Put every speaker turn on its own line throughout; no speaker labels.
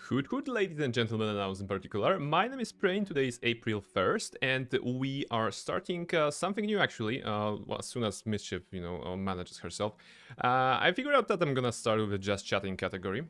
Hoot, ladies and gentlemen, and ours in particular. My name is Prain. Today is April 1st, and we are starting something new actually. Well, as soon as Mischief, manages herself. I figured out that I'm gonna start with a just chatting category.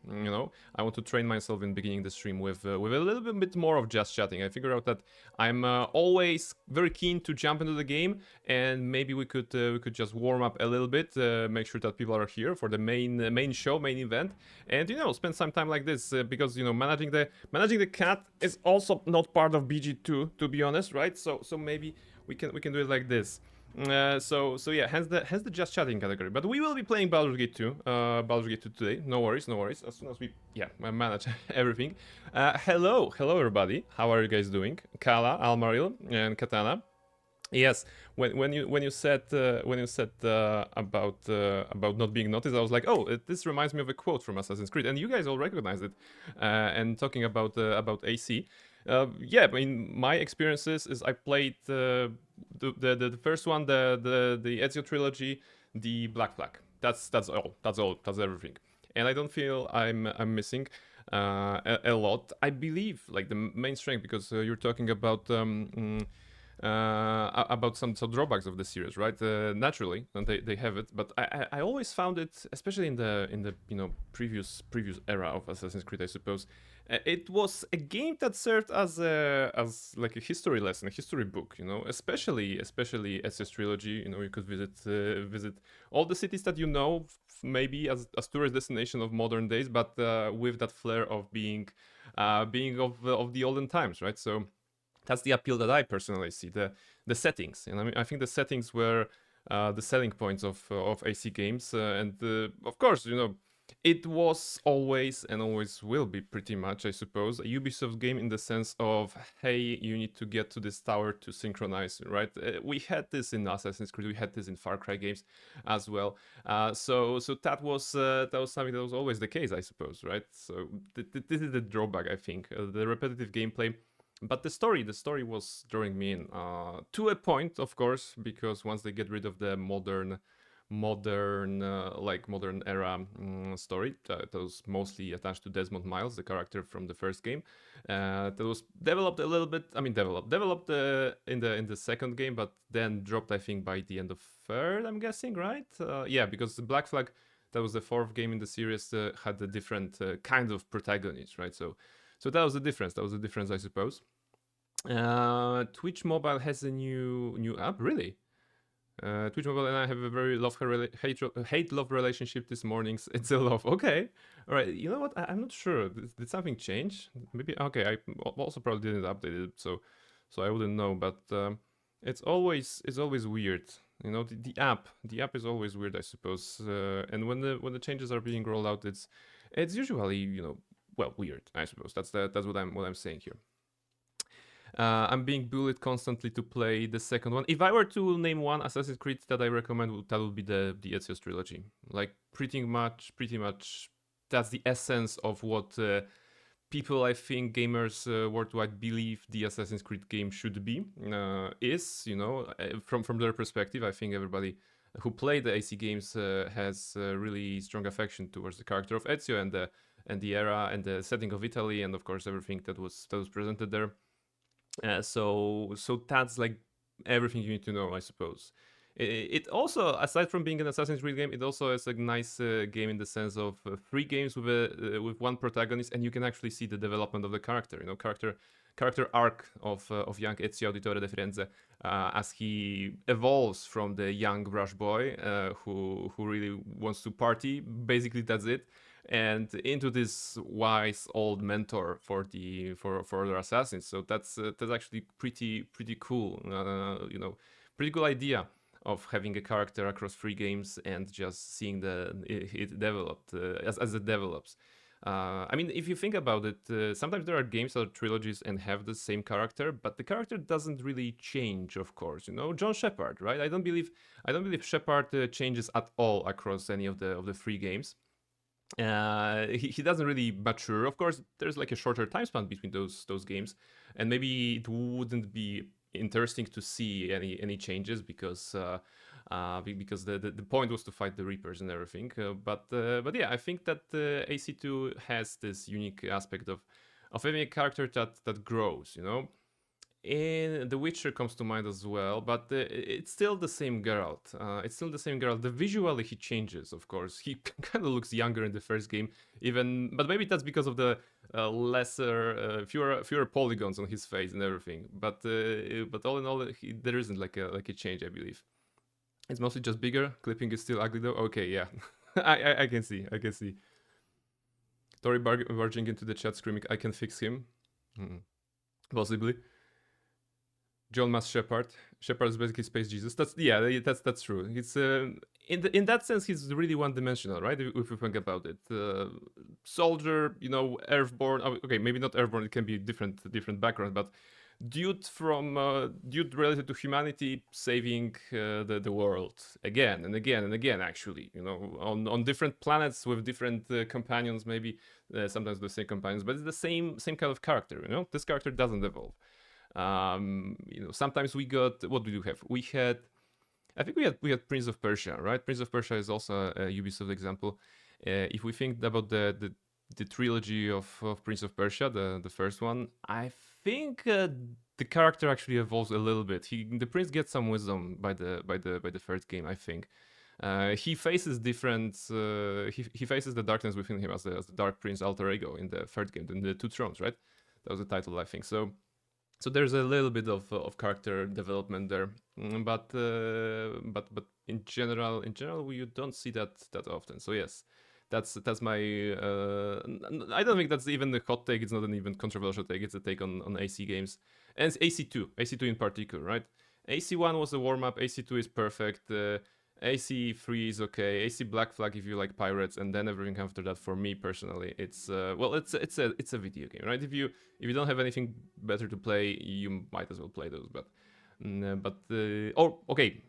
I want to train myself in beginning the stream with a little bit more of just chatting. I figured out that I'm always very keen to jump into the game, and maybe we could just warm up a little bit, make sure that people are here for the main show, main event, and spend some time like this because managing the cat is also not part of BG2, to be honest, right? So maybe we can do it like this. So yeah, hence the just chatting category. But we will be playing Baldur's Gate 2, Baldur's Gate 2 today. No worries, no worries. As soon as we manage everything. Hello everybody. How are you guys doing? Kala, Almaril, and Katana. Yes, when you said about not being noticed, I was like, oh, this reminds me of a quote from Assassin's Creed, and you guys all recognize it. And talking about AC, yeah, I mean, my experiences is I played the first one, the Ezio trilogy, the Black Flag. That's everything, and I don't feel I'm missing a lot. I believe like the main strength because you're talking about some drawbacks of the series, right? Naturally, and they have it, but I always found it, especially in the previous era of Assassin's Creed, I suppose, it was a game that served as like a history lesson, a history book, especially SS trilogy. You could visit all the cities that maybe as tourist destination of modern days, but with that flair of being of the olden times, right? So that's the appeal that I personally see. The settings, and I think the settings were the selling points of AC games, and of course, it was always and always will be pretty much, I suppose, a Ubisoft game in the sense of, hey, you need to get to this tower to synchronize, right? We had this in Assassin's Creed, we had this in Far Cry games as well. So that was something that was always the case, I suppose, right? So this is the drawback, I think, the repetitive gameplay. But the story was drawing me in to a point, of course, because once they get rid of the modern era story that was mostly attached to Desmond Miles, the character from the first game, that was developed a little bit. I mean, developed in the second game, but then dropped, I think, by the end of third. I'm guessing, right? Yeah, because the Black Flag, that was the fourth game in the series, had a different kind of protagonist, right? So that was the difference. That was the difference, I suppose. Twitch Mobile has a new app, really. Twitch Mobile and I have a very hate love relationship this morning. It's a love. Okay, all right. You know what? I'm not sure. Did something change? Maybe. Okay. I also probably didn't update it, so I wouldn't know. But it's always weird. The app is always weird, I suppose. And when the changes are being rolled out, it's usually well, weird, I suppose. That's what I'm saying here. I'm being bullied constantly to play the second one. If I were to name one Assassin's Creed that I recommend, that would be the Ezio trilogy. Like pretty much, that's the essence of what people, I think, gamers worldwide believe the Assassin's Creed game should be. From their perspective, I think everybody who played the AC games has a really strong affection towards the character of Ezio and the era and the setting of Italy, and of course everything that was presented there. So that's like everything you need to know, I suppose. It also, aside from being an Assassin's Creed game, it also is a nice game in the sense of 3 games with one protagonist, and you can actually see the development of the character. Character arc of young Ezio Auditore de Firenze as he evolves from the young brush boy who really wants to party. Basically, that's it, and into this wise old mentor for other assassins. So that's actually pretty cool. Pretty cool idea of having a character across 3 games and just seeing it developed as it develops. I mean, if you think about it, sometimes there are games that are trilogies and have the same character, but the character doesn't really change. Of course, John Shepard, right? I don't believe Shepard changes at all across any of the 3 games. He doesn't really mature. Of course, there's like a shorter time span between those games, and maybe it wouldn't be interesting to see any changes because because the point was to fight the Reapers and everything. But yeah, I think that AC2 has this unique aspect of having a character that grows, you know. And The Witcher comes to mind as well, but it's still the same Geralt. It's still the same Geralt. The visually he changes, of course. He kind of looks younger in the first game, even. But maybe that's because of the fewer polygons on his face and everything. But all in all, there isn't like a change, I believe. It's mostly just bigger. Clipping is still ugly though. Okay, yeah, I can see. I can see. Tori barging into the chat, screaming, "I can fix him." Mm, possibly. John Mass Shepard. Shepard is basically Space Jesus. That's true. It's in that sense, he's really one-dimensional, right? If you think about it, soldier, you know, Earthborn. Okay, maybe not Earthborn. It can be different background, but dude related to humanity, saving the world again and again and again. Actually, you know, on different planets with different companions, maybe sometimes the same companions, but it's the same kind of character. You know, this character doesn't evolve. You know, sometimes we got, what did we have? I think we had Prince of Persia, right? Prince of Persia is also a Ubisoft example. If we think about the trilogy of Prince of Persia, the first one, I think the character actually evolves a little bit. The prince gets some wisdom by the third game, I think. He faces different. He faces the darkness within him as the Dark Prince alter ego in the third game, in the Two Thrones, right? That was the title, I think. So there's a little bit of character development there, but in general you don't see that often. So yes, that's my. I don't think that's even a hot take. It's not an even controversial take. It's a take on AC games and it's AC2 in particular, right? AC1 was a warm up. AC2 is perfect. AC3 is okay. AC Black Flag if you like pirates, and then everything after that for me personally, it's it's a video game, right? If you don't have anything better to play, you might as well play those. Okay,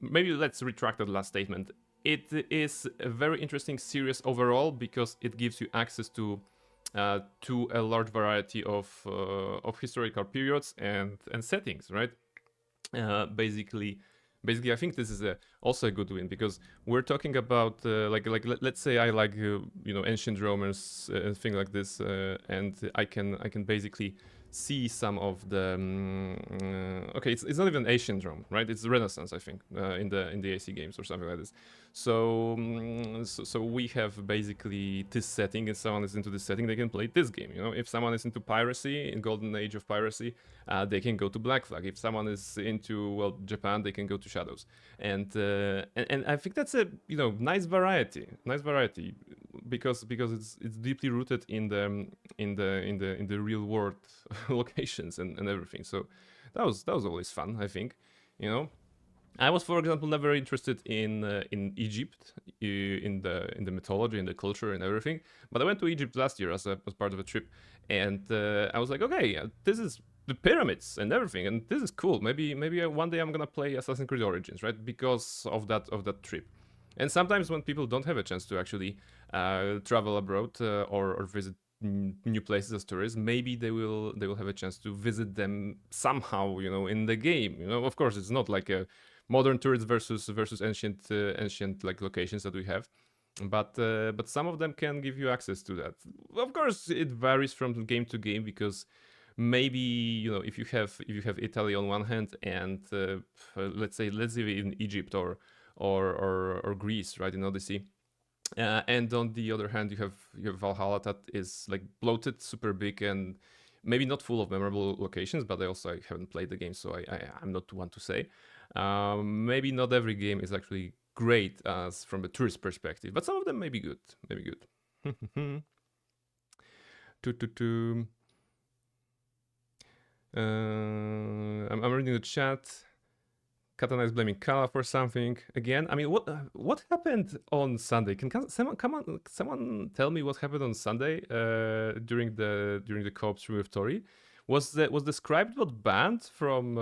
maybe let's retract that last statement. It is a very interesting series overall because it gives you access to a large variety of historical periods and settings, right? Basically, I think this is also a good win because we're talking about let's say I like ancient Romans and things like this, and I can basically see some of the okay, it's not even ancient Rome, right? It's Renaissance, I think, in the AC games or something like this. So we have basically this setting. If someone is into this setting, they can play this game. You know, if someone is into piracy, in golden age of piracy, they can go to Black Flag. If someone is into Japan, they can go to Shadows. And I think that's a nice variety because it's deeply rooted in the real world locations and everything. So that was always fun, I think. I was, for example, never interested in Egypt, in the mythology and the culture and everything. But I went to Egypt last year as part of a trip, and I was like, okay, this is the pyramids and everything, and this is cool. Maybe one day I'm gonna play Assassin's Creed Origins, right? Because of that trip. And sometimes when people don't have a chance to actually travel abroad or visit new places as tourists, maybe they will have a chance to visit them somehow, in the game. Of course, it's not like a modern tourists versus ancient like locations that we have, but some of them can give you access to that. Of course, it varies from game to game because maybe if you have Italy on one hand and let's say in Egypt or Greece, right, in Odyssey. And on the other hand, you have Valhalla that is like bloated, super big, and maybe not full of memorable locations. But I haven't played the game, so I'm not one to say. Maybe not every game is actually great as from a tourist perspective, but some of them may be good. I'm reading the chat. Katana is blaming Kala for something again. I mean, what happened on Sunday? Can someone tell me what happened on Sunday during the co-op stream with Tori? Was the scribe not banned from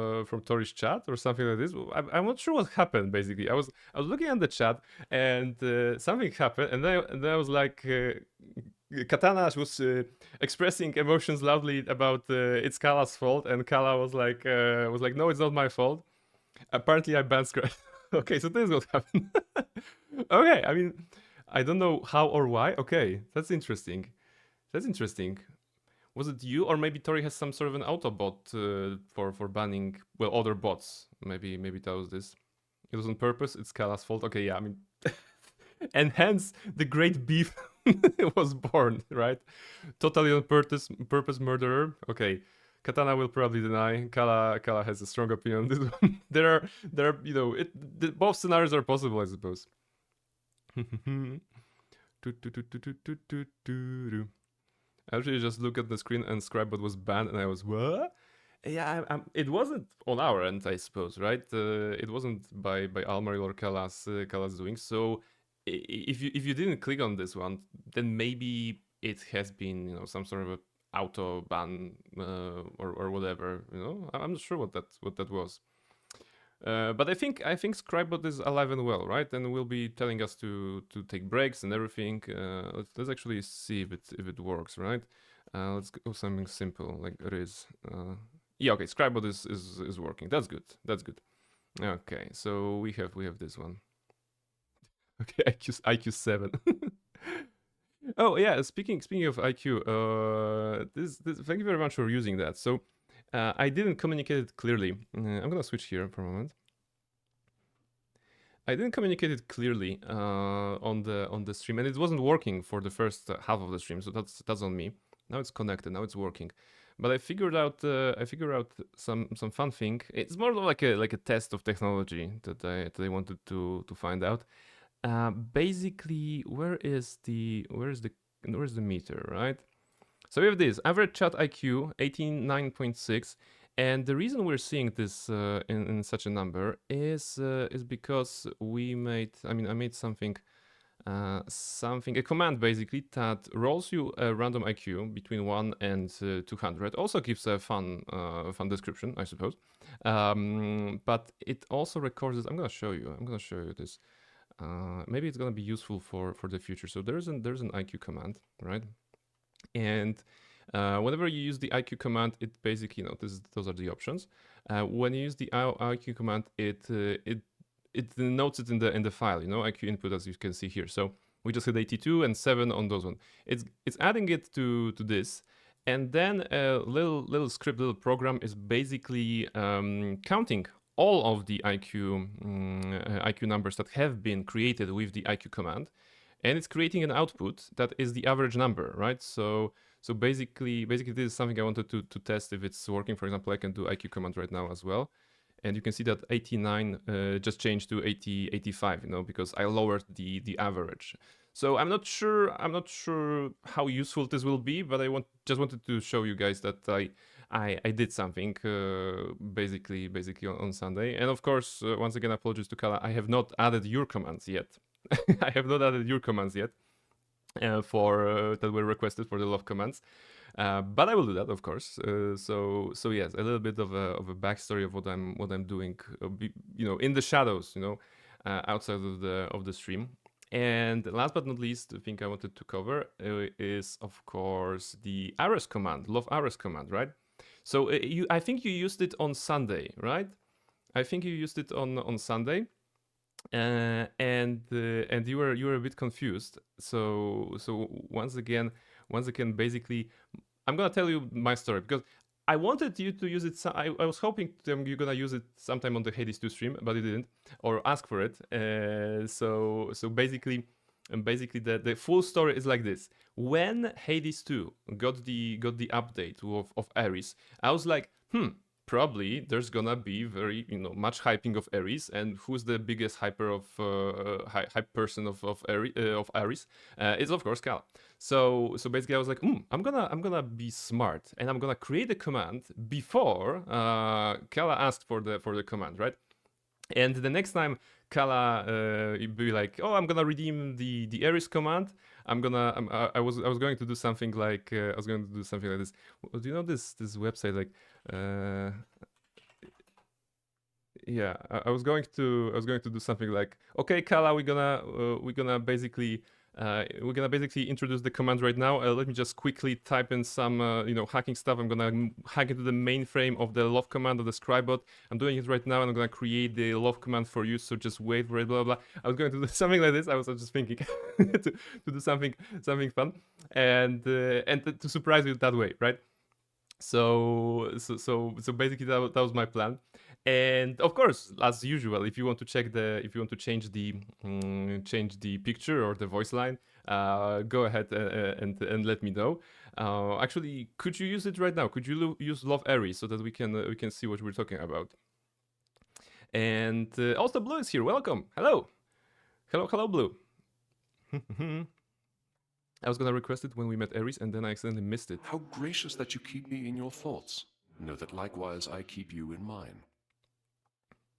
Tori's chat or something like this? I'm not sure what happened. Basically, I was looking at the chat and something happened, and then I was like. Katana was expressing emotions loudly about it's Kala's fault, and Kala was like, no, it's not my fault. Apparently, I banned Scribe. Okay, so this is what happened. Okay, I mean, I don't know how or why. Okay, that's interesting. That's interesting. Was it you, or maybe Tori has some sort of an Autobot for banning other bots? Maybe that was this. It was on purpose. It's Kala's fault. Okay, yeah. I mean, and hence the great beef was born, right? Totally on purpose murderer. Okay, Katana will probably deny. Kala has a strong opinion on this one. there are both scenarios are possible, I suppose. I actually just look at the screen and Scribebot was banned, and I was what? Yeah, it wasn't on our end, I suppose, right? It wasn't by Almaril or Kala's doing. So if you didn't click on this one, then maybe it has been some sort of a auto ban or whatever. I'm not sure what that was. But I think Scribebot is alive and well, right? And will be telling us to take breaks and everything. Let's actually see if it works, right? Let's go something simple like Riz. Yeah, okay. Scribebot is working. That's good. That's good. Okay, so we have this one. Okay, IQ 7. Oh yeah, speaking of IQ, this thank you very much for using that. So I didn't communicate it clearly. I'm gonna switch here for a moment. I didn't communicate it clearly on the stream, and it wasn't working for the first half of the stream. So that's on me. Now it's connected. Now it's working. But I figured out some fun thing. It's more like a test of technology that I wanted to find out. Basically, where's the meter, right? So we have this average chat IQ 89.6, and the reason we're seeing this in such a number is because we made. I made something. A command basically that rolls you a random IQ between 1 and 200. Also gives a fun description, I suppose. But it also records it. I'm gonna show you this. Maybe it's gonna be useful for the future. So there's an IQ command, right? And whenever you use the IQ command, it basically, those are the options. When you use the IQ command, it notes it in the file, IQ input, as you can see here. So we just hit 82 and 7 on those one. It's adding it to this, and then a little script, little program is basically counting all of the IQ numbers that have been created with the IQ command, and it's creating an output that is the average number, right? So basically this is something I wanted to test if it's working. For example, I can do IQ command right now as well. And you can see that 89 just changed to 85, because I lowered the average. So I'm not sure how useful this will be, but I just wanted to show you guys that I did something basically on Sunday. And of course, once again, apologies to Kala, I have not added your commands yet. I have not added your commands yet for that were requested for the love commands. But I will do that, of course. So yes, a little bit of a backstory of what I'm doing, in the shadows, outside of the stream. And last but not least, the thing I wanted to cover is, of course, the Ares command, love Ares command, right? So I think you used it on Sunday, right? I think you used it on Sunday. And you were a bit confused. So once again, basically, I'm gonna tell you my story because I wanted you to use it. I was hoping you're gonna use it sometime on the Hades 2 stream, but you didn't, or ask for it. So basically, the full story is like this: when Hades 2 got the update of Ares, I was like, probably there's gonna be very much hyping of Ares, and who's the biggest hyper of hype person of Ares? It's of course Cal. So basically I was like, I'm gonna be smart, and I'm gonna create a command before Kala asked for the command, right? And the next time Kala be like, oh, I'm gonna redeem the Ares command. I was going to do something like this. Do you know this website like? I was going to do something like, okay, Kala, we're gonna basically We're gonna basically introduce the command right now. Let me just quickly type in some, hacking stuff. I'm gonna hack into the mainframe of the love command of the scribebot. I'm doing it right now, and I'm gonna create the love command for you. So just wait for it. Blah blah. I was going to do something like this. I was just thinking to do something fun, and to surprise you that way, right? So basically that was my plan. And of course, as usual, if you want to change the picture or the voice line, go ahead and let me know. Actually, could you use it right now? Could you use Love Aries so that we can see what we're talking about? And also Blue is here. Welcome. Hello, Blue. I was gonna request it when we met Aries, and then I accidentally missed it.
How gracious that you keep me in your thoughts. Know that likewise I keep you in mine.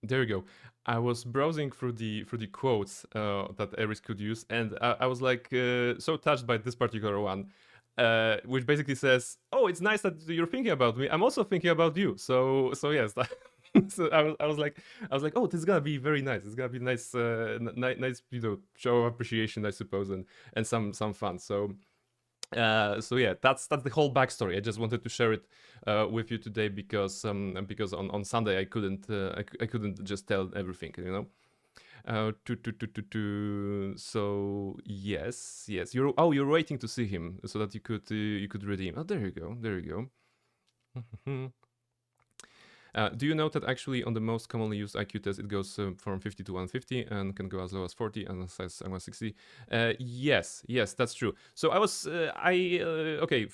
There you go. I was browsing through the quotes that Aries could use, and I was like so touched by this particular one, which basically says, "Oh, it's nice that you're thinking about me. I'm also thinking about you." So yes. So I was like, oh, this is gonna be very nice. It's gonna be nice, nice, show of appreciation, I suppose, and some fun. So yeah, that's the whole backstory. I just wanted to share it with you today because on Sunday I couldn't just tell everything, So yes, you're waiting to see him so that you could redeem. Oh, there you go. Do you know that actually on the most commonly used IQ test it goes from 50 to 150 and can go as low as 40 and as high as 160? Yes, that's true. So I was, okay,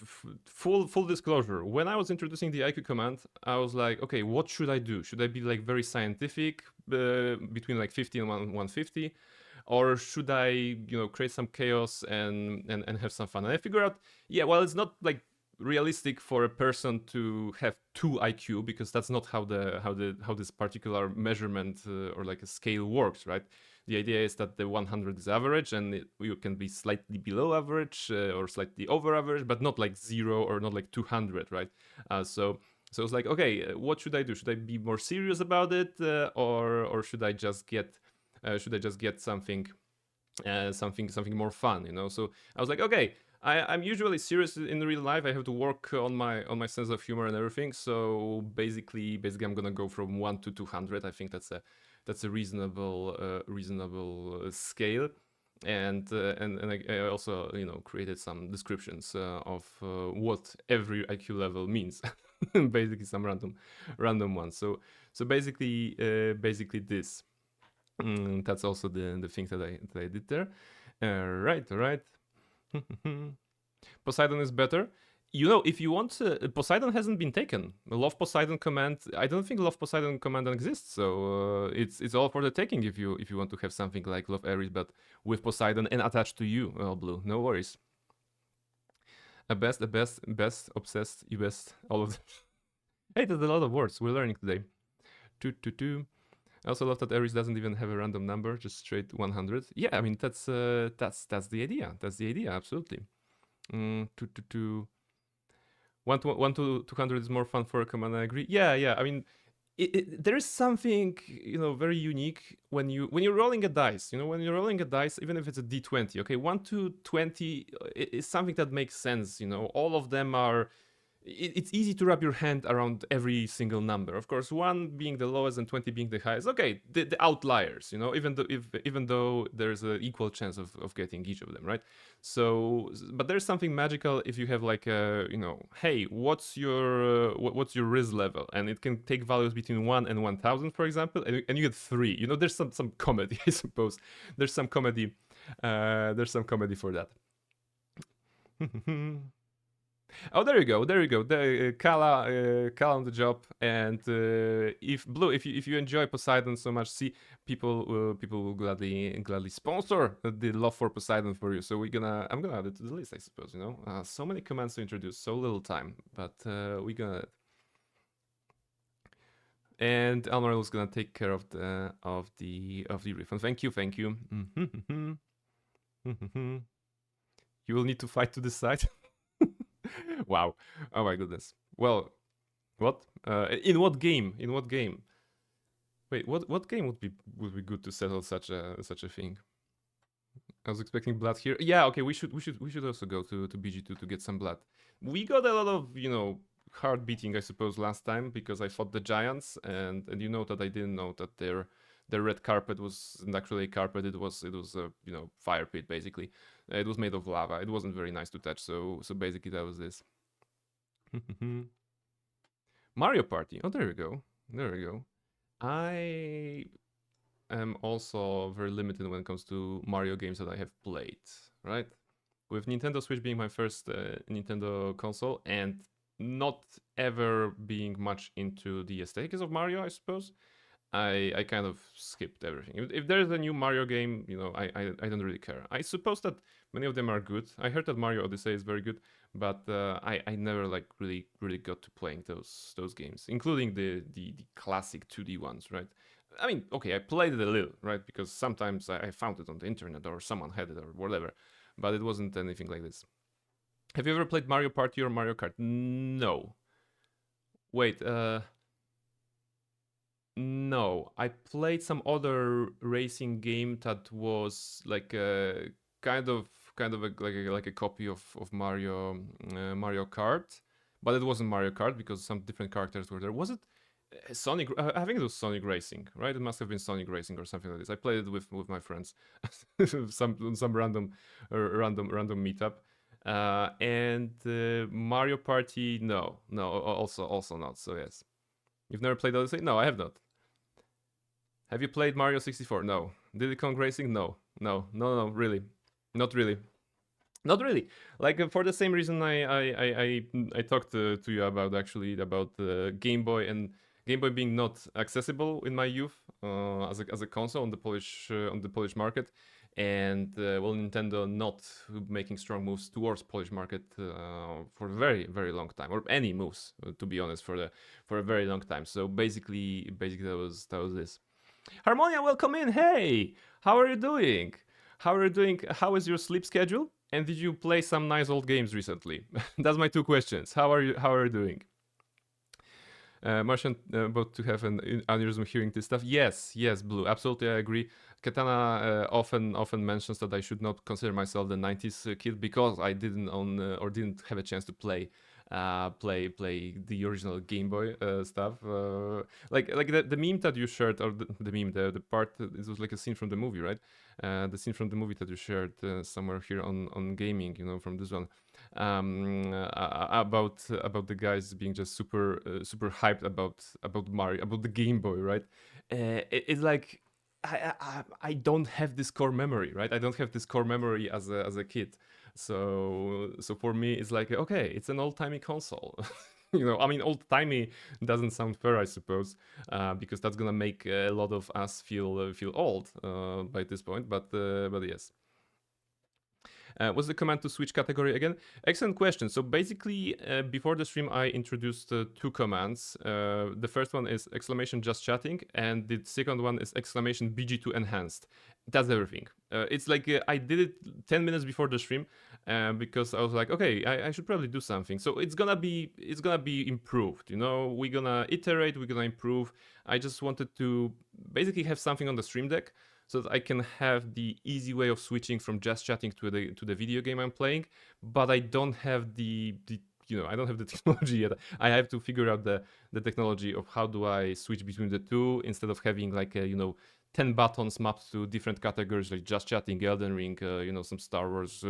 full disclosure. When I was introducing the IQ command, I was like, okay, what should I do? Should I be like very scientific between like 50 and 150? Or should I, create some chaos and have some fun? And I figure out, yeah, well, it's not like realistic for a person to have 2 IQ because that's not how this particular measurement or like a scale works, right? The idea is that the 100 is average and you can be slightly below average or slightly over average, but not like 0 or not like 200, right? So it's like, okay, what should I do? Should I be more serious about it, or should I just get something more fun? So I was like, okay, I'm usually serious in real life. I have to work on my sense of humor and everything. So basically, I'm gonna go from 1 to 200. I think that's a reasonable scale. And I also created some descriptions of what every IQ level means. Basically, some random ones. So basically this. That's also the thing that I did there. All right. Poseidon is better. If you want, Poseidon hasn't been taken. Love Poseidon command. I don't think Love Poseidon command exists. So it's all for the taking if you want to have something like Love Ares, but with Poseidon and attached to you. Well, Blue, no worries. A best, obsessed, you best, all of them. Hey, there's a lot of words we're learning today. I also love that Ares doesn't even have a random number, just straight 100. Yeah, I mean that's the idea. That's the idea, absolutely. 1 to 200 is more fun for a command. I agree. Yeah. I mean, there is something very unique when you're rolling a dice. When you're rolling a dice, even if it's a d20. Okay, 1 to 20 is something that makes sense. All of them are. It's easy to wrap your hand around every single number. Of course, 1 being the lowest and 20 being the highest. Okay, the outliers, even though there's an equal chance of getting each of them, right? So, but there's something magical if you have like a, hey, what's your riz level, and it can take values between 1 and 1000, for example, and you get 3. There's some comedy, I suppose. There's some comedy. There's some comedy for that. Oh, there you go. The Kala on the job, and if Blue, if you enjoy Poseidon so much, see people will gladly sponsor the love for Poseidon for you. So I'm gonna add it to the list, I suppose. So many commands to introduce, so little time, but we're gonna. And Almaril is gonna take care of the refund. Thank you. You will need to fight to decide. Wow. Oh my goodness. Well, what? In what game? Wait, what game would be good to settle such a thing? I was expecting blood here. Yeah, okay, we should also go to BG2 to get some blood. We got a lot of, hard beating, I suppose, last time because I fought the giants, and you know that I didn't know that their red carpet wasn't actually a carpet. It was a fire pit basically. It was made of lava. It wasn't very nice to touch. So basically that was this. Mario Party. Oh, there we go. There we go. I am also very limited when it comes to Mario games that I have played, right? With Nintendo Switch being my first Nintendo console and not ever being much into the aesthetics of Mario, I suppose, I kind of skipped everything. If there's a new Mario game, I don't really care. I suppose that many of them are good. I heard that Mario Odyssey is very good, but I never like really got to playing those games, including the classic 2D ones, right? I mean, okay, I played it a little, right? Because sometimes I found it on the internet or someone had it or whatever, but it wasn't anything like this. Have you ever played Mario Party or Mario Kart? No. Wait, no. I played some other racing game that was like a like a copy of Mario Kart, but it wasn't Mario Kart because some different characters were there. Was it Sonic? I think it was Sonic Racing, right? It must have been Sonic Racing or something like this. I played it with my friends, some random meetup. And Mario Party, no, also not. So yes, you've never played Odyssey? No, I have not. Have you played Mario 64? No. Diddy Kong Racing? No, really, not really. Not really. Like for the same reason I talked to you about actually about Game Boy and Game Boy being not accessible in my youth as a console on the Polish market, and well, Nintendo not making strong moves towards Polish market for a very long time, or any moves to be honest for a very long time. So basically that was this. Harmonia, welcome in. Hey, how are you doing? How are you doing? How is your sleep schedule? And did you play some nice old games recently? That's my two questions. How are you? How are you doing? Martian about to have an aneurysm hearing this stuff. Yes, Blue. Absolutely, I agree. Katana often mentions that I should not consider myself the '90s kid because I didn't own or didn't have a chance to play the original Game Boy stuff. Like the meme that you shared, or the meme, the part. It was like a scene from the movie, right? The scene from the movie that you shared somewhere here on gaming. From this one. About the guys being just super hyped about Mario, about the Game Boy, right? It's like I don't have this core memory, right? I don't have this core memory as a kid. So for me, it's like okay, it's an old timey console. I mean, old timey doesn't sound fair, I suppose, because that's gonna make a lot of us feel old by this point. But yes. What's the command to switch category again? Excellent question. So basically, before the stream, I introduced two commands. The first one is exclamation just chatting, and the second one is exclamation BG2 enhanced. That's everything. It's like I did it 10 minutes before the stream because I was like, okay, I should probably do something. So it's gonna be improved. We're gonna iterate, we're gonna improve. I just wanted to basically have something on the stream deck so that I can have the easy way of switching from just chatting to the video game I'm playing, but I don't have the I don't have the technology yet. I have to figure out the technology of how do I switch between the two instead of having like 10 buttons mapped to different categories like just chatting, Elden Ring, some Star Wars,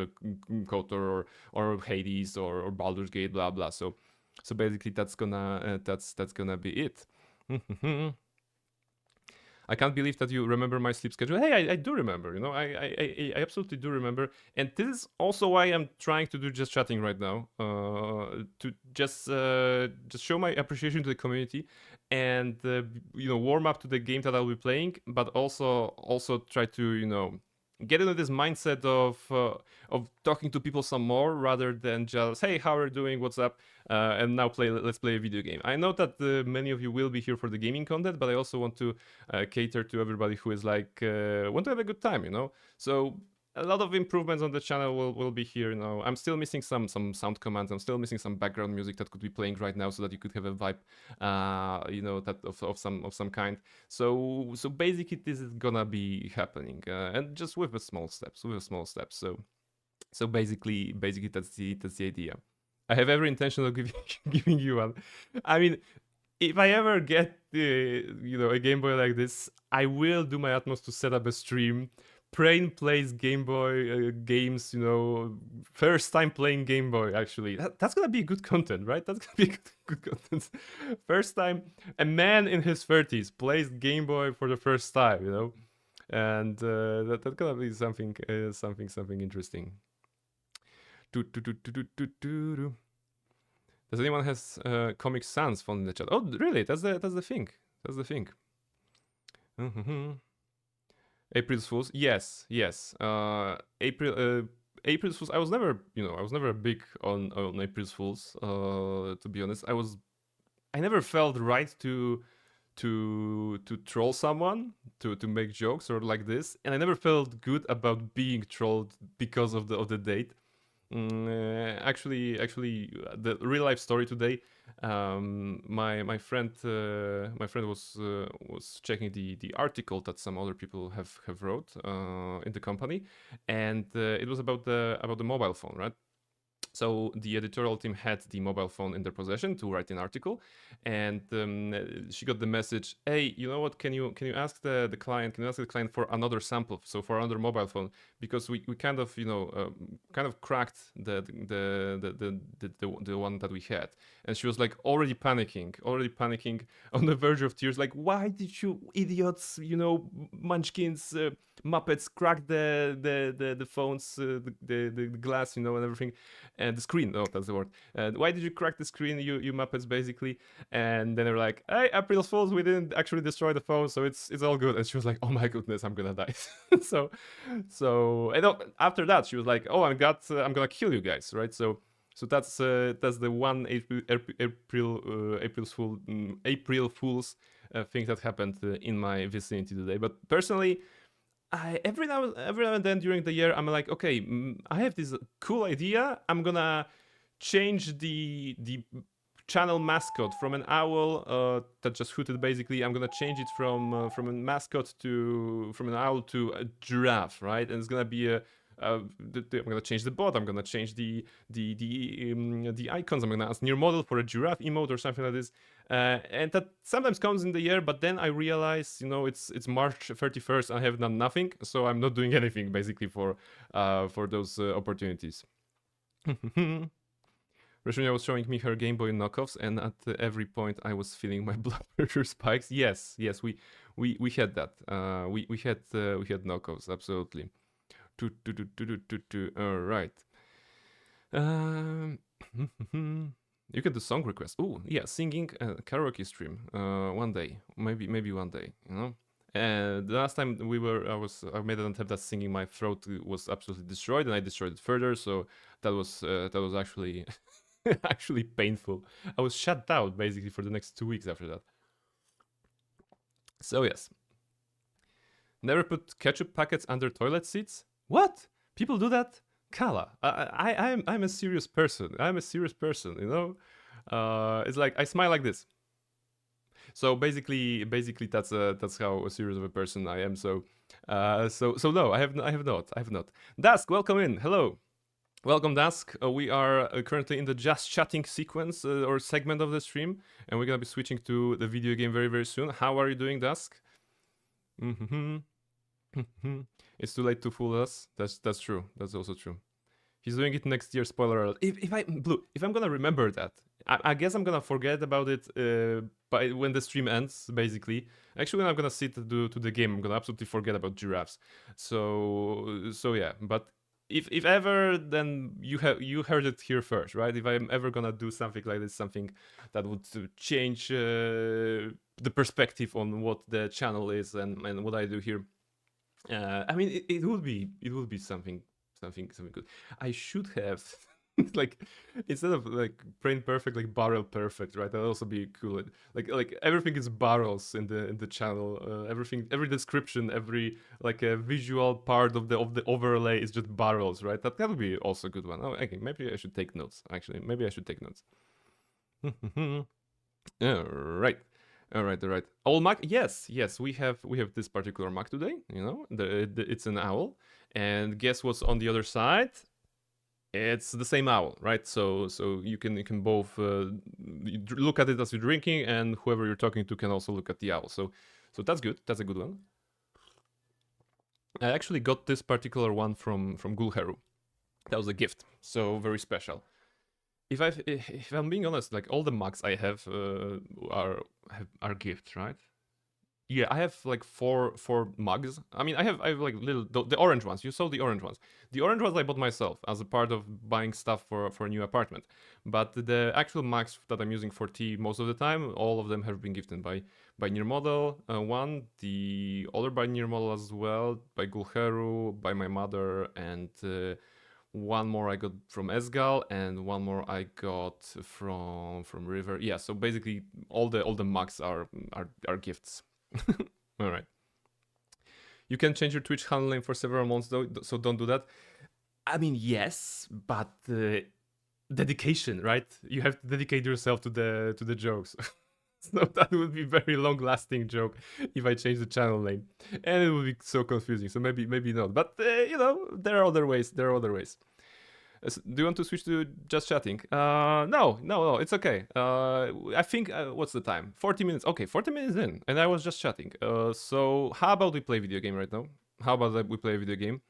KOTOR or Hades or Baldur's Gate, blah blah. So basically that's gonna be it. I can't believe that you remember my sleep schedule. Hey, I do remember. I absolutely do remember. And this is also why I'm trying to do just chatting right now, to just show my appreciation to the community, and warm up to the game that I'll be playing, but also try to get into this mindset of talking to people some more rather than just hey, how are you doing, what's up, and now let's play a video game. I know that many of you will be here for the gaming content, but I also want to cater to everybody who is like want to have a good time. So a lot of improvements on the channel will be here. I'm still missing some sound commands. I'm still missing some background music that could be playing right now, so that you could have a vibe, that of some kind. So basically, this is gonna be happening, and just with a small steps, So basically that's the idea. I have every intention of giving you one. I mean, if I ever get a Game Boy like this, I will do my utmost to set up a stream. Prain plays Game Boy games, first time playing Game Boy. Actually, that's gonna be good content, right? That's gonna be good content. First time a man in his 30s plays Game Boy for the first time, and that's gonna be something interesting. Does anyone has Comic Sans phone in the chat? Oh, really? That's the thing. That's the thing. April's Fools. Yes. April's Fools. I was never big on April's Fools. To be honest, I never felt right to troll someone, to make jokes or like this, and I never felt good about being trolled because of the date. Actually, the real life story today. My friend was checking the article that some other people have wrote in the company, and it was about the mobile phone, right? So the editorial team had the mobile phone in their possession to write an article, and she got the message, "Hey, you know what? Can you ask the client? Can you ask the client for another sample? So for another mobile phone, because we kind of cracked the one that we had." And she was like already panicking, on the verge of tears. Like, why did you idiots, munchkins, Muppets, crack the phones, the glass, and everything. And the screen. Oh, that's the word. Why did you crack the screen, you Muppets, basically? And then they were like, "Hey, April Fools, we didn't actually destroy the phone, so it's all good." And she was like, "Oh my goodness, I'm gonna die." so and after that, she was like, "Oh, I'm gonna kill you guys," right? So that's the one April Fools thing that happened in my vicinity today. But personally, every now and then during the year, I'm like, okay, I have this cool idea. I'm gonna change the channel mascot from an owl that just hooted. Basically, I'm gonna change it from an owl to a giraffe, right? And it's gonna be I'm gonna change the bot. I'm gonna change the icons. I'm gonna ask new model for a giraffe emote or something like this. And that sometimes comes in the year, but then I realize, it's March 31st. I have done nothing, so I'm not doing anything basically for those opportunities. Rashunia was showing me her Game Boy knockoffs, and at every point I was feeling my blood pressure spikes. Yes, we had that. We had knockoffs, absolutely. All right. You can do song requests. Oh, yeah, singing karaoke stream. One day, maybe one day. And the last time I made an attempt at singing, my throat was absolutely destroyed, and I destroyed it further. So that was actually actually painful. I was shut down basically for the next 2 weeks after that. So yes, never put ketchup packets under toilet seats. What? People do that? Kala, I'm a serious person. It's like I smile like this. So basically that's how serious of a person I am. So no, I have not. Dusk, welcome in. Hello. Welcome, Dusk. We are currently in the just chatting sequence or segment of the stream, and we're gonna be switching to the video game very, very soon. How are you doing, Dusk? It's too late to fool us. That's true. That's also true. He's doing it next year. Spoiler alert. If I'm gonna remember that, I guess I'm gonna forget about it by when the stream ends. Basically, actually, when I'm gonna sit to the game, I'm gonna absolutely forget about giraffes. So yeah. But if ever, then you heard it here first, right? If I'm ever gonna do something like this, something that would change the perspective on what the channel is and what I do here. I mean, it would be something good. I should have Like instead of like brain perfect, like barrel perfect, right? That'll also be cool. Like everything is barrels in the channel. Everything, every description, every like a visual part of the overlay is just barrels, right? That would be also a good one. Oh, okay, maybe I should take notes. Actually, maybe I should take notes. All right. All right, all right. Owl Mac, yes, we have this particular Mac today. You know, it's an owl, and guess what's on the other side? It's the same owl, right? So you can both look at it as you're drinking, and whoever you're talking to can also look at the owl. So that's good. That's a good one. I actually got this particular one from Gulheru. That was a gift, so very special. If I'm being honest, like all the mugs I have are gifts, right? Yeah, I have like four mugs. I mean, I have like little the orange ones. You saw the orange ones. The orange ones I bought myself as a part of buying stuff for a new apartment. But the actual mugs that I'm using for tea most of the time, all of them have been gifted by Near Model one, the other by Near Model as well, by Gulheru, by my mother, and one more I got from Esgal, and one more I got from River. Yeah, so basically all the mugs are gifts. All right. You can change your Twitch handle name for several months though, so don't do that. I mean, yes, but dedication, right? You have to dedicate yourself to the jokes. So that would be very long lasting joke if I change the channel name, and it would be so confusing. So maybe not. But there are other ways. There are other ways. Do you want to switch to just chatting? No, it's okay. I think what's the time? 40 minutes. Okay, 40 minutes in, and I was just chatting. So how about we play video game right now? How about that we play a video game?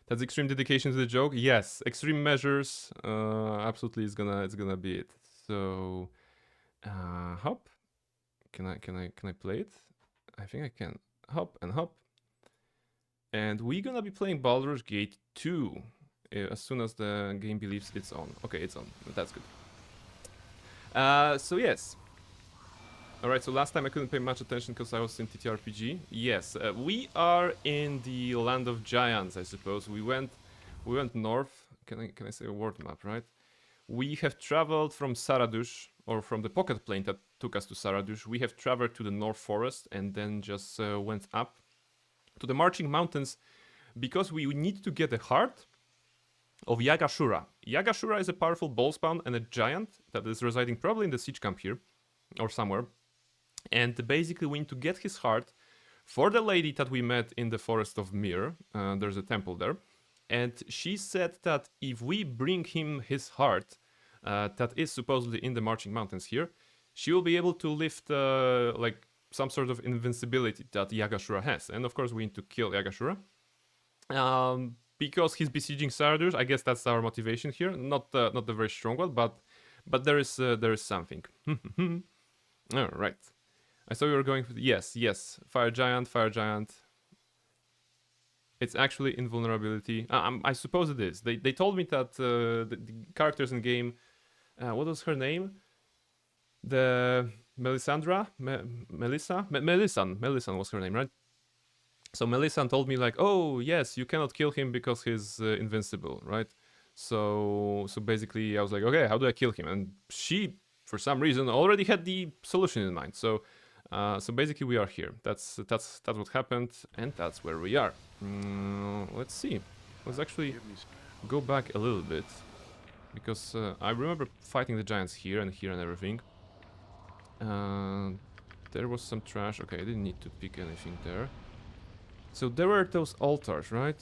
That's extreme dedication to the joke. Yes, extreme measures. Absolutely, it's gonna be it. So, hop. Can I play it? I think I can. Hop and hop. And we're gonna be playing Baldur's Gate 2 as soon as the game believes it's on. Okay, it's on. That's good. So yes. Alright, so last time I couldn't pay much attention because I was in TTRPG. Yes, we are in the land of giants, I suppose. We went north. Can I say a world map, right? We have traveled from Saradush, or from the pocket plane that took us to Saradush. We have traveled to the North Forest and then just went up to the Marching Mountains because we need to get the heart of Yagashura. Yagashura is a powerful ballspawn and a giant that is residing probably in the siege camp here or somewhere. And basically, we need to get his heart for the lady that we met in the forest of Mir. There's a temple there. And she said that if we bring him his heart, that is supposedly in the Marching Mountains here, she will be able to lift like some sort of invincibility that Yagashura has. And of course, we need to kill Yagashura. Because he's besieging Saradur, I guess that's our motivation here. Not the very strong one, but there is something. All right. I saw you were going for yes, fire giant. It's actually invulnerability. I suppose it is. They told me that the characters in game, what was her name? The Melisandra, Melissan was her name, right? So Melissan told me like, oh yes, you cannot kill him because he's invincible, right? So basically, I was like, okay, how do I kill him? And she, for some reason, already had the solution in mind. So basically, we are here. That's what happened, and that's where we are. Let's see. Let's actually go back a little bit because I remember fighting the giants here and everything. There was some trash. Okay, I didn't need to pick anything there. So there were those altars, right?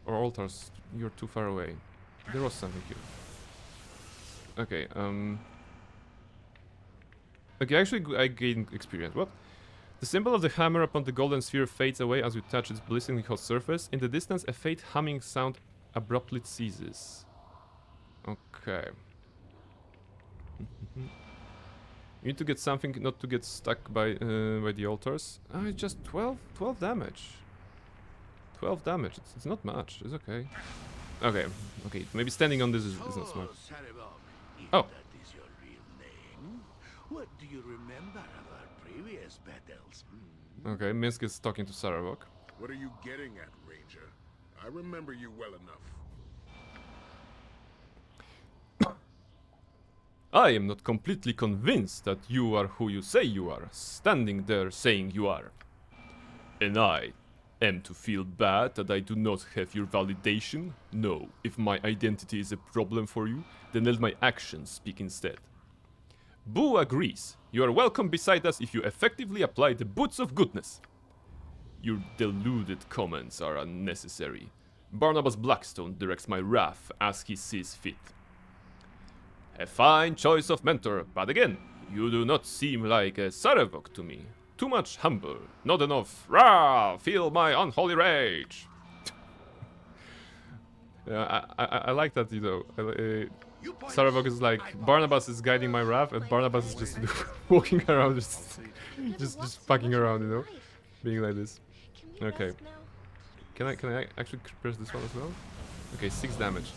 Or altars, you're too far away. There was something here. Okay, okay, actually I gained experience. What? The symbol of the hammer upon the golden sphere fades away as you touch its blisteringly hot surface. In the distance, a faint humming sound abruptly ceases. Okay. You need to get something not to get stuck by the altars. Ah, it's just 12 damage. 12 damage. It's not much. It's okay. Okay. Maybe standing on this is not smart. Oh.
That is your real name. What do you remember of our previous battles?
Okay, Minsk is talking to Saravok.
What are you getting at, Ranger? I remember you well enough.
I am not completely convinced that you are who you say you are, standing there saying you are. And I am to feel bad that I do not have your validation? No, if my identity is a problem for you, then let my actions speak instead. Boo agrees. You are welcome beside us if you effectively apply the boots of goodness. Your deluded comments are unnecessary. Barnabas Blackstone directs my wrath as he sees fit. A fine choice of mentor, but again, you do not seem like a Sarevok to me. Too much humble, not enough. Rah! Feel my unholy rage. I like that, you know. Sarevok is like Barnabas is guiding my wrath, and Barnabas is just walking around, just fucking around, you know, being like this. Okay. Can I actually press this one as well? Okay, 6 damage.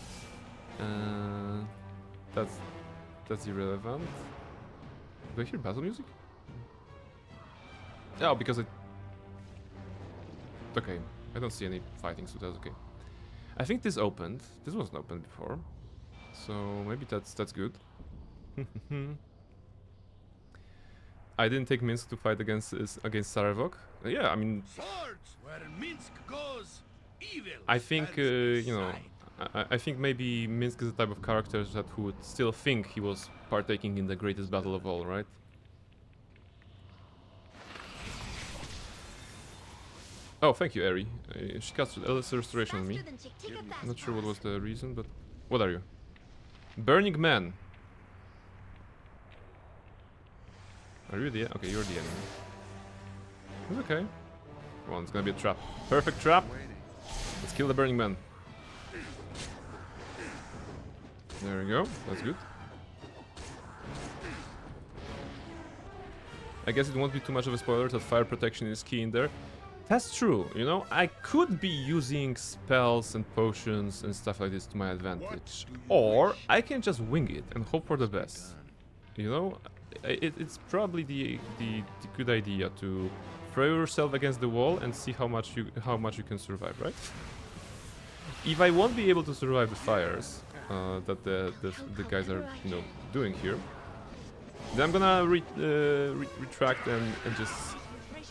That's irrelevant. Do I hear battle music? Oh, because okay, I don't see any fighting, so that's okay. I think this opened. This wasn't open before, so maybe that's good. I didn't take Minsk to fight against Sarevok. Yeah, I mean,
Swords, where Minsk goes, evil
I think
stands
you know,
aside.
I think maybe Minsk is the type of character that who would still think he was partaking in the greatest battle of all, right? Oh, thank you, Eri. She cast Endless Restoration on me. I'm not sure what was the reason, but... What are you? Burning Man. Are you the... Okay, you're the enemy. It's okay. Come on, it's gonna be a trap. Perfect trap! Let's kill the Burning Man. There we go, that's good. I guess it won't be too much of a spoiler that fire protection is key in there. That's true, you know, I could be using spells and potions and stuff like this to my advantage. Or I can just wing it and hope for the best. You know, it's probably the good idea to throw yourself against the wall and see how much you can survive, right? If I won't be able to survive the fires that the guys are, you know, doing here, then I'm gonna retract and just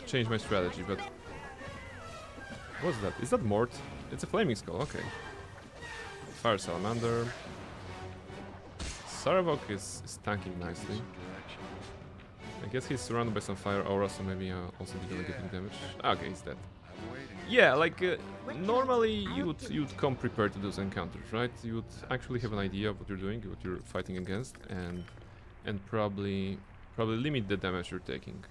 change my strategy, but... What's that? Is that Mort? It's a flaming skull, okay. Fire salamander. Sarevok is tanking nicely. I guess he's surrounded by some fire aura, so maybe I'll also be gonna give him damage. Okay, he's dead. Yeah, like normally you'd come prepared to those encounters, right? You would actually have an idea of what you're doing, what you're fighting against, and probably limit the damage you're taking.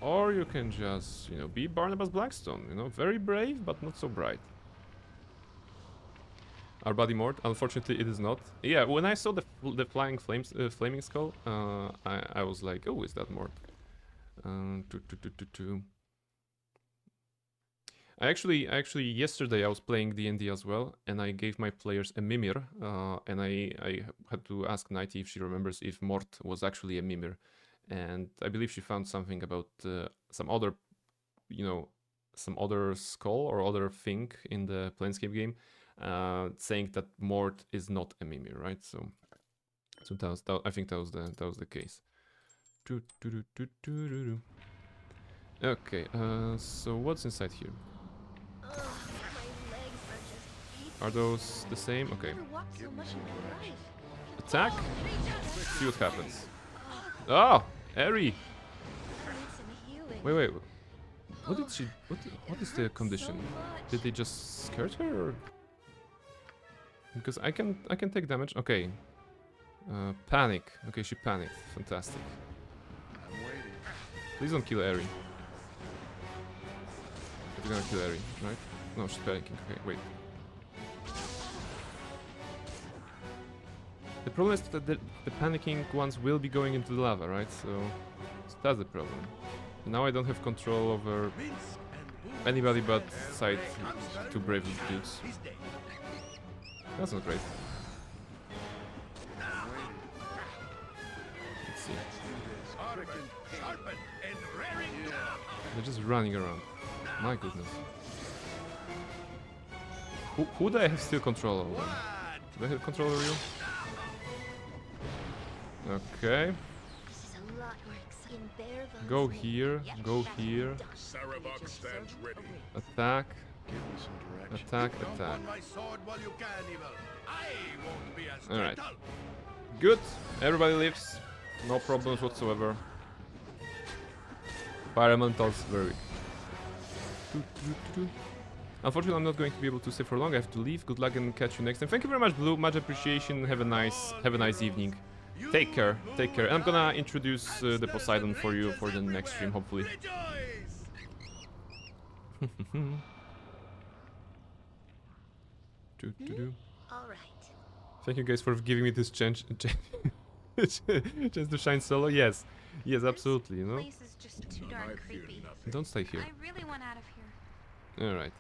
Or you can just, you know, be Barnabas Blackstone, you know, very brave but not so bright. Our buddy Mort, unfortunately it is not. Yeah, when I saw the flying flaming skull, I was like, oh, is that Mort? I actually yesterday I was playing D&D as well, and I gave my players a Mimir, and I had to ask Nighty if she remembers if Mort was actually a Mimir. And I believe she found something about some other, you know, some other skull or other thing in the Planescape game, saying that Mort is not a Mimir, right? So I think that was the case. Okay, so what's inside here? Are those the same? Okay. Attack. See what happens. Oh, Eri! Wait. What did she... What is the condition? Did they just scare her, or... Because I can take damage. Okay. Panic. Okay, she panicked. Fantastic. Please don't kill Eri. You're gonna kill Eri, right? No, she's panicking. Okay, wait. The problem is that the panicking ones will be going into the lava, right? So that's the problem. Now I don't have control over anybody but side two brave dudes. That's not great. Let's see. They're just running around. My goodness. Who do I have still control over? Do I have control over you? Okay.
This is a lot more exciting.
Go here. Go here.
Sarabog stands ready.
Attack.
Give me some direction.
Attack.
Jump
Attack.
on my sword while you can, evil. I won't be as
All right.
gentle.
Good. Everybody lives. No problems whatsoever. Fire elementals very weak. Unfortunately, I'm not going to be able to stay for long. I have to leave. Good luck and catch you next time. Thank you very much, Blue. Much appreciation. Have a nice evening. Take care. Take care. And I'm gonna introduce the Poseidon for you for the next stream, hopefully.
Rejoice!
All right.
Thank you guys for giving me this chance to shine solo. Yes, yes, absolutely. You know,
Place is just too darn
I fear
creepy.
nothing.
don't stay here.
I really want out of here.
All right.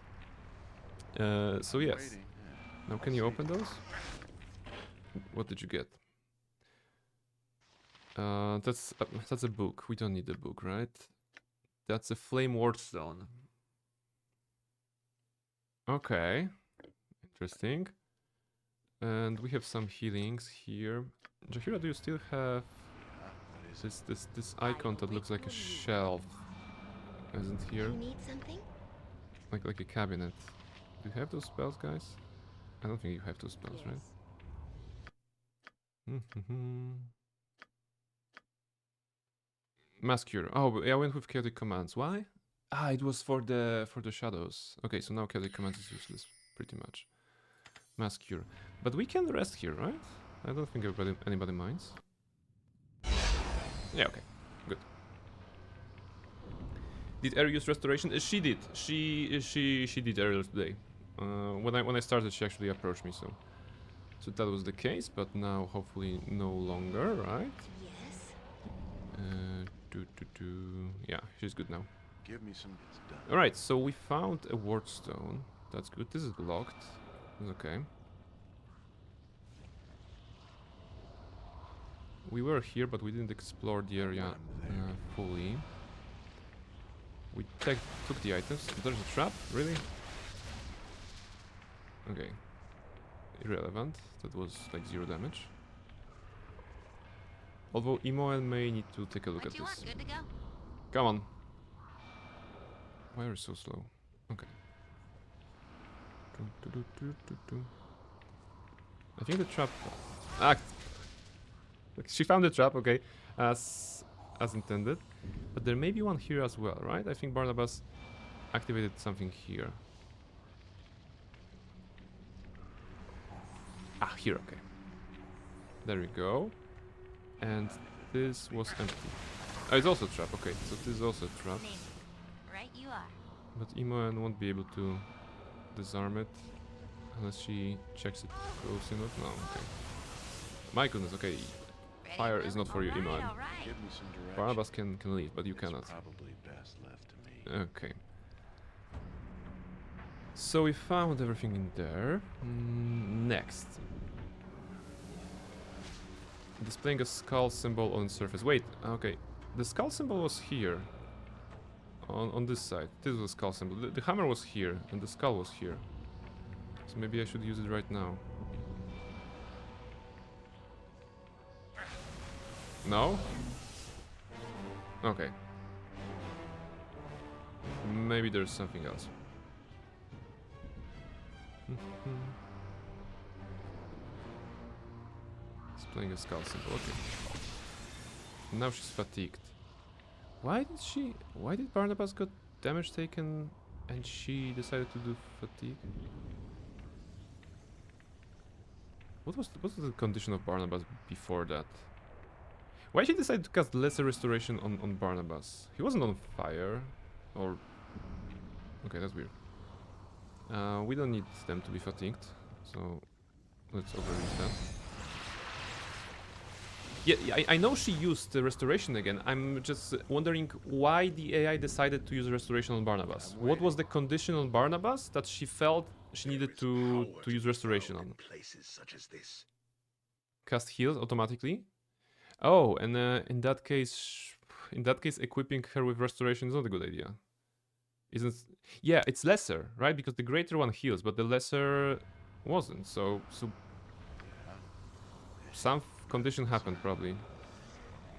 So yes.
Waiting. Yeah.
Now, can you open those? What did you get? That's a book. We don't need the book, right? That's a flame wardstone. Okay, interesting. And we have some healings here. Jahira, do you still have this icon that looks like a shelf? Isn't here?
You need something?
Like a cabinet. Do you have those spells, guys? I don't think you have those spells, right? Mass cure. Oh, but I went with chaotic commands. Why? Ah, it was for the shadows. Okay, so now chaotic commands is useless, pretty much. Mass cure. But we can rest here, right? I don't think anybody minds. Yeah, okay. Good. Did Air use restoration? She did. She did earlier today. When I started, she actually approached me, so that was the case. But now, hopefully, no longer, right?
Yes.
Yeah, she's good now.
Give me some. It's done.
All right, so we found a wardstone. That's good. This is locked. It's okay. We were here, but we didn't explore the area fully. We took the items. There's a trap, really? Okay. Irrelevant. That was like 0 damage. Although Imoen may need to take a look
What
at
you
this.
want? Good to go.
Come on. Why are you so slow? Okay. I think the trap. Ah! She found the trap, okay, as intended. But there may be one here as well, right? I think Barnabas activated something here. Ah, here, okay. There we go. And this was empty. Oh, it's also a trap, okay. So this is also a trap.
Amazing. Right you are.
But Imoen won't be able to disarm it unless she checks it close enough. No, okay. My goodness, okay.
Ready,
Fire
Bill?
is not for you, Imoen.
All right.
Give me some direction.
Barnabas can leave, but you
It's
cannot.
probably best left to me.
Okay. So we found everything in there. Next. Displaying a skull symbol on the surface. Wait, okay. The skull symbol was here. On this side. This was a skull symbol. The hammer was here, and the skull was here. So maybe I should use it right now. No? Okay. Maybe there's something else. Displaying a skull symbol, okay. Now she's fatigued. Why did Barnabas got damage taken and she decided to do fatigue? What was the condition of Barnabas before that? Why she decided to cast lesser restoration on Barnabas? He wasn't on fire, or... Okay, that's weird. We don't need them to be fatigued, so let's overuse that. Yeah, I know she used the restoration again. I'm just wondering why the AI decided to use restoration on Barnabas. What was the condition on Barnabas that she felt she needed to use restoration on?
Places such as this.
Cast heals automatically. Oh, and in that case, equipping her with restoration is not a good idea. Isn't? Yeah, it's lesser, right? Because the greater one heals, but the lesser wasn't. So condition happened probably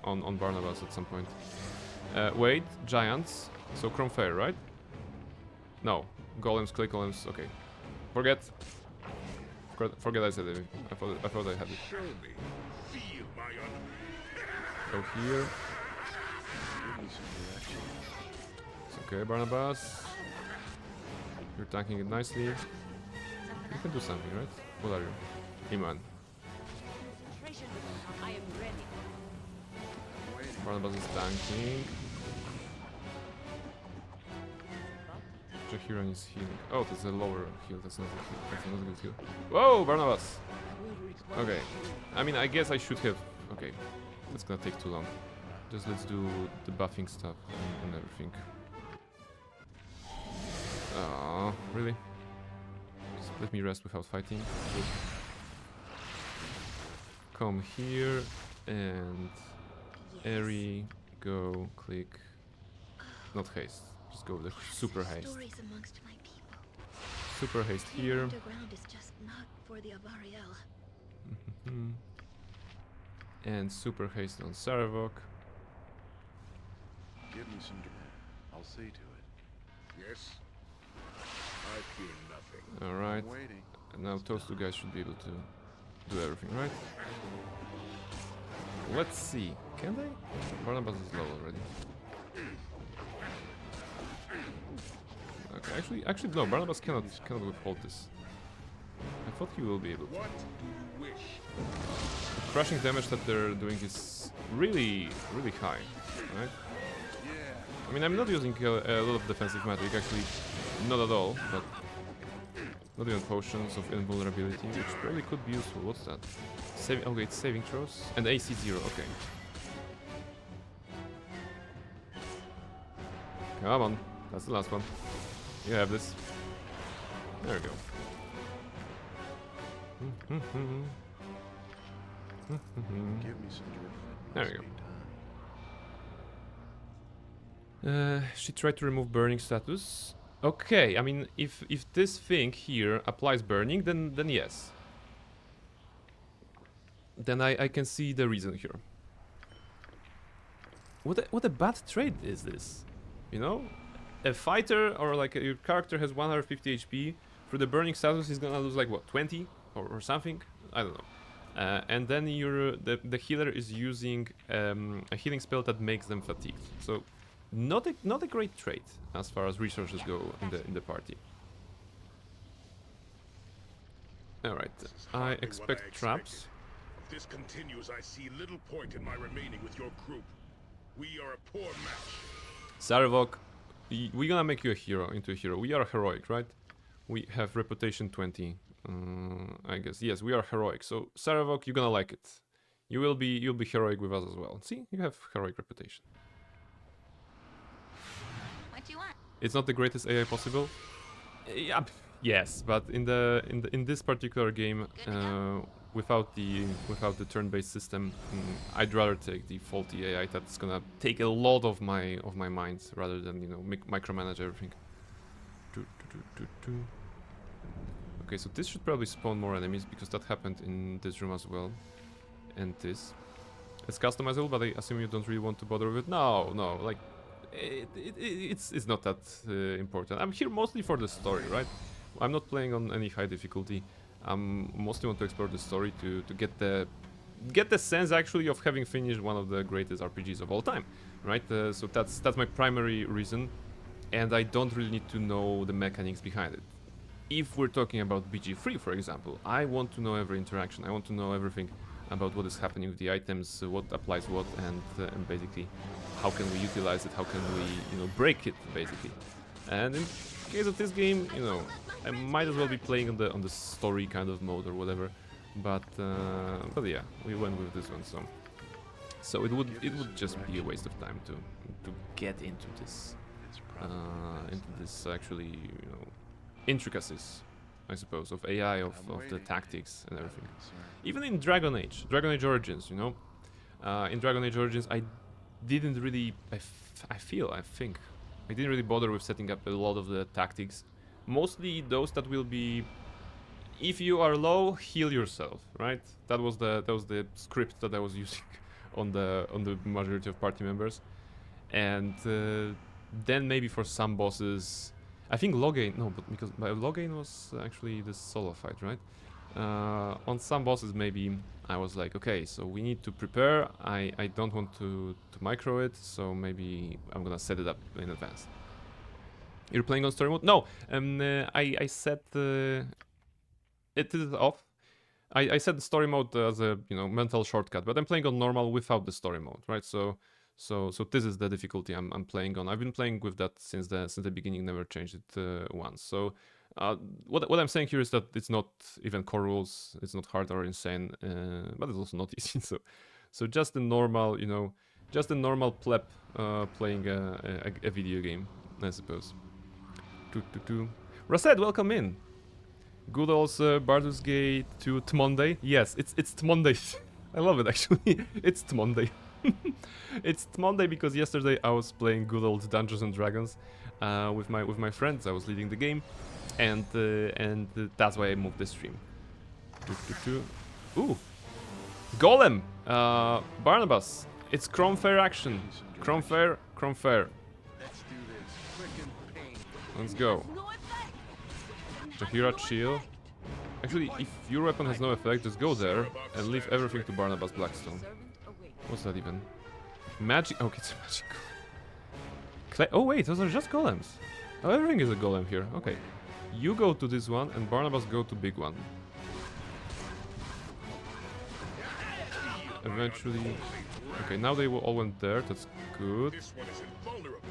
on Barnabas at some point. Wait, giants. So Chrome Fair, right? No, golems, clay golems. Okay, forget I said it. I thought I had it.
Show me. Feel my
Go here.
Give me some direction.
It's okay, Barnabas. You're tanking it nicely. You can do something, right? What are you? Iman.
I am ready.
Barnabas is tanking. Jahiran is healing. Oh, that's a lower heal. That's not a heal. That's not a good heal. Whoa, Barnabas! Okay. I mean, I guess I should have... Okay. That's gonna take too long. Just let's do the buffing stuff and everything. Oh, really? Just let me rest without fighting. Good. Come here and... Airy, go, click. Not haste. Just go with the super haste.
Stories amongst my people.
Super haste
The
here.
underground is just not for the Avariel.
Mhm. And super haste on Saravok.
Give me some direction. I'll see to it.
Yes. I fear nothing.
Alright.
I'm waiting.
And now those two guys should be able to do everything, right? Let's see. Can they? Barnabas is low already. Okay, actually no, Barnabas cannot withhold this. I thought he will be able to.
What do you wish?
The crushing damage that they're doing is really high, right?
Yeah.
I mean, I'm not using a lot of defensive magic, actually, not at all, but not even potions of invulnerability, which probably could be useful. What's that? Okay, it's saving throws and AC 0. Okay. Come on, that's the last one. You have this. There we go.
Give me some direction.
There we
Must
go.
be time.
She tried to remove burning status. Okay, I mean, if this thing here applies burning, then yes. Then I can see the reason here. What a bad trait is this? You know, a fighter or like your character has 150 HP. For the burning status, he's gonna lose like what, 20 or something? I don't know. And then the healer is using a healing spell that makes them fatigued. So not a great trait as far as resources go in the party. All right,
This is
I
hardly what
expect
I
traps.
expected. If this continues, I see little point in my remaining with your group. We are a poor match.
Saravok, we're gonna make you a hero into a hero. We are heroic, right? We have reputation 20. I guess yes, we are heroic. So Saravok, you're gonna like it. You'll be heroic with us as well. See, you have heroic reputation.
What do you want?
It's not the greatest AI possible. Yeah, yes, but in this particular game, without the turn-based system, I'd rather take the faulty AI that's gonna take a lot of my mind rather than micromanage everything. Okay, so this should probably spawn more enemies because that happened in this room as well, and this. It's customizable, but I assume you don't really want to bother with it. No, like it's not that important. I'm here mostly for the story, right? I'm not playing on any high difficulty. Mostly want to explore the story to get the sense actually of having finished one of the greatest RPGs of all time, right? So that's my primary reason, and I don't really need to know the mechanics behind it. If we're talking about BG3, for example, I want to know every interaction. I want to know everything about what is happening with the items, what applies what, and basically how can we utilize it, how can we break it, basically. And in case of this game, I might as well be playing on the story kind of mode or whatever. But yeah, we went with this one, so it would just be a waste of time to get into this actually intricacies, I suppose, of AI, of the tactics and everything. Even in Dragon Age Origins, in Dragon Age Origins, I didn't really, I think, I didn't really bother with setting up a lot of the tactics. Mostly those that will be if you are low, heal yourself, right? That was the script that I was using on the majority of party members, and then maybe for some bosses, I think Loghain. No, but because Loghain was actually the solo fight, right? On some bosses, maybe I was like, okay, so we need to prepare. I don't want to micro it, so maybe I'm gonna set it up in advance. You're playing on story mode? No, I set it is off. I set the story mode as a mental shortcut, but I'm playing on normal without the story mode, right? So this is the difficulty I'm playing on. I've been playing with that since the beginning, never changed it once. So what I'm saying here is that it's not even core rules, it's not hard or insane, but it's also not easy. So just a normal, just a normal pleb playing a video game, I suppose. Rased, welcome in. Good old Baldur's Gate to Tmonday. Yes, it's Tmonday. I love it actually. It's Tmonday. It's Tmonday because yesterday I was playing good old Dungeons and Dragons with my friends. I was leading the game, and that's why I moved the stream. Ooh, Golem, Barnabas. It's Chrome Fair action. Chrome Fair.
Let's do this. Quick and pain.
Let's go. Jahira, chill. Actually, if your weapon has no effect, just go there and leave everything to Barnabas Blackstone. What's that even? Magic. Okay, it's a magic golem. Oh wait, those are just golems. Oh, everything is a golem here. Okay. You go to this one and Barnabas go to big one. Eventually. Okay, now they all went there. That's good.
This one is invulnerable.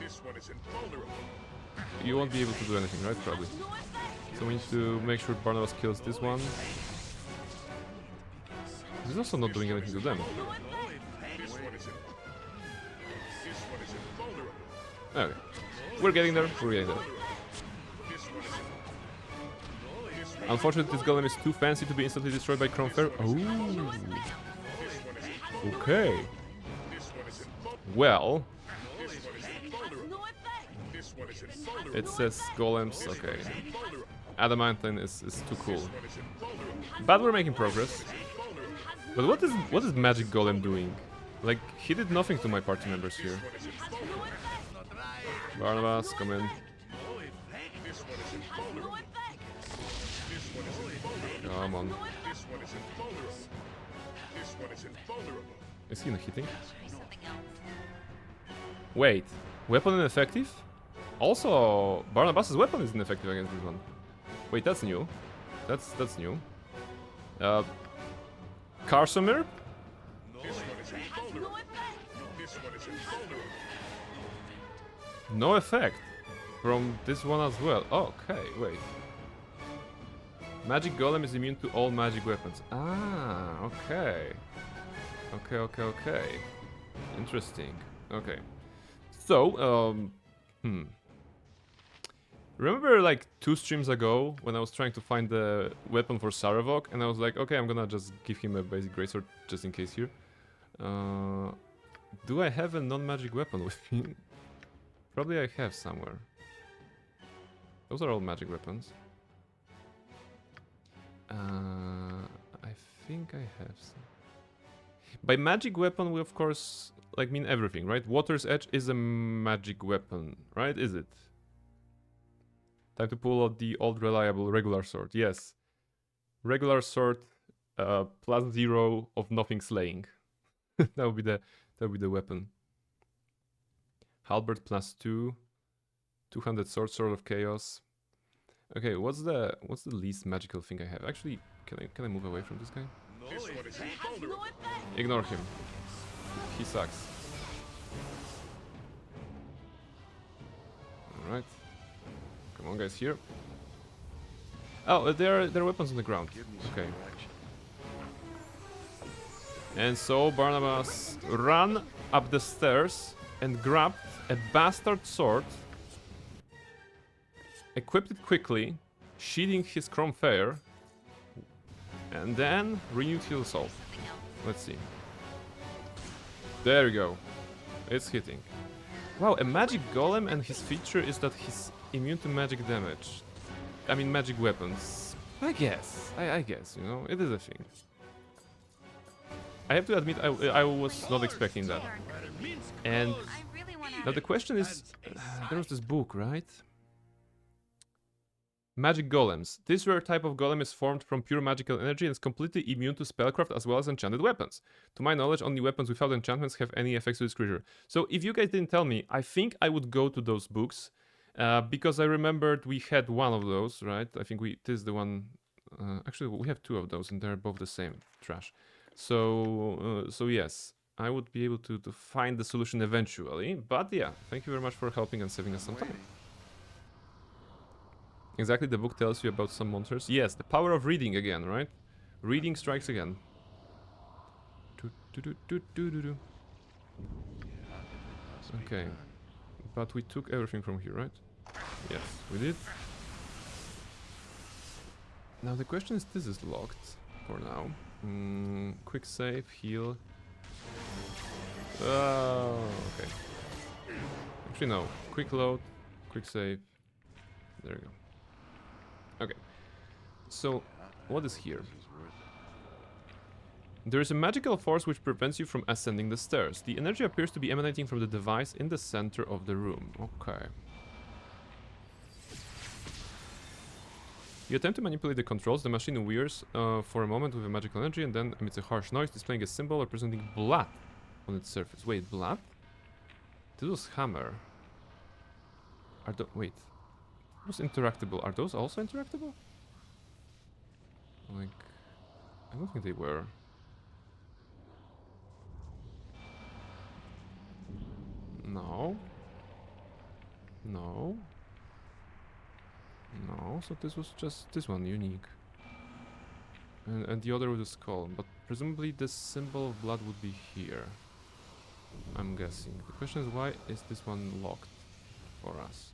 This one is invulnerable.
You won't be able to do anything, right? Probably. So we need to make sure Barnabas kills this one. He's also not doing anything to them.
This one is invulnerable.
Okay. We're getting there. We're getting there.
This one is
Unfortunately, this golem is too fancy to be instantly destroyed by Chrome Fair. Oh. Okay. Well. It says golems. Okay. Adamantine is too cool. But we're making progress. But what is Magic Golem doing? Like, he did nothing to my party members here. Barnabas, come in. Come on. Is he not hitting?
Try something else.
Wait, weapon ineffective? Also, Barnabas's weapon is ineffective against this one. Wait, that's new. That's new. Karsamir? No effect from this one as well. Okay, wait. Magic Golem is immune to all magic weapons. Ah, okay. Okay. Interesting. Okay. So, remember like 2 streams ago when I was trying to find the weapon for Saravok and I was like, okay, I'm gonna just give him a basic greatsword just in case here. Do I have a non-magic weapon with me? Probably I have somewhere. Those are all magic weapons. I think I have some. By magic weapon we of course like mean everything, right? Water's Edge is a magic weapon, right? Is it? Time to pull out the old reliable regular sword. Yes. Regular sword +0 of nothing slaying. that would be the weapon. Halberd +2. 200 sword of chaos. Okay, what's the least magical thing I have? Actually, can I move away from this guy? Ignore him. He sucks. Alright. Come on guys, here. Oh, there are weapons on the ground. Okay. And so Barnabas ran up the stairs and grabbed a bastard sword, equipped it quickly, sheathing his Chrome Fair, and then renewed his assault. Let's see. There we go. It's hitting. Wow, a magic golem and his feature is that he's immune to magic damage. I mean magic weapons. I guess. I guess, you know, it is a thing. I have to admit, I was not expecting that. And
I really want
now
to.
the question is, there was this book, right? Magic golems. This rare type of golem is formed from pure magical energy and is completely immune to spellcraft as well as enchanted weapons. To my knowledge, only weapons without enchantments have any effects to this creature. So if you guys didn't tell me, I think I would go to those books because I remembered we had one of those, right? I think this is the one. Actually, we have two of those, and they're both the same trash. So yes, I would be able to find the solution eventually. But yeah, thank you very much for helping and saving us some time. Exactly, the book tells you about some monsters. Yes, the power of reading again, right? Reading strikes again. Okay, but we took everything from here, right? Yes, we did. Now the question is, this is locked for now. Quick save, heal. Oh, okay. Actually, no. Quick load, quick save. There you go. Okay, so what is here? There is a magical force which prevents you from ascending the stairs. The energy appears to be emanating from the device in the center of the room. Okay. You attempt to manipulate the controls. The machine wears for a moment with a magical energy and then emits a harsh noise, displaying a symbol representing blood on its surface. Wait, blood? This was hammer. Wait. Those interactable. Are those also interactable? Like, I don't think they were. No. No. No, so this was just this one, unique. And the other was a skull, but presumably this symbol of blood would be here. I'm guessing. The question is, why is this one locked for us?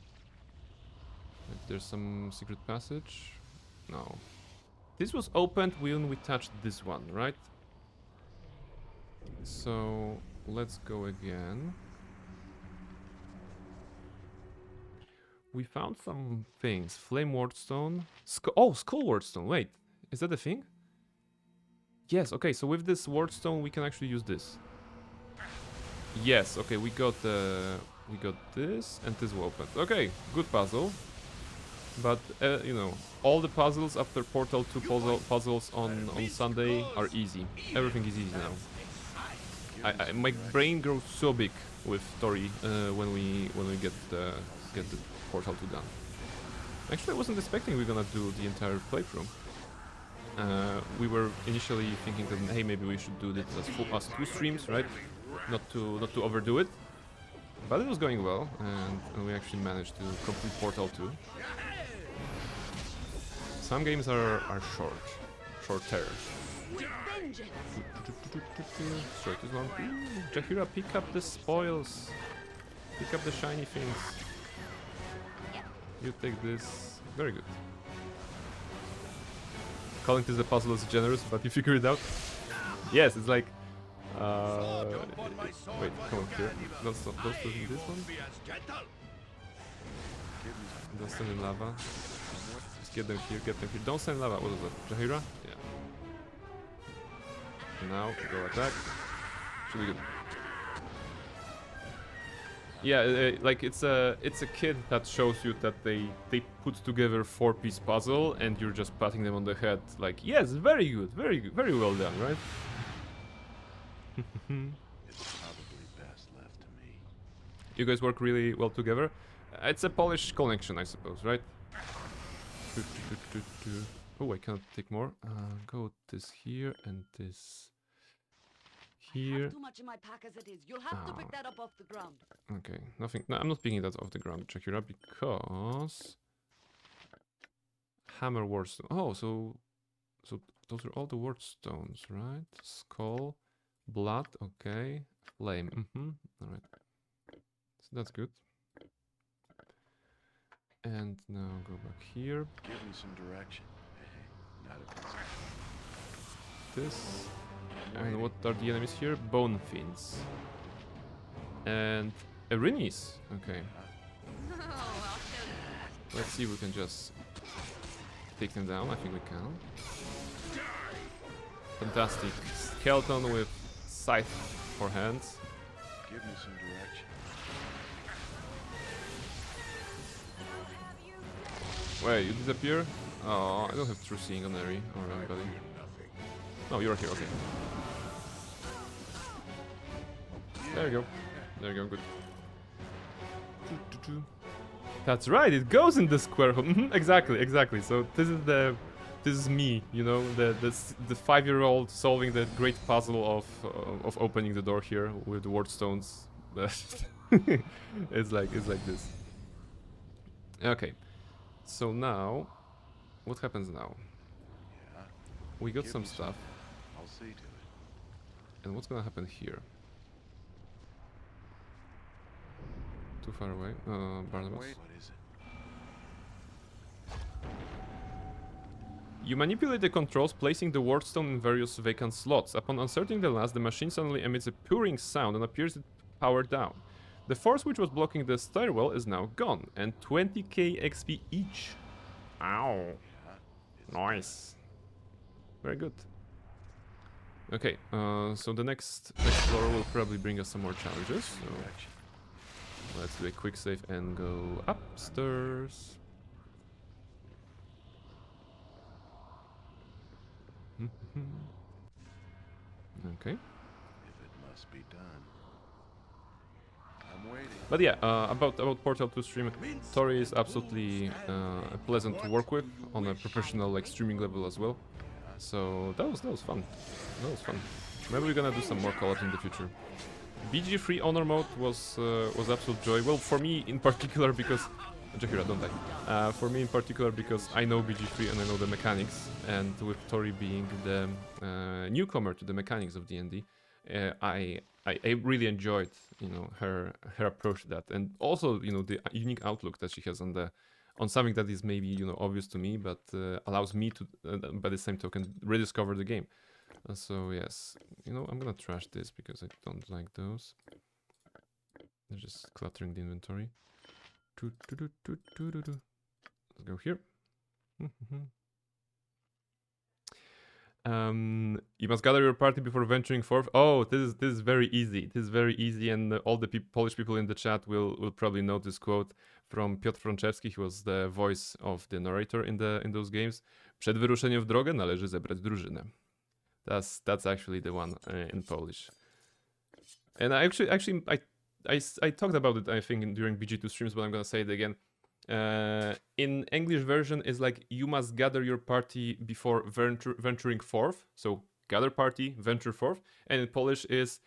If there's some secret passage? No. This was opened when we touched this one, right? So let's go again. We found some things. Flame wardstone. Skull wardstone. Wait, is that a thing? Yes. Okay. So with this wardstone, we can actually use this. Yes. Okay. We got this, and this will open. Okay. Good puzzle. But you know, all the puzzles after Portal 2 puzzles on Sunday are easy. Everything is easy now. My brain grows so big with story when we get the Portal 2 done. Actually, I wasn't expecting we're gonna do the entire playthrough. We were initially thinking that, hey, maybe we should do this as 2 streams, right? Not to overdo it. But it was going well, and we actually managed to complete Portal 2. Some games are shorter. Straight is one. Jahira, pick up the spoils. Pick up the shiny things. You take this. Very good. Calling this a puzzle is generous, but you figure it out. Yes, it's like. Wait, come on here. Don't do this one. Don't stand in lava. Just get them here, Don't stand in lava. What is that? Jahira? Yeah. Now, go attack. Should be good. Yeah, like it's a kid that shows you that they put together 4-piece puzzle and you're just patting them on the head like, yes, very good, very well done, right?
It's probably best left to me.
You guys work really well together. It's a Polish connection, I suppose, right? Oh, I cannot take more. Go this here and this here.
Too much in my pack as it is. You'll have to pick that up off the ground.
Okay, nothing. No, I'm not picking that off the ground, Chakira, because hammer wardstone. Oh, so those are all the wardstones, right? Skull, blood. Okay, flame. All right. So that's good. And now go back here.
Give me some direction. Hey, not a
This. And what are the enemies here? Bone fiends. And Erinis. Okay.
Oh, I'll show you.
Let's see if we can just take him down. I think we can. Fantastic. Skeleton with scythe for hands.
Give me some direction.
Wait, you disappear? Oh, I don't have true seeing on Eri or anybody. No, you're here, okay. There you go. There you go, good. That's right, it goes in the square hole. Exactly. So this is me, you know, the 5-year-old solving the great puzzle of opening the door here with the ward stones. it's like this. Okay. So now, what happens now?
Yeah.
We got
Give
some
me
stuff.
I'll see to it.
And what's gonna happen here? Too far away. Barnabas.
Wait, what is it?
You manipulate the controls, placing the ward stone in various vacant slots. Upon inserting the last, the machine suddenly emits a purring sound and appears to power down. The force which was blocking the stairwell is now gone, and 20k XP each. Ow. Nice. Very good. Okay, so the next floor will probably bring us some more challenges. So let's do a quick save and go upstairs. Okay.
If it must be done. I'm waiting.
But yeah, about Portal 2 stream, Tori is absolutely pleasant to work with on a professional like streaming level as well. So that was fun. That was fun. Maybe we're gonna do some more collabs in the future. BG3 Honor mode was absolute joy. Well, for me in particular because Jahira, don't die. For me in particular because I know BG3 and I know the mechanics, and with Tori being the newcomer to the mechanics of D&D, I really enjoyed, you know, her approach to that, and also, you know, the unique outlook that she has on something that is maybe, you know, obvious to me, but allows me to, by the same token, rediscover the game. So yes, you know, I'm gonna trash this because I don't like those. They're just cluttering the inventory. Let's go here. You must gather your party before venturing forth. Oh, this is very easy. This is very easy, and all the Polish people in the chat will probably know this quote from Piotr Frączewski. He was the voice of the narrator in those games. Przed wyruszeniem w drogę należy zebrać drużynę. That's actually the one in Polish. And I talked about it, I think, during BG2 streams, but I'm gonna say it again. In English version is like you must gather your party before venturing forth. So gather party, venture forth. And in Polish is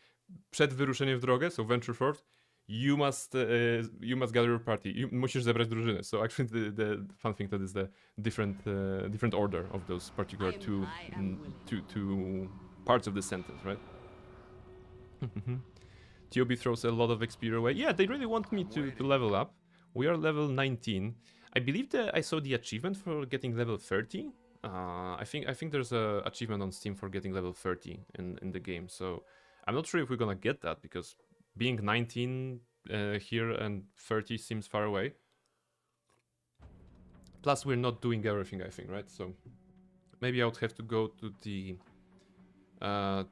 przed wyruszeniem w drogę, so venture forth. You must gather your party. Musisz zebrać drużynę. So actually the fun thing that is the different order of those particular two parts of the sentence, right? TOB throws a lot of XP away. Yeah, they really want me to level up. We are level 19. I believe that I saw the achievement for getting level 30. I think there's a achievement on Steam for getting level 30 in the game. So I'm not sure if we're gonna get that because being 19 here and 30 seems far away. Plus we're not doing everything, I think, right? So maybe I would have to go to the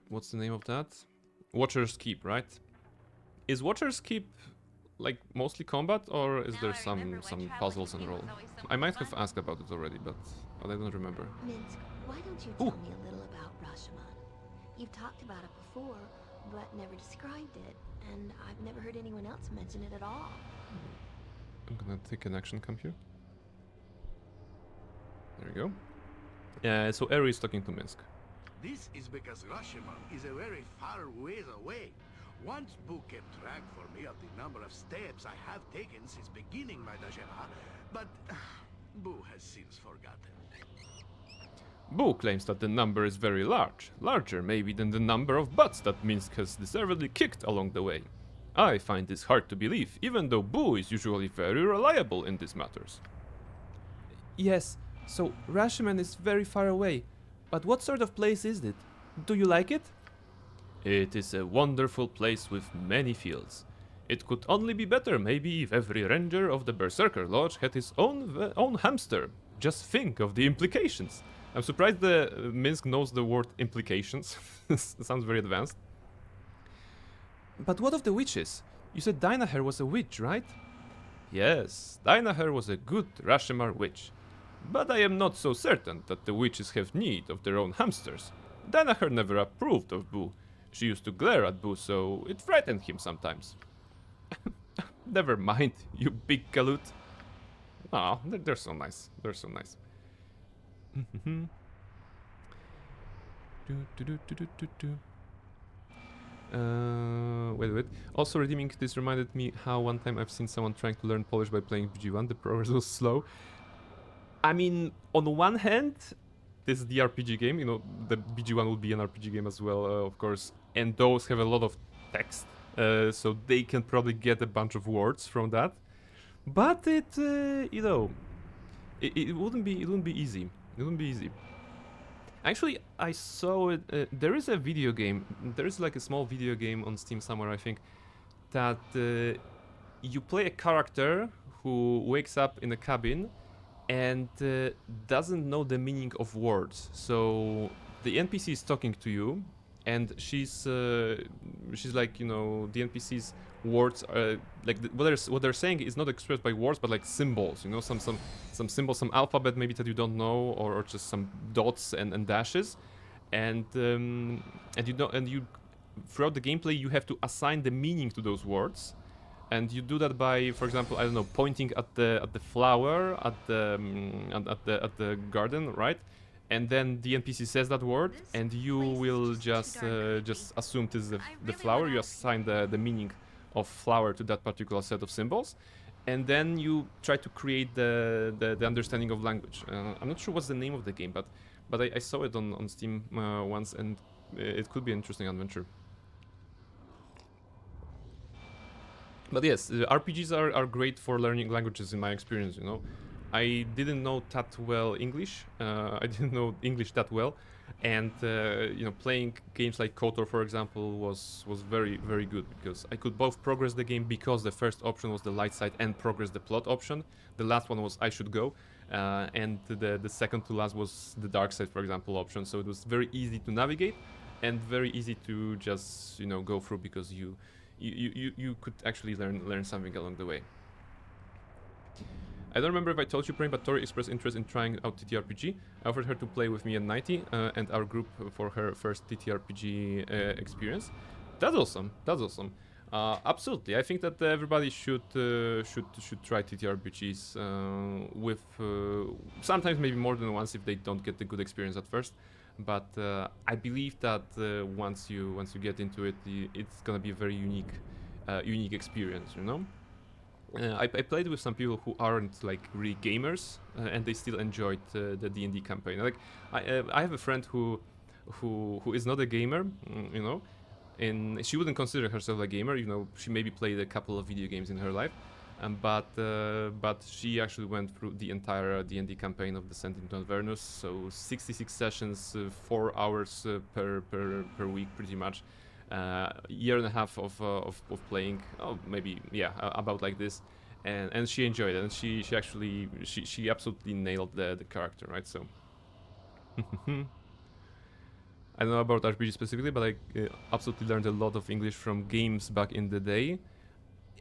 what's the name of that? Watcher's Keep, right? Is Watcher's Keep like mostly combat, or is there some puzzles and roll? I might have asked about it already, but I don't remember.
Minsk, why don't you tell me a little about Rashomon? You've talked about it before, but never described it, and I've never heard anyone else mention it at all.
I'm gonna take an action camp here. There we go. So Eri is talking to Minsk.
This is because Rashomon is a very far ways away. Once Boo kept track for me of the number of steps I have taken since beginning my Dajema, but Boo has since forgotten.
Boo claims that the number is very large, larger maybe than the number of butts that Minsk has deservedly kicked along the way. I find this hard to believe, even though Boo is usually very reliable in these matters. Yes, so Rashomon is very far away, but what sort of place is it? Do you like it? It is a wonderful place with many fields. It could only be better maybe if every ranger of the Berserker Lodge had his own hamster. Just think of the implications. I'm surprised the Minsk knows the word implications. Sounds very advanced. But what of the witches? You said Dynaher was a witch, right? Yes, Dynaher was a good Rashomar witch. But I am not so certain that the witches have need of their own hamsters. Dynaher never approved of Boo. She used to glare at Boo, so it frightened him sometimes. Never mind, you big galoot. Ah, they're so nice. They're so nice. Wait. Also, redeeming this reminded me how one time I've seen someone trying to learn Polish by playing BG1. The progress was slow. I mean, on one hand, this is the RPG game. You know, the BG1 will be an RPG game as well, of course. And those have a lot of text, so they can probably get a bunch of words from that. But it, you know, it wouldn't be easy. It wouldn't be easy. Actually, I saw it. There is a video game. There is like a small video game on Steam somewhere, I think, that you play a character who wakes up in a cabin and doesn't know the meaning of words. So the NPC is talking to you, and she's like, you know, the NPC's words are like what they're saying is not expressed by words but like symbols, you know, some symbols, some alphabet maybe that you don't know, or just some dots and dashes, and you throughout the gameplay you have to assign the meaning to those words, and you do that by, for example, I don't know, pointing at the flower at the garden, right? And then the NPC says that word, and you will just assume it is the flower. You assign the meaning of flower to that particular set of symbols, and then you try to create the understanding of language. I'm not sure what's the name of the game, but I saw it on Steam once, and it could be an interesting adventure. But yes, RPGs are great for learning languages in my experience, you know. I didn't know that well English. I didn't know English that well, and you know, playing games like KOTOR, for example, was very, very good, because I could both progress the game, because the first option was the light side, and progress the plot option. The last one was I should go, and the second to last was the dark side, for example, option. So it was very easy to navigate and very easy to just, you know, go through, because you could actually learn something along the way. I don't remember if I told you, Brain, but Tori expressed interest in trying out TTRPG. I offered her to play with me at 90 and our group for her first TTRPG experience. That's awesome. That's awesome. Absolutely, I think that everybody should try TTRPGs with sometimes maybe more than once if they don't get the good experience at first. But I believe that once you get into it, it's gonna be a very unique experience, you know. I played with some people who aren't like really gamers, and they still enjoyed the D&D campaign. Like I have a friend who is not a gamer, you know, and she wouldn't consider herself a gamer. You know, she maybe played a couple of video games in her life, but she actually went through the entire D&D campaign of Descent into Avernus. So 66 sessions, 4 hours per week, pretty much. Year and a half of playing, maybe, yeah, about like this, and she enjoyed it, and she actually she absolutely nailed the character, right? So I don't know about RPG specifically, but I absolutely learned a lot of English from games back in the day.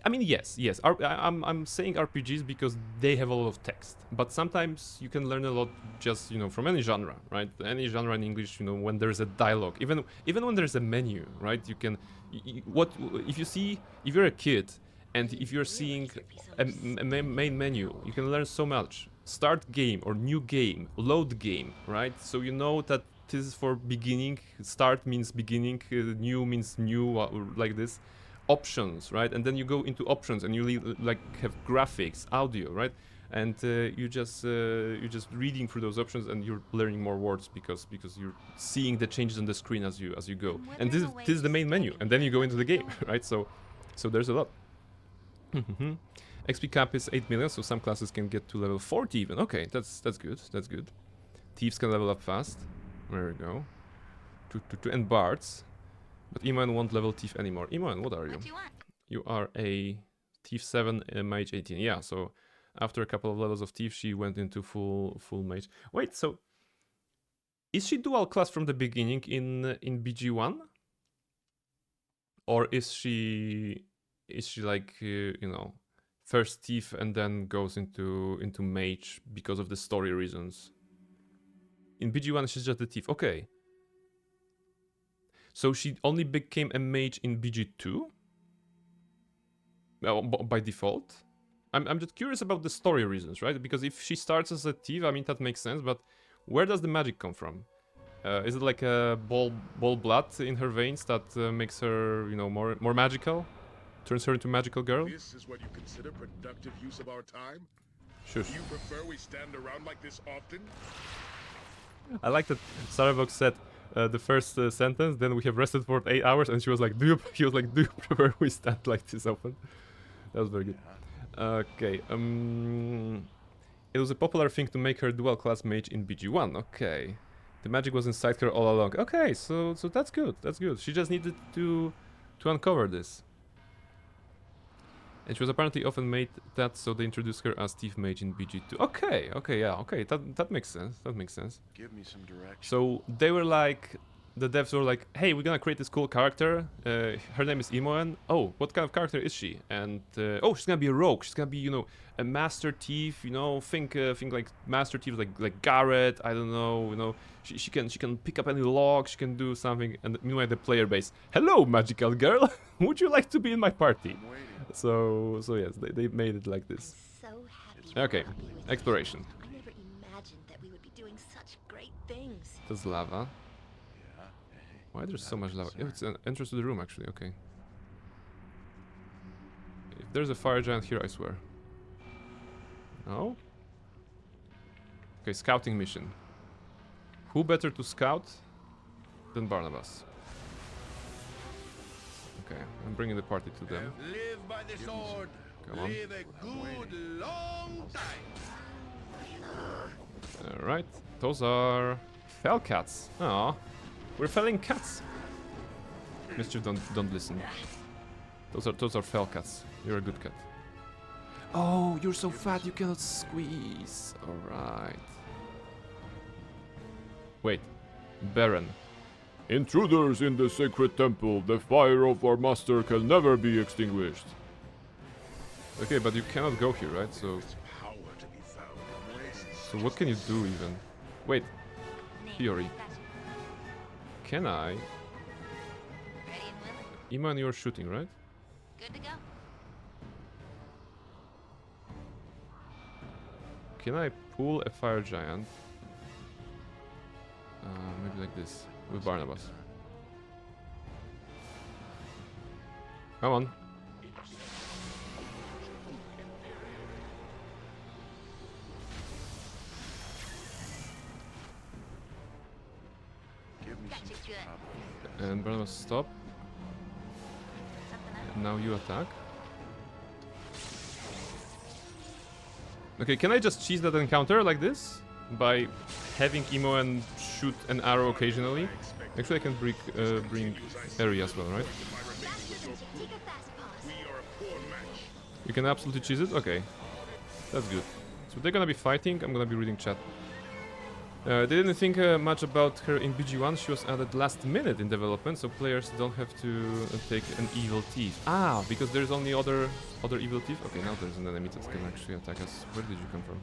I mean, yes. I'm saying RPGs because they have a lot of text, but sometimes you can learn a lot just, you know, from any genre, right? Any genre in English, you know, when there's a dialogue, even when there's a menu, right? You can, if you're a kid and if you're seeing a main menu, you can learn so much. Start game or new game, load game, right? So you know that this is for beginning. Start means beginning, new means new, like this. Options, right? And then you go into options and you like have graphics, audio, right? And you're just reading through those options, and you're learning more words because you're seeing the changes on the screen as you go. And this is the main menu, and then you go into the game, right? So there's a lot. XP cap is 8 million, so some classes can get to level 40 even. Okay, that's good. That's good. Thieves can level up fast. There we go. And bards. But Iman won't level thief anymore. Iman, what are you?
What do you want?
You are a thief 7, mage 18. Yeah, so After a couple of levels of thief, she went into full mage. Wait, so is she dual class from the beginning in BG1, or is she like you know, first thief and then goes into mage because of the story reasons? In BG1, she's just the thief. Okay. So she only became a mage in BG2? Well, by default? I'm just curious about the story reasons, right? Because if she starts as a thief, I mean, that makes sense, but where does the magic come from? Is it like a ball blood in her veins that makes her, you know, more magical? Turns her into magical girl?
This is what you consider productive use of our time?
Shush.
Do you prefer we stand around like this often?
I like that Saravox said the first sentence, then we have rested for 8 hours, and she was like, he was like, do you prefer we stand like this often? That was very good. Okay, it was a popular thing to make her dual class mage in BG1. Okay, the magic was inside her all along. Okay, so that's good. That's good. She just needed to uncover this. And she was apparently often made that, so they introduced her as thief mage in BG2. Okay, okay, yeah, okay, that makes sense. That makes sense.
Give me some direction.
So they were like, the devs were like, hey, we're gonna create this cool character. Her name is Imoen. Oh, what kind of character is she? And oh, she's gonna be a rogue. She's gonna be, you know, a master thief. You know, think like master thief, like Garrett. I don't know. You know, she can pick up any log. She can do something. And meanwhile, the player base, hello, magical girl. Would you like to be in my party?
I'm waiting.
So yes, they made it like this.
So happy.
Okay,
to be with you.
exploration.
I never imagined that we would be doing such great things.
There's lava.
Yeah. Hey.
Why there's so much lava? Oh, it's an entrance to the room actually. Okay. If there's a fire giant here, I swear. No? Okay, scouting mission. Who better to scout than Barnabas? Okay, I'm bringing the party to them.
Live by the sword.
Come on.
Live a good long time.
Alright, those are fell cats. Aw, we're felling cats. Mischief, don't listen. Those are fell cats. You're a good cat. Oh, you're so fat you cannot squeeze. Alright. Wait, Baron. Intruders in the sacred temple. The fire of our master can never be extinguished. Okay, but you cannot go here, right? So
Power to be found in places.
what can you do even? Wait,
Name,
Theory.
profession.
can I?
Ready and willing.
Iman, you're shooting, right?
Good to go.
Can I pull a fire giant? Maybe like this, with Barnabas. Come on.
Give me
Gotcha,
some
good.
trouble.
And Barnabas, stop.
Something up.
And now you attack. Okay, can I just cheese that encounter like this? By having Imo and shoot an arrow occasionally? Actually, I can bring Eri as well, right?
Take a fast pause.
We are a poor match.
You can absolutely cheese it? Okay. That's good. So they're gonna be fighting, I'm gonna be reading chat. They didn't think much about her in BG1, she was added last minute in development, so players don't have to take an evil thief. Ah, because there's only other evil thief? Okay, now there's an enemy that can actually attack us. Where did you come from?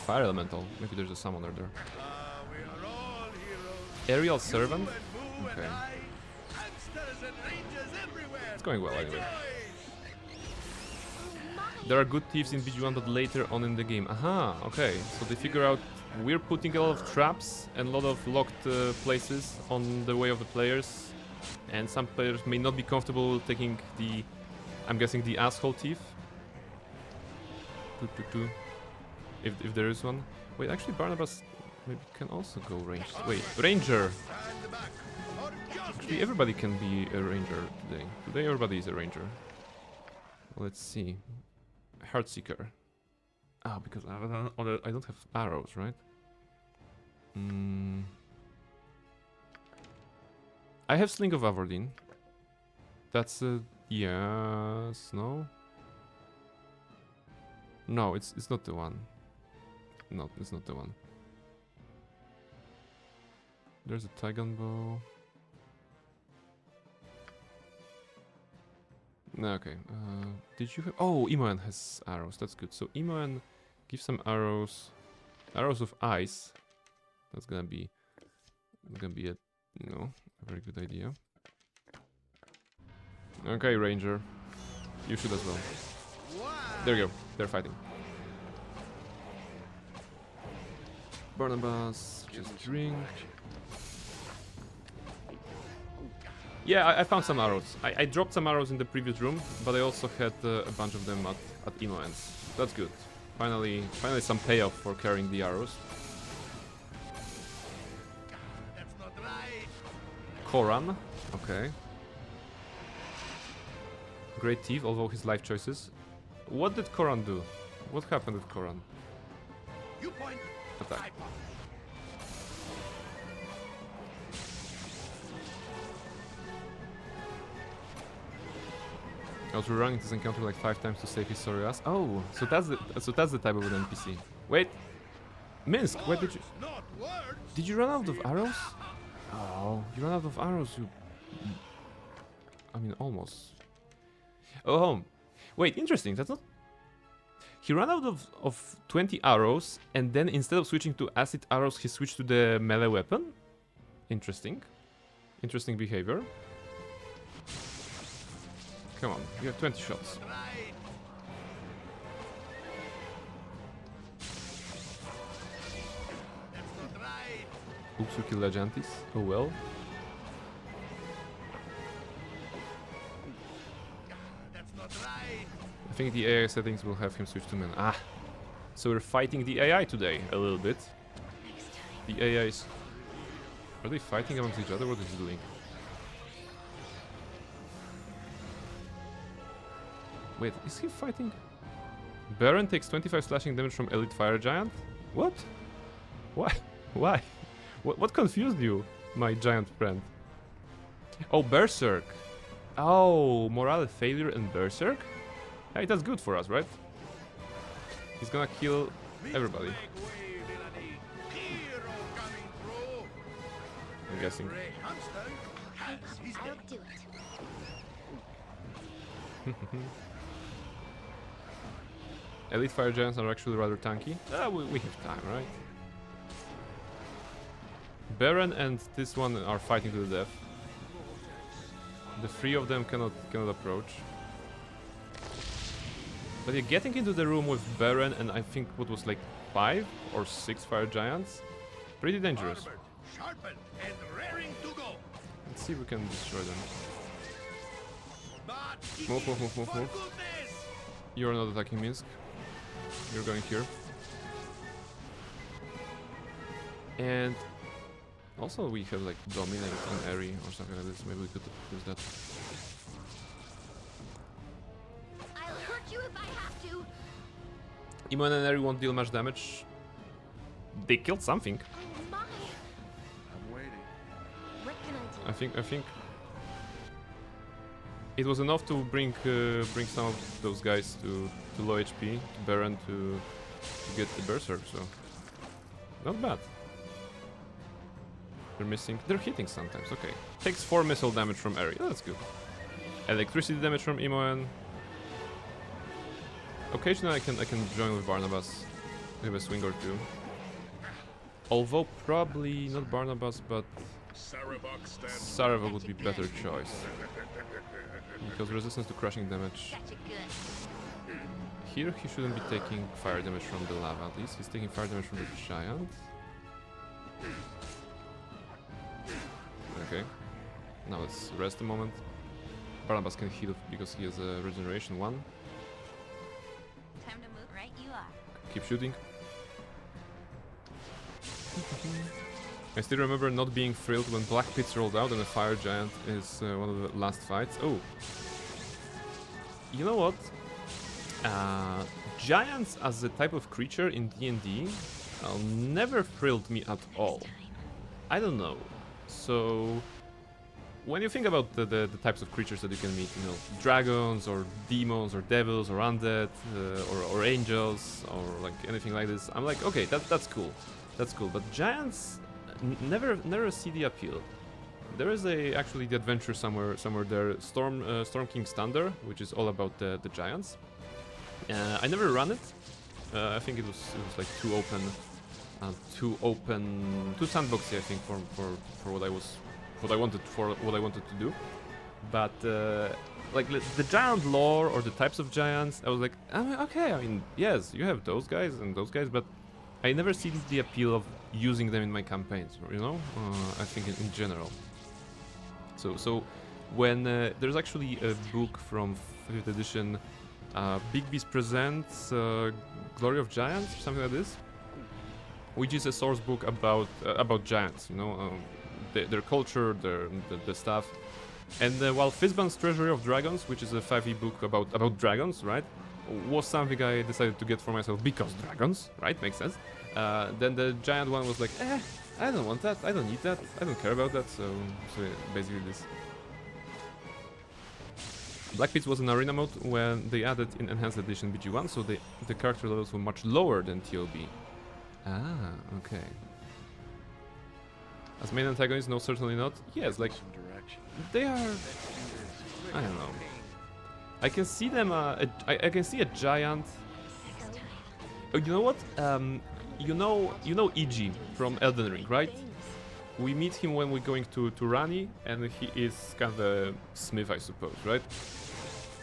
Fire elemental. Maybe there's a summoner there.
We are all heroes.
Aerial servant?
You and Boo
Okay.
and I, hamsters and rangers everywhere.
It's going well anyway.
Rejoice!
There are good thieves in BG1 but later on in the game. Aha, okay. So they figure out we're putting a lot of traps and a lot of locked places on the way of the players. And some players may not be comfortable taking the, I'm guessing, the asshole thief. If there is one. Wait, actually Barnabas maybe can also go ranged. Wait, ranger!
Stand back for justice.
Actually everybody can be a ranger today. Today everybody is a ranger. Let's see. Heartseeker. Ah, because I don't have arrows, right? I have Sling of Averdeen. That's a yes, no? No, it's not the one. No, it's not the one. There's a Tigan bow. No, okay. Did you have... Oh, Imoen has arrows. That's good. So Imoen, give some arrows. Arrows of ice. That's gonna be a, you know, a very good idea. Okay, Ranger. You should as well. There you go. They're fighting. Barnabas, just drink. Yeah, I found some arrows. I dropped some arrows in the previous room, but I also had a bunch of them at Imoen's. That's good. Finally some payoff for carrying the arrows.
That's not right.
Koran, okay. Great thief, although his life choices. What did Koran do? What happened with Koran?
You point.
Attack.
I point.
I was rerunning this encounter like 5 times to save his sorry ass. Oh, so that's the type of an NPC. Wait, Minsk, where did you?
Not words.
Did you run out of arrows? Oh, you ran out of arrows. I mean, almost. Oh, wait, interesting. That's not. He ran out of 20 arrows, and then instead of switching to acid arrows, he switched to the melee weapon. Interesting. Interesting behavior. Come on, you have 20 shots.
Right. That's not right.
Oops, we killed Legentis. Oh well.
That's not right.
I think the AI settings will have him switch to men. Ah, so we're fighting the AI today a little bit.
Next time.
The AIs. Are they fighting amongst each other? What is he doing? Wait, is he fighting? Baron takes 25 slashing damage from Elite Fire Giant? What? Why? Why? What confused you, my giant friend? Oh, Berserk. Oh, morale failure and Berserk? Hey, that's good for us, right? He's gonna kill everybody,
Make way, villainy. Hero coming through.
I'm guessing.
Ray Hamster has his
I'll
day.
do it.
Elite Fire Giants are actually rather tanky. We have time, right? Baron and this one are fighting to the death. The 3 of them cannot approach. But yeah, getting into the room with Baron and I think what was like 5 or 6 Fire Giants, pretty dangerous.
Armored, sharpened, and raring to go.
Let's see if we can destroy them.
But
Move.
for goodness.
You're not attacking Minsk. You're going here. And also we have like Dominate and Airy or something like this. Maybe we could use that.
I'll hurt you if I have to.
Imoen and Airy won't deal much damage. They killed something.
Oh my.
I'm waiting.
What can I do?
I think it was enough to bring some of those guys to low HP, to Baron to get the Berserk, so not bad. They're hitting sometimes, okay. Takes 4 missile damage from Airy, that's good. Electricity damage from Imoen. Occasionally I can join with Barnabas. We have a swing or two. Although probably not Barnabas, but
Sarevok stands.
Sareva would be better choice. Because resistance to crushing damage.
Gotcha good.
Here he shouldn't be taking fire damage from the lava at least. He's taking fire damage from the giant. Okay. Now let's rest a moment. Barnabas can heal because he has a regeneration 1.
Time to move. Right you are.
Keep shooting. I still remember not being thrilled when Black Pits rolled out and a fire giant is one of the last fights. Oh. You know what? Giants as a type of creature in D&D never thrilled me at all. I don't know. So when you think about the types of creatures that you can meet, you know, dragons or demons or devils or undead or angels or like anything like this, I'm like, okay, that's cool, that's cool. But giants, never see the appeal. There is actually the adventure somewhere there, Storm King's Thunder, which is all about the giants. I never run it. I think it was like too sandboxy. I think for what I wanted to do. But like the giant lore or the types of giants, I was like, okay. I mean, yes, you have those guys and those guys, but I never see the appeal of using them in my campaigns. You know, I think in general. So when there's actually a book from 5th edition, Big Beast Presents Glory of Giants, or something like this, which is a source book about giants, you know, their culture, the stuff. And while Fizban's Treasury of Dragons, which is a 5e book about dragons, right, was something I decided to get for myself because dragons, right, makes sense. Then the giant one was like, I don't want that, I don't need that, I don't care about that, so basically this. Black Pits was an arena mode when they added in Enhanced Edition BG1, so the character levels were much lower than TOB. Ah, okay. As main antagonists, no, certainly not. Yes, like, they are... I don't know. I can see them, I can see a giant... Oh, you know what? You know EG from Elden Ring, right? We meet him when we're going to Rani, and he is kind of a smith, I suppose, right?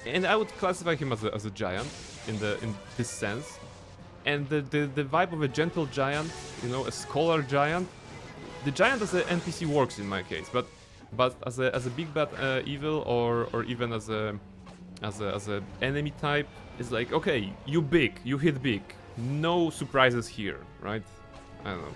And I would classify him as a giant in this sense. And the vibe of a gentle giant, you know, a scholar giant. The giant as an NPC works in my case, but as a big bad evil or even as a enemy type is like, okay, you hit big, no surprises here, right? I don't know.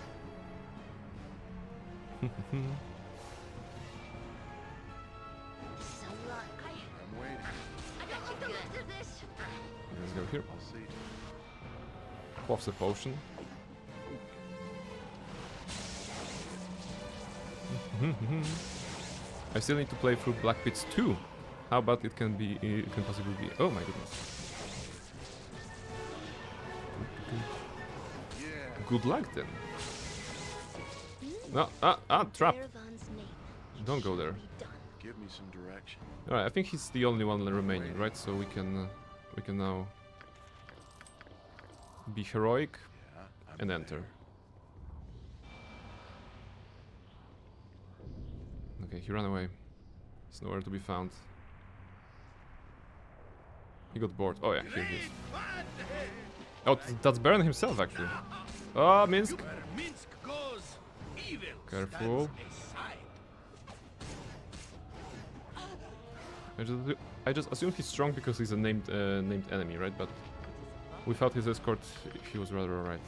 Let's go here. Quaffs a potion. I still need to play through Black Pits 2. How about it can possibly be? Oh my goodness. Good luck then. No, trap. Don't go there.
Give me some direction.
Alright, I think he's the only one remaining, right? So we can now be heroic and enter. Okay, he ran away. He's nowhere to be found. He got bored. Oh yeah, here he is. Oh, that's Baron himself actually. Oh, Minsk. Careful. I just assumed he's strong because he's a named enemy, right? But without his escort, he was rather alright.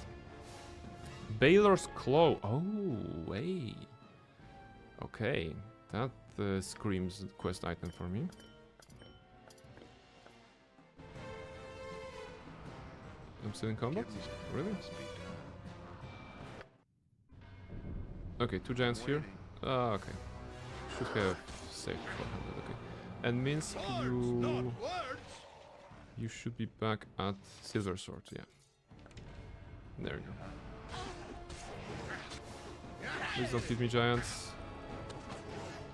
Balor's Claw. Oh, wait. Okay, that screams quest item for me. I'm still in combat? Really? Okay, 2 giants here. Ah, okay. Should have saved 400, okay. And Minsk, you should be back at Silver Sword, yeah. There you go. Please don't hit me, giants.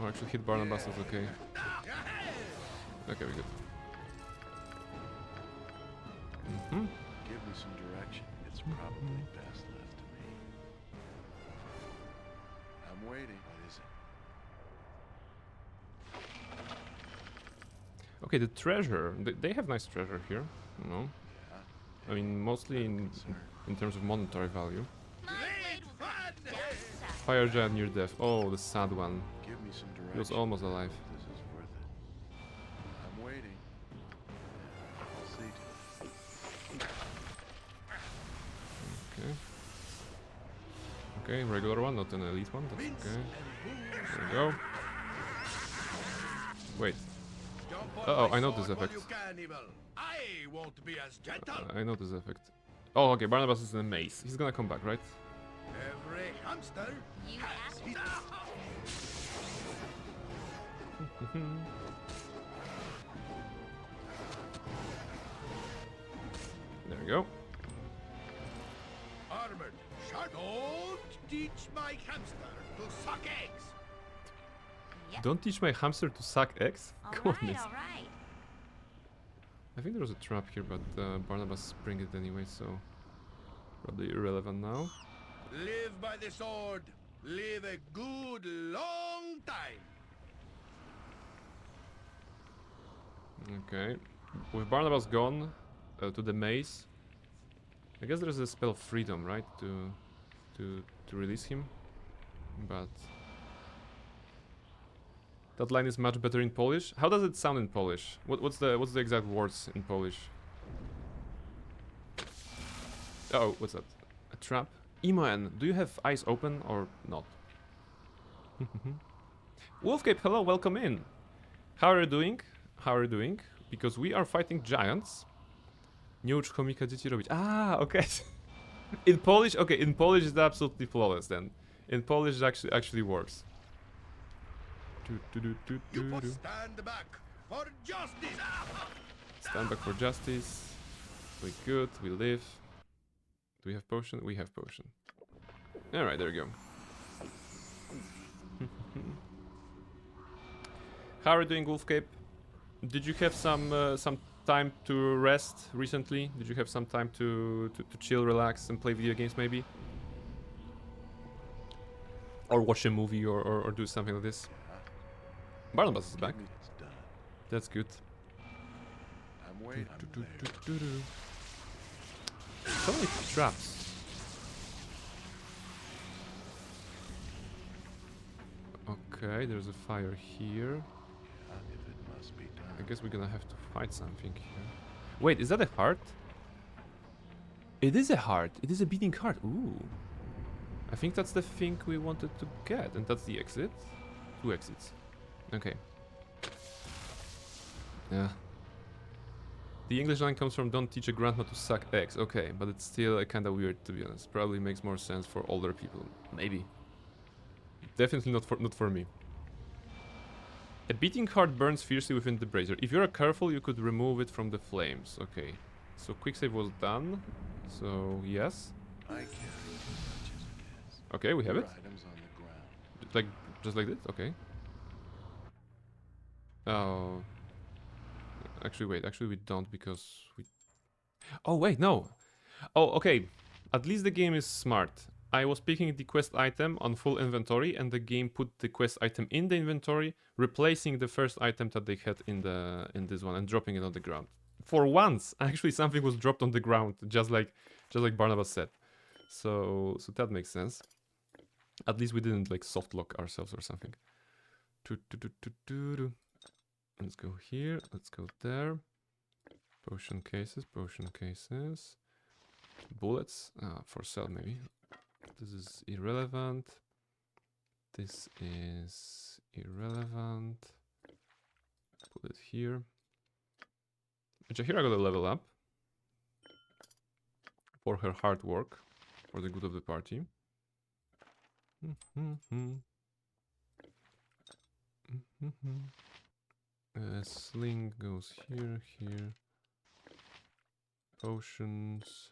Or actually hit Barnabas, that's okay. Okay, we're good.
Give me some direction. It's probably best left to me. I'm waiting. What is it?
Okay, the treasure. They have nice treasure here, you know. I mean, mostly in terms of monetary value. Fire giant near death. Oh, the sad one.
Give me some direction.
He was almost alive.
This is worth it. I'm waiting. I'll see to it.
Okay. Okay, regular one, not an elite one. That's okay. There we go. Wait. Uh-oh, I know this effect. I know this effect. Oh, okay, Barnabas is in a maze. He's gonna come back, right?
Every hamster
You asked.
There we go.
Armored, sharp. Don't teach my hamster to suck eggs.
Yep.
Don't teach my hamster to suck eggs. Goodness.
All right.
I think there was a trap here, but Barnabas spring it anyway, so probably irrelevant now.
Live by the sword. Live a good long time.
Okay. With Barnabas gone to the maze, I guess there's a spell of freedom, right? To release him, but that line is much better in Polish. How does it sound in Polish? What's the exact words in Polish? Oh, what's that? A trap? Imoen, do you have eyes open or not? Wolfcape, hello, welcome in. How are you doing? How are you doing? Because we are fighting giants. Nie ucz chomika dzieci robić. Ah, okay. In Polish, okay, in Polish it's absolutely flawless then. In Polish it actually works.
You must stand back for justice.
Stand back for justice. We good, we live. Do we have potion? We have potion. Alright, there we go. How are you doing, Wolfcape? Did you have some time to rest recently? Did you have some time to chill, relax, and play video games maybe? Or watch a movie or do something like this? Barnabas is back.
It's done.
That's good.
I'm waiting. I'm there.
So many traps. Okay, there's a fire here.
If it must be done.
I guess we're gonna have to fight something here. Wait, is that a heart? It is a heart. It is a beating heart. Ooh. I think that's the thing we wanted to get. And that's the exit. 2 exits. Okay. Yeah. The English line comes from don't teach a grandma to suck eggs. Okay, but it's still kind of weird to be honest. Probably makes more sense for older people. Maybe. Definitely not for me. A beating heart burns fiercely within the brazier. If you're careful, you could remove it from the flames. Okay. So quick save was done. So yes.
I carry 2 touches of gas.
Okay, we have
Your
it.
items on the ground.
Like just like this. Okay. Oh. Actually, wait. Actually, we don't because we. Oh wait, no. Oh, okay. At least the game is smart. I was picking the quest item on full inventory, and the game put the quest item in the inventory, replacing the first item that they had in this one and dropping it on the ground. For once, actually, something was dropped on the ground, just like Barnabas said. So that makes sense. At least we didn't like soft lock ourselves or something. Let's go here. Let's go there. Potion cases. Potion cases. Bullets. For sale maybe. This is irrelevant. This is irrelevant. Put it here. Jahira got a level up. For her hard work. For the good of the party. Sling goes here, here. Potions.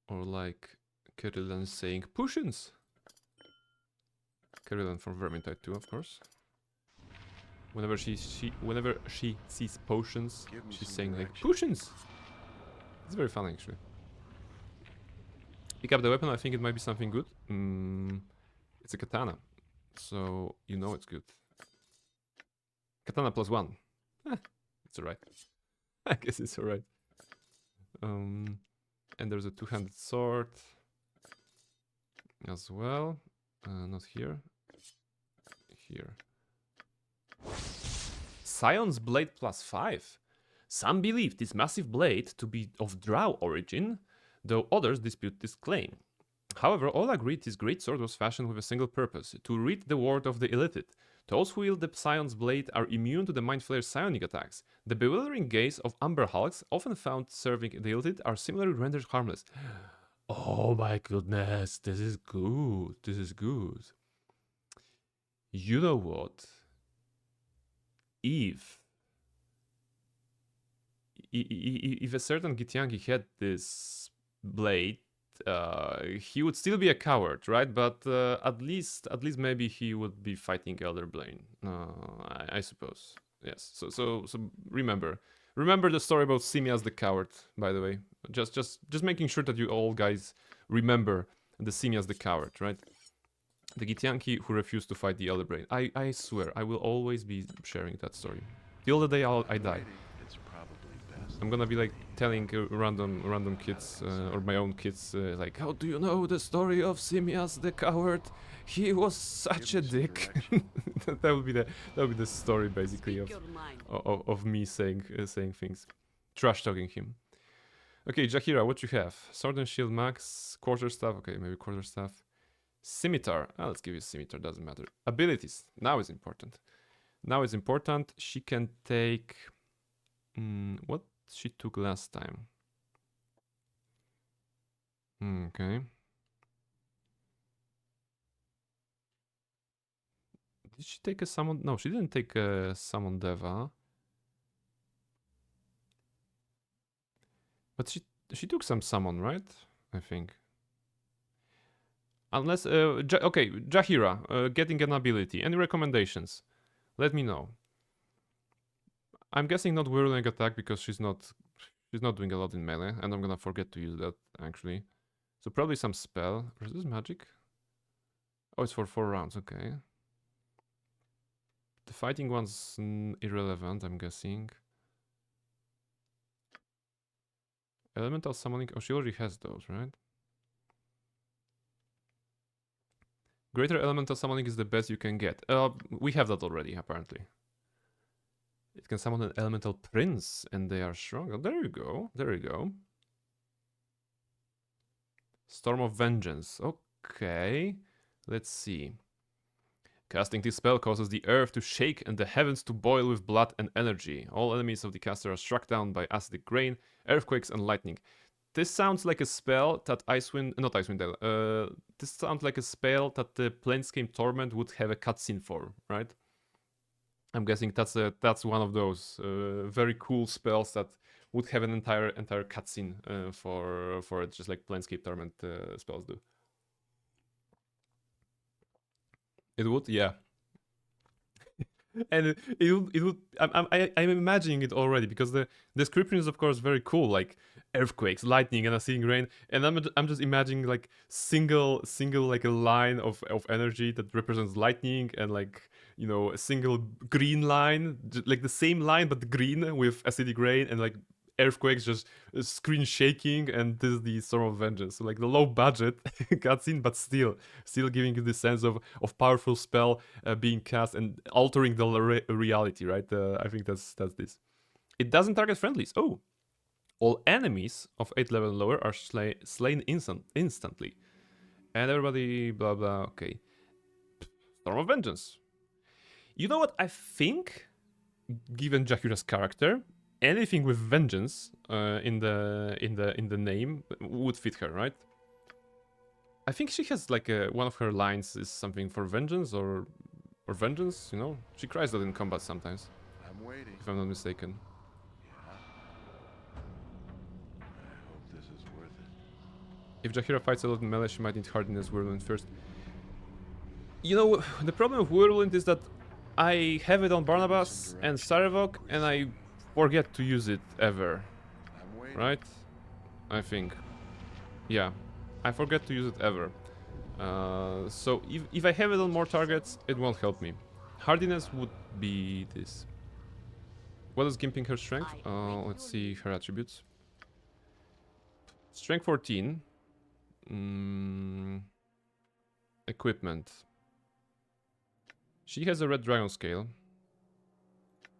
Or like Kirilan saying potions. Kirilan from Vermintide 2, of course. Whenever she sees potions, she's saying like potions. It's very fun actually. Pick up the weapon. I think it might be something good. It's a katana, so you know it's good. Katana +1. It's alright. I guess it's alright. And there's a 2-handed sword as well. Not here. Here. Scion's blade +5. Some believe this massive blade to be of drow origin, though others dispute this claim. However, all agree this great sword was fashioned with a single purpose, to read the word of the illithid. Those who wield the Scion's blade are immune to the Mind Flayer's psionic attacks. The bewildering gaze of Amber Hulks, often found serving the illithid, are similarly rendered harmless. Oh my goodness, this is good. This is good. You know what? if if a certain Githyanki had this blade, he would still be a coward, right? But at least maybe he would be fighting Elder Blaine. I suppose. Yes. So remember the story about Simias the coward. By the way, just making sure that you all guys remember the Simias the coward, right? The Githyanki who refused to fight the Elder Brain. I swear, I will always be sharing that story till the day I die.
It's probably best.
I'm gonna be like telling random kids or my own kids like, how do you know the story of Simias the coward? He was such a
Give me some
dick.
direction.
that would be the story basically
Speak your mind.
of me saying things, trash talking him. Okay, Jahira, what you have? Sword and shield max, quarterstaff. Okay, maybe quarterstaff. Scimitar. Let's give you scimitar. Doesn't matter. Abilities. Now is important. She can take. What she took last time. Okay. Did she take a summon? No, she didn't take a summon Deva. But she took some summon, right? I think. Unless okay, Jahira, getting an ability. Any recommendations? Let me know. I'm guessing not whirling attack because she's not doing a lot in melee, and I'm gonna forget to use that actually. So probably some spell. Resist magic. Oh, it's for 4 rounds. Okay. The fighting one's irrelevant, I'm guessing. Elemental summoning. Oh, she already has those, right? Greater elemental summoning is the best you can get. We have that already, apparently. It can summon an elemental prince, and they are strong. Oh, there you go. There you go. Storm of Vengeance. Okay. Let's see. Casting this spell causes the earth to shake and the heavens to boil with blood and energy. All enemies of the caster are struck down by acidic rain, earthquakes, and lightning. This sounds like a spell that this sounds like a spell that the Planescape Torment would have a cutscene for, right? I'm guessing that's one of those very cool spells that would have an entire cutscene for it, just like Planescape Torment spells do. It would, yeah. And it would. I'm imagining it already because the description is of course very cool, like earthquakes, lightning, and acidic rain. And I'm just imagining like single like a line of energy that represents lightning, and like, you know, a single green line, like the same line but green with acidic rain, and like earthquakes, just screen shaking, and this is the Storm of Vengeance. So like the low budget cutscene, but still giving you the sense of powerful spell being cast and altering the reality, right? I think that's this. It doesn't target friendlies. Oh, all enemies of 8 level and lower are slain instantly, and everybody blah blah. Okay, Storm of Vengeance. You know what? I think, given Jahira's character, anything with vengeance in the name would fit her, right? I think she has like one of her lines is something for vengeance or vengeance. You know, she cries that in combat sometimes.
I'm waiting.
If I'm not mistaken.
Yeah. I hope this is worth it.
If Jahira fights a lot in melee, she might need hardiness whirlwind first. You know, the problem with whirlwind is that I have it on Barnabas and Sarevok, and I forget to use it ever,
I'm waiting.
right? I think, yeah, I forget to use it ever. So if I have it on more targets, it won't help me. Hardiness would be this. What is gimping her strength? Let's see her attributes. Strength 14. Equipment. She has a red dragon scale.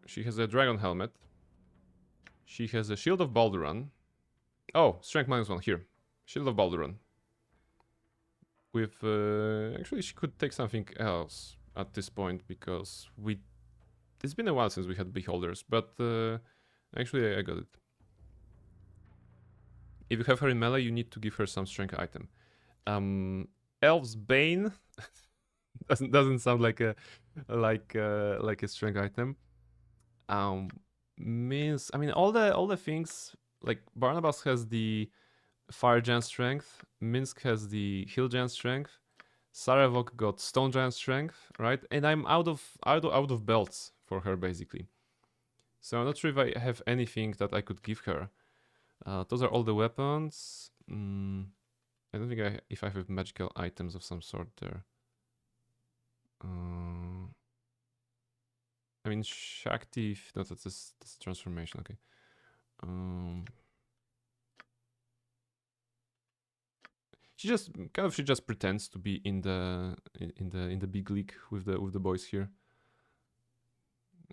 She has a dragon helmet. She has a shield of Balduran. Oh, strength -1 here. Shield of Balduran. With actually, she could take something else at this point because it's been a while since we had beholders, but actually I got it. If you have her in melee, you need to give her some strength item. Elf's Bane doesn't sound like a strength item. Means, I mean, all the things, like Barnabas has the Fire Giant strength, Minsk has the Hill Giant strength, Sarevok got Stone Giant strength, right? And I'm out of belts for her basically. So I'm not sure if I have anything that I could give her. Those are all the weapons. I don't think if I have magical items of some sort there. I mean, Shakti. No, that's transformation. Okay. She just pretends to be in the big league with the boys here.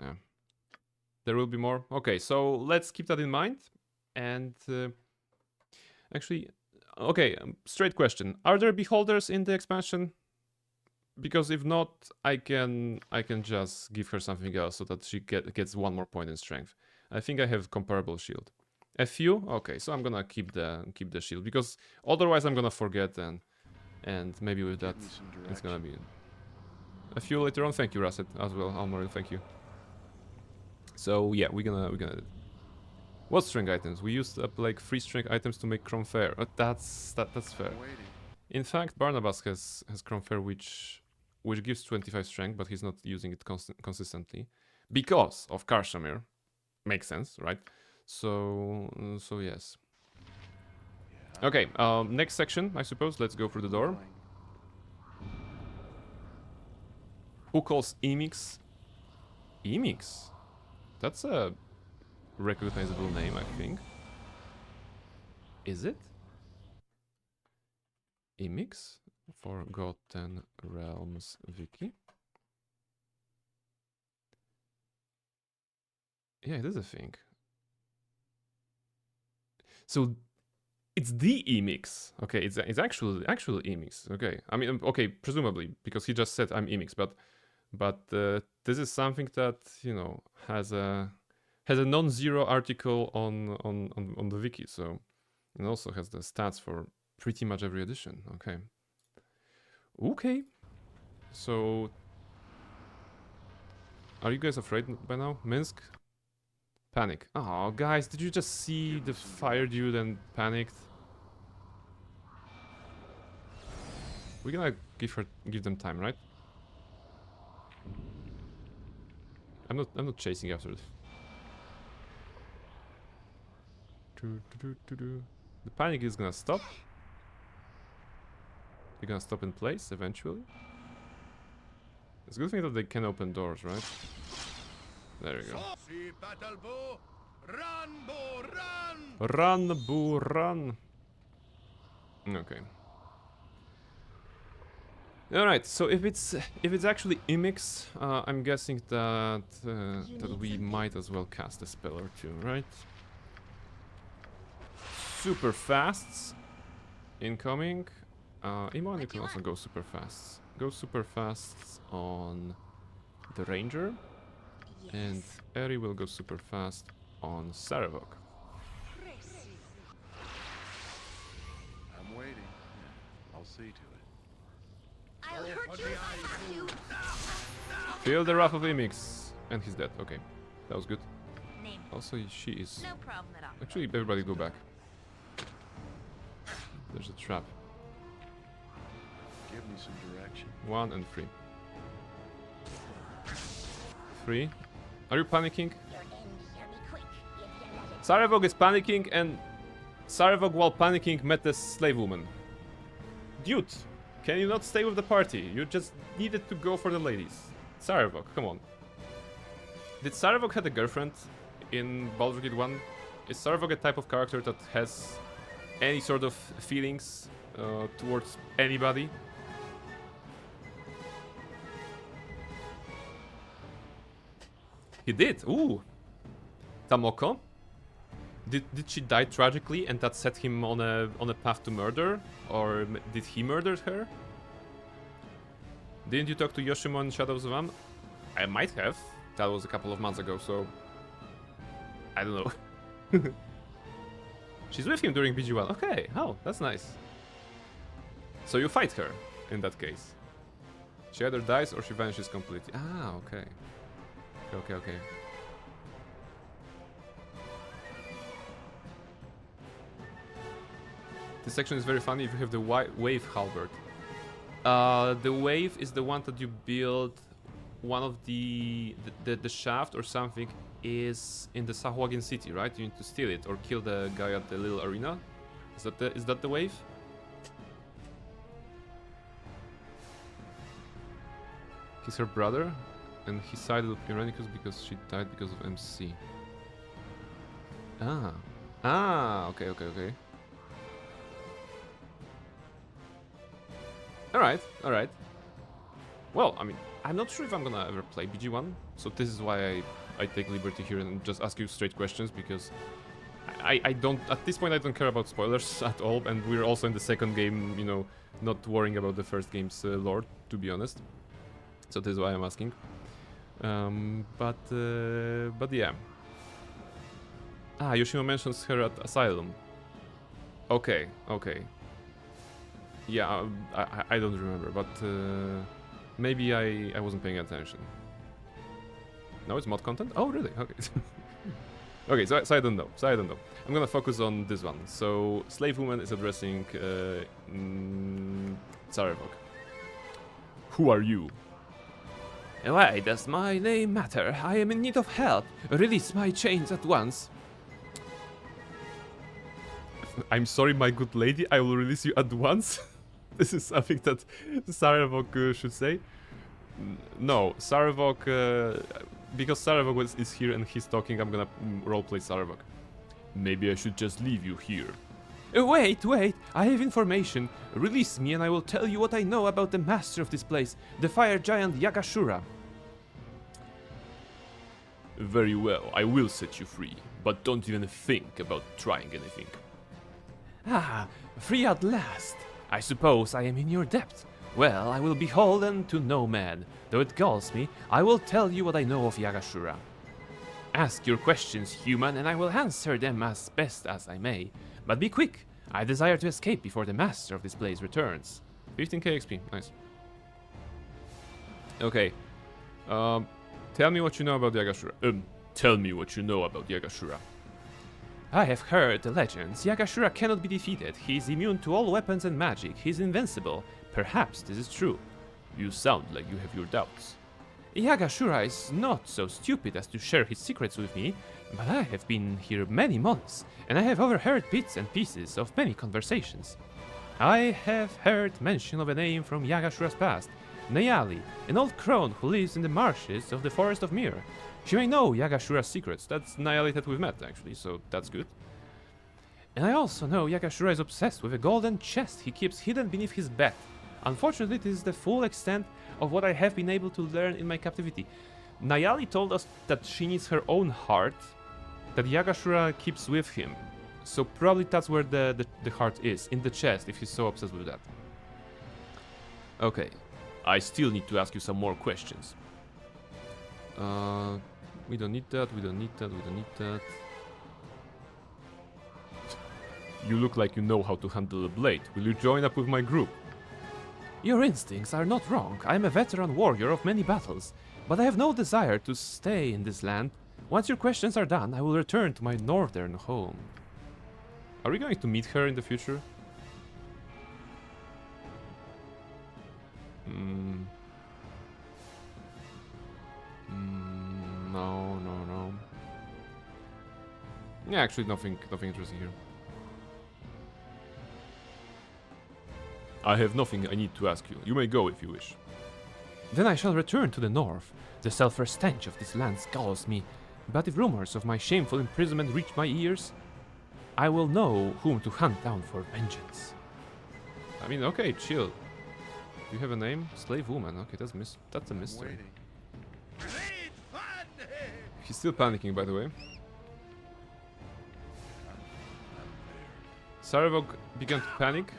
Yeah. There will be more. Okay, so let's keep that in mind. And actually, okay, straight question: are there beholders in the expansion? Because if not, I can just give her something else so that she gets one more point in strength. I think I have comparable shield. A few? Okay, so I'm gonna keep the shield because otherwise I'm gonna forget and maybe with that it's gonna be a few later on. Thank you, Rasset, as well. Almoril, thank you. So yeah, we're gonna what strength items? We used up like 3 strength items to make Chrome Fair. That's fair. In fact, Barnabas has Chrome Fair which gives 25 strength, but he's not using it consistently because of Karshamir. Makes sense, right? So yes. Okay, next section, I suppose. Let's go through the door. Who calls Emix? Emix? That's a recognizable name, I think. Is it? Emix? Forgotten Realms Wiki? Yeah, it is a thing. So it's the Emix. Okay, it's actual Emix. Okay, I mean, okay, presumably because he just said I'm Emix, but this is something that, you know, has a non-zero article on the wiki. So it also has the stats for pretty much every edition. Okay. Okay. So are you guys afraid by now? Minsk? Panic. Oh, guys, did you just see the fire dude and panicked? We're gonna give them time, right? I'm not chasing after it. The panic is gonna stop. They're gonna stop in place eventually. It's a good thing that they can open doors, right? There you go.
Run, Bo, run!
Run, Boo, run! Okay. Alright, so if it's actually Emix, I'm guessing that we might as well cast a spell or two, right? Super fasts incoming. Imon, you can also go super fasts. Go super fasts on the Ranger. And Eri will go super fast on Sarevok.
I'm waiting. I'll see to it.
I'll hurt you.
Feel the wrath of Emix. And he's dead. Okay. That was good.
Name.
Also, she is...
No problem at all.
Actually, everybody go back. There's a trap.
Give me some direction.
1 and 3. 3. Are you panicking? Sarevok is panicking, and Sarevok, while panicking, met the slave woman. Dude, can you not stay with the party? You just needed to go for the ladies. Sarevok, come on. Did Sarevok have a girlfriend in Baldur Gate 1? Is Sarevok a type of character that has any sort of feelings towards anybody? He did. Ooh. Tamoko? Did she die tragically and that set him on a path to murder? Or did he murder her? Didn't you talk to Yoshimo in Shadows of Am? I might have. That was a couple of months ago, so... I don't know. She's with him during BG1. Okay, oh, that's nice. So you fight her, in that case. She either dies or she vanishes completely. Ah, okay. Okay. This section is very funny if you have the wave halberd. The wave is the one that you build. One of the shaft or something is in the Sahuagin city, right? You need to steal it or kill the guy at the little arena. Is that the wave? He's her brother, and he sided with Irenicus because she died because of MC. Okay. Alright. Well, I mean, I'm not sure if I'm gonna ever play BG1, so this is why I take liberty here and just ask you straight questions, because I don't, at this point I don't care about spoilers at all, and we're also in the second game, you know, not worrying about the first game's lore, to be honest. So this is why I'm asking. But yeah. Yoshimo mentions her at Asylum. Okay. Yeah, I don't remember, but maybe I wasn't paying attention. No, it's mod content? Oh, really? Okay. Okay, so I don't know. I'm gonna focus on this one. So, Slave Woman is addressing Sarevok. Who are you? Why does my name matter? I am in need of help. Release my chains at once. I'm sorry, my good lady, I will release you at once. This is something that Sarevok should say. No, Sarevok, because Sarevok is here and he's talking, I'm gonna roleplay Sarevok. Maybe I should just leave you here. Wait, I have information. Release me and I will tell you what I know about the master of this place, the fire giant Yagashura. Very well, I will set you free, but don't even think about trying anything. Free at last. I suppose I am in your debt. Well, I will be beholden to no man. Though it galls me, I will tell you what I know of Yagashura. Ask your questions, human, and I will answer them as best as I may. But be quick. I desire to escape before the master of this place returns. 15k XP, nice. Okay. Tell me what you know about Yagashura. Tell me what you know about Yagashura. I have heard the legends. Yagashura cannot be defeated. He is immune to all weapons and magic. He is invincible. Perhaps this is true. You sound like you have your doubts. Yagashura is not so stupid as to share his secrets with me, but I have been here many months, and I have overheard bits and pieces of many conversations. I have heard mention of a name from Yagashura's past, Nayali, an old crone who lives in the marshes of the Forest of Mir. She may know Yagashura's secrets. That's Nayali that we've met, actually, so that's good. And I also know Yagashura is obsessed with a golden chest he keeps hidden beneath his bed. Unfortunately, this is the full extent of what I have been able to learn in my captivity. Nayali told us that she needs her own heart that Yagashura keeps with him. So probably that's where the heart is, in the chest, if he's so obsessed with that. Okay, I still need to ask you some more questions. We don't need that. You look like you know how to handle a blade. Will you join up with my group? Your instincts are not wrong. I am a veteran warrior of many battles, but I have no desire to stay in this land. Once your questions are done, I will return to my northern home. Are we going to meet her in the future? No. Yeah, actually nothing interesting here. I have nothing I need to ask you. You may go if you wish. Then I shall return to the north. The sulphur stench of this land galls me, but if rumors of my shameful imprisonment reach my ears, I will know whom to hunt down for vengeance. I mean, okay, chill. Do you have a name? Slave woman. Okay, that's a mystery.
Waiting.
Great fun!
He's still panicking, by the way. Sarevok began to panic.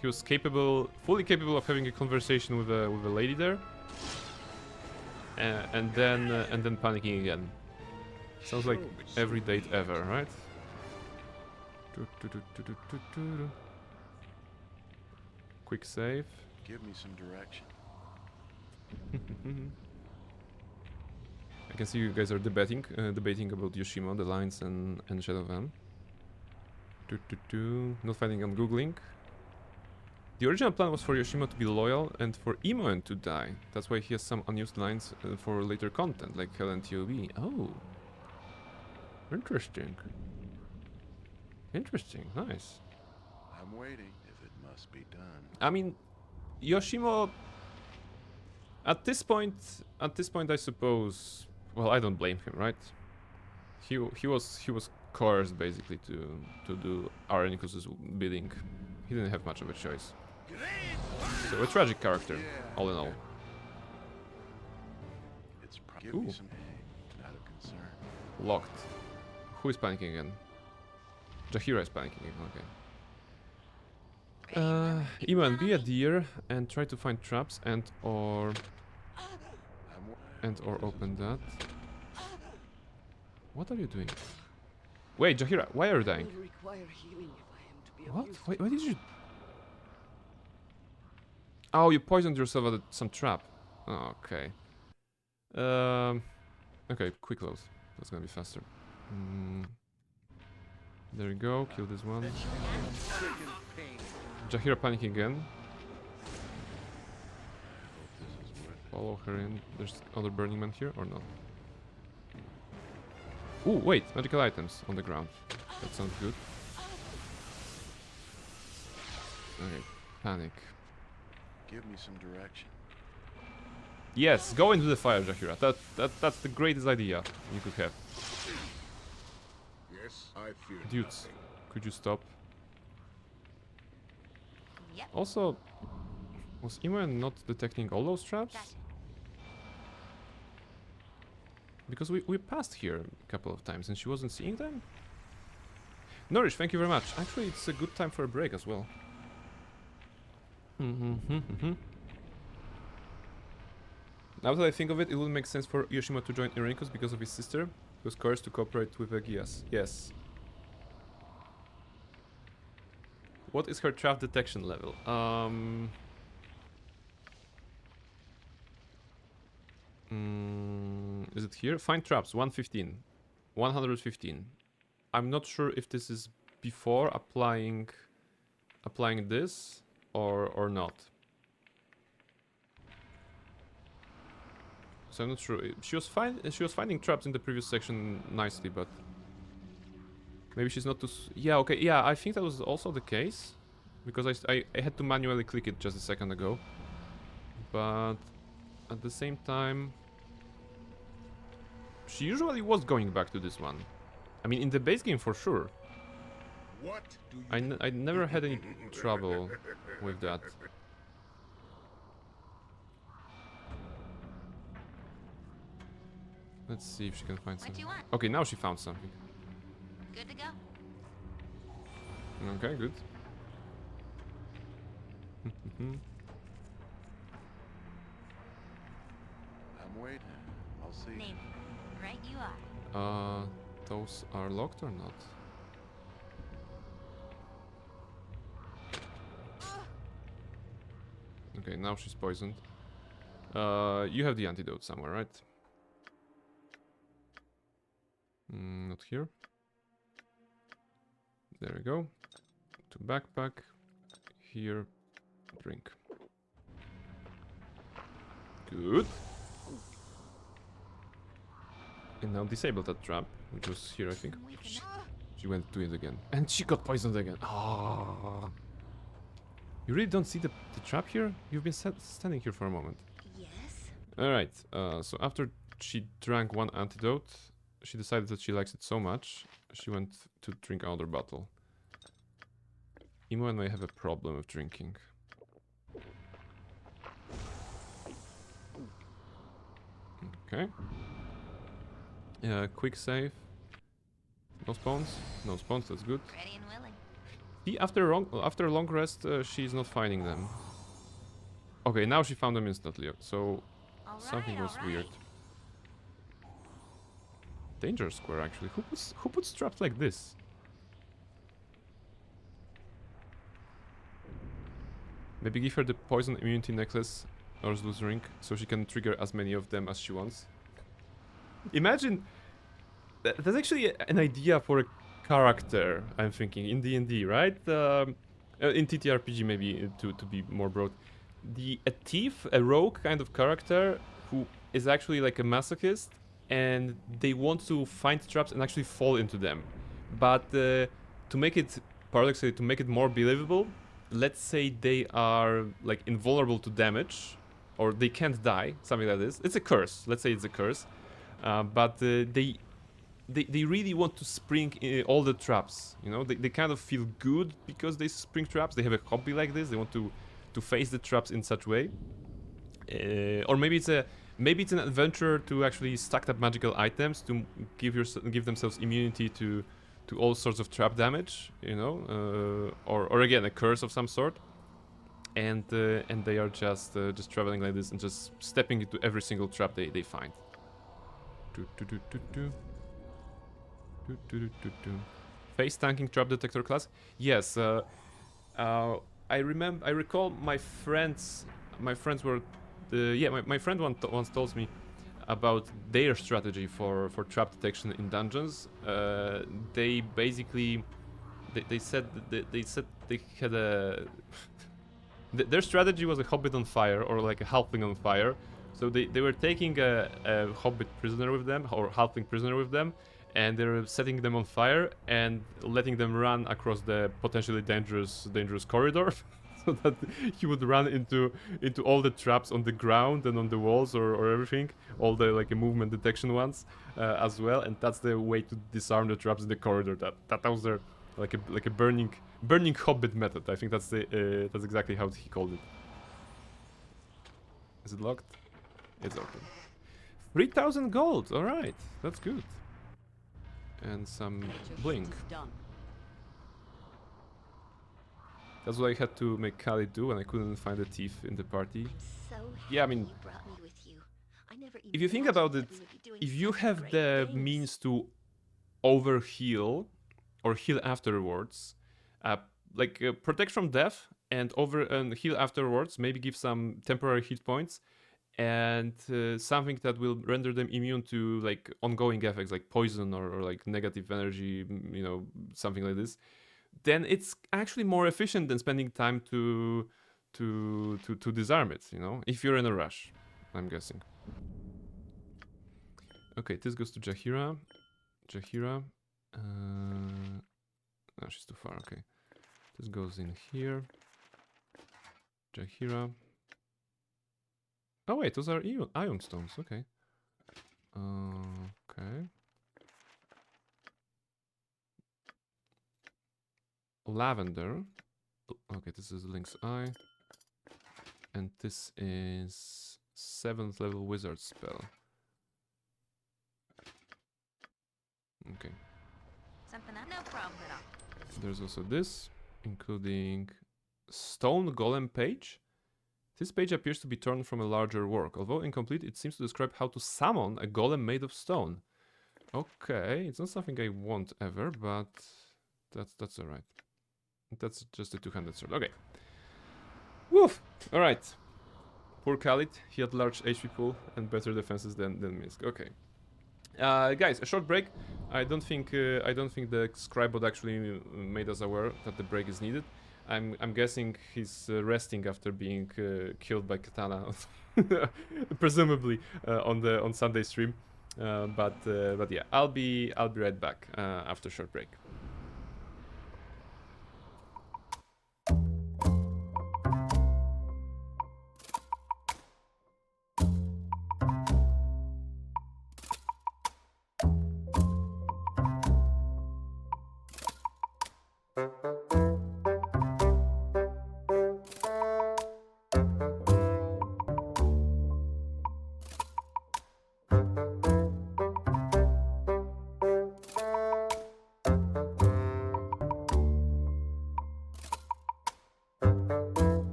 He was fully capable of having a conversation with a lady there, and then panicking again. Sounds like every date ever, right? Quick save.
Give me some direction.
I can see you guys are debating about Yoshimo, the lines, and Shadow Van. Not finding on Googling. The original plan was for Yoshimo to be loyal and for Imoen to die. That's why he has some unused lines for later content, like Hell and TOB. Oh. Interesting. Interesting, nice.
I'm waiting if it must be done.
I mean, Yoshimo... At this point, I suppose... Well, I don't blame him, right? He was coerced, basically, to do Arenicus's bidding. He didn't have much of a choice. So, a tragic character, all in all.
Give me some not a concern.
Locked. Who is panicking again? Jahira is panicking again, okay. Iman, be a deer and try to find traps and or open that. What are you doing? Wait, Jahira, why are you dying?
Will require healing if I am to be of
What?
use.
Why did you... Oh, you poisoned yourself at some trap. Oh, okay. Okay, quick close. That's gonna be faster. There you go, kill this one. Jahira panicking again. Follow her in. There's other burning man here or not? Ooh, wait, magical items on the ground. That sounds good. Okay, panic.
Give me some direction.
Yes, go into the fire, Jahira. That's the greatest idea you could have.
Yes, I fear
Dudes,
nothing.
could you stop?
Yep.
Also, was Iman not detecting all those traps?
Gotcha.
Because we passed here a couple of times and she wasn't seeing them? Nourish, thank you very much. Actually, it's a good time for a break as well. Now that I think of it, it would make sense for Yoshimo to join Irenicus because of his sister, who was coerced to cooperate with Aegeas. Yes. What is her trap detection level? Is it here? Find traps, 115. 115. I'm not sure if this is before applying this or not. So I'm not sure. She was finding traps in the previous section nicely, but maybe she's not too... Yeah, okay, yeah, I think that was also the case. Because I had to manually click it just a second ago. But at the same time... She usually was going back to this one. I mean, in the base game for sure.
What do you
I never had any trouble with that. Let's see if she can find
What
something.
you want?
Okay, now she found something.
Good to go.
Okay, good.
I'm waiting. I'll see.
Name. Right you are.
Those are locked or not? Okay, now she's poisoned. You have the antidote somewhere, right? Not here. There we go. To backpack. Here. Drink. Good. And now disable that trap, which was here, I think. She went to it again. And she got poisoned again. Ah. You really don't see the trap here? You've been standing here for a moment.
Yes?
Alright, so after she drank one antidote, she decided that she likes it so much, she went to drink another bottle. Imoen may have a problem with drinking. Okay. Quick save. No spawns? No spawns, that's good.
Ready and willing.
See, after a long rest, she's not finding them. Okay, now she found them instantly, so something was weird. Danger square, actually. Who puts traps like this? Maybe give her the poison immunity necklace or loose ring so she can trigger as many of them as she wants. Imagine that's actually an idea for character, I'm thinking, in D&D, right? In TTRPG maybe, to be more broad. A thief, a rogue kind of character who is actually like a masochist, and they want to find traps and actually fall into them. But to make it, paradoxically, to make it more believable, let's say they are like invulnerable to damage, or they can't die, something like this. It's a curse. Let's say it's a curse. But they really want to spring all the traps. You know, they kind of feel good because they spring traps. They have a hobby like this. They want to face the traps in such way. Or maybe it's an adventure to actually stack up magical items to give themselves immunity to all sorts of trap damage. You know, or again a curse of some sort. And they are just traveling like this and just stepping into every single trap they find. Face tanking trap detector class. Yes, I recall my friends were my friend once told me about their strategy for trap detection in dungeons. They basically they said they had a their strategy was a hobbit on fire, or like a halfling on fire. So they were taking a hobbit prisoner with them, or halfling prisoner with them, and they were setting them on fire and letting them run across the potentially dangerous corridor, so that he would run into all the traps on the ground and on the walls, or everything, all the like movement detection ones as well. And that's the way to disarm the traps in the corridor. That was their like a burning hobbit method. I think that's exactly how he called it. Is it locked? It's open. 3,000 gold. All right, that's good. And some blink.
Done.
That's what I had to make Kali do when I couldn't find a thief in the party.
So
Yeah, I mean,
you brought me with you. I never even
if you think
imagined
about it,
that we would be doing
if you
such
have
great
the
things.
means to overheal or heal afterwards, protect from death and heal afterwards, maybe give some temporary hit points, and something that will render them immune to like ongoing effects like poison or like negative energy, you know, something like this, then it's actually more efficient than spending time to disarm it, you know, if you're in a rush, I'm guessing. Okay, this goes to Jaheira. No, she's too far. Okay, this goes in here. Jaheira. Oh wait, those are ion stones. Okay. Okay. Lavender. Okay, this is Link's Eye. And this is 7th level wizard spell. Okay.
Something up? No problem at all.
There's also this, including Stone Golem page. This page appears to be torn from a larger work. Although incomplete, it seems to describe how to summon a golem made of stone. Okay, it's not something I want ever, but that's alright. That's just a two-handed sword. Okay. Woof! Alright. Poor Khalid. He had large HP pool and better defenses than Minsk. Okay. Guys, a short break. I don't think the scribebot actually made us aware that the break is needed. I'm guessing he's resting after being killed by Katana, presumably on Sunday stream. But yeah, I'll be right back after short break.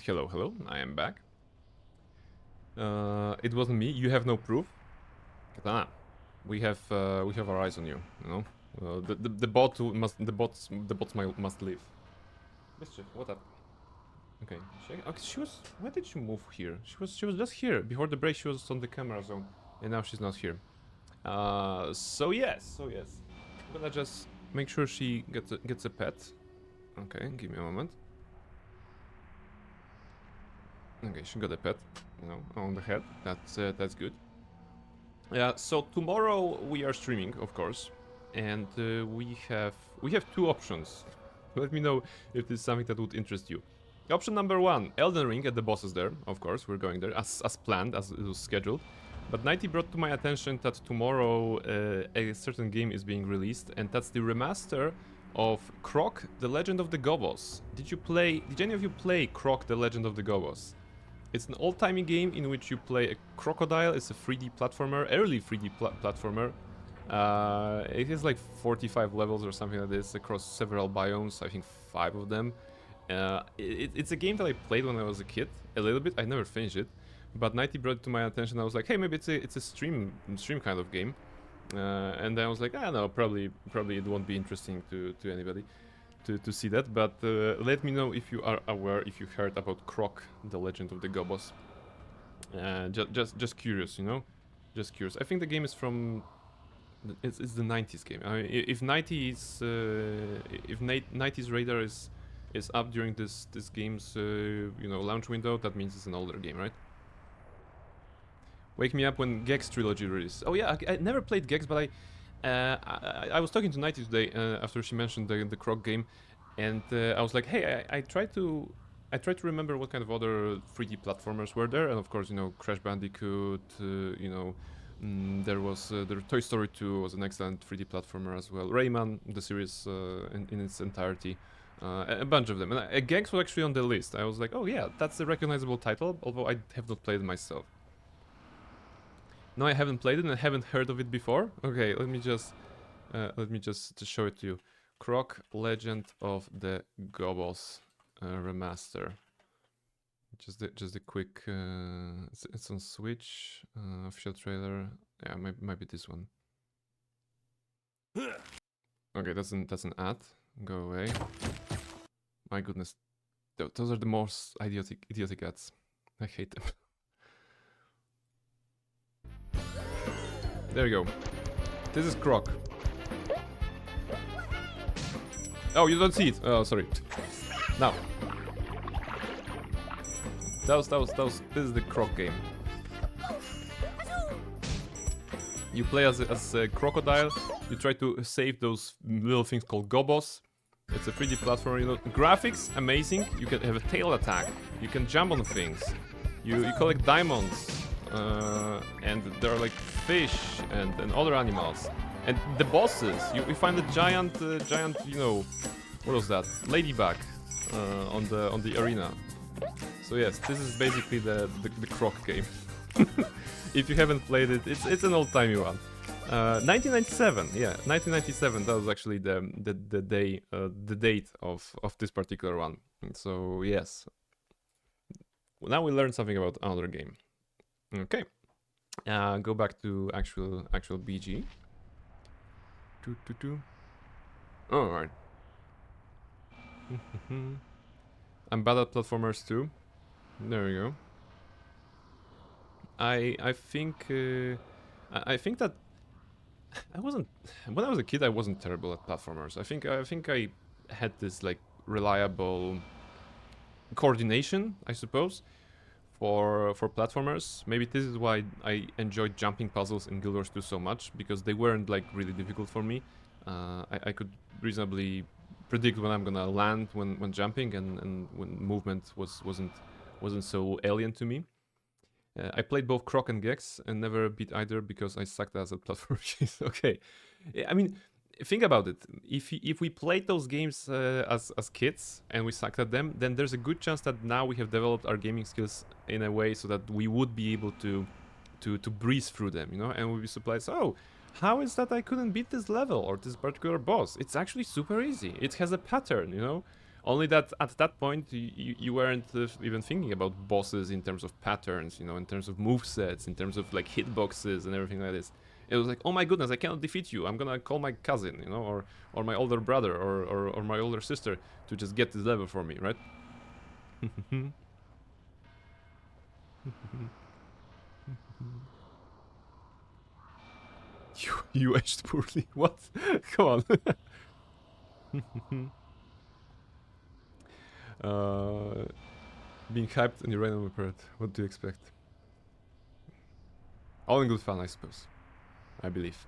Hello, hello. I am back. It wasn't me. You have no proof. Katana, we have our eyes on you. You know, the bot must leave. Mischief, what up? Okay, she was. Why did she move here? She was just here before the break. She was on the camera zone, and now she's not here. So yes. I'm gonna just make sure she gets a pet. Okay, give me a moment. Okay, she got a pet, you know, on the head. That's good. Yeah. So tomorrow we are streaming, of course, and we have two options. Let me know if this is something that would interest you. Option number one, Elden Ring at the bosses there. Of course, we're going there as planned, as it was scheduled. But Nighty brought to my attention that tomorrow a certain game is being released, and that's the remaster of Croc: The Legend of the Gobos. Did any of you play Croc: The Legend of the Gobos? It's an old-timey game in which you play a crocodile. It's a 3D platformer, early 3D platformer. It has like 45 levels or something like this across several biomes, I think 5 of them. It's a game that I played when I was a kid, a little bit. I never finished it, but Nighty brought it to my attention. I was like, hey, maybe it's a stream kind of game. And then I was like, no, probably it won't be interesting to anybody to see that. But let me know if you are aware, if you heard about Croc: The Legend of the Gobos. Just curious, you know, just curious. I think the game is from. It's the 90s game. I mean, if 90s, if 90s radar is up during this game's you know, launch window, that means it's an older game, right? Wake me up when Gex trilogy releases. Oh yeah, I never played Gex, but I was talking to Nighty today after she mentioned the Croc game, and I was like, hey, I tried to remember what kind of other 3D platformers were there, and of course, you know, Crash Bandicoot, you know. There was the Toy Story 2 was an excellent 3D platformer as well. Rayman, the series in its entirety, a bunch of them. And Gex was actually on the list. I was like, oh yeah, that's a recognizable title, although I have not played it myself. No, I haven't played it and I haven't heard of it before. Okay, let me just show it to you. Croc: Legend of the Gobos remaster. Just a quick. It's on Switch. Official trailer. Yeah, might be this one. Okay, that's an ad. Go away. My goodness, those are the most idiotic ads. I hate them. There you go. This is Croc. Oh, you don't see it. Oh, sorry. Now. This is the Croc game. You play as a crocodile. You try to save those little things called gobos. It's a 3D platformer, you know. Graphics, amazing. You can have a tail attack. You can jump on things. You collect diamonds. And there are like fish and other animals. And the bosses, you find a giant, you know, what was that? Ladybug on the arena. So yes, this is basically the Croc game. If you haven't played it, it's an old-timey one. 1997, yeah, 1997. That was actually the date of this particular one. So yes, now we learned something about another game. Okay, go back to actual BG. All right. I'm bad at platformers too. There we go. I think that I wasn't, when I was a kid, I wasn't terrible at platformers. I think I had this like reliable coordination, I suppose, for platformers. Maybe this is why I enjoyed jumping puzzles in Guild Wars 2 so much, because they weren't like really difficult for me. I could reasonably predict when I'm gonna land when jumping, and when movement wasn't so alien to me. I played both Croc and Gex and never beat either because I sucked as a platform. Okay, I mean, think about it. If we played those games as kids and we sucked at them, then there's a good chance that now we have developed our gaming skills in a way so that we would be able to breeze through them, you know, and we'll be surprised. Oh, how is that I couldn't beat this level or this particular boss? It's actually super easy. It has a pattern, you know. Only that at that point you weren't even thinking about bosses in terms of patterns, you know, in terms of movesets, in terms of like hitboxes and everything like this. It was like, oh my goodness, I cannot defeat you. I'm gonna call my cousin, you know, or my older brother or my older sister to just get this level for me, right? you aged poorly. What? Come on. Being hyped and you ran on a parrot. What do you expect? All in good fun, I suppose. I believe.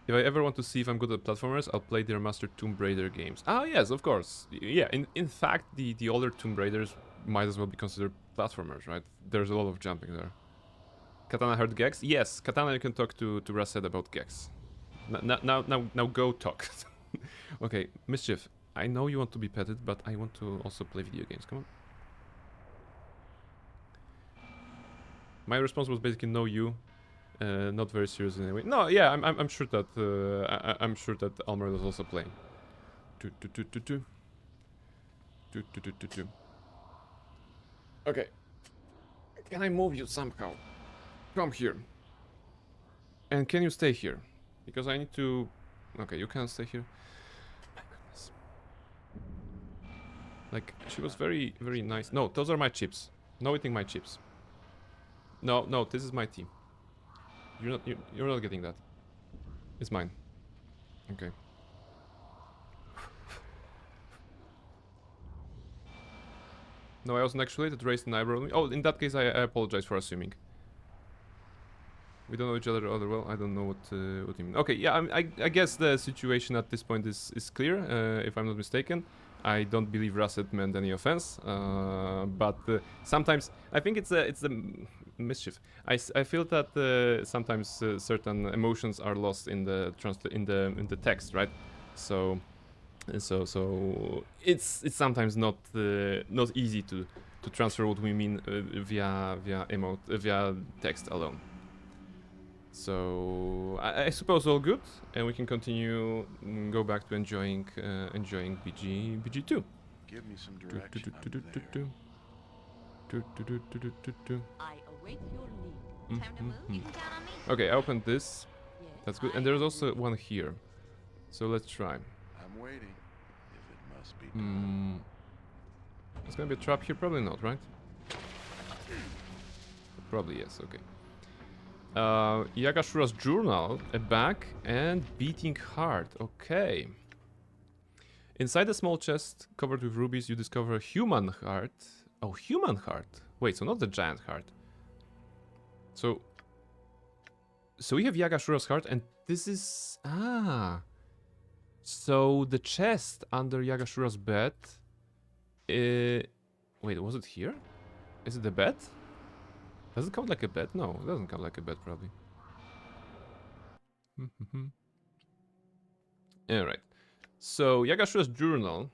If I ever want to see if I'm good at platformers, I'll play their Master Tomb Raider games. Ah, yes, of course. Yeah, in fact, the older Tomb Raiders might as well be considered platformers, right? There's a lot of jumping there. Katana heard Gex? Yes, Katana, you can talk to Rased about Gex. Now go talk. Okay, Mischief. I know you want to be petted, but I want to also play video games. Come on. My response was basically no, you. Not very serious in any way. No, yeah, I'm sure that I'm sure that Almer was also playing. Okay. Can I move you somehow? Come here. And can you stay here? Because I need to. Okay, you can't stay here. My goodness. Like, she was very, very nice. No, those are my chips. No eating my chips. No, this is my team. You're not getting that. It's mine. Okay. No, I wasn't actually. It raised an eyebrow. Oh, in that case, I apologize for assuming. We don't know each other well. I don't know what you mean. Okay, yeah, I guess the situation at this point is clear. If I'm not mistaken, I don't believe Rasset meant any offense. But sometimes I think it's the mischief. I feel that sometimes certain emotions are lost in the text, right? So it's sometimes not easy to transfer what we mean via text alone. So I suppose all good, and we can continue, go back to enjoying BG2.
Give me some direction.
I await your lead.
Time to move? You can count on me.
Okay, I opened this.
Yes.
That's good. And there's also one here. So let's try.
I'm waiting. If it must be done.
There's gonna be a trap here? Probably not, right? Probably yes, okay. Yagashura's journal, a bag, and beating heart. Okay. Inside a small chest covered with rubies, you discover a human heart. Oh, human heart. Wait, so not the giant heart. So we have Yagashura's heart, and this is so the chest under Yagashura's bed. Wait, was it here? Is it the bed? Does it count like a bed? No, it doesn't count like a bed, probably. Alright. So, Yagashura's journal.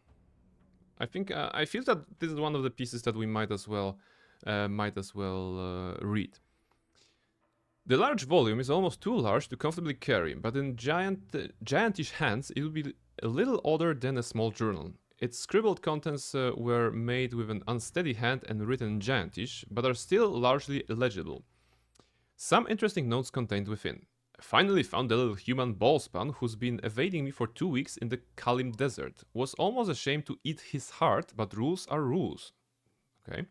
I think, I feel that this is one of the pieces that we might as well read. The large volume is almost too large to comfortably carry, but in giantish hands it would be a little odder than a small journal. Its scribbled contents were made with an unsteady hand and written in giantish, but are still largely illegible. Some interesting notes contained within. I finally found the little human ballspan who's been evading me for 2 weeks in the Kalim desert. Was almost ashamed to eat his heart, but rules are rules. Okay.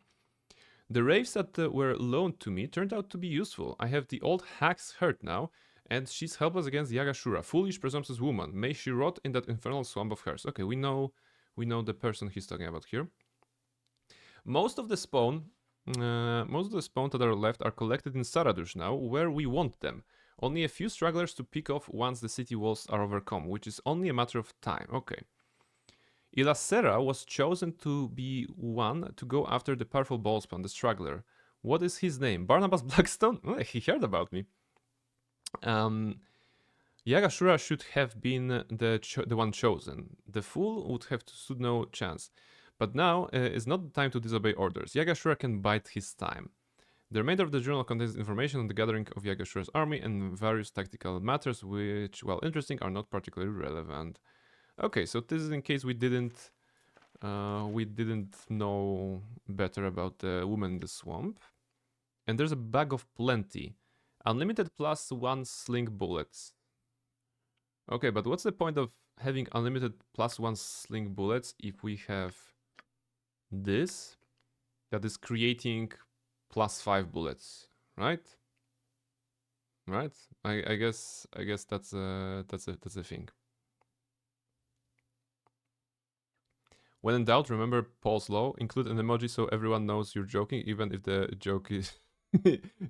The raves that were loaned to me turned out to be useful. I have the old hack's hurt now, and she's helpless against Yagashura. Foolish, presumptuous woman. May she rot in that infernal swamp of hers. Okay, we know the person he's talking about here. Most of the spawn that are left are collected in Saradush now, where we want them. Only a few stragglers to pick off once the city walls are overcome, which is only a matter of time. Okay. Ilasera was chosen to be one to go after the powerful ballspan, the straggler. What is his name? Barnabas Blackstone? Oh, he heard about me. Yagashura should have been the one chosen. The fool would have stood no chance. But now is not the time to disobey orders. Yagashura can bide his time. The remainder of the journal contains information on the gathering of Yagashura's army and various tactical matters which, while interesting, are not particularly relevant. Okay, so this is in case we didn't know better about the woman in the swamp. And there's a bag of plenty. Unlimited plus 1 sling bullets. Okay, but what's the point of having unlimited plus 1 sling bullets if we have this that is creating plus 5 bullets, right? Right? I guess that's a thing. When in doubt, remember Paul's law. Include an emoji so everyone knows you're joking, even if the joke is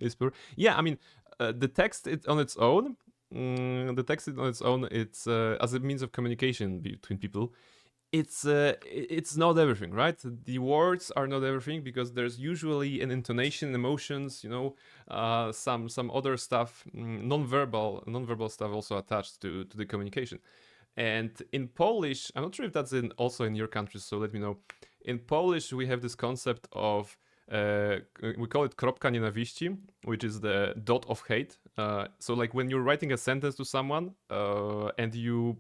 is poor. Yeah, I mean, the text on its own. The text on its own. It's as a means of communication between people. It's not everything, right? The words are not everything because there's usually an intonation, emotions, you know, some other stuff, non-verbal stuff also attached to the communication. And in Polish, I'm not sure if that's also in your country, so let me know. In Polish, we have this concept of we call it kropka nienawiści, which is the dot of hate. So like when you're writing a sentence to someone and you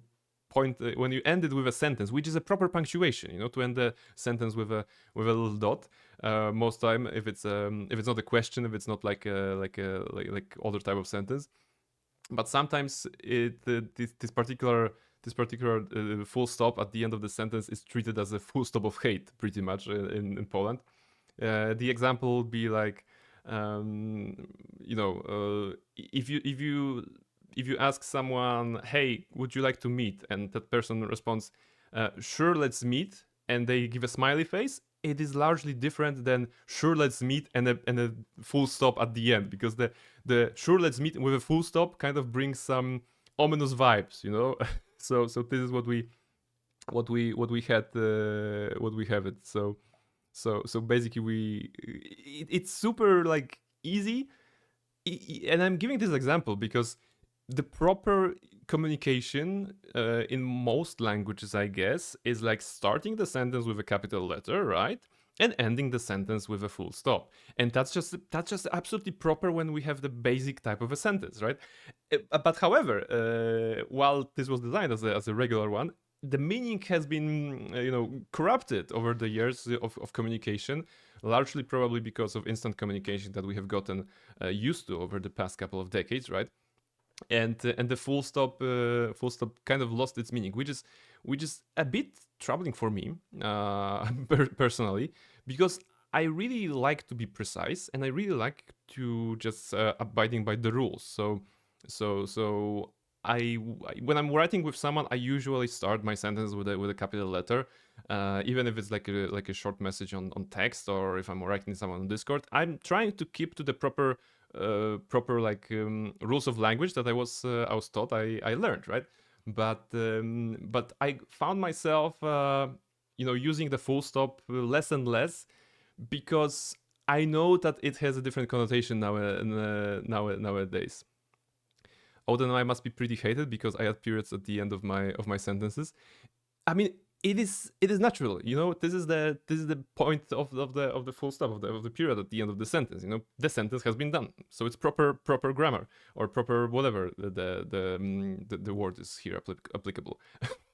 when you end it with a sentence, which is a proper punctuation, you know, to end the sentence with a little dot. Most time, if it's not a question, if it's not like other type of sentence, but sometimes this particular full stop at the end of the sentence is treated as a full stop of hate, pretty much in Poland. The example would be like, you know, if you ask someone, hey, would you like to meet? And that person responds, sure, let's meet. And they give a smiley face. It is largely different than sure, let's meet and a full stop at the end. Because the sure, let's meet with a full stop kind of brings some ominous vibes, you know? so this is what we have it. So basically it's super like easy. And I'm giving this example because the proper communication in most languages, I guess, is like starting the sentence with a capital letter, right? And ending the sentence with a full stop. And that's just absolutely proper when we have the basic type of a sentence, right? But however, while this was designed as a regular one, the meaning has been, corrupted over the years of communication, largely probably because of instant communication that we have gotten used to over the past couple of decades, right? And the full stop kind of lost its meaning, which is a bit troubling for me personally, because I really like to be precise and I really like to just abiding by the rules. So I when I'm writing with someone, I usually start my sentence with a capital letter, even if it's like a short message on text, or if I'm writing someone on Discord. I'm trying to keep to the proper rules of language that I was taught. I learned, right? But I found myself using the full stop less and less, because I know that it has a different connotation nowadays. Although I must be pretty hated because I had periods at the end of my sentences. I mean, it is natural, you know. This is the point of the full stop of the period at the end of the sentence. You know, the sentence has been done, so it's proper grammar, or proper whatever the word is here applicable.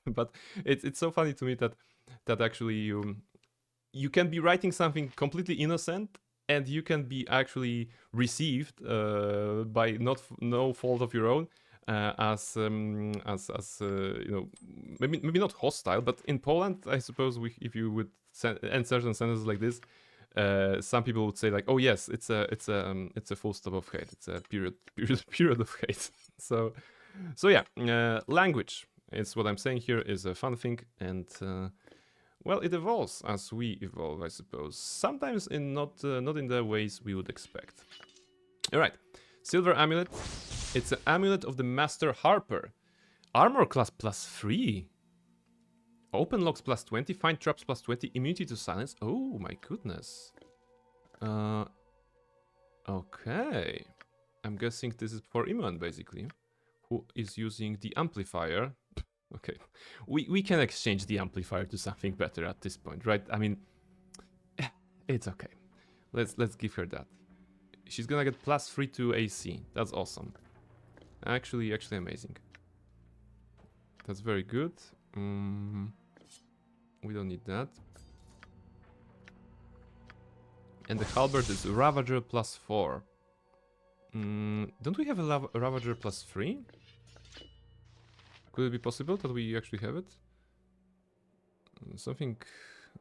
But it's so funny to me that actually you can be writing something completely innocent, and you can be actually received by no fault of your own as maybe not hostile, but in Poland, I suppose if you would end certain sentences like this, some people would say like, oh yes, it's a full stop of hate, it's a period of hate. So yeah, language, it's what I'm saying here, is a fun thing, and well, it evolves as we evolve, I suppose. Sometimes in not in the ways we would expect. All right, silver amulet. It's an amulet of the Master Harper. Armor class +3. Open locks +20. Find traps +20. Immunity to silence. Oh my goodness. Okay. I'm guessing this is for Iman, basically, who is using the amplifier. Okay, we can exchange the amplifier to something better at this point, right? I mean, it's okay. Let's give her that. She's gonna get +3 to AC. That's awesome. Actually amazing. That's very good. We don't need that. And the halberd is Ravager +4. Don't we have a Ravager +3? Could it be possible that we actually have it? Something...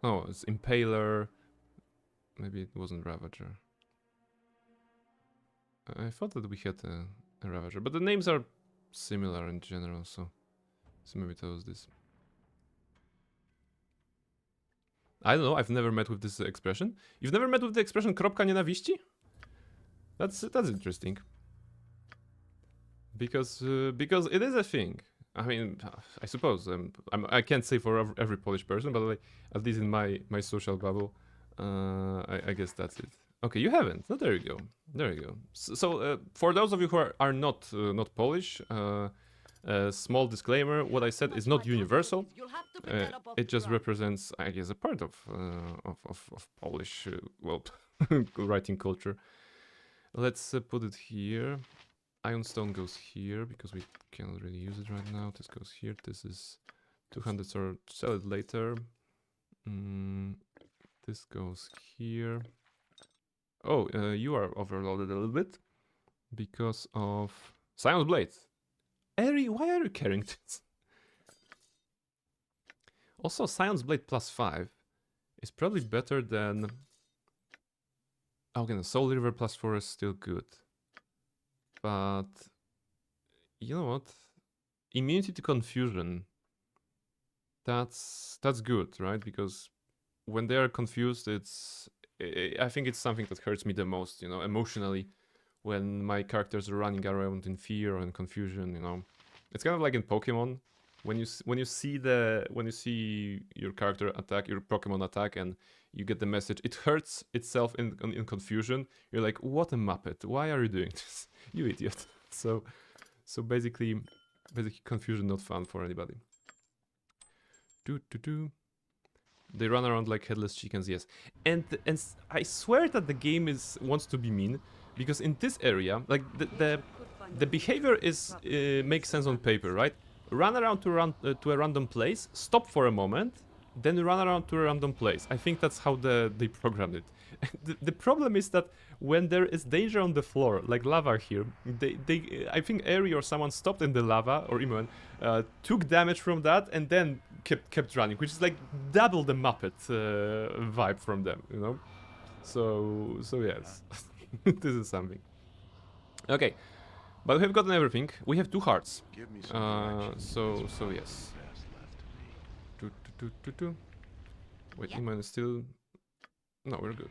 Oh, it's Impaler. Maybe it wasn't Ravager. I thought that we had a Ravager, but the names are similar in general, so maybe that was this. I don't know, I've never met with this expression. You've never met with the expression kropka nienawiści? That's interesting. Because it is a thing. I mean, I suppose I can't say for every Polish person, but like, at least in my social bubble, I guess that's it. Okay, you haven't. Oh, there you go. There you go. So for those of you who are not Polish, small disclaimer: what I said is not universal. It just represents, I guess, a part of Polish well writing culture. Let's put it here. Ironstone goes here because we cannot really use it right now. This goes here. This is 200, so sell it later. This goes here. Oh, you are overloaded a little bit because of Science Blade. Eri, why are you carrying this? Also, Science Blade +5 is probably better than... Okay, Soul River +4 is still good. But you know what? Immunity to confusion. That's good, right? Because when they are confused, I think it's something that hurts me the most, you know, emotionally, when my characters are running around in fear and confusion, you know. It's kind of like in Pokemon, when you see your character attack, your Pokemon attack, and you get the message, it hurts itself in confusion. You're like, what a muppet! Why are you doing this, you idiot? So basically confusion not fun for anybody. They run around like headless chickens, yes. And I swear that the game wants to be mean, because in this area, like the behavior is makes sense on paper, right? Run around to a random place, stop for a moment, then run around to a random place. I think that's how they programmed it. The problem is that when there is danger on the floor, like lava here, I think Eri or someone stopped in the lava, or Iman, took damage from that and then kept running, which is like double the Muppet vibe from them, you know? So yes, this is something. Okay, but we've gotten everything. We have 2 hearts. So yes. Wait, yeah. Iman is still... No, we're good.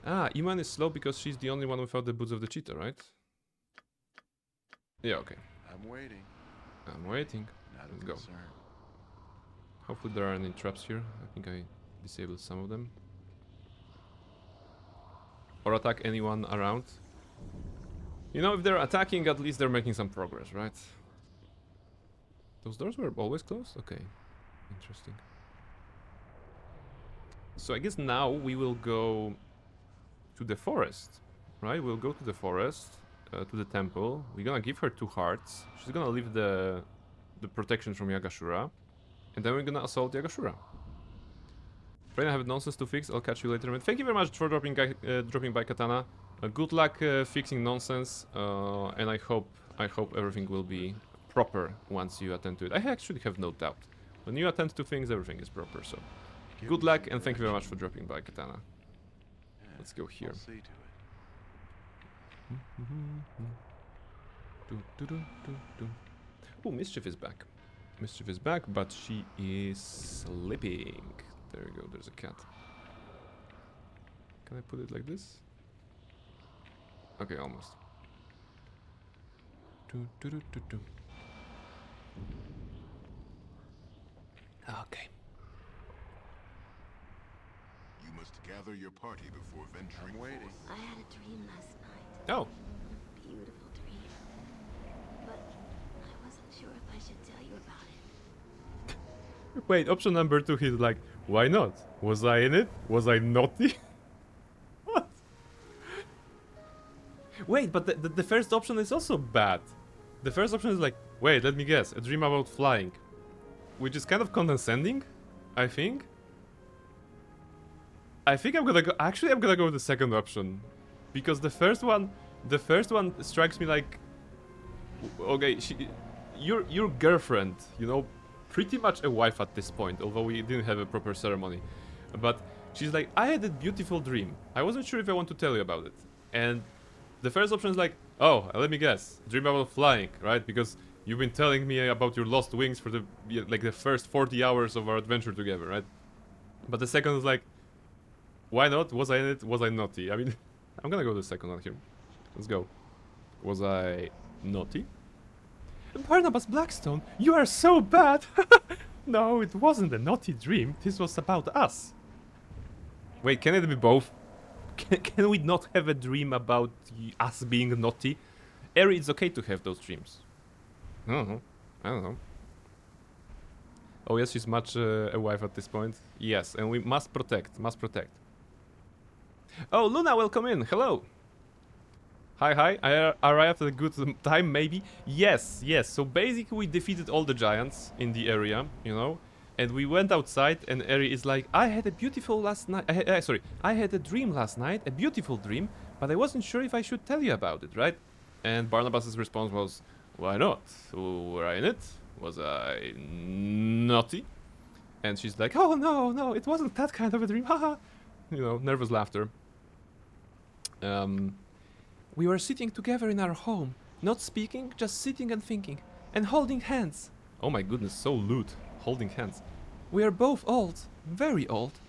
Ah, Iman is slow because she's the only one without the boots of the cheetah, right? Yeah, okay.
I'm waiting.
Let's go. Hopefully there aren't any traps here. I think I disabled some of them. Or attack anyone around. You know, if they're attacking, at least they're making some progress, right? Those doors were always closed? Okay. Interesting. So I guess now we will go to the forest, right? We'll go to the forest, to the temple. We're gonna give her 2 hearts. She's gonna leave the protection from Yagashura. And then we're gonna assault Yagashura. Afraid I have nonsense to fix. I'll catch you later, man. Thank you very much for dropping by, Katana. Good luck fixing nonsense. And I hope everything will be proper once you attend to it. I actually have no doubt. When you attend to things, everything is proper, so... Good luck, and thank you very much for dropping by, Katana. Let's go here. Oh, Mischief is back. Mischief is back, but she is sleeping. There you go, there's a cat. Can I put it like this? Okay, almost. Okay.
You must gather your party before venturing.
I'm waiting.
I had a dream last night.
Oh.
A beautiful dream. But I wasn't sure if I should tell you about it.
Wait, option number 2, he's like, why not? Was I in it? Was I naughty? What? Wait, but the first option is also bad. The first option is like, wait, let me guess, a dream about flying. which is kind of condescending, I think. I think I'm gonna go. Actually, I'm gonna go with the second option, because the first one strikes me like, okay, your girlfriend, you know, pretty much a wife at this point, although we didn't have a proper ceremony, but she's like, I had a beautiful dream. I wasn't sure if I want to tell you about it, and the first option is like, oh, let me guess, dream about flying, right? Because you've been telling me about your lost wings for the first 40 hours of our adventure together, right? But the second is like, why not? Was I in it? Was I naughty? I mean, I'm gonna go the second one here. Let's go. Was I naughty? Barnabas Blackstone, you are so bad! No, it wasn't a naughty dream. This was about us. Wait, can it be both? Can we not have a dream about us being naughty? Eri, it's okay to have those dreams. I don't know. Oh yes, she's much a wife at this point. Yes, and we must protect. Oh, Luna, welcome in. Hello. Hi. I arrived at a good time, maybe. Yes. So basically, we defeated all the giants in the area, you know, and we went outside. And Eri is like, I had a beautiful last night. I had a dream last night, a beautiful dream, but I wasn't sure if I should tell you about it, right? And Barnabas's response was, why not? Were I in it? Was I naughty? And she's like, oh no, it wasn't that kind of a dream. Haha. You know, nervous laughter. We were sitting together in our home, not speaking, just sitting and thinking, and holding hands. Oh my goodness, so lewd, holding hands. We are both old, very old.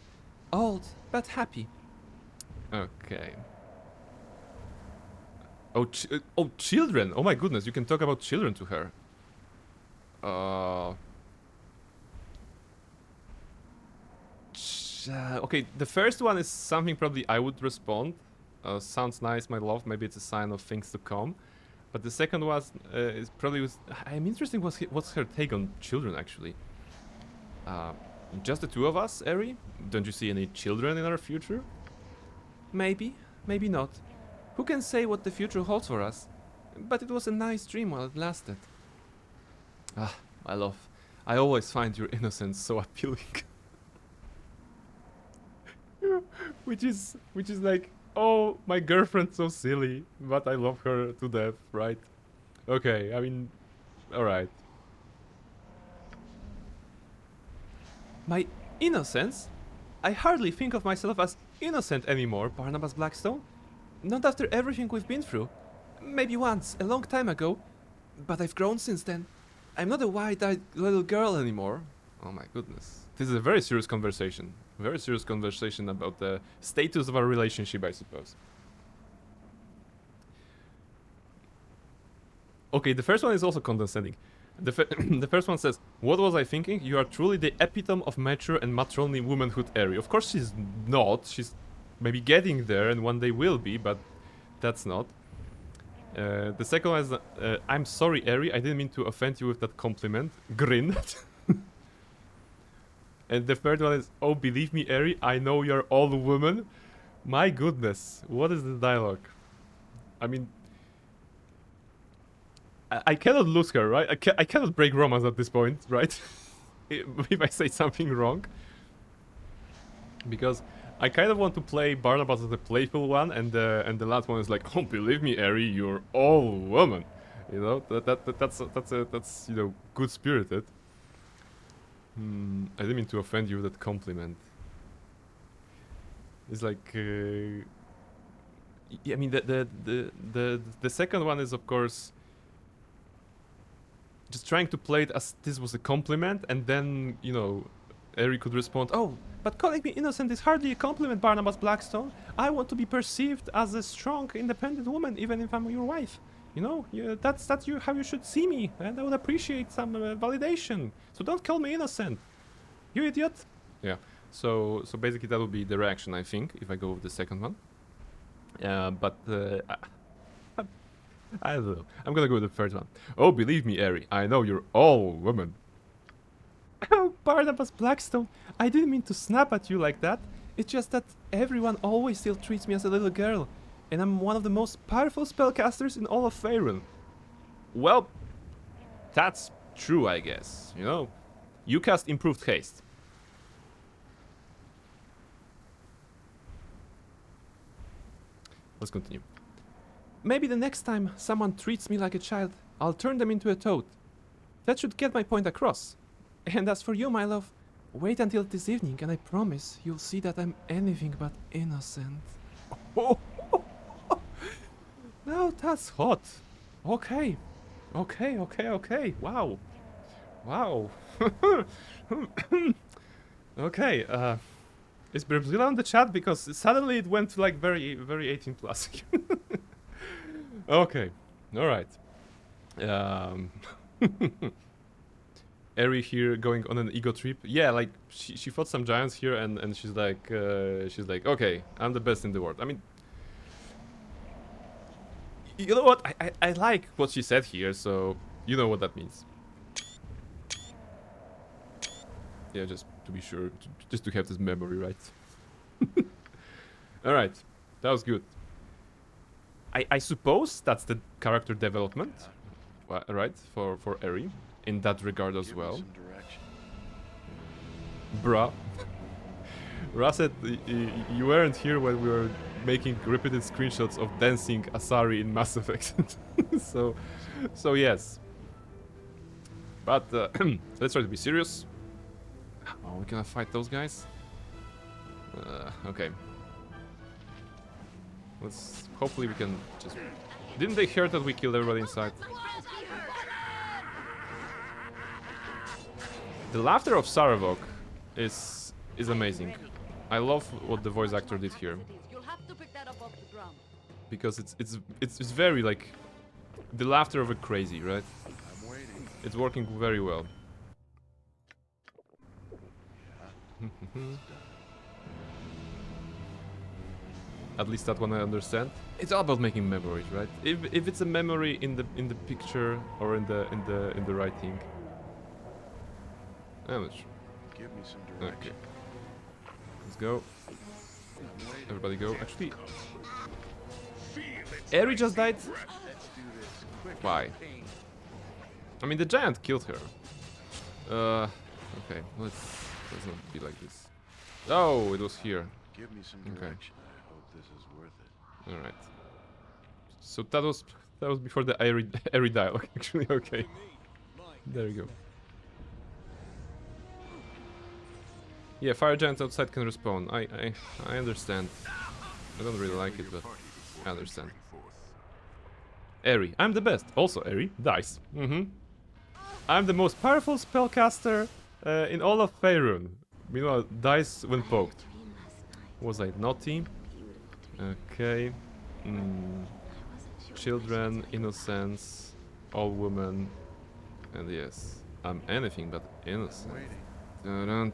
Old, but happy. Okay. Oh, children! Oh my goodness, you can talk about children to her. Okay, the first one is something probably I would respond. Sounds nice, my love. Maybe it's a sign of things to come. But the second one is probably I'm interested. What's her take on children actually? Just the two of us, Eri? Don't you see any children in our future? Maybe, maybe not. Who can say what the future holds for us? But it was a nice dream while it lasted. Ah, my love. I always find your innocence so appealing. which is like, oh, my girlfriend's so silly, but I love her to death, right? Okay, I mean, alright. My innocence? I hardly think of myself as innocent anymore, Barnabas Blackstone. Not after everything we've been through. Maybe once, a long time ago, but I've grown since then. I'm not a wide-eyed little girl anymore. Oh my goodness. This is a very serious conversation. Very serious conversation about the status of our relationship, I suppose. Okay, the first one is also condescending. The first one says, what was I thinking? You are truly the epitome of mature and matronly womanhood, Eri. Of course she's not. She's maybe getting there and one day will be, but that's not. The second one is, I'm sorry, Eri. I didn't mean to offend you with that compliment. Grin. And the third one is, oh, believe me, Eri, I know you're all woman. My goodness, what is the dialogue? I mean, I cannot lose her, right? I cannot break romance at this point, right? If I say something wrong. Because I kind of want to play Barnabas as a playful one, and the last one is like, oh, believe me, Eri, you're all woman. You know, that's you know, good spirited. I didn't mean to offend you with that compliment. It's like, yeah, I mean, the second one is, of course, just trying to play it as this was a compliment, and then, you know, Eri could respond, oh, but calling me innocent is hardly a compliment, Barnabas Blackstone. I want to be perceived as a strong, independent woman, even if I'm your wife. You know, that's how you should see me, and I would appreciate some validation. So don't call me innocent, you idiot. Yeah. So basically that would be the reaction, I think, if I go with the second one. But I don't know. I'm gonna go with the third one. Oh, believe me, Eri, I know you're all woman. Oh, Barnabas Blackstone, I didn't mean to snap at you like that. It's just that everyone always still treats me as a little girl. And I'm one of the most powerful spellcasters in all of Faerun. Well, that's true, I guess. You know, You cast improved haste. Let's continue. Maybe the next time someone treats me like a child, I'll turn them into a toad. That should get my point across. And as for you, my love, wait until this evening and I promise you'll see that I'm anything but innocent. Oh, now that's hot. Okay. Okay. Wow. Okay, is Brazil on the chat? Because suddenly it went like very 18 plus. Okay, alright. Eri here going on an ego trip. Yeah, like she fought some giants here and she's like okay, I'm the best in the world. I mean, you know what? I like what she said here, so you know what that means. Yeah, just to be sure, just to have this memory right. Alright, that was good. I suppose that's the character development, right, for Eri, in that regard as well. Bruh. Ra said you weren't here when we were making repeated screenshots of dancing Asari in Mass Effect. so yes. But let's try to be serious. Oh, we gonna fight those guys? Okay. Let's hopefully we can just. Didn't they hear that we killed everybody inside? The laughter of Saravok is amazing. I love what the voice actor did here. Because it's very like the laughter of a crazy, right? It's working very well. At least that one I understand. It's all about making memories, right? If it's a memory in the picture or in the writing. I'm not sure.
Give me some direction.
Okay. Let's go. Everybody go. Actually, Eri just died.
Let's do this quick.
Why? I mean, the giant killed her. Okay. Let's not be like this. Oh, it was here.
Give me some
Okay.
direction. I hope this is worth it.
All right. So that was before the Eri dialogue. Actually, okay. There you go. Yeah, fire giants outside can respawn. I understand. I don't really like it, but I understand. Eri, I'm the best. Also, Eri, dice. I'm the most powerful spellcaster in all of Faerun. Meanwhile, dice when poked. Was I naughty? Okay. Children, innocence, all women, and yes, I'm anything but innocent. And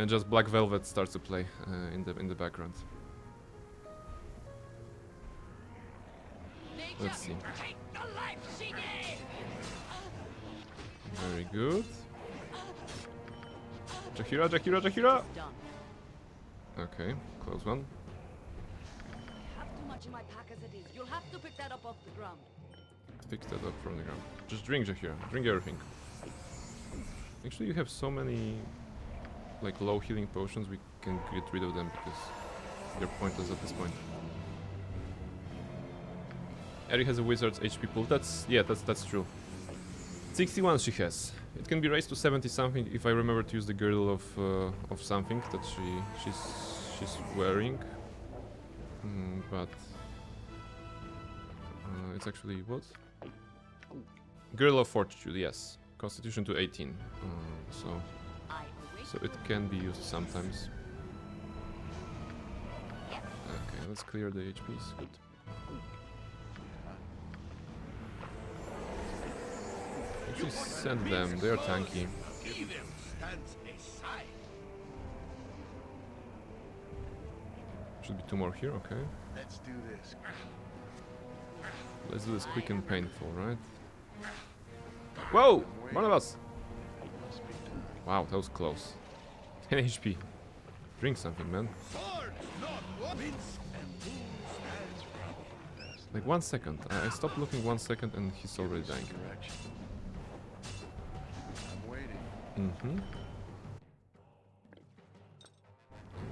just Black Velvet starts to play in the background. Let's see. Very good. Jahira! Okay, close one.
You'll have to pick that up off the ground.
Pick that up from the ground. Just drink, Jahira. Drink everything. Actually, you have so many like low healing potions, we can get rid of them because they're pointless at this point. Eri has a wizard's HP pool. That's true. 61 she has. It can be raised to 70 something if I remember to use the girdle of something that she's wearing. But it's actually what? Girdle of Fortitude, yes. Constitution to 18. So it can be used sometimes. Okay, let's clear the HPs. Good. Actually send them, they are tanky. Should be 2 more here, okay.
Let's do this.
Let's do this quick and painful, right? Whoa! One of us! Wow, that was close. 10 HP. Drink something, man. Like 1 second. I stopped looking 1 second and he's already dying. Mm-hmm.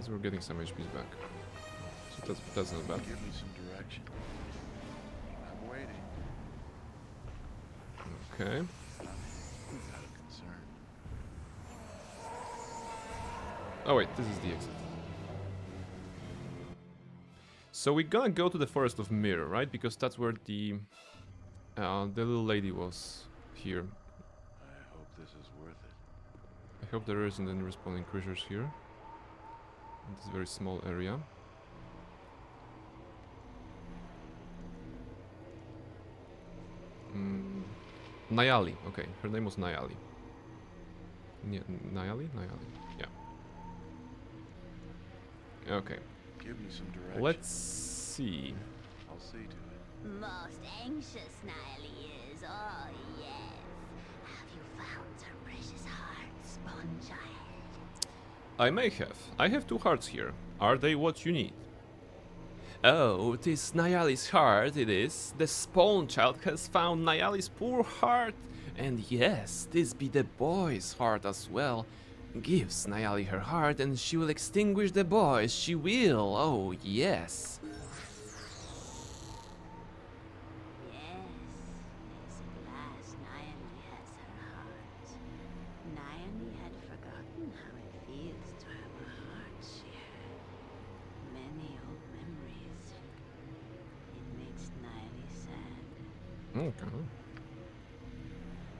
So we're getting some HPs back. So that's not bad.
Give me some direction. I'm waiting.
Okay.
Not a concern.
Oh wait, this is the exit. So we're gonna go to the Forest of Mirror, right? Because that's where the little lady was here.
I hope this is worth it.
I hope there isn't any respawning creatures here. In this very small area. Nayali, okay. Her name was Nayali. Nayali? Nayali, yeah. Okay.
Give me some direction.
Let's see.
I'll see to it.
Most anxious Niley is, oh yes. Have you found her precious heart, spawn child?
I may have. I have 2 hearts here. Are they what you need? Oh, 'tis Nayali's heart, it is. The spawn child has found Nayali's poor heart. And yes, this be the boy's heart as well. Gives Nayali her heart and she will extinguish the boys. She will, oh yes.
Yes, at last Nayeli has her heart. Nayeli had forgotten how it feels to have a heart shared. Many old memories. It makes Nayeli sad.
Okay.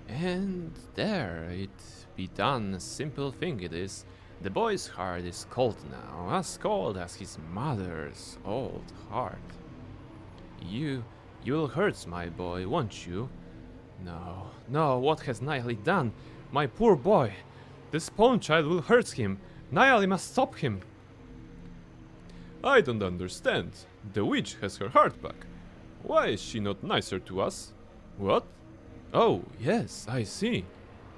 And there, it be done. A simple thing it is. The boy's heart is cold now, as cold as his mother's old heart. You'll hurt my boy, won't you? No, no, what has Nayali done? My poor boy! The spawn child will hurt him. Nayali must stop him. I don't understand. The witch has her heart back. Why is she not nicer to us? What? Oh, yes, I see.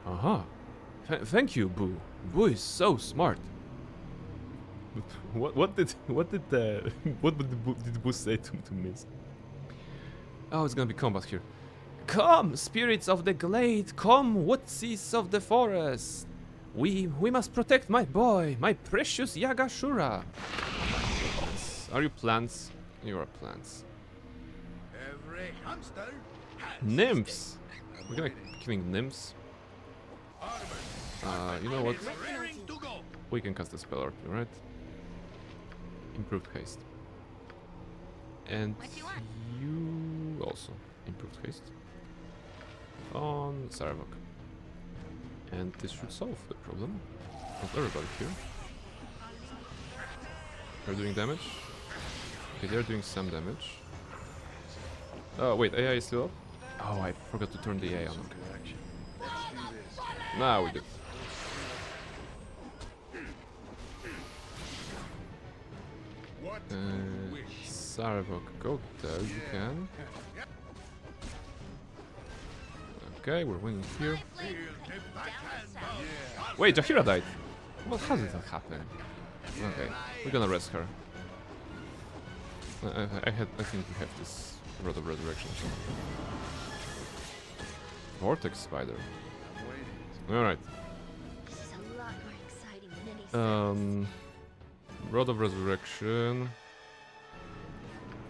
Aha. Thank you, Boo. Boo is so smart. What did Boo say to Miss? Oh, it's gonna be combat here. Come, spirits of the glade, come, wootsies of the forest. We must protect my boy, my precious Yagashura. Are you plants? You are plants.
Every hamster has
Nymphs. We're gonna killing nymphs. You know what?
raring to go.
We can cast a spell or two, right? Improved haste. And
What you want?
you also improved haste on Saravok. And this should solve the problem of everybody here. They're doing damage. Okay, they're doing some damage. Oh wait, AI is still up? Oh, I forgot to turn the AI on.
Some direction. Let's do this.
Now we did.
What you wish.
Saravok, go there, you can. Okay, we're winning here. Wait, Jahira died. Well, how did that happen? Okay, we're gonna rest her. I think we have this Rod of Resurrection. Vortex Spider.
I'm waiting.
Alright.
This is a lot more exciting than any
Rod of Resurrection.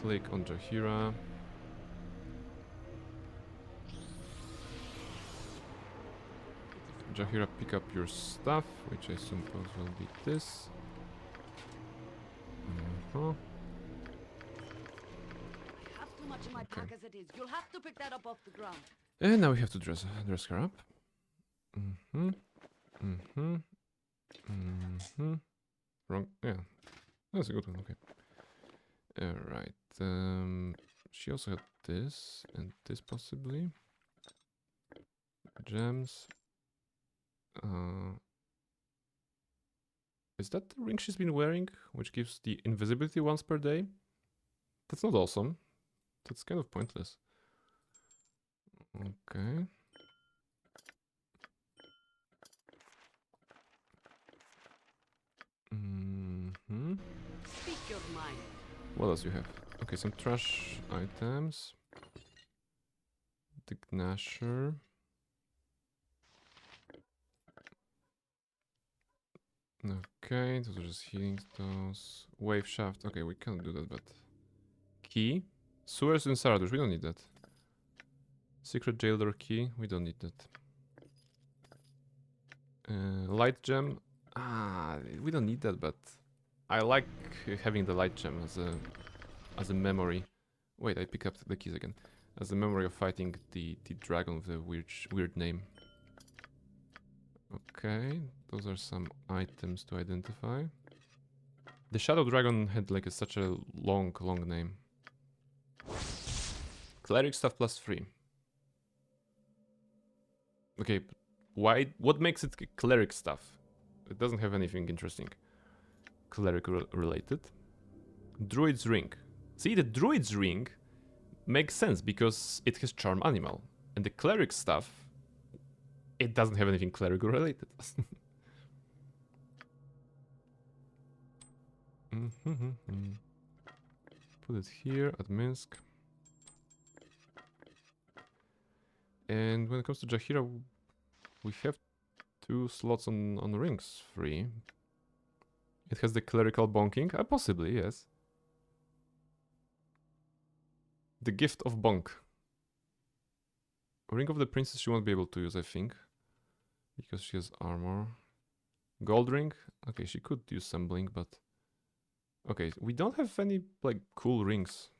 Click on Jahira. Jahira, pick up your stuff, which I suppose will be this.
I have too much in my pack as it is. You'll have to pick that up off the ground.
And now we have to dress her up. Wrong. Yeah, that's a good one. Okay. All right. She also had this and this possibly. Gems. Is that the ring she's been wearing, which gives the invisibility once per day? That's not awesome. That's kind of pointless. Okay.
Speak your mind.
What else you have? Okay, some trash items. The Gnasher. Okay, those are just healing stones. Wave shaft. Okay, we can't do that, but key. Sewers and Saradush. We don't need that. Secret jailer key. We don't need that. Light gem. Ah, we don't need that, but I like having the light gem as a memory. Wait, I pick up the keys again. As a memory of fighting the dragon with a weird name. Okay, those are some items to identify. The shadow dragon had like such a long name. Cleric stuff +3. Okay, but why? What makes it cleric stuff? It doesn't have anything interesting. Cleric related. Druid's ring. See, the druid's ring makes sense because it has charm animal, and the cleric stuff, it doesn't have anything cleric related. Put it here at Minsk. And when it comes to Jahira, we have 2 slots on rings free. It has the clerical bonking? Possibly, yes. The gift of bonk. Ring of the princess she won't be able to use, I think. Because she has armor. Gold ring? Okay, she could use some blink, but... Okay, we don't have any, like, cool rings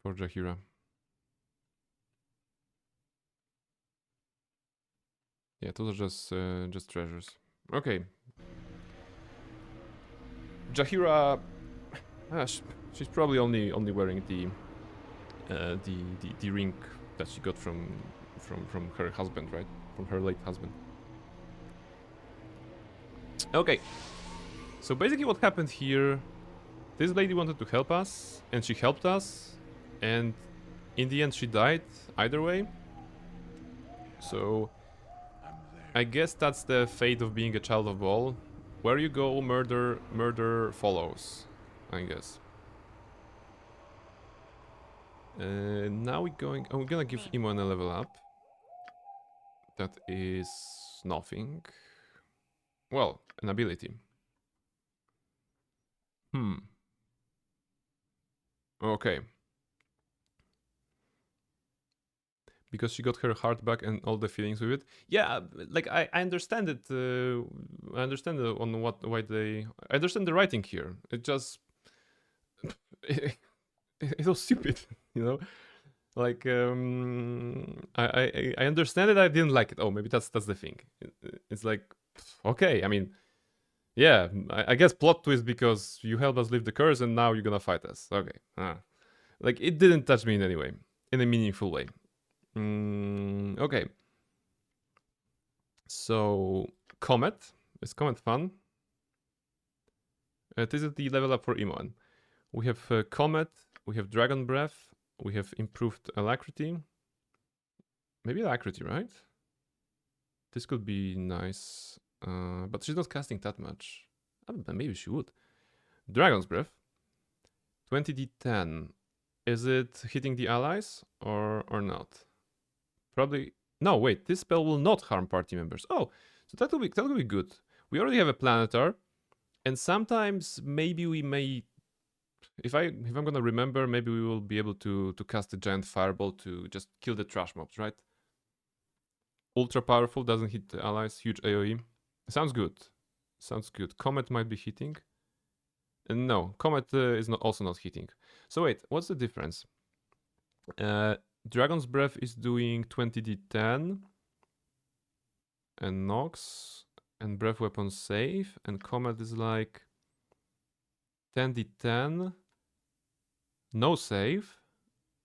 for Jahira. Yeah, those are just treasures. Okay. Jahira, she's probably only wearing the ring that she got from her husband, right? From her late husband. Okay. So basically, what happened here? This lady wanted to help us, and she helped us, and in the end, she died. Either way. So. I guess that's the fate of being a child of Baal. Where you go, murder follows. I guess. Now we're going. I'm gonna give Imon a level up. That is nothing. Well, an ability. Okay. Because she got her heart back and all the feelings with it. Yeah, like I understand it. I understand on why they. I understand the writing here. It just it was stupid, you know. Like I understand it. I didn't like it. Oh, maybe that's the thing. It's like okay. I mean, yeah. I guess plot twist because you helped us live the curse and now you're gonna fight us. Okay. Like it didn't touch me in any way, in a meaningful way. Okay. So, Comet. Is Comet fun? This is the level up for Imon. We have Comet, we have Dragon Breath, we have improved Alacrity. Maybe Alacrity, right? This could be nice. But she's not casting that much. Maybe she would. Dragon's Breath. 20d10. Is it hitting the allies or not? Probably. No, wait. This spell will not harm party members. Oh, so that will be good. We already have a Planetar, and sometimes maybe we may. If I'm gonna remember, maybe we will be able to cast a giant fireball to just kill the trash mobs, right? Ultra powerful, doesn't hit the allies. Huge AOE. Sounds good. Sounds good. Comet might be hitting. No, Comet is also not hitting. So wait, what's the difference? Dragon's Breath is doing 20d10 and knocks and breath weapon save, and Comet is like 10d10, no save,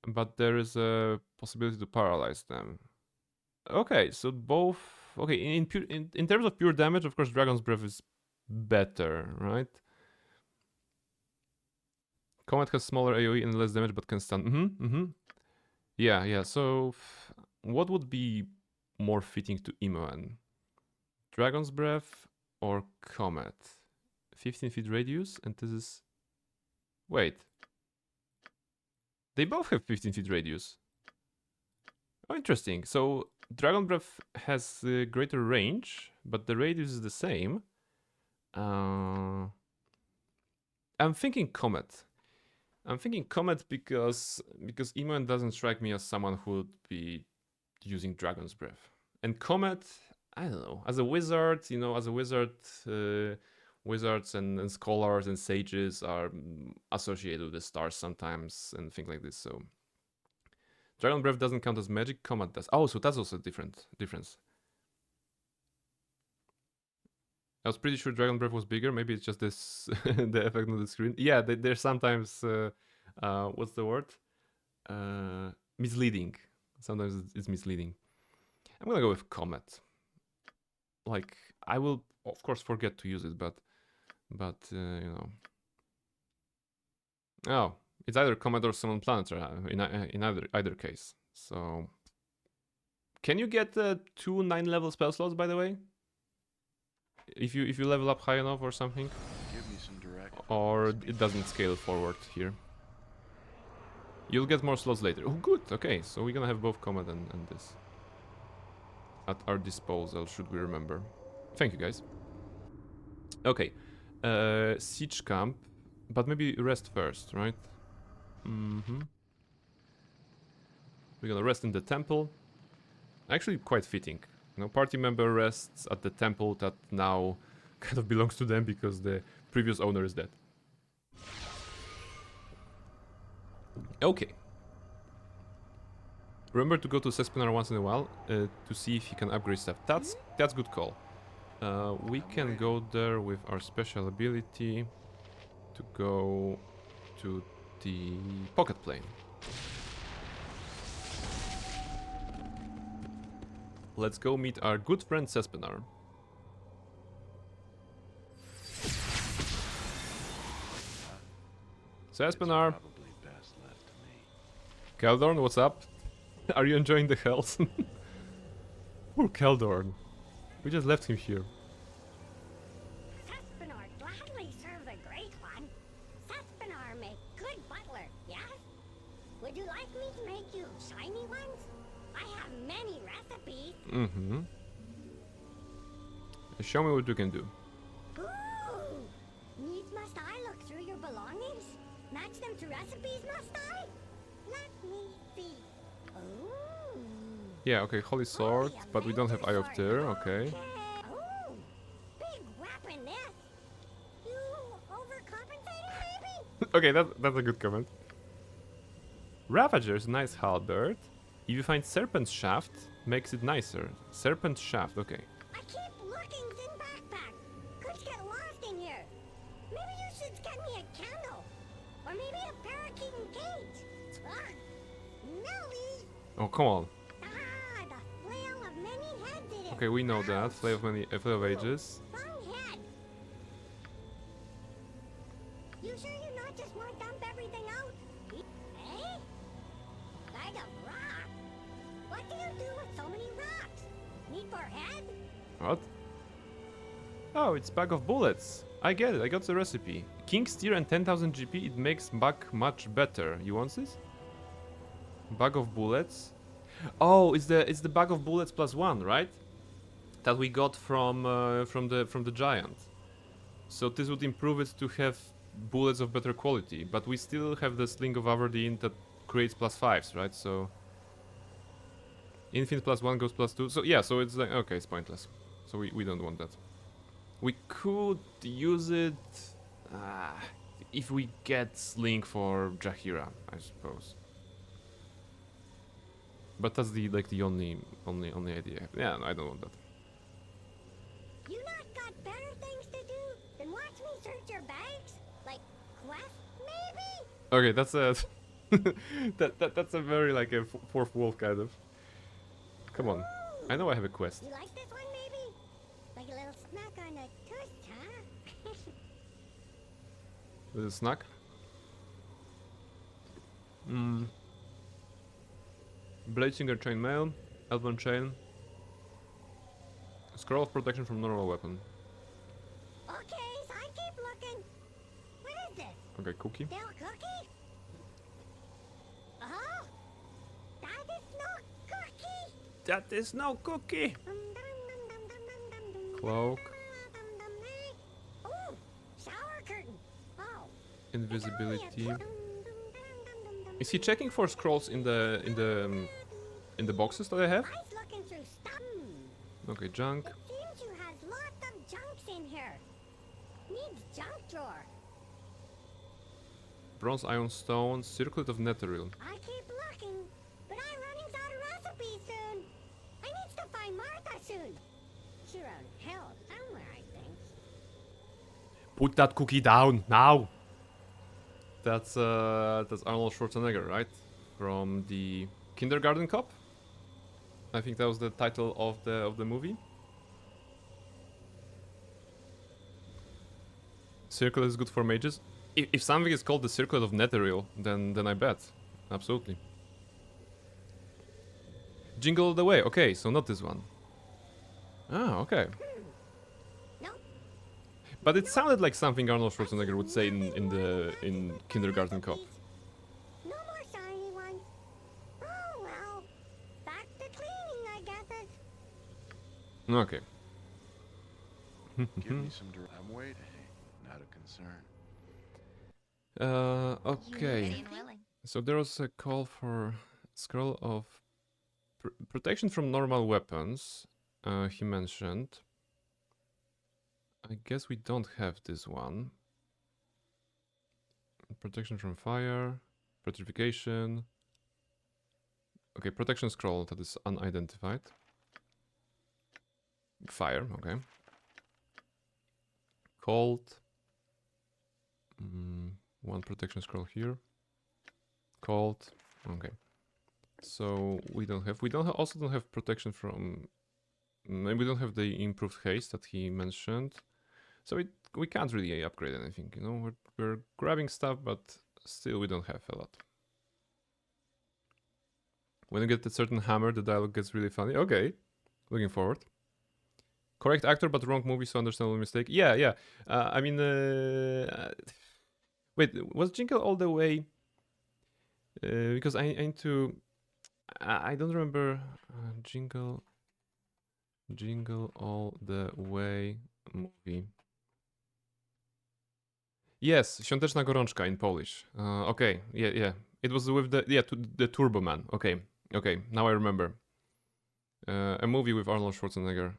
but there is a possibility to paralyze them. Okay, so both. Okay, in terms of pure damage, of course, Dragon's Breath is better, right? Comet has smaller AoE and less damage, but can stun. Yeah. So, what would be more fitting to Imoen? Dragon's Breath or Comet? 15 feet radius, and this is. Wait. They both have 15 feet radius. Oh, interesting. So, Dragon Breath has greater range, but the radius is the same. I'm thinking Comet. I'm thinking Comet because Emon doesn't strike me as someone who would be using Dragon's Breath. And Comet, I don't know, as a wizard, you know, as a wizard, wizards and scholars and sages are associated with the stars sometimes and things like this. So Dragon Breath doesn't count as magic. Comet does. Oh, so that's also a difference. I was pretty sure Dragon Breath was bigger. Maybe it's just this the effect on the screen. Yeah, they're sometimes what's the word? Misleading. Sometimes it's misleading. I'm gonna go with Comet. Like I will, of course, forget to use it, but you know. Oh, it's either Comet or Summon Planetary in either case. So, can you get 2 9-level spell slots, by the way? If you level up high enough or something?
Give me some direct.
Or it doesn't scale forward here. You'll get more slots later. Oh, good. Okay, so we're gonna have both Comet and this at our disposal, should we remember. Thank you, guys. Okay. Siege camp. But maybe rest first, right? Mm-hmm. We're gonna rest in the temple. Actually, quite fitting. You know, party member rests at the temple that now kind of belongs to them because the previous owner is dead. Okay. Remember to go to Sespinar once in a while to see if you can upgrade stuff. That's good call. We can go there with our special ability to go to the pocket plane. Let's go meet our good friend Sespinar. Sespinar.
Probably best left to me.
Keldorn, what's up? Are you enjoying the health? Poor Keldorn. We just left him here.
Sespinar gladly serve the great one. Sespinar make good butler, yes? Would you like me to make you shiny ones? I have many recipes.
Mm-hmm. Show me what you can do.
Ooh! Needs must I look through your belongings? Match them to recipes, must I? Let me see. Ooh.
Yeah, okay, Holy Sword, but we don't have Eye of Terror, okay.
Ooh! Big weapon this! You overcompensating, maybe?
Okay, that's a good comment. Ravager's nice halberd. If you find Serpent's Shaft, makes it nicer. Serpent's Shaft, okay.
I keep looking in backpack. Could get lost in here. Maybe you should get me a candle. Or maybe a parakeet and cage. Ugh. Nelly!
Oh, come on.
Ah, the flail of many heads it is.
Okay, we know that.
Ouch.
Flail of Ages.
Wrong head. You sure you not just want to dump everything out? Eh? Bag of rock? What do you do with so many rocks? Need for head?
What? Oh, it's bag of bullets. I get it, I got the recipe. King Steer and 10,000 GP, it makes back much better. You want this? Bag of bullets. Oh, it's the bag of bullets +1, right? That we got from the giant. So this would improve it to have bullets of better quality, but we still have the Sling of Aberdeen that creates +5s, right? So Infinite +1 goes +2. So yeah, so it's like okay, it's pointless. So we don't want that. We could use it if we get Sling for Jahira, I suppose. But that's the only idea. Yeah, no, I don't want that.
You not got better things to do than watch me search your bags? Like quest, maybe?
Okay, that's a that's a very like a fourth wolf kind of. Come on, I know I have a quest.
You like this one, maybe? Like a little snack on a toast, huh?
Little snack. Bladesinger chainmail, Elven chain. Scroll of protection from normal weapon.
Okay, so I keep looking. What is this?
Okay, cookie.
Still a cookie? Oh, that is no cookie.
That is no cookie.
Dum, dum, dum, dum, dum, dum, dum,
Cloak.
dum, dum, dum, dum. Oh,
Invisibility. Is he checking for scrolls in the boxes that I have?
I's looking through stuff.
Okay, junk.
It seems you has lots of junks in here. Needs junk drawer.
Bronze, iron, stone, circlet of netheril.
I keep looking, but I running out of recipes soon. I needs to find Martha soon. She around hell somewhere, I think.
Put that cookie down now. That's Arnold Schwarzenegger, right? From the Kindergarten Cop. I think that was the title of the movie. Circle is good for mages. If something is called the Circle of Netheril, then I bet. Absolutely. Jingle All the Way. Okay, so not this one. Ah, okay.
Nope.
But it sounded like something Arnold Schwarzenegger would say in Kindergarten Cop.
No more shiny ones. Oh well. Back to cleaning, I guess.
Okay.
Give me some I'm waiting. Not a concern.
Okay.
Ready and willing.
So there was a call for scroll of protection from normal weapons. He mentioned. I guess we don't have this one. Protection from fire, petrification. Okay, protection scroll that is unidentified. Fire, okay. Cold. One protection scroll here. Cold. Okay. So we don't have. Also don't have protection from. Maybe we don't have the improved haste that he mentioned. So we can't really upgrade anything. You know, we're grabbing stuff, but still we don't have a lot. When you get a certain hammer, the dialogue gets really funny. Okay, looking forward. Correct actor, but wrong movie, so understandable mistake. Yeah. I mean, wait, was Jingle All the Way? Because I need to. I don't remember Jingle All the Way movie. Yes, Świąteczna Gorączka in Polish. Okay, yeah. It was with the Turbo Man. Okay. Now I remember. A movie with Arnold Schwarzenegger.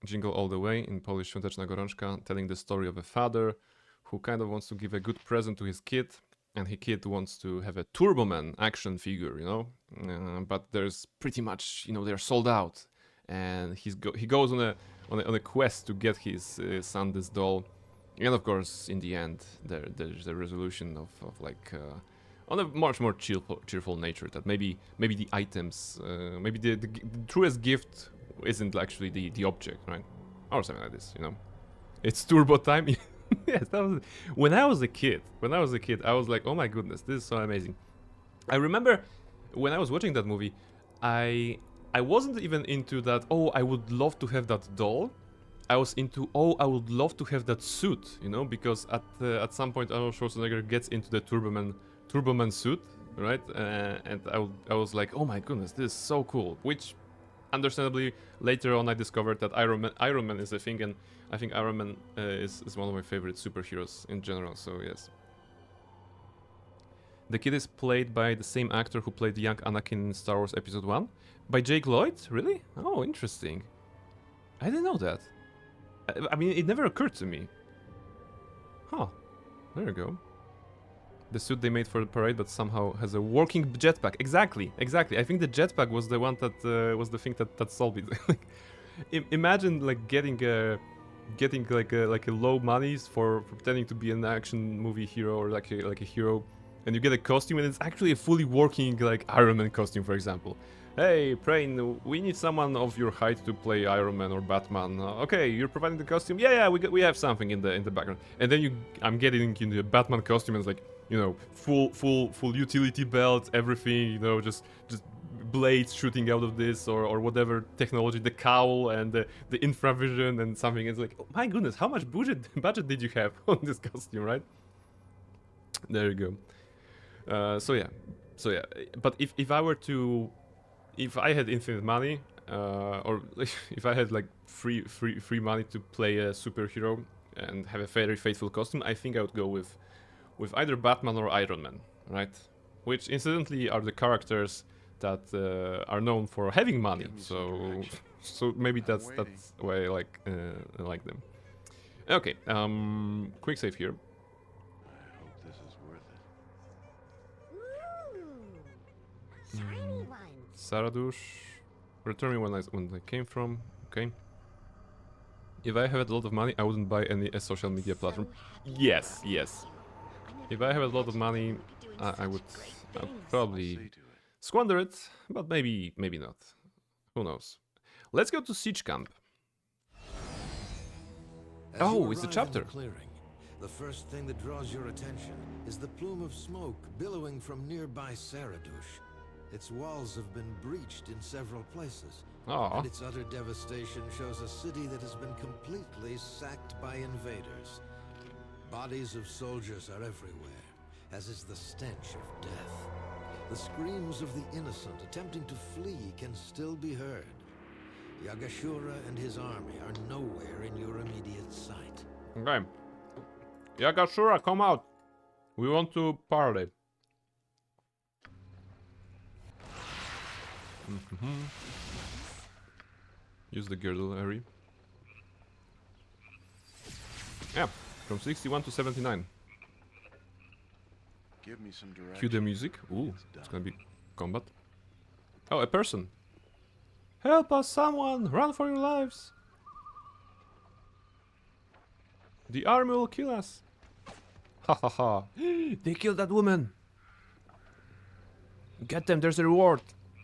Jingle All the Way in Polish, Świąteczna Gorączka, telling the story of a father who kind of wants to give a good present to his kid, and his kid wants to have a Turboman action figure, you know, but there's pretty much, you know, they're sold out, and he goes on a quest to get his son this doll, and of course in the end there's a resolution of like on a much more cheerful nature, that maybe the items, maybe the truest gift isn't actually the object, right? Or something like this, you know. It's turbo time. Yes, that was when I was a kid, I was like, oh my goodness, this is so amazing. I remember when I was watching that movie, I wasn't even into that, oh, I would love to have that doll. I was into, oh, I would love to have that suit, you know, because at some point Arnold Schwarzenegger gets into the Turboman suit, right? And I was like, oh my goodness, this is so cool. Which, understandably, later on I discovered that Iron Man is a thing, and I think Iron Man is one of my favorite superheroes in general, so yes. The kid is played by the same actor who played young Anakin in Star Wars Episode 1. By Jake Lloyd? Really? Oh, interesting. I didn't know that. I mean, it never occurred to me. Huh. There you go. The suit they made for the parade, but somehow has a working jetpack. Exactly. I think the jetpack was the one that was the thing that solved it. Imagine like getting like a low monies for pretending to be an action movie hero or like a hero, and you get a costume and it's actually a fully working like Iron Man costume, for example. Hey, Prain, we need someone of your height to play Iron Man or Batman. Okay, you're providing the costume. Yeah, we have something in the background. And then I'm getting into a Batman costume and it's like, you know, full utility belt, everything, you know, just blades shooting out of this or whatever technology, the cowl and the infravision and something. It's like, oh my goodness, how much budget did you have on this costume, right? There you go. So yeah. But if I had infinite money, or if I had like free money to play a superhero and have a very faithful costume, I think I would go with with either Batman or Iron Man, right? Which incidentally are the characters that are known for having money.
Give me some
So,
direction.
so maybe
I'm
that's
waiting.
why I like them. Okay, quick save here.
I hope this is worth it.
Ooh, shiny ones.
Saradush, return me when I came from. Okay. If I had a lot of money, I wouldn't buy any social media platform. Yes, yes. If I have a lot of money, I would
I'll
probably
see to it.
squander it, but maybe not. Who knows? Let's go to Siege Camp.
As
Oh,
you
it's a
arrive in
chapter.
the clearing, the first thing that draws your attention is the plume of smoke billowing from nearby Saradush. Its walls have been breached in several places,
Aw.
and its utter devastation shows a city that has been completely sacked by invaders. Bodies of soldiers are everywhere, as is the stench of death. The screams of the innocent attempting to flee can still be heard. Yagashura and his army are nowhere in your immediate sight.
Okay. Yagashura, come out. We want to party. Use the girdle area. Yeah, from 61 to 79.
Give me some direction.
Cue the music. Ooh,
It's
it's
done.
gonna be combat. Oh, a person. Help us, someone! Run for your lives! The army will kill us! Ha ha ha! They killed that woman! Get them, there's a reward!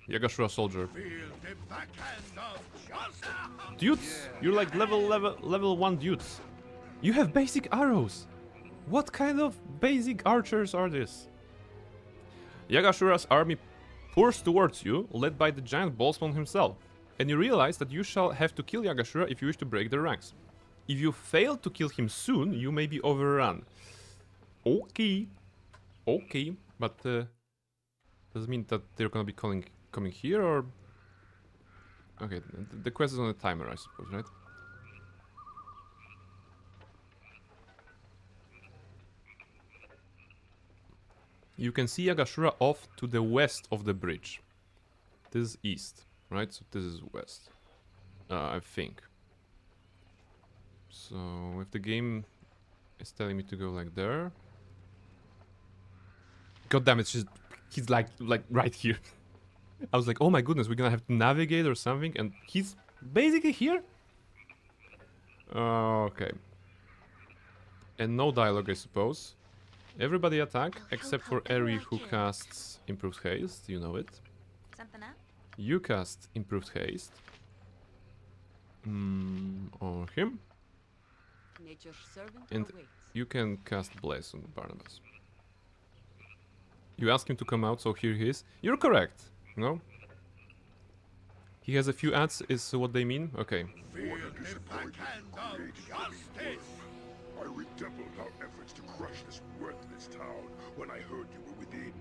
Yagashura soldier.
Feel the backhand of justice.
Dudes! You're like level 1 dudes. You have basic arrows! What kind of basic archers are this? Yagashura's army pours towards you, led by the giant ballsman himself. And you realize that you shall have to kill Yagashura if you wish to break their ranks. If you fail to kill him soon, you may be overrun. Okay. Okay, but does it mean that they're gonna be coming here, or... Okay, the quest is on a timer, I suppose, right? You can see Yagashura off to the west of the bridge. This is east, right? So this is west. I think. So if the game is telling me to go like there... God damn it, he's like right here. I was like, oh my goodness, we're gonna have to navigate or something, and he's basically here? Okay. And no dialogue, I suppose. Everybody attack, except for Eri, who casts Improved Haste, you know it.
Something up?
You cast Improved Haste. On him.
Nature's servant
And
awaits.
you can cast Blaze on Barnabas. You ask him to come out, so here he is. You're correct, no? He has a few ads, is what they mean? Okay.
Feel the backhand of justice.
I redoubled our efforts to crush this worthless town when I heard you were within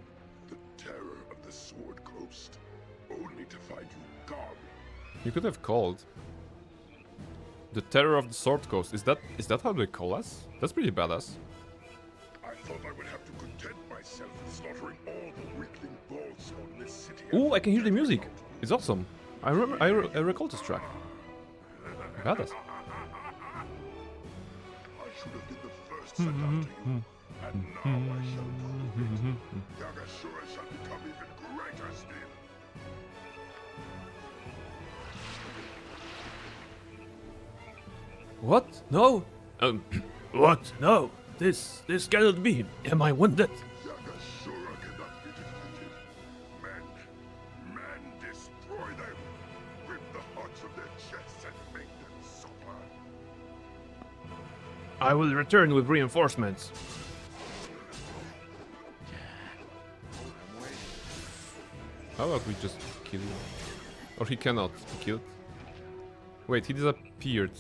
the terror of the Sword Coast, only to find you gone.
You could have called the Terror of the Sword Coast. Is that how they call us? That's pretty badass.
I thought I would have to content myself with slaughtering all the weakling balls on this city.
Ooh, I can hear the music. It's awesome. I remember. I recall this track. Badass.
I should have been the first sent after you, and now I shall prove it. Yagashura shall become even greater still.
What? No. What? No. This cannot be. Am I wounded?
Yagashura cannot be defeated. Men destroy them. Rip the hearts from their chests and make them suffer.
I will return with reinforcements.
I'm waiting.
How about we just kill him? Or he cannot be killed. Wait, he disappeared.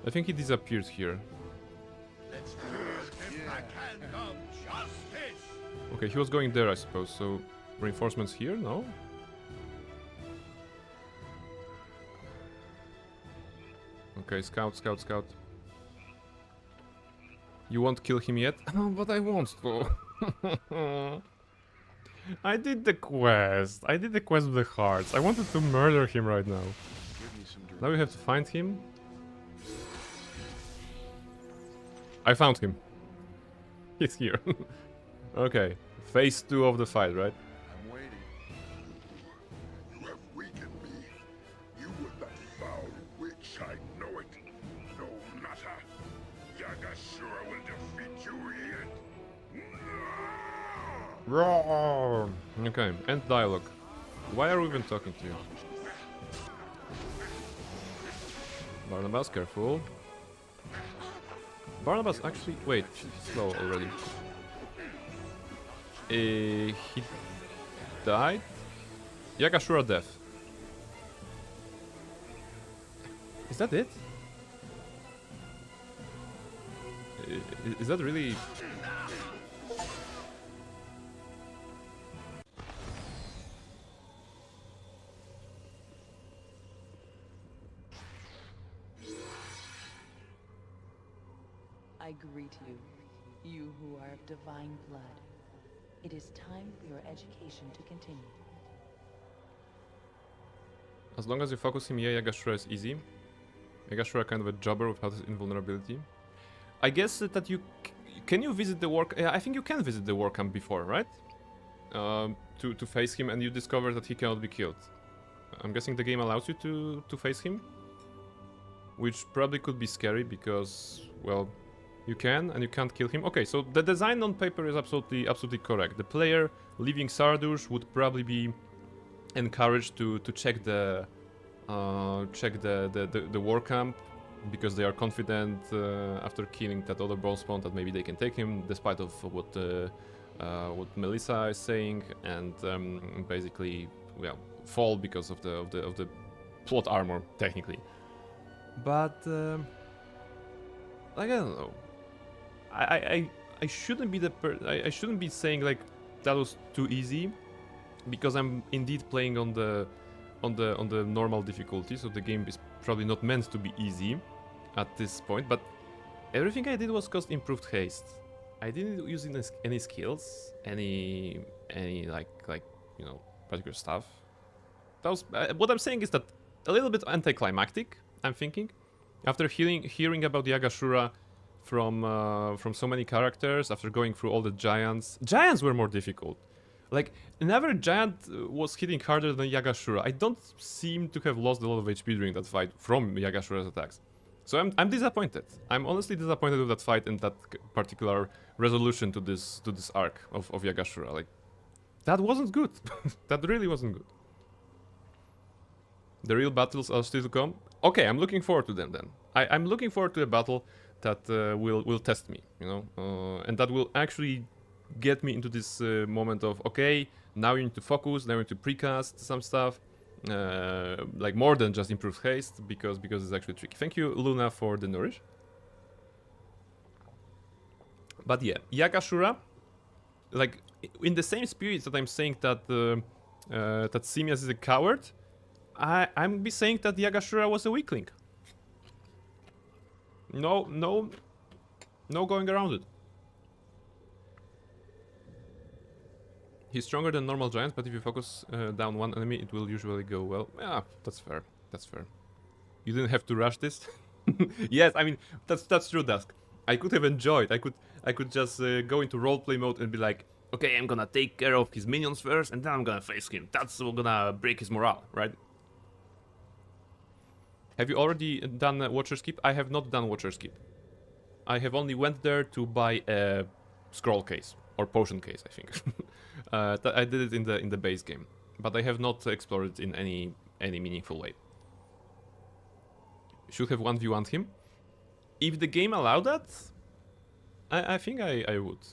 I think he disappeared here.
Let's feel the backhand of justice.
Okay, he was going there, I suppose. So reinforcements here? No. Okay, scout. You won't kill him yet? No, but I want to. I did the quest. I did the quest with the hearts. I wanted to murder him right now.
Give me some
Now we have to find him. I found him. He's here. Okay. Phase 2 of the fight, right?
I'm waiting.
You have weakened me. You were that foul witch, I know it. No matter. Yagashura will defeat you yet.
Roar! Okay, end dialogue. Why are we even talking to you? Barnabas, careful. Barnabas actually... Wait, he's slow already. He died? Yagashura death. Is that it? Is that really...
I greet you, you who are of divine blood. It is time for your education to continue.
As long as you focus him, yeah, Yagashura is easy. Yagashura kind of a jobber without his invulnerability. I guess that you... Can you visit the work... I think you can visit the war camp before, right? To face him, and you discover that he cannot be killed. I'm guessing the game allows you to face him. Which probably could be scary because, well, you can and you can't kill him. Okay, so the design on paper is absolutely correct. The player leaving Sardush would probably be encouraged to check the war camp because they are confident after killing that other bone spawn that maybe they can take him, despite of what Melissa is saying, and basically, well, fall because of the plot armor technically. But like, I don't know. I shouldn't be I shouldn't be saying like that was too easy, because I'm indeed playing on the normal difficulty, so the game is probably not meant to be easy at this point. But everything I did was cost improved haste. I didn't use any skills, any like you know, particular stuff. That was what I'm saying is that a little bit anticlimactic, I'm thinking, after hearing about Yagashura from so many characters, after going through all the giants. Giants were more difficult. Like, never giant was hitting harder than Yagashura. I don't seem to have lost a lot of HP during that fight from Yagashura's attacks. So I'm disappointed. I'm honestly disappointed with that fight and that particular resolution to this arc of Yagashura. Like, that wasn't good. That really wasn't good. The real battles are still to come. Okay, I'm looking forward to them then. I'm looking forward to a battle that will test me, you know, and that will actually get me into this moment of, okay, now you need to focus, now you need to precast some stuff, like more than just improved haste, because it's actually tricky. Thank you, Luna, for the nourish. But yeah, Yagashura, like, in the same spirit that I'm saying that that Simias is a coward, I'm be saying that Yagashura was a weakling. No going around it. He's stronger than normal giants, but if you focus down one enemy, it will usually go well. Yeah, that's fair. That's fair. You didn't have to rush this. Yes, I mean that's true, Dusk. I could have enjoyed. I could just go into roleplay mode and be like, okay, I'm gonna take care of his minions first, and then I'm gonna face him. That's gonna break his morale, right? Have you already done Watcher's Keep? I have not done Watcher's Keep. I have only went there to buy a scroll case or potion case, I think. I did it in the base game, but I have not explored it in any meaningful way. Should have 1v1'd him. If the game allowed that, I think I would.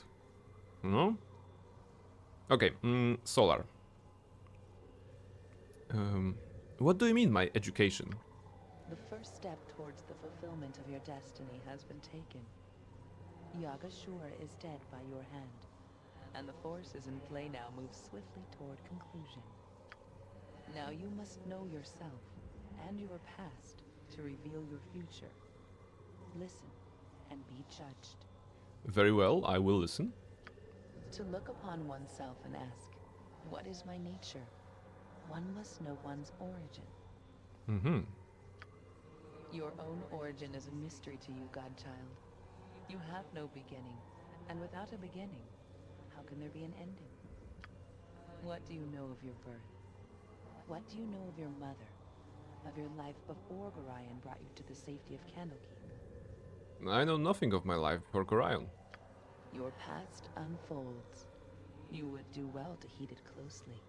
No? Okay, Solar. What do you mean, my education?
The first step towards the fulfillment of your destiny has been taken. Yagashura is dead by your hand, and the forces in play now move swiftly toward conclusion. Now you must know yourself and your past to reveal your future. Listen and be judged.
Very well, I will listen.
To look upon oneself and ask, what is my nature? One must know one's origin.
Mm-hmm.
Your own origin is a mystery to you, godchild. You have no beginning, and without a beginning, how can there be an ending? What do you know of your birth? What do you know of your mother? Of your life before Gorion brought you to the safety of Candlekeep?
I know nothing of my life before Gorion.
Your past unfolds. You would do well to heed it closely.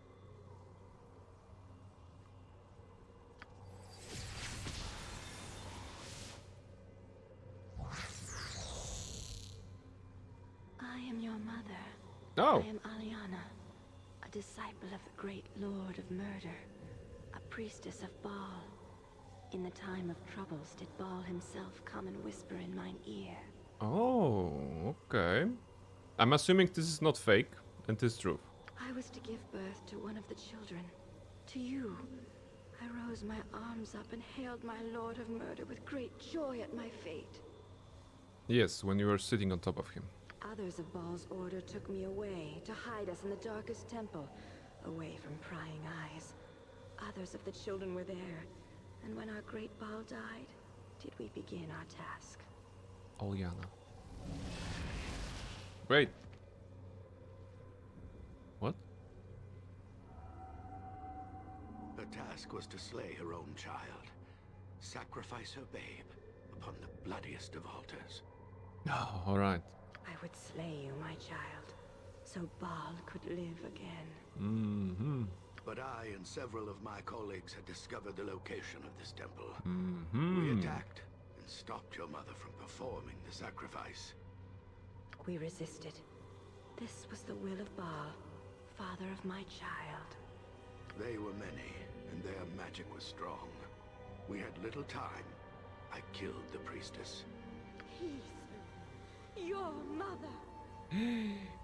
I am your mother.
Oh,
I am Aliana, a disciple of the great Lord of Murder, a priestess of Baal. In the time of troubles did Baal himself come and whisper in mine ear.
oh, okay. I'm assuming this is not fake, and this is true.
I was to give birth to one of the children, to you. I rose my arms up and hailed my Lord of Murder with great joy at my fate.
Yes, when you were sitting on top of him.
Others of Baal's order took me away to hide us in the darkest temple, away from prying eyes. Others of the children were there, and when our great Baal died, did we begin our task.
Oliana. Wait. What?
Her task was to slay her own child, sacrifice her babe upon the bloodiest of altars.
Oh, alright.
I would slay you, my child, so Baal could live again.
Mm-hmm.
But I and several of my colleagues had discovered the location of this temple.
Mm-hmm.
We attacked and stopped your mother from performing the sacrifice.
We resisted. This was the will of Baal, father of my child.
They were many, and their magic was strong. We had little time. I killed the priestess.
Heath, your mother.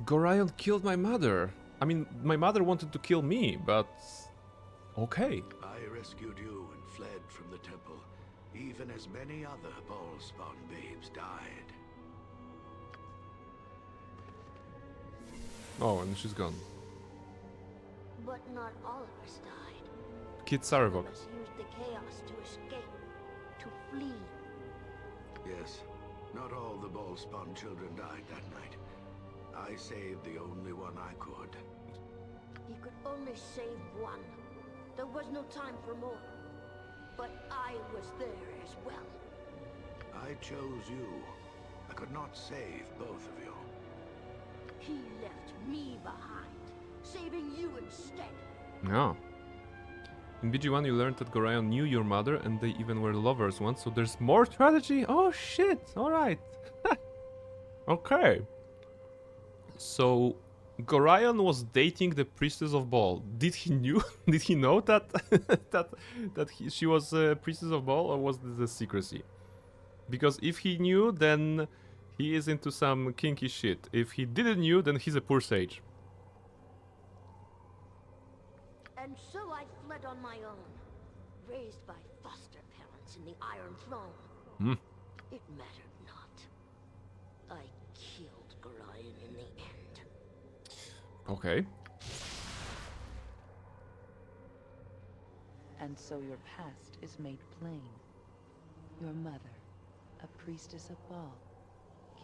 Gorion killed my mother. I mean, my mother wanted to kill me, but... Okay.
I rescued you and fled from the temple, even as many other Ball-spawn babes died.
Oh, and she's gone.
But not all of us died.
Kid
Some
Sarevok.
of us used the chaos to escape, to flee.
Yes, not all the Ball-spawn children died that night. I saved the only one I could.
He could only save one. There was no time for more. But I was there as well.
I chose you. I could not save both of you.
He left me behind, saving you instead.
Yeah. In BG1 you learned that Gorion knew your mother and they even were lovers once, so there's more strategy? Oh shit, alright. Okay. So Gorion was dating the priestess of Baal. Did he knew? Did he know that she was a priestess of Baal, or was this a secrecy? Because if he knew, then he is into some kinky shit. If he didn't knew, then he's a poor sage.
And so I fled on my own, raised by foster parents in the Iron Throne.
Hmm.
It mattered not. I killed Gorion in the end.
Okay.
And so your past is made plain. Your mother, a priestess of Baal,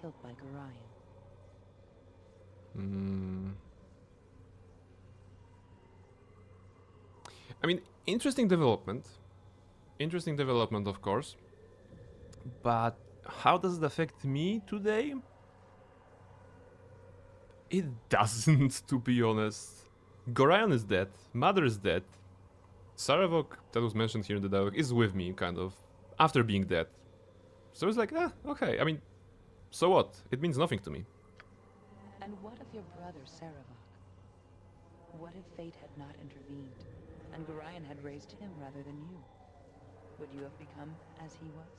killed by Gorion.
I mean, interesting development. Interesting development, of course. But how does it affect me today? It doesn't, to be honest. Gorion is dead. Mother is dead. Sarevok, that was mentioned here in the dialogue, is with me, kind of, after being dead. So it's like, okay. I mean, so what? It means nothing to me.
And what of your brother, Sarevok? What if fate had not intervened, and Gorion had raised him rather than you? Would you have become as he was?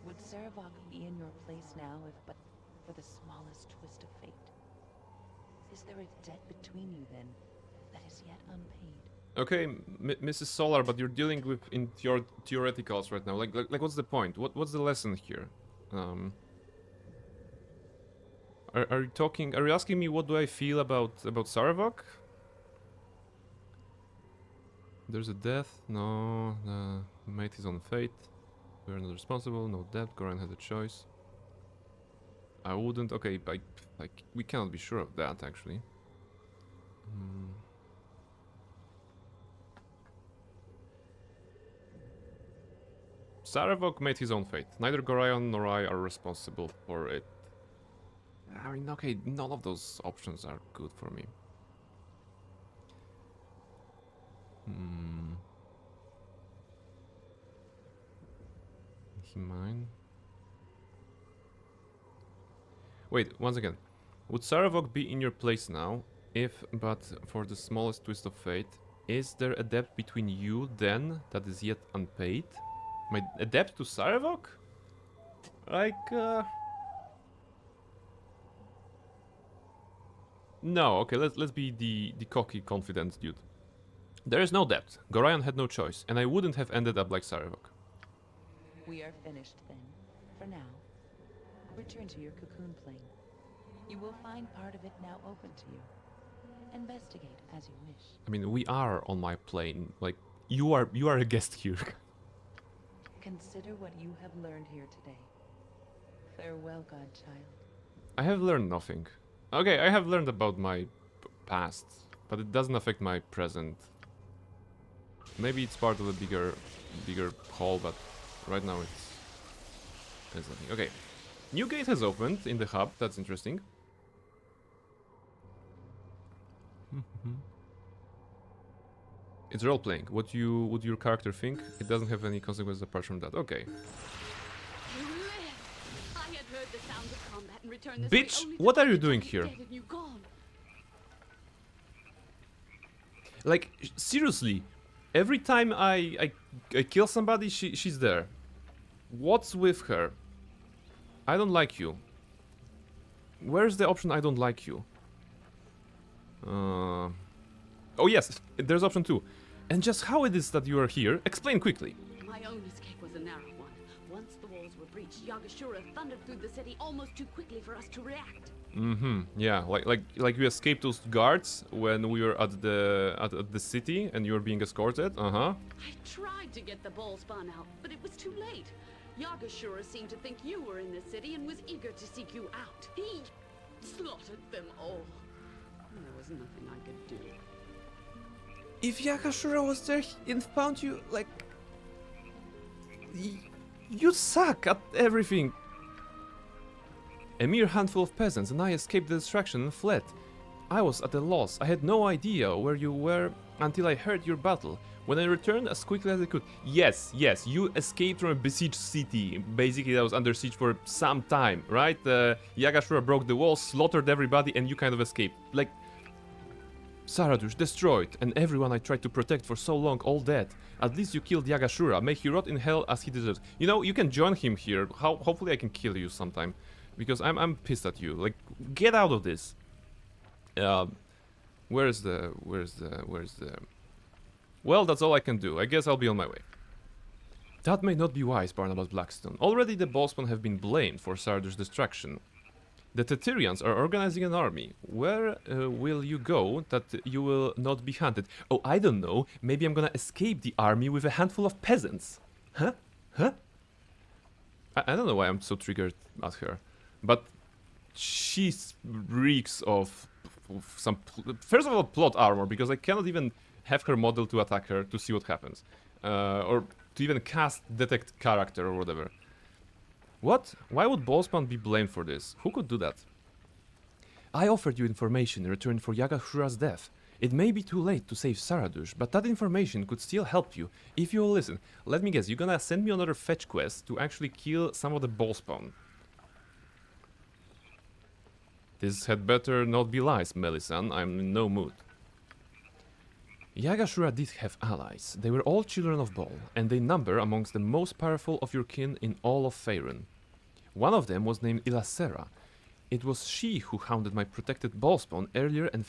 Would Sarevok be in your place now if but for the smallest twist of fate? Is there a debt between you then that is yet unpaid?
Okay, Mrs. Solar, but you're dealing with in your theoreticals right now. Like, what's the point? What's the lesson here? Are you talking? Are you asking me what do I feel about Saravok? There's a death. No, the mate is on fate. We are not responsible. No debt. Goran has a choice. I wouldn't. Okay, like we cannot be sure of that actually. Saravok made his own fate. Neither Gorion nor I are responsible for it. I mean, okay, none of those options are good for me. He mine? Wait, once again. Would Saravok be in your place now, if but for the smallest twist of fate? Is there a debt between you, then, that is yet unpaid? A debt to Saravok? Like, No, okay, let's be the cocky, confident dude. There is no debt. Gorion had no choice, and I wouldn't have ended up like Saravok.
We are finished then, for now. Return to your cocoon plane. You will find part of it now open to you. Investigate as you wish.
I mean, we are on my plane. Like, you are a guest here.
Consider what you have learned here today. Farewell, godchild.
I have learned nothing. Okay, I have learned about my past, but it doesn't affect my present. Maybe it's part of a bigger whole, but right now it's nothing. Okay, new gate has opened in the hub. That's interesting. It's role playing. What would your character think? It doesn't have any consequences apart from that. Okay.
I had heard the sound of combat and returned this
Bitch,
way only to
what are you
find
doing
dead
here?
and you gone.
Like, seriously, every time I kill somebody, she's there. What's with her? I don't like you. Where's the option I don't like you? Oh yes, there's option 2. And just how it is that you are here, explain quickly.
My own escape was a narrow one. Once the walls were breached, Yagashura thundered through the city almost too quickly for us to react.
Yeah, like you escaped those guards when we were at the city and you were being escorted.
I tried to get the ball spawn out, but it was too late. Yagashura seemed to think you were in the city and was eager to seek you out. He slaughtered them all. There was nothing I could do.
If Yagashura was there and found you, like, you suck at everything. A mere handful of peasants and I escaped the distraction and fled. I was at a loss. I had no idea where you were until I heard your battle. When I returned as quickly as I could. Yes, you escaped from a besieged city. Basically, that was under siege for some time, right? Yagashura broke the walls, slaughtered everybody, and you kind of escaped. Like, Saradush destroyed, and everyone I tried to protect for so long, all dead. At least you killed Yagashura. May he rot in hell as he deserves. You know, you can join him here. Hopefully I can kill you sometime. Because I'm pissed at you. Like, get out of this. Where's the... Well, that's all I can do. I guess I'll be on my way. That may not be wise, Barnabas Blackstone. Already the Ballspawn have been blamed for Saradush's destruction. The Tetyrians are organizing an army. Where will you go that you will not be hunted? Oh, I don't know. Maybe I'm gonna escape the army with a handful of peasants. Huh? I don't know why I'm so triggered at her. But she reeks of some... First of all, plot armor, because I cannot even have her model to attack her to see what happens. Or to even cast detect character or whatever. What? Why would Ballspawn be blamed for this? Who could do that? I offered you information in return for Yagashura's death. It may be too late to save Saradush, but that information could still help you, if you will listen. Let me guess, you're gonna send me another fetch quest to actually kill some of the Ballspawn. This had better not be lies, Melissan. I'm in no mood. Yagashura did have allies. They were all children of Baal, and they number amongst the most powerful of your kin in all of Faerun. One of them was named Ilasera. It was she who hounded my protected Ballspawn earlier and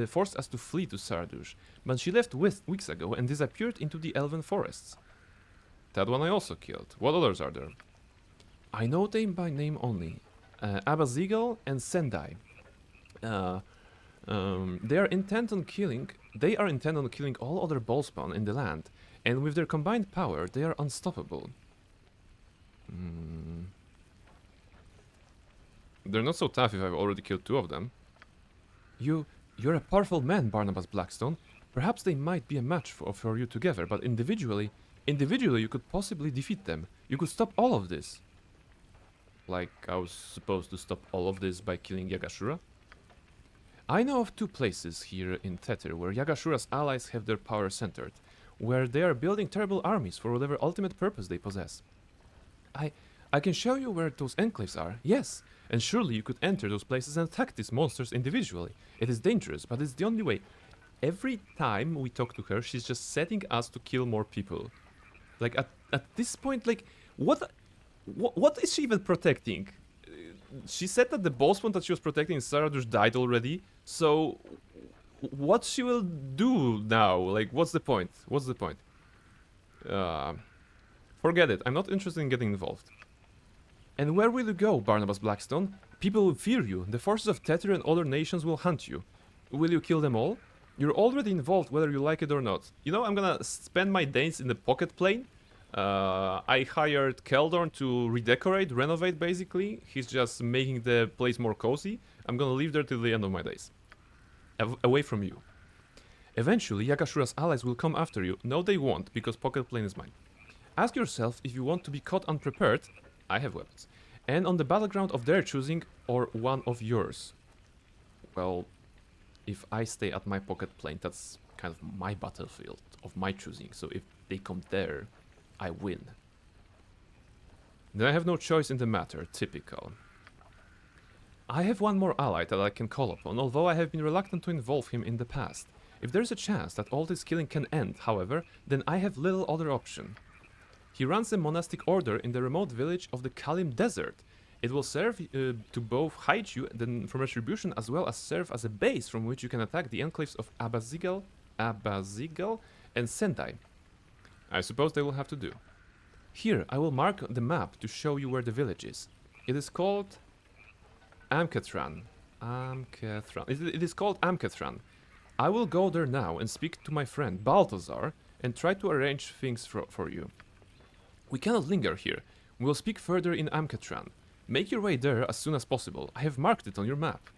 forced us to flee to Saradush, but she left weeks ago and disappeared into the Elven forests. That one I also killed. What others are there? I know them by name only. Abazigal and Sendai. They are intent on killing. They are intent on killing all other ballspawn in the land, and with their combined power, they are unstoppable. They're not so tough if I've already killed 2 of them. You're a powerful man, Barnabas Blackstone. Perhaps they might be a match for you together, but individually you could possibly defeat them. You could stop all of this. Like I was supposed to stop all of this by killing Yagashura? I know of 2 places here in Tether where Yagashura's allies have their power centered, where they are building terrible armies for whatever ultimate purpose they possess. I can show you where those enclaves are, yes, and surely you could enter those places and attack these monsters individually. It is dangerous, but it's the only way. Every time we talk to her, she's just setting us to kill more people. Like, at this point, like, what is she even protecting? She said that the boss one that she was protecting in Saradush died already, so what she will do now? Like, what's the point? What's the point? Forget it. I'm not interested in getting involved. And where will you go, Barnabas Blackstone? People will fear you. The forces of Tether and other nations will hunt you. Will you kill them all? You're already involved whether you like it or not. You know, I'm gonna spend my days in the pocket plane. I hired Keldorn to redecorate, renovate basically. He's just making the place more cozy. I'm gonna live there till the end of my days. Away from you. Eventually, Yagashura's allies will come after you. No, they won't, because pocket plane is mine. Ask yourself if you want to be caught unprepared. I have weapons. And on the battleground of their choosing, or one of yours. Well, if I stay at my pocket plane, that's kind of my battlefield of my choosing. So if they come there, I win. Then I have no choice in the matter. Typical. I have one more ally that I can call upon, although I have been reluctant to involve him in the past. If there's a chance that all this killing can end, however, then I have little other option. He runs a monastic order in the remote village of the Kalim Desert. It will serve to both hide you from retribution as well as serve as a base from which you can attack the enclaves of Abazigal and Sendai. I suppose they will have to do. Here, I will mark the map to show you where the village is. It is called Amkethran. It is called Amkethran. I will go there now and speak to my friend Balthazar and try to arrange things for you. We cannot linger here. We will speak further in Amkethran. Make your way there as soon as possible. I have marked it on your map.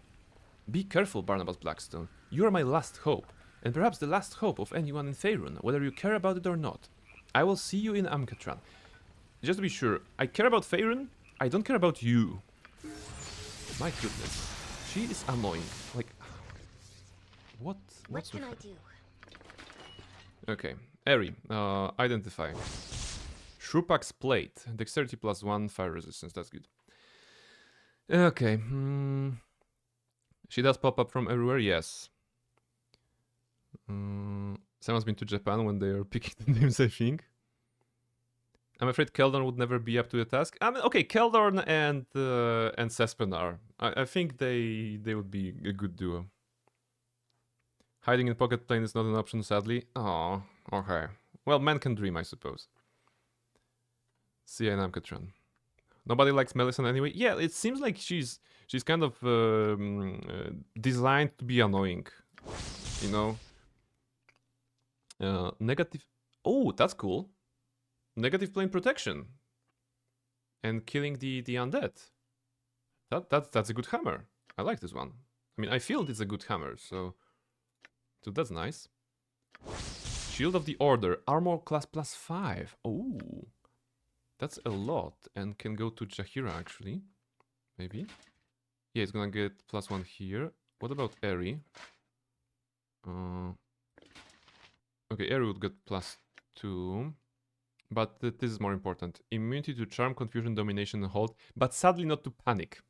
Be careful, Barnabas Blackstone. You are my last hope, and perhaps the last hope of anyone in Faerun, whether you care about it or not. I will see you in Amkethran. Just to be sure, I care about Faerun, I don't care about you. My goodness. She is annoying. Like, what can I do? Okay, Eri, identify. Shrupak's plate, dexterity +1, fire resistance, that's good. Okay, she does pop up from everywhere, yes. Someone's been to Japan when they are picking the names, I think. I'm afraid Keldorn would never be up to the task. I mean, okay, Keldorn and Sespenar. I think they would be a good duo. Hiding in pocket plane is not an option, sadly. Oh, okay. Well, man can dream, I suppose. See ya in Amkethran. Nobody likes Melisande anyway. Yeah, it seems like she's kind of designed to be annoying. You know? Negative... Oh, that's cool. Negative plane protection. And killing the undead. That's a good hammer. I like this one. I mean, I feel it's a good hammer, so that's nice. Shield of the Order. Armor class +5. Oh. That's a lot, and can go to Jaheira, actually. Maybe. Yeah, it's gonna get +1 here. What about Eri? Okay, Eri would get +2. But this is more important. Immunity to Charm, Confusion, Domination, and Hold. But sadly not to Panic.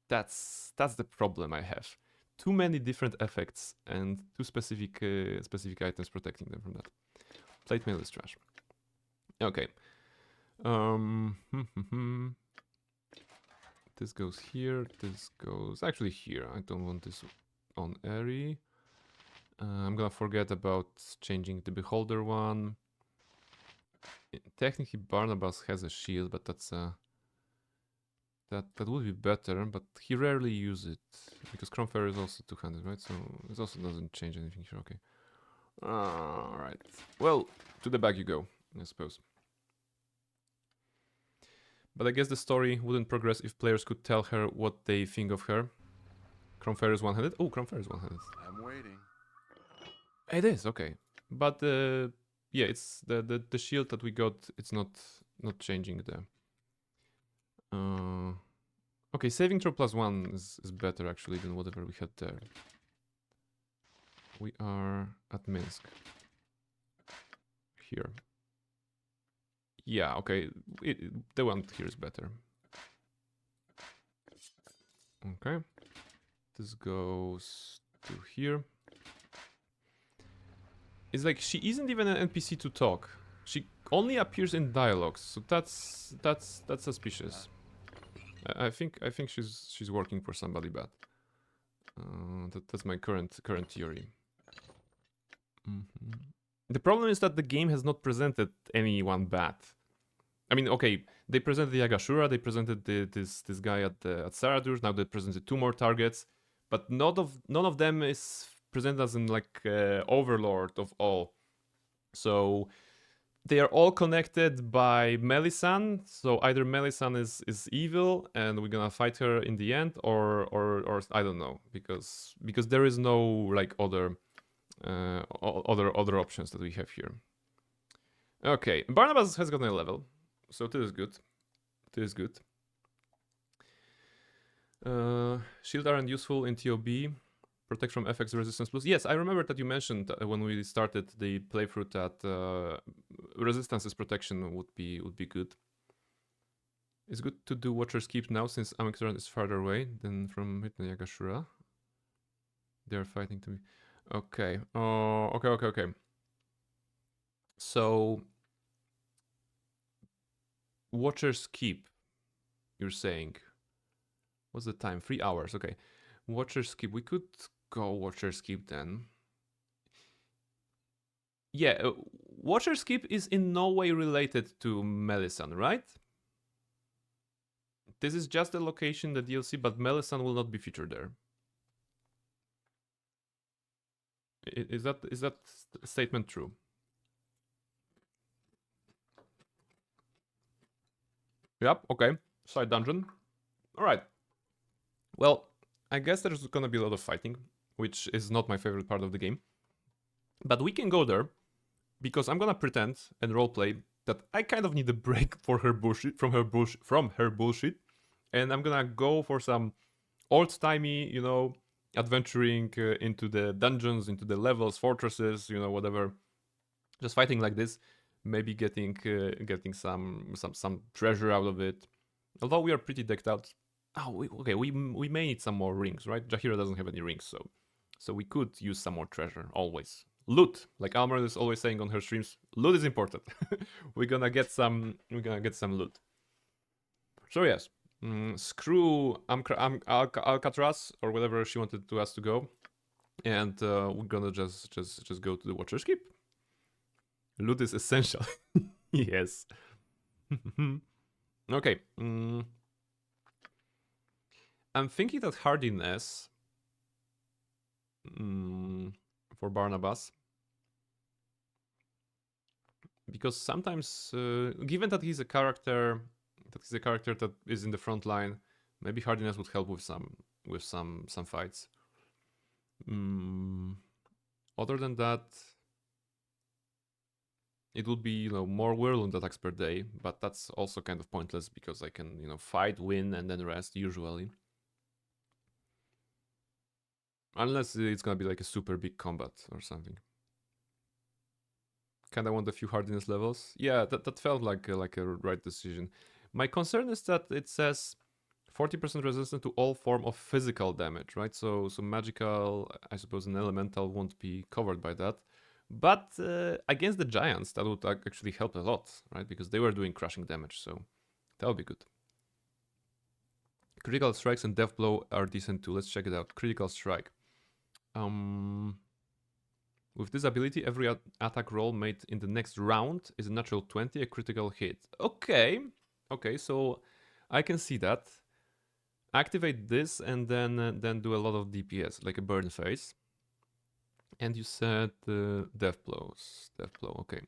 That's the problem I have. Too many different effects, and too specific items protecting them from that. Plate mail is trash. Okay. This goes here, this goes actually here. I don't want this on Eri. I'm gonna forget about changing the beholder one. Technically, Barnabas has a shield, but that's that would be better. But he rarely uses it because Cromfair is also two-handed, right? So it also doesn't change anything here. Okay. All right. Well, to the back you go, I suppose. But I guess the story wouldn't progress if players could tell her what they think of her. Cromfair is one-handed. Oh, Cromfair is one-handed.
I'm waiting.
It is okay, but yeah, it's the shield that we got. It's not changing the. Okay, saving throw +1 is better actually than whatever we had there. We are at Minsk. Here. Yeah, okay, the one here is better. Okay, this goes to here. It's like she isn't even an NPC to talk. She only appears in dialogues, so that's suspicious. I think she's working for somebody bad. That's my current theory. The problem is that the game has not presented anyone bad. I mean, okay, they presented the Yagashura, they presented this guy at Saradur. Now they presented 2 more targets, but none of them is presented as in like overlord of all. So they are all connected by Melisande. So either Melisande is evil and we're gonna fight her in the end, or I don't know, because there is no like other options that we have here. Okay, Barnabas has gotten a level, so this is good. This is good. Shield aren't useful in TOB. Protect from FX resistance plus. Yes, I remember that you mentioned when we started the playthrough that resistances protection would be good. It's good to do Watcher's Keep now since Amixoran is farther away than from Hitna Yagashura. They're fighting to me. Okay. Okay. So Watcher's Keep, you're saying. What's the time? 3 hours. Okay. Watcher's Keep. We could go Watcher's Keep then. Yeah, Watcher's Keep is in no way related to Melisande, right? This is just the location, the DLC, but Melisande will not be featured there. Is that statement true? Yep, okay. Side dungeon. Alright. Well, I guess there's gonna be a lot of fighting, which is not my favorite part of the game. But we can go there, because I'm gonna pretend and roleplay that I kind of need a break for her bullshit, from her bullshit, and I'm gonna go for some old-timey, you know, adventuring into the dungeons, into the levels, fortresses, you know, whatever. Just fighting like this, maybe getting some treasure out of it. Although we are pretty decked out. Oh, okay, we may need some more rings, right? Jaheira doesn't have any rings, so we could use some more treasure, always. Loot, like Almer is always saying on her streams, loot is important. we're gonna get some loot. So yes, screw Alcatraz or whatever she wanted us to go, and we're gonna just go to the Watcher's Keep. Loot is essential. Yes. Okay. I'm thinking that hardiness for Barnabas, because sometimes, given that he's a character that is in the front line, maybe hardiness would help with some fights. Other than that, it would be, you know, more whirlwind attacks per day, but that's also kind of pointless because I can, you know, fight, win, and then rest usually. Unless it's gonna be like a super big combat or something. Kinda want a few hardiness levels. Yeah, that felt like a right decision. My concern is that it says 40% resistant to all form of physical damage, right? So magical, I suppose an elemental won't be covered by that. But against the giants, that would actually help a lot, right? Because they were doing crushing damage, so that would be good. Critical strikes and death blow are decent too. Let's check it out. Critical strike. With this ability, every attack roll made in the next round is a natural 20, a critical hit. Okay, okay, so I can see that. Activate this and then do a lot of DPS, like a burn phase. And you said death blows. Death blow, okay.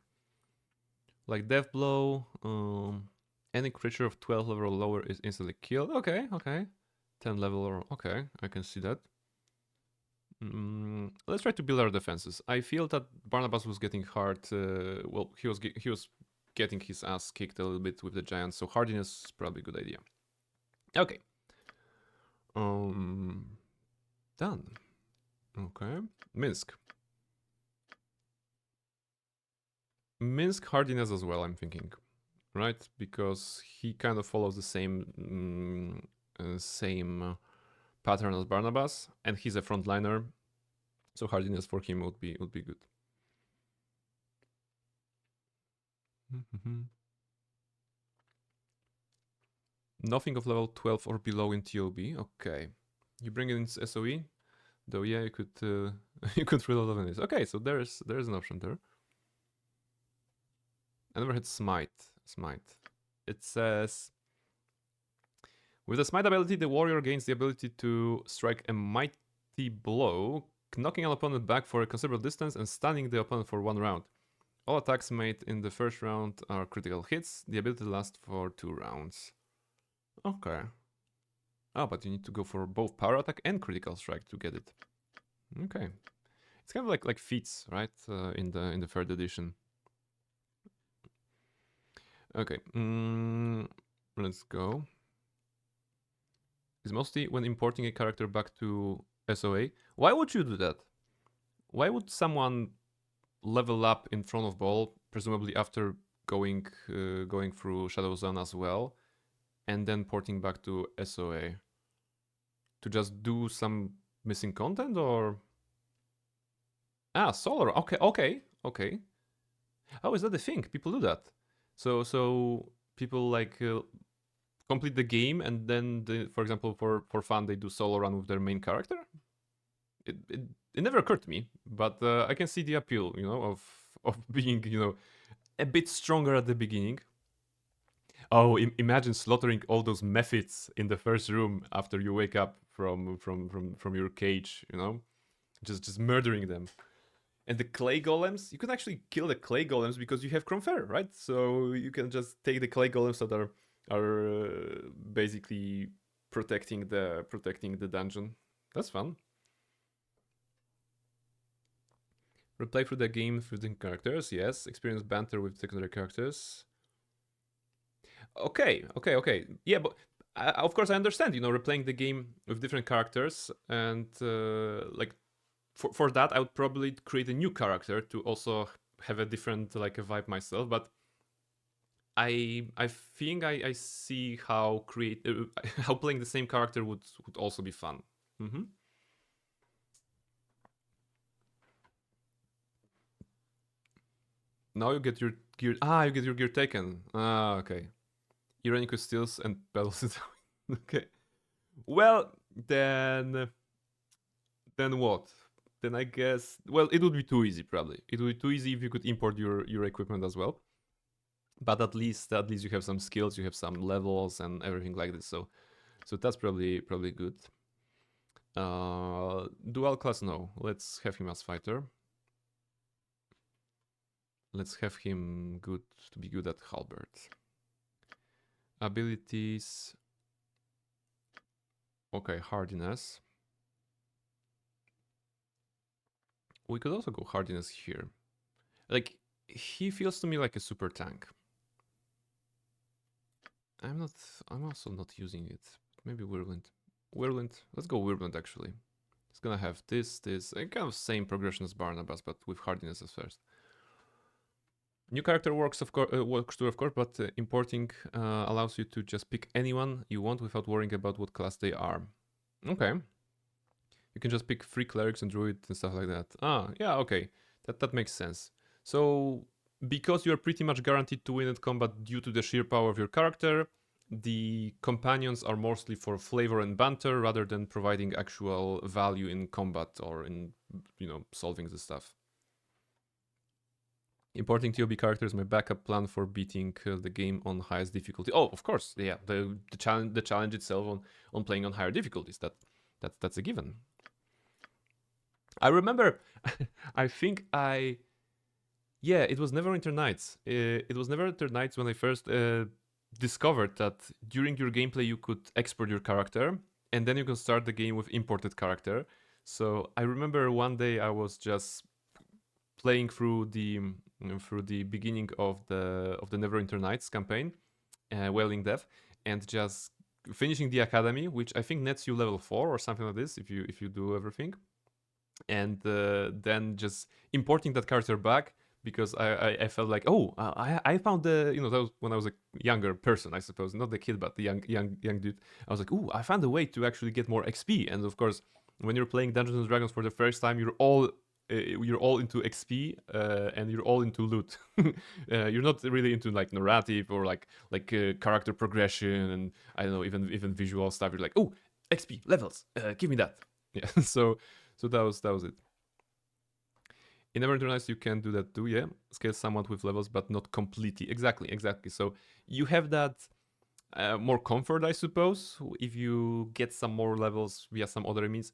Like death blow, any creature of 12 level or lower is instantly killed. Okay, okay. 10 level or okay, I can see that. Let's try to build our defenses. I feel that Barnabas was getting hard. Well, he was getting his ass kicked a little bit with the giants, so hardiness is probably a good idea. Okay. Done. Okay. Minsk. Minsk hardiness as well, I'm thinking. Right? Because he kind of follows the same pattern as Barnabas, and he's a frontliner, so hardiness for him would be good. Nothing of level 12 or below in TOB. Okay, you bring it in SOE, though. Yeah, you could you could reload on this. Okay, so there's an option there. I never had smite. It says, with the smite ability, the warrior gains the ability to strike a mighty blow, knocking an opponent back for a considerable distance and stunning the opponent for 1 round. All attacks made in the first round are critical hits. The ability lasts for 2 rounds. Okay. Oh, but you need to go for both power attack and critical strike to get it. Okay. It's kind of like feats, right? In the 3rd edition. Okay. Let's go. Is mostly when importing a character back to SOA. Why would you do that? Why would someone level up in front of ball, presumably after going through Shadow Zone as well, and then porting back to SOA? To just do some missing content, or? Ah, Solar. Okay. Oh, is that the thing? People do that. So people like complete the game and then, for example, for fun, they do solo run with their main character. It never occurred to me, but I can see the appeal, you know, of being, you know, a bit stronger at the beginning. Oh, imagine slaughtering all those methods in the first room after you wake up from your cage, you know, just murdering them. And the clay golems, you can actually kill the clay golems because you have Cronfer, right? So you can just take the clay golems that are basically protecting the dungeon. That's fun. Replay through the game with different characters, yes. Experience banter with secondary characters. Okay. Yeah, but of course I understand, you know, replaying the game with different characters, and like for that I would probably create a new character to also have a different like a vibe myself. But I think I see how how playing the same character would also be fun. Now you get your gear. You get your gear taken. Okay. Ironicus steals and pedals it. Okay. Well, then what? Then I guess, well, it would be too easy probably. It would be too easy if you could import your equipment as well. But at least you have some skills, you have some levels and everything like this. So that's probably good. Dual class, no. Let's have him as fighter. Let's have him to be good at halberd. Abilities. Okay, hardiness. We could also go hardiness here. Like, he feels to me like a super tank. I'm also not using it. Maybe Whirlwind. Let's go Whirlwind actually. It's gonna have this, and kind of same progression as Barnabas, but with hardiness as first. New character works too, of course, but importing allows you to just pick anyone you want without worrying about what class they are. Okay. You can just pick 3 clerics and druid and stuff like that. Yeah, okay. That makes sense. So, because you're pretty much guaranteed to win at combat due to the sheer power of your character, the companions are mostly for flavor and banter rather than providing actual value in combat or in, you know, solving the stuff. Importing TOB characters is my backup plan for beating the game on highest difficulty. Oh, of course, yeah. The challenge itself on playing on higher difficulties. That's a given. I remember, I think yeah, it was Neverwinter Nights. It was Neverwinter Nights when I first discovered that during your gameplay you could export your character, and then you can start the game with imported character. So I remember one day I was just playing through the beginning of the Neverwinter Nights campaign, Wailing Death, and just finishing the academy, which I think nets you level 4 or something like this if you do everything, and then just importing that character back because I felt like, oh, I found the, that was when I was a younger person, I suppose, not the kid but the young dude. I was like, oh, I found a way to actually get more XP. And of course, when you're playing Dungeons and Dragons for the first time, you're all into XP and you're all into loot. You're not really into like narrative or like character progression and I don't know, even visual stuff. You're like, oh, XP levels, give me that. Yeah. So that was it. In Neverwinter Nights you can do that too, yeah. Scale somewhat with levels, but not completely. Exactly. So you have that more comfort, I suppose, if you get some more levels via some other means.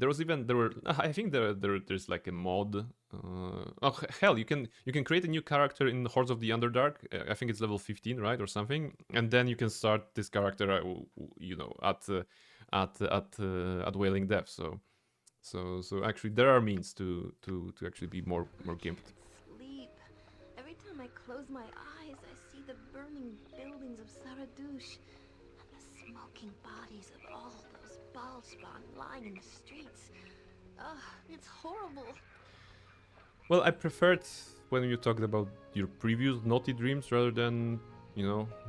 I think there's like a mod. Oh hell, you can create a new character in Hordes of the Underdark. I think it's level 15, right, or something, and then you can start this character, at Wailing Death. So actually, there are means to actually be more gimped.
Sleep. Every time I close my eyes, I see the burning buildings of Saradouche and the smoking bodies of all those Balspawn lying in the streets. Ugh, it's horrible.
Well, I preferred when you talked about your previous naughty dreams rather than,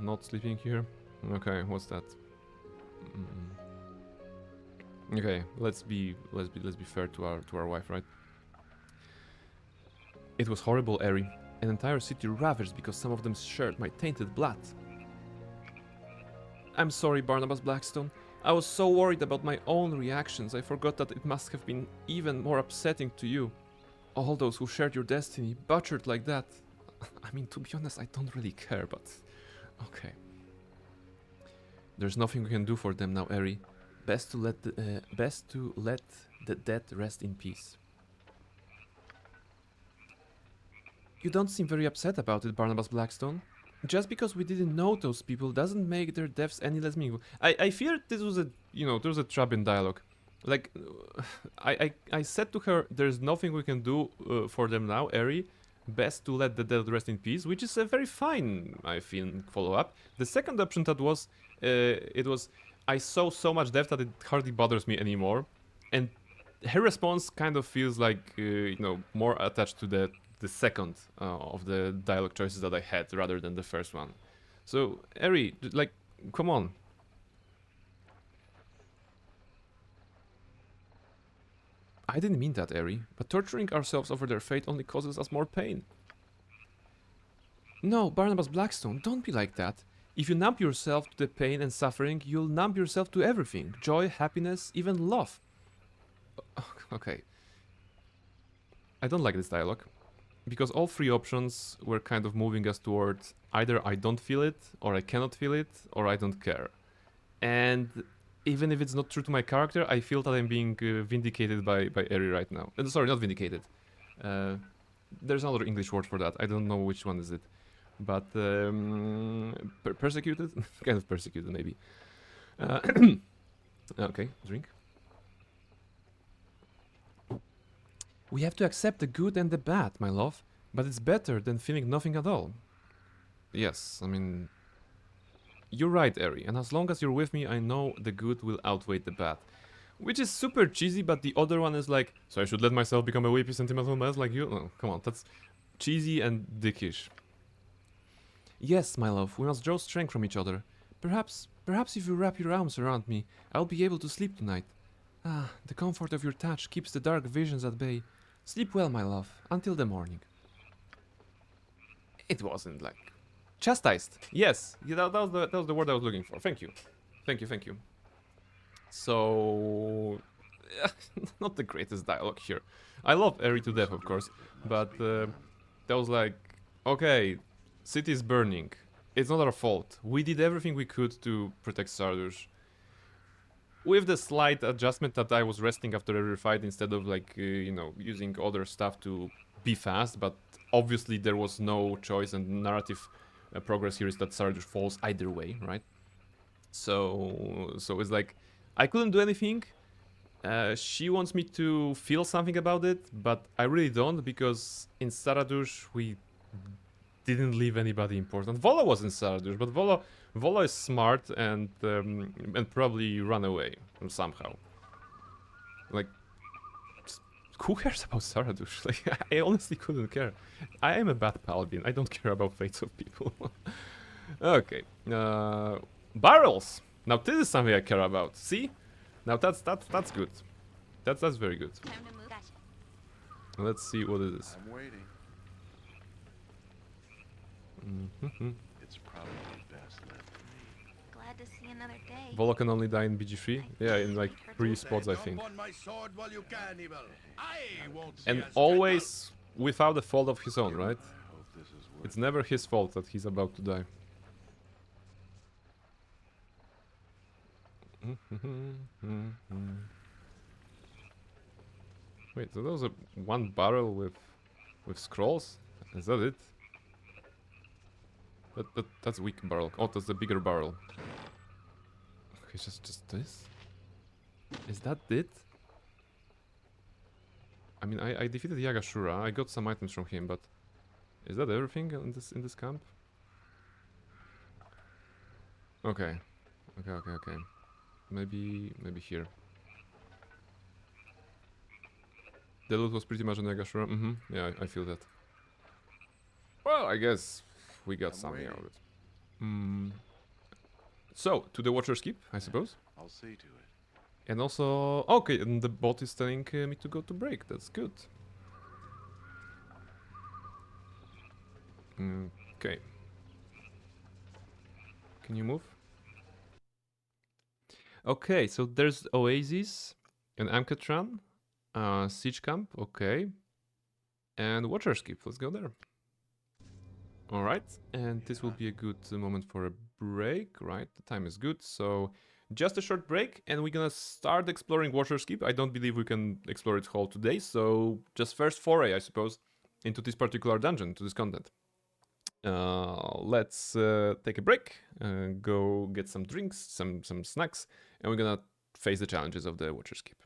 not sleeping here. Okay, what's that? Okay, let's be fair to our wife, right? It was horrible, Eri. An entire city ravaged because some of them shared my tainted blood. I'm sorry, Barnabas Blackstone. I was so worried about my own reactions, I forgot that it must have been even more upsetting to you. All those who shared your destiny, butchered like that. I mean, to be honest, I don't really care, but... Okay. There's nothing we can do for them now, Eri. Best to let the dead rest in peace. You don't seem very upset about it, Barnabas Blackstone. Just because we didn't know those people doesn't make their deaths any less meaningful. I fear this was there was a trap in dialogue. Like, I said to her, there's nothing we can do for them now, Eri. Best to let the dead rest in peace, which is a very fine, I feel, follow-up. The second option that was, I saw so much death that it hardly bothers me anymore. And her response kind of feels like, more attached to the second of the dialogue choices that I had rather than the first one. So, Eri, like, come on. I didn't mean that, Eri, but torturing ourselves over their fate only causes us more pain. No, Barnabas Blackstone, don't be like that. If you numb yourself to the pain and suffering, you'll numb yourself to everything. Joy, happiness, even love. Okay. I don't like this dialogue. Because all three options were kind of moving us towards either I don't feel it, or I cannot feel it, or I don't care. And even if it's not true to my character, I feel that I'm being vindicated by Eri right now. Sorry, not vindicated. There's another English word for that. I don't know which one is it. But persecuted? Kind of persecuted, maybe. Okay, drink. We have to accept the good and the bad, my love. But it's better than feeling nothing at all. Yes, I mean... You're right, Eri, and as long as you're with me, I know the good will outweigh the bad. Which is super cheesy, but the other one is like, so I should let myself become a weepy sentimental mess like you? Oh, come on, that's cheesy and dickish. Yes, my love, we must draw strength from each other. Perhaps if you wrap your arms around me, I'll be able to sleep tonight. Ah, the comfort of your touch keeps the dark visions at bay. Sleep well, my love, until the morning. It wasn't like... Chastised. Yes, yeah, that was the word I was looking for. Thank you. Thank you. So... not the greatest dialogue here. I love Eri to death, of course, but that was like, okay, city is burning. It's not our fault. We did everything we could to protect Sardush. With the slight adjustment that I was resting after every fight instead of like, using other stuff to be fast, but obviously there was no choice, and narrative progress here is that Sardush falls either way, right? So it's like, I couldn't do anything. She wants me to feel something about it, but I really don't, because in Saradush we didn't leave anybody important. Volo was in Saradush, but Volo is smart and probably run away somehow. Like, who cares about Saradush? Like, I honestly couldn't care. I am a bad paladin. I don't care about fates of people. Okay, barrels. Now this is something I care about. See? Now that's good. That's very good.
Time to move.
Let's see what it is.
I'm waiting. It's probably best left to me.
Glad to see another day.
Volo can only die in BG3. Yeah, in like 3 spots, I think.
Jump on my sword while you can, Evil. I won't see
And
us
always without a fault of his own, right?
I hope this is worth
It's never his fault that he's about to die. Wait, so that was a one barrel with scrolls? Is that it? That's a weak barrel. Oh, that's the bigger barrel. Okay, just this? Is that it? I mean, I defeated Yagashura. I got some items from him, but is that everything in this camp? Okay. Okay. Maybe here. The loot was pretty much on Yagashura. Yeah, I feel that. Well, I guess we got something out of it. So, to the Watcher's Keep, I suppose.
I'll see to it.
And also... Okay, and the bot is telling me to go to break. That's good. Okay. Can you move? Okay, so there's Oasis and Amcatran. Siege Camp, okay. And Watcher's Keep, let's go there. Alright, and this will be a good moment for a break, right? The time is good, so just a short break and we're gonna start exploring Watcher's Keep. I don't believe we can explore it whole today, so just first foray, I suppose, into this particular dungeon, to this content. Let's take a break, go get some drinks, some snacks, and we're gonna face the challenges of the Watcher's Keep.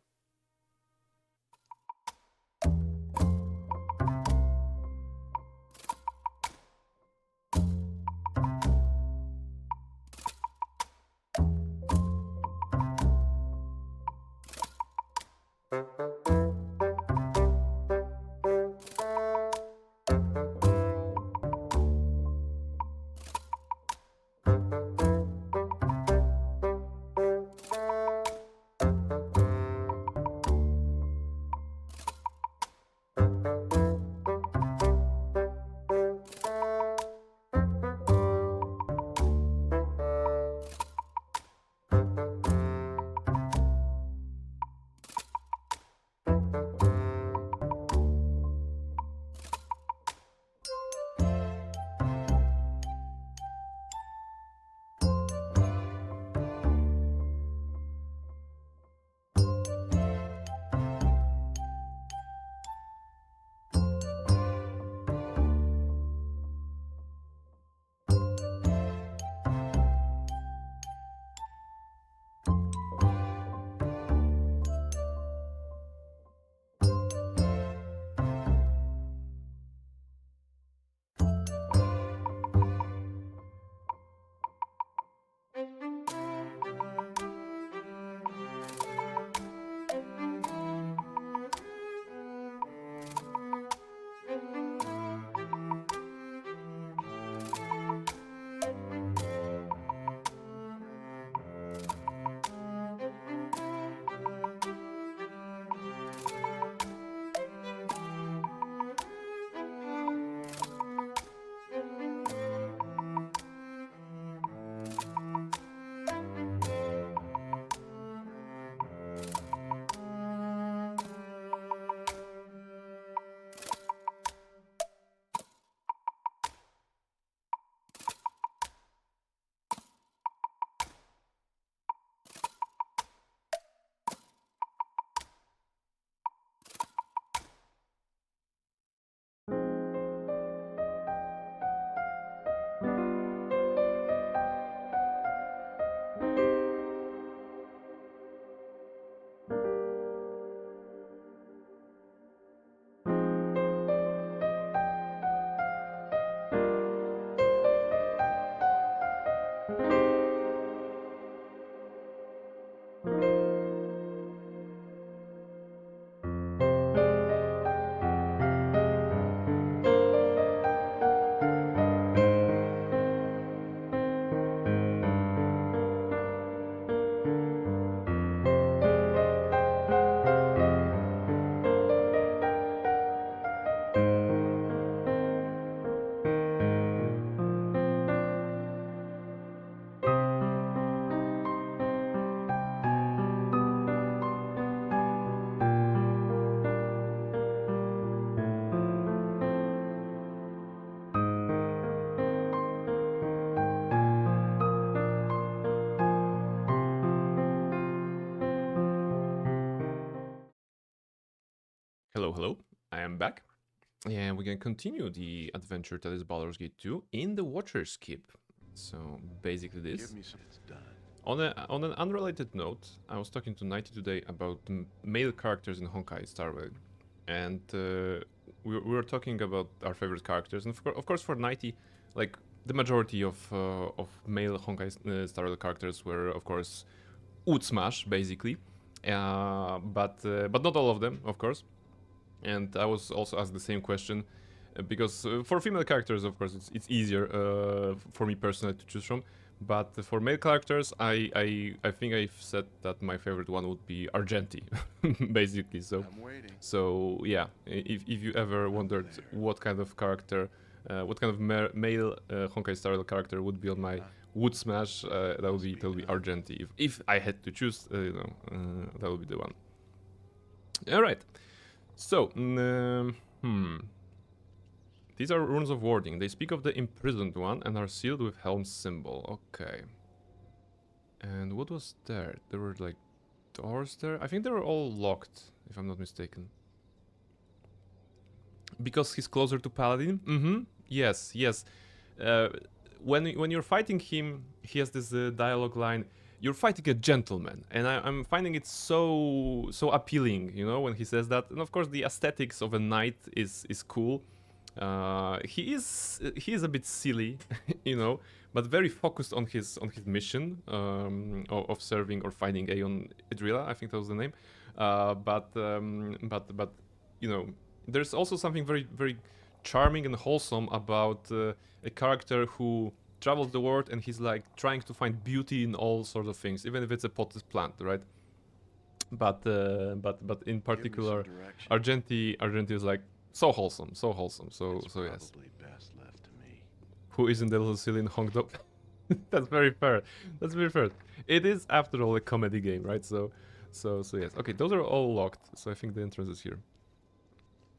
Hello, hello. I am back. And we're gonna continue the adventure that is Baldur's Gate 2 in the Watcher's Keep. So basically this.
Give me some. It's done.
On an unrelated note, I was talking to Nighty today about male characters in Honkai Star Rail. And we were talking about our favorite characters. And of course for Nighty, like the majority of male Honkai Star Rail characters were of course Smash basically. But not all of them, of course. And I was also asked the same question because for female characters, of course, it's easier for me personally to choose from. But for male characters, I think I've said that my favorite one would be Argenti, basically.
I'm waiting.
So yeah, if you ever wondered what kind of character, what kind of male Honkai Star Rail character would be on my Wood Smash, that would be Argenti. If I had to choose, that would be the one. All right. So, these are runes of warding. They speak of the imprisoned one and are sealed with Helm's symbol. Okay. And what was there? There were like doors there. I think they were all locked, if I'm not mistaken. Because he's closer to Paladin? Mm-hmm. Yes, yes. When you're fighting him, he has this dialogue line. You're fighting a gentleman, and I'm finding it so appealing, you know, when he says that. And of course, the aesthetics of a knight is cool. He is a bit silly, you know, but very focused on his mission of serving or finding Aeon Idrila, I think that was the name. But you know, there's also something very charming and wholesome about a character who travels the world and he's like trying to find beauty in all sorts of things, even if it's a potted plant, right? But in particular, Argenti is like so wholesome. So yes.
Best left to me.
Who isn't a little silly in Honk Dog? That's very fair. That's very fair. It is, after all, a comedy game, right? So yes. Okay, those are all locked. So I think the entrance is here.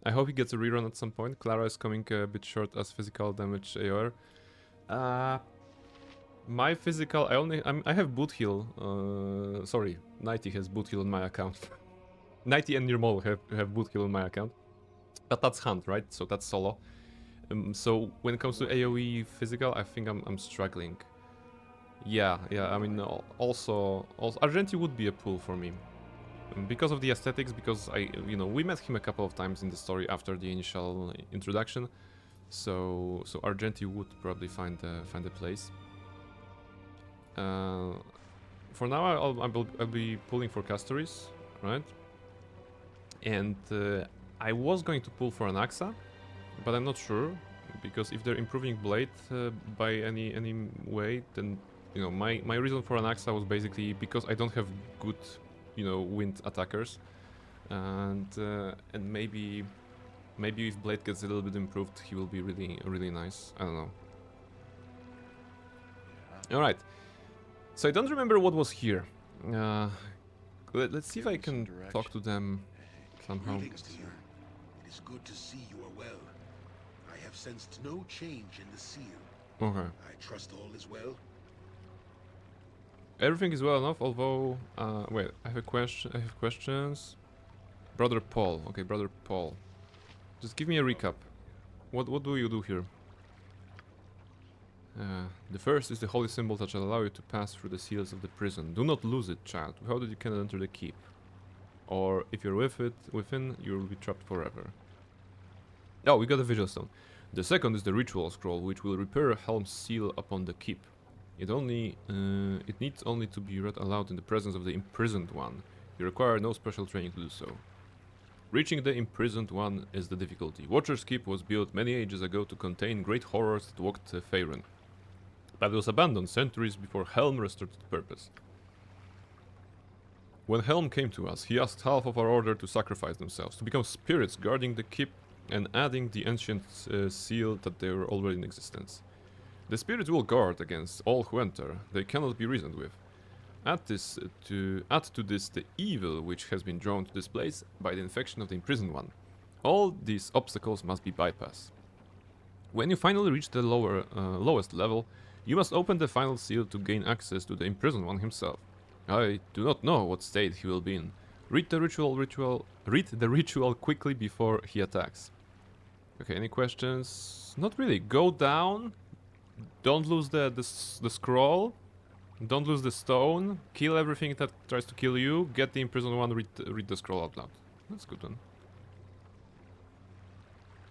I hope he gets a rerun at some point. Clara is coming a bit short as physical damage AOR. My physical, I have boot heal. Sorry, Nighty has boot heal on my account. Nighty and Nirmol have boot heal on my account. But that's Hunt, right? So that's solo. So when it comes to AoE physical, I think I'm struggling. Yeah. I mean, also Argenti would be a pull for me because of the aesthetics. Because we met him a couple of times in the story after the initial introduction. So Argenti would probably find a place. For now, I'll be pulling for Castoris, right? And I was going to pull for an Axa, but I'm not sure because if they're improving Blade by any way, then my reason for an Axa was basically because I don't have good wind attackers, and maybe if Blade gets a little bit improved, he will be really nice. I don't know. All right. So I don't remember what was here. Let's see if I can talk to them somehow.
Greetings to you. It is good to see you are well. I have sensed no change in the seal.
Okay.
I trust all is well.
Everything is well enough, although wait, I have questions. Brother Paul. Okay, Brother Paul. Just give me a recap. What do you do here? The first is the holy symbol that shall allow you to pass through the seals of the prison. Do not lose it, child. Without it you cannot enter the keep. Or if you're within, you will be trapped forever. Oh, we got a visual stone. The second is the ritual scroll, which will repair Helm's seal upon the keep. It needs only to be read aloud in the presence of the imprisoned one. You require no special training to do so. Reaching the imprisoned one is the difficulty. Watcher's Keep was built many ages ago to contain great horrors that walked Faerun. But it was abandoned centuries before Helm restored its purpose. When Helm came to us, he asked half of our order to sacrifice themselves, to become spirits guarding the keep and adding the ancient seal that they were already in existence. The spirits will guard against all who enter. They cannot be reasoned with. Add to this the evil which has been drawn to this place by the infection of the imprisoned one. All these obstacles must be bypassed. When you finally reach the lowest level, you must open the final seal to gain access to the imprisoned one himself. I do not know what state he will be in, Read the ritual quickly before he attacks. Okay, any questions? Not really. Go down. Don't lose the scroll. Don't lose the stone. Kill everything that tries to kill you. Get the imprisoned one. Read the scroll out loud. That's a good one.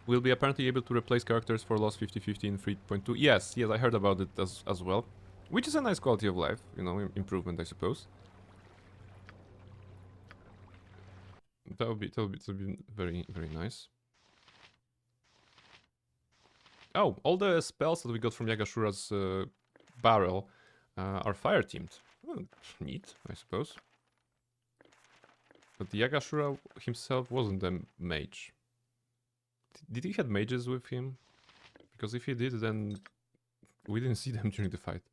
We'll be apparently able to replace characters for lost 50-50 in 3.2. Yes, I heard about it as well. Which is a nice quality of life, you know, improvement, I suppose. That would be very, very nice. Oh, all the spells that we got from Yagashura's barrel are fire teamed. Well, neat, I suppose. But Yagashura himself wasn't a mage. Did he have mages with him? Because if he did, then we didn't see them during the fight.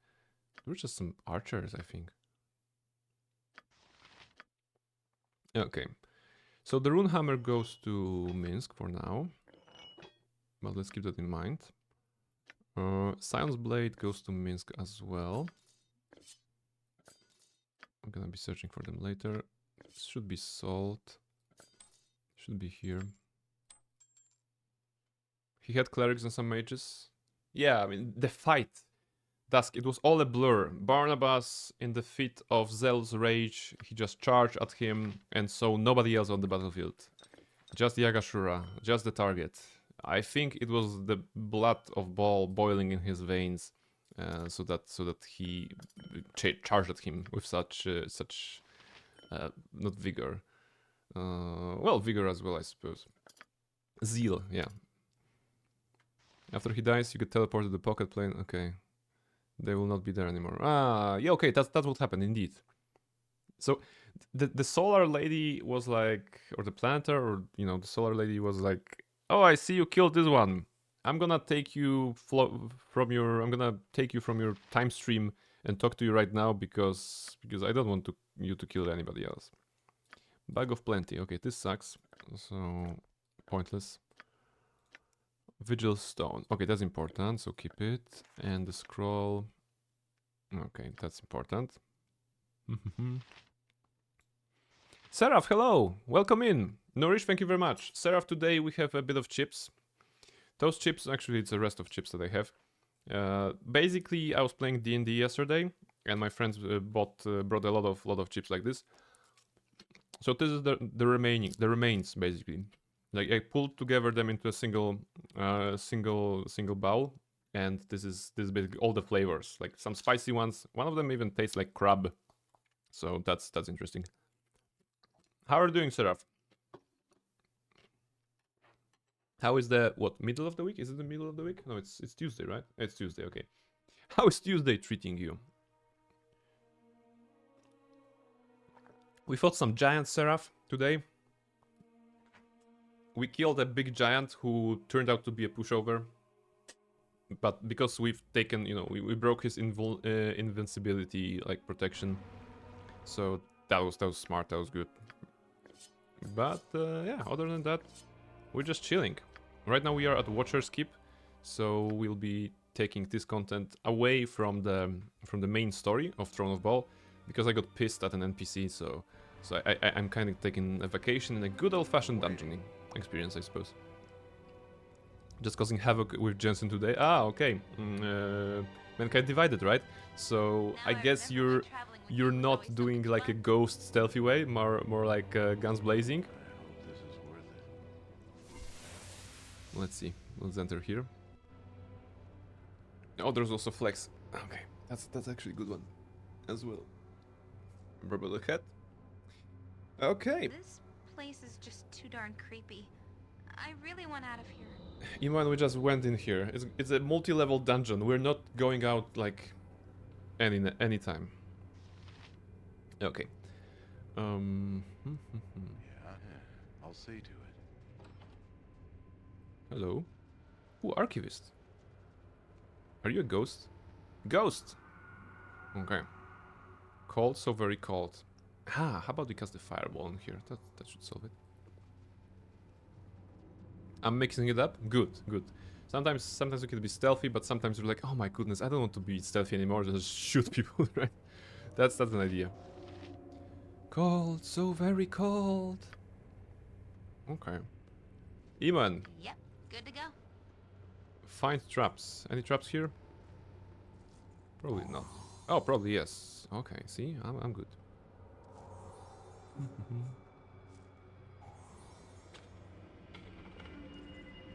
There were just some archers, I think. Okay. So the rune hammer goes to Minsk for now. But let's keep that in mind. Science blade goes to Minsk as well. I'm gonna be searching for them later. This should be salt. Should be here. He had clerics and some mages. Yeah, I mean, the fight. Dusk, it was all a blur. Barnabas, in the fit of Zell's rage, he just charged at him, and so nobody else on the battlefield. Just Yagashura, just the target. I think it was the blood of Baal boiling in his veins, so that he charged at him with such not vigor. Well, vigor as well, I suppose. Zeal, yeah. After he dies, you get teleported to the pocket plane. Okay. They will not be there anymore. Ah, yeah, okay, that's what happened, indeed. So, the solar lady was like, or the planter, or, you know, the solar lady was like, oh, I see you killed this one. I'm gonna take you from your time stream and talk to you right now because I don't want you to kill anybody else. Bag of plenty. Okay, this sucks. So, pointless. Vigil stone. Okay, that's important, so keep it. And the scroll. Okay, that's important. Seraph, hello! Welcome in! Nourish, thank you very much. Seraph, today we have a bit of chips. Those chips, actually it's the rest of chips that I have. Basically, I was playing D&D yesterday, and my friends brought a lot of chips like this. So this is the remains, basically. Like I pulled together them into a single bowl, and this is basically all the flavors. Like some spicy ones. One of them even tastes like crab, so that's interesting. How are you doing, Seraph? How is the middle of the week? Is it the middle of the week? No, it's Tuesday, right? It's Tuesday. Okay. How is Tuesday treating you? We fought some giants, Seraph, today. We killed a big giant who turned out to be a pushover. But because we've taken, you know, we broke his invincibility, like, protection. So that was smart, that was good. But, yeah, other than that, we're just chilling. Right now we are at Watcher's Keep, so we'll be taking this content away from the main story of Throne of Baal, because I got pissed at an NPC, so I'm kind of taking a vacation in a good old-fashioned dungeoning experience, I suppose. Just causing havoc with Jensen today. Ah, okay. Mankind Divided, right? So I guess you're not doing like a ghost stealthy way, more like guns blazing.
I hope this is worth it.
Let's see. Let's enter here. Oh, there's also Flex. Okay, that's actually a good one as well. Rubber the head. Okay.
This place is just too darn creepy. I really want out of here.
Iman, we just went in here. It's a multi-level dungeon. We're not going out like any time. Okay.
Yeah, I'll see to it.
Hello. Ooh, Archivist. Are you a ghost? Ghost! Okay. Cold, so very cold. Ah, how about we cast the fireball in here? That should solve it. I'm mixing it up? Good. Sometimes we can be stealthy, but sometimes you're like, oh my goodness, I don't want to be stealthy anymore, just shoot people, right? That's an idea. Cold, so very cold. Okay. Iman,
Yep, good to go.
find traps. Any traps here? Probably not. Oh, probably yes. Okay, see, I'm good.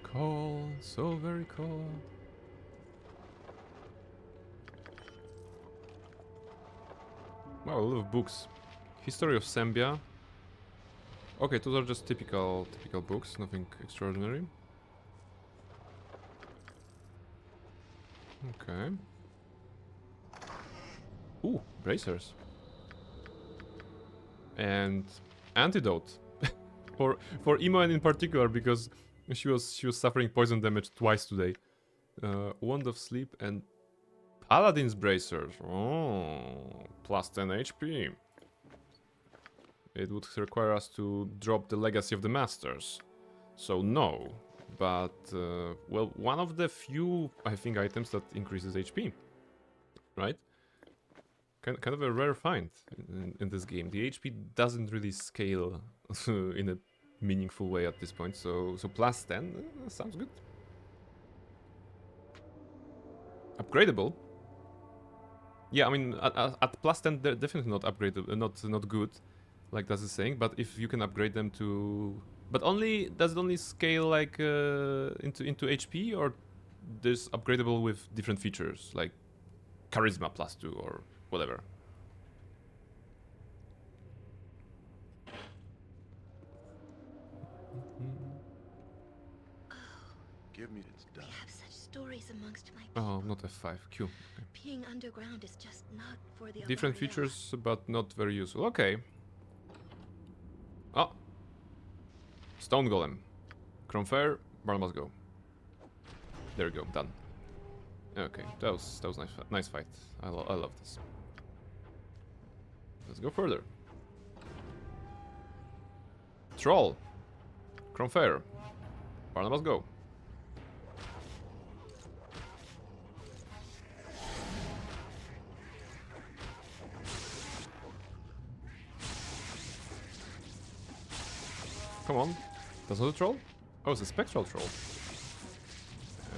Cold, so very cold. Wow, a lot of books. History of Zambia. Okay, those are just typical books, nothing extraordinary. Okay. Ooh, bracers. And antidote for Imoen in particular, because she was suffering poison damage twice today. Wand of Sleep and Paladin's bracers. Oh, plus 10 HP. It would require us to drop the Legacy of the Masters. So no. But, well, one of the few, I think, items that increases HP. Right? Kind of a rare find in this game. The HP doesn't really scale in a meaningful way at this point. So plus 10 sounds good. Upgradable. Yeah, I mean, at plus 10, they're definitely not upgradable, not good, like that's the saying. But if you can upgrade them to, but only does it only scale like into HP, or there's upgradable with different features like charisma plus 2 or whatever.
Give me its
We
done.
have such stories amongst my people.
Oh, not F5. Q. Okay.
Being underground is just not for the
Different
Avari
features, but not very useful. Okay. Oh. Stone Golem. Cronfair. Barnabas go. There we go. Done. Okay, that was nice fight. I love this. Let's go further. Troll. Cronfair. Barnabas go. Come on. That's not a troll? Oh, it's a spectral troll.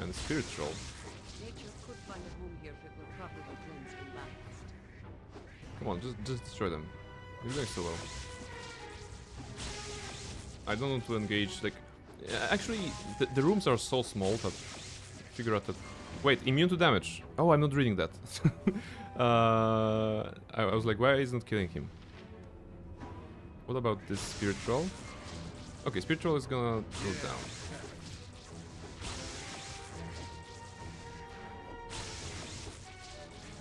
And a spirit troll.
Nature could find a home here if it were properly cleansed and balanced.
Come on, just destroy them. You're doing so well. I don't want to engage, like... Actually, the rooms are so small that... Figure out that... Wait, immune to damage. Oh, I'm not reading that. I was like, why is it not killing him? What about this spirit troll? Okay, spirit troll is gonna go down.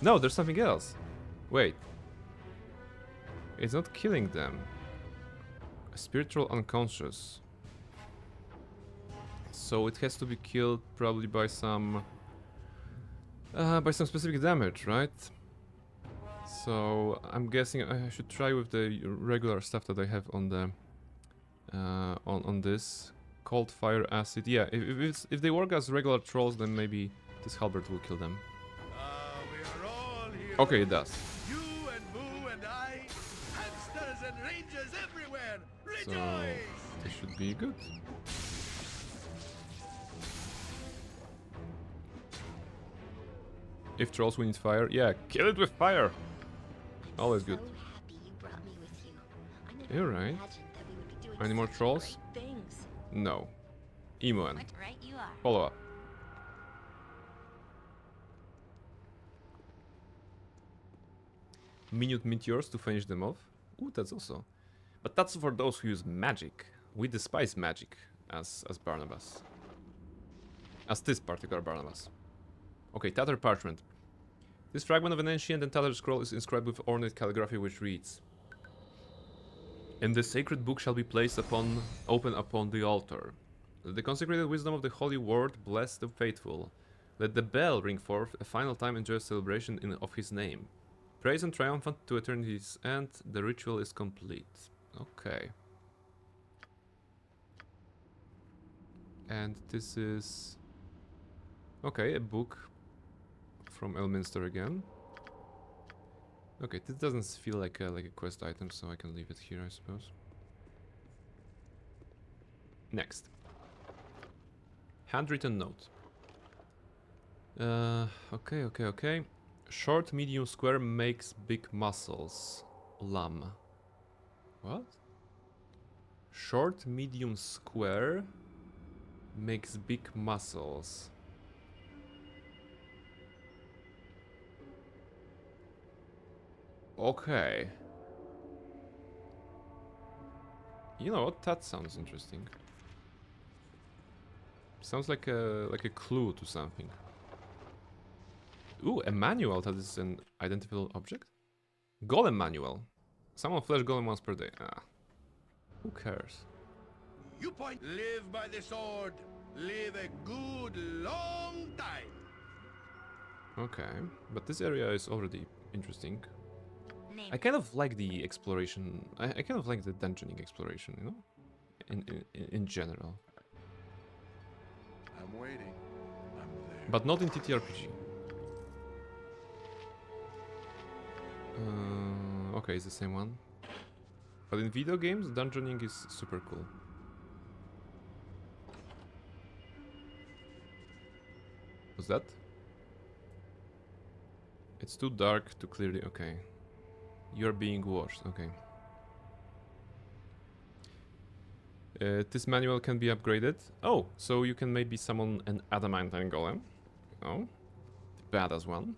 No, there's something else. Wait. It's not killing them. A spirit troll unconscious. So it has to be killed probably by some specific damage, right? So I'm guessing I should try with the regular stuff that I have on the on this cold fire acid. Yeah, if they work as regular trolls, then maybe this halberd will kill them.
We are all here.
Okay, it does.
You and Boo and I, hamsters and rangers everywhere.
So
Rejoice!
this should be good. If trolls we need fire, yeah, kill it with fire. Always good.
So happy you brought me with you. I never
You're right.
imagined that we would be doing
Any more
such
trolls?
great things.
No. Emoen.
What? Right you are.
Follow up. Minute meteors to finish them off. Ooh, that's also. But that's for those who use magic. We despise magic as Barnabas. As this particular Barnabas. Okay, tattered parchment. This fragment of an ancient and tattered scroll is inscribed with ornate calligraphy which reads: "And the sacred book shall be placed open upon the altar. Let the consecrated wisdom of the holy word bless the faithful. Let the bell ring forth a final time and joyous celebration of his name. Praise and triumphant to eternity's end, the ritual is complete." Okay. And this is... Okay, a book from Elminster again. Okay, this doesn't feel like a quest item, so I can leave it here, I suppose. Next. Handwritten note. Okay. Short, medium, square makes big muscles. Lamb. What? Short, medium, square makes big muscles. Okay. You know what? That sounds interesting. Sounds like a clue to something. Ooh, a manual that is an identifiable object? Golem manual. Summon flesh golem once per day. Ah. Who cares?
You point. Live by the sword. Live a good long time.
Okay, but this area is already interesting.
Name.
I kind of like the exploration. I kind of like the dungeoning exploration, you know? In general.
I'm waiting. I'm there.
But not in TTRPG. Okay, it's the same one. But in video games, dungeoning is super cool. What's that? It's too dark to clearly... Okay. You're being washed. Okay. This manual can be upgraded. Oh, so you can maybe summon an adamantine golem. Oh, the badass one.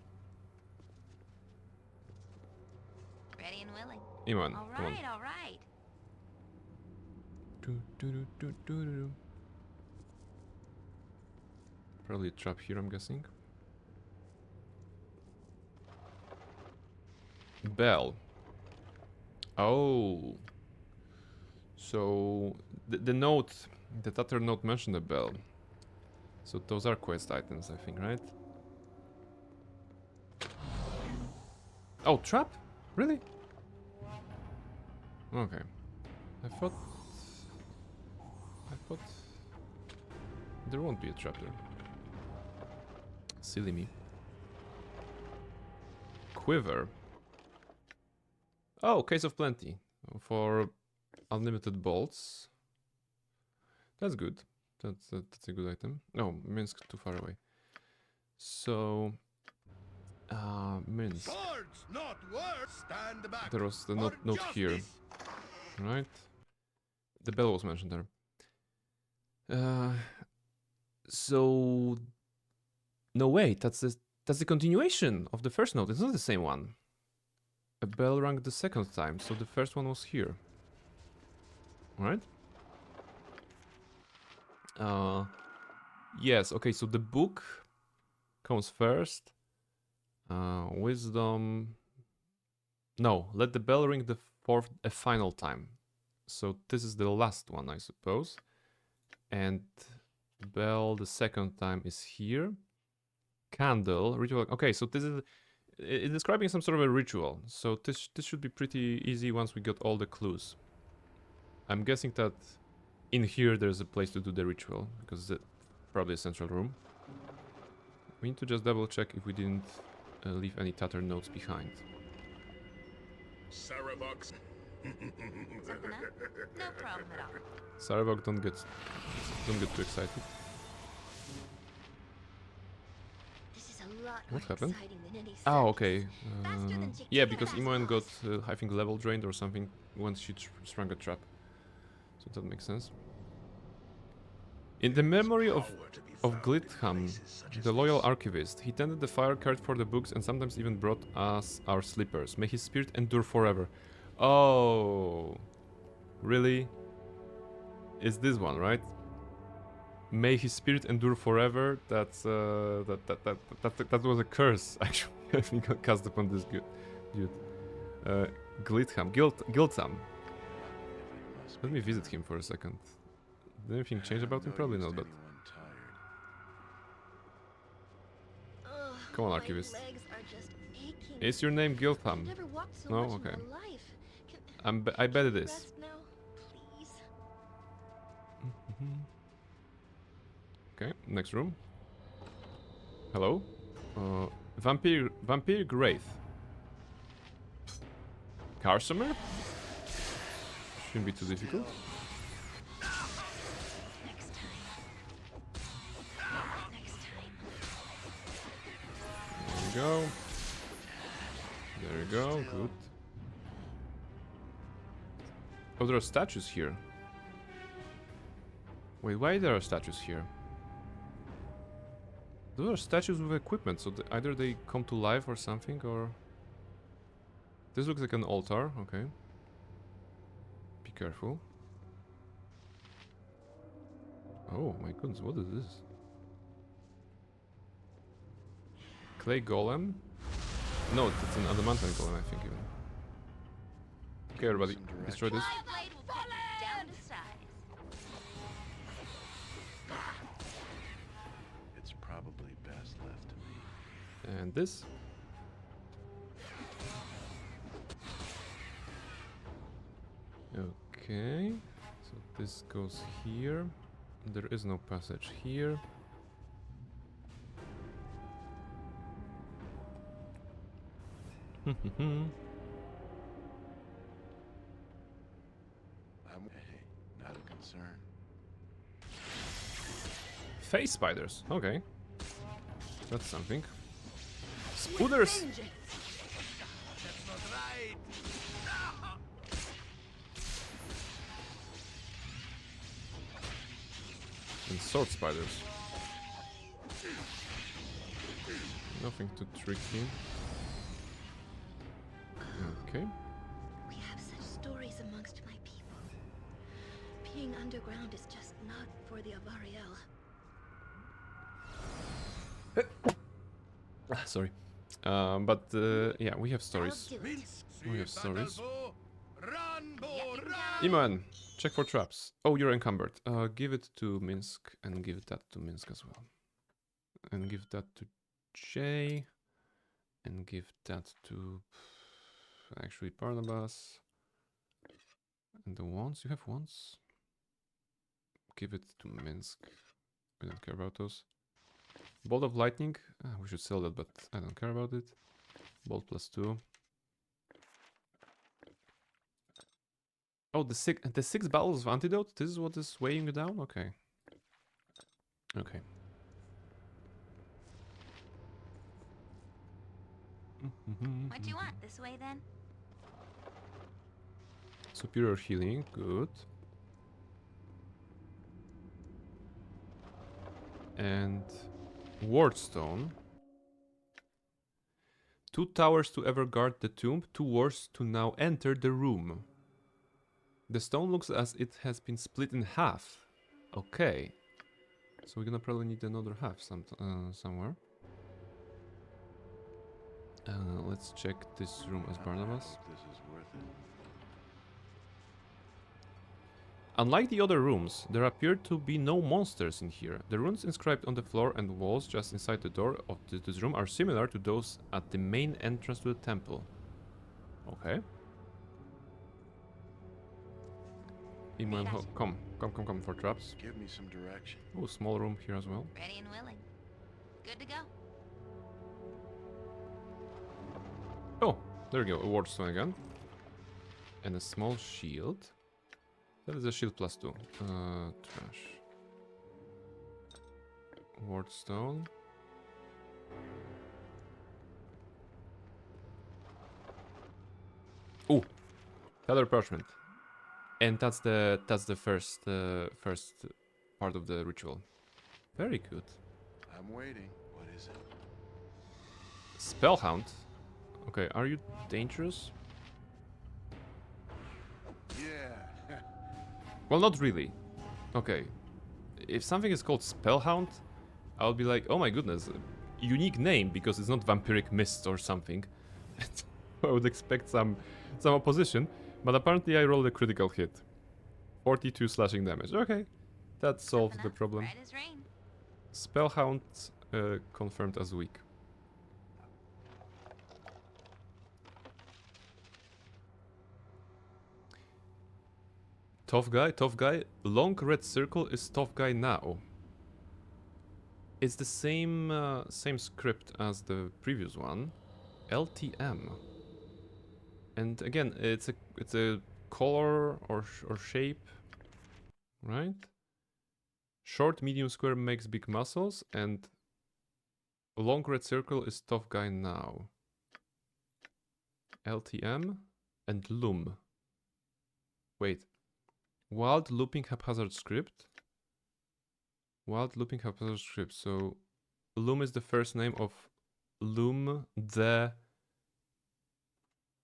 Ready and willing.
Iman,
All
come on.
right, all right.
Do. Probably a trap here, I'm guessing. Bell. Oh. So the note, the Tatar note mentioned a bell. So those are quest items, I think, right? Oh, trap? Really? Okay. I thought there won't be a trap there. Silly me. Quiver. Oh, Case of Plenty. For unlimited bolts. That's good. That's a good item. No, Minsk too far away. So Minsk.
Swords, not words. Stand back.
There was the
for
note here.
justice.
Right? The bell was mentioned there. So no, wait, that's the continuation of the first note. It's not the same one. A bell rang the second time, so the first one was here. Right? Yes, okay, so the book comes first. Wisdom. No, let the bell ring a final time. So this is the last one, I suppose. And bell the second time is here. Candle, ritual. Okay, so this is it's describing some sort of a ritual. So this should be pretty easy once we got all the clues. I'm guessing that in here there's a place to do the ritual, because it's probably a central room. We need to just double check if we didn't leave any Tatar notes behind.
Saravox.
Something up? No problem at all.
Sarabok, don't get too excited.
This is a lot
What
more
happened?
exciting than any
Oh,
circus.
okay.
Faster than
Yeah,
Chiquita
because
fast
Imoen got,
balls.
I think, level drained or something once she sprung a trap. So that makes sense. In the memory of Glitham, the loyal archivist, he tended the fire, cared for the books, and sometimes even brought us our slippers. May his spirit endure forever. Oh, really? Is this one, right? May his spirit endure forever. That's that was a curse, actually. I think cast upon this dude. Glitham. Let me visit him for a second. Did anything change about him? Probably not, but
Ugh,
come on,
my
archivist.
legs are just aching.
Is your name Giltham?
I've never walked so
No?
much in
Okay.
my life. Can
I bet it is.
rest now, please?
Okay, next room. Hello? Vampire Wraith. Carsomer? Shouldn't be too difficult.
Next time. Next time.
There we go. There we go, good. Oh, there are statues here. Wait, why there are statues here? Those are statues with equipment, so either they come to life or something, or... This looks like an altar, okay. Be careful. Oh my goodness, what is this? Clay golem? No, it's an adamantine golem, I think, even. Okay, everybody, destroy this.
My blade will cut you down to size.
It's probably best left to me.
And this. Okay, so this goes here. There is no passage here.
Not a concern.
Face spiders, okay. That's something. Spooders!
That's not right.
And sword spiders. Nothing too tricky. Okay.
We have such stories amongst my people. Being underground is just not for the Avariel.
Sorry. But yeah, we have stories. We have stories.
Run, Bo, run!
Iman, check for traps. Oh, you're encumbered. Give it to Minsk and give that to Minsk as well. And give that to Jay. And give that to actually Barnabas. And the wands, you have wands? Give it to Minsk. We don't care about those. Bolt of lightning. We should sell that, but I don't care about it. Bolt +2. Oh, the six battles of antidote. This is what is weighing you down. Okay. Okay.
What do you want? This way then?
Superior healing. Good. And wardstone. 2 towers to ever guard the tomb. 2 wards to now enter the room. The stone looks as it has been split in half. Okay. So we're gonna probably need another half somewhere. Let's check this room as Barnabas.
This is worth it.
Unlike the other rooms, there appear to be no monsters in here. The runes inscribed on the floor and walls just inside the door of this room are similar to those at the main entrance to the temple. Okay. Iman, come for traps.
Give me some direction.
Oh, small room here as well.
Ready and willing. Good to go.
Oh, there we go, a wardstone again. And a small shield. That is a shield +2. Trash. Wardstone. Oh, feather parchment. And that's the first part of the ritual. Very good.
I'm waiting. What is it?
Spellhound. Okay, are you dangerous?
Yeah.
Well, not really. Okay. If something is called Spellhound, I'll be like, oh my goodness, unique name because it's not vampiric mist or something. I would expect some opposition, but apparently I rolled a critical hit. 42 slashing damage. Okay, that solved the problem.
Right as rain.
Spellhound confirmed as weak. Tough guy. Long red circle is tough guy now. It's the same script as the previous one. LTM. And again, it's a color or shape, right? Short, medium, square makes big muscles, and a long red circle is tough guy now. LTM and Loom. Wait. Wild looping haphazard script. Wild looping haphazard script. So Loom is the first name of Loom, the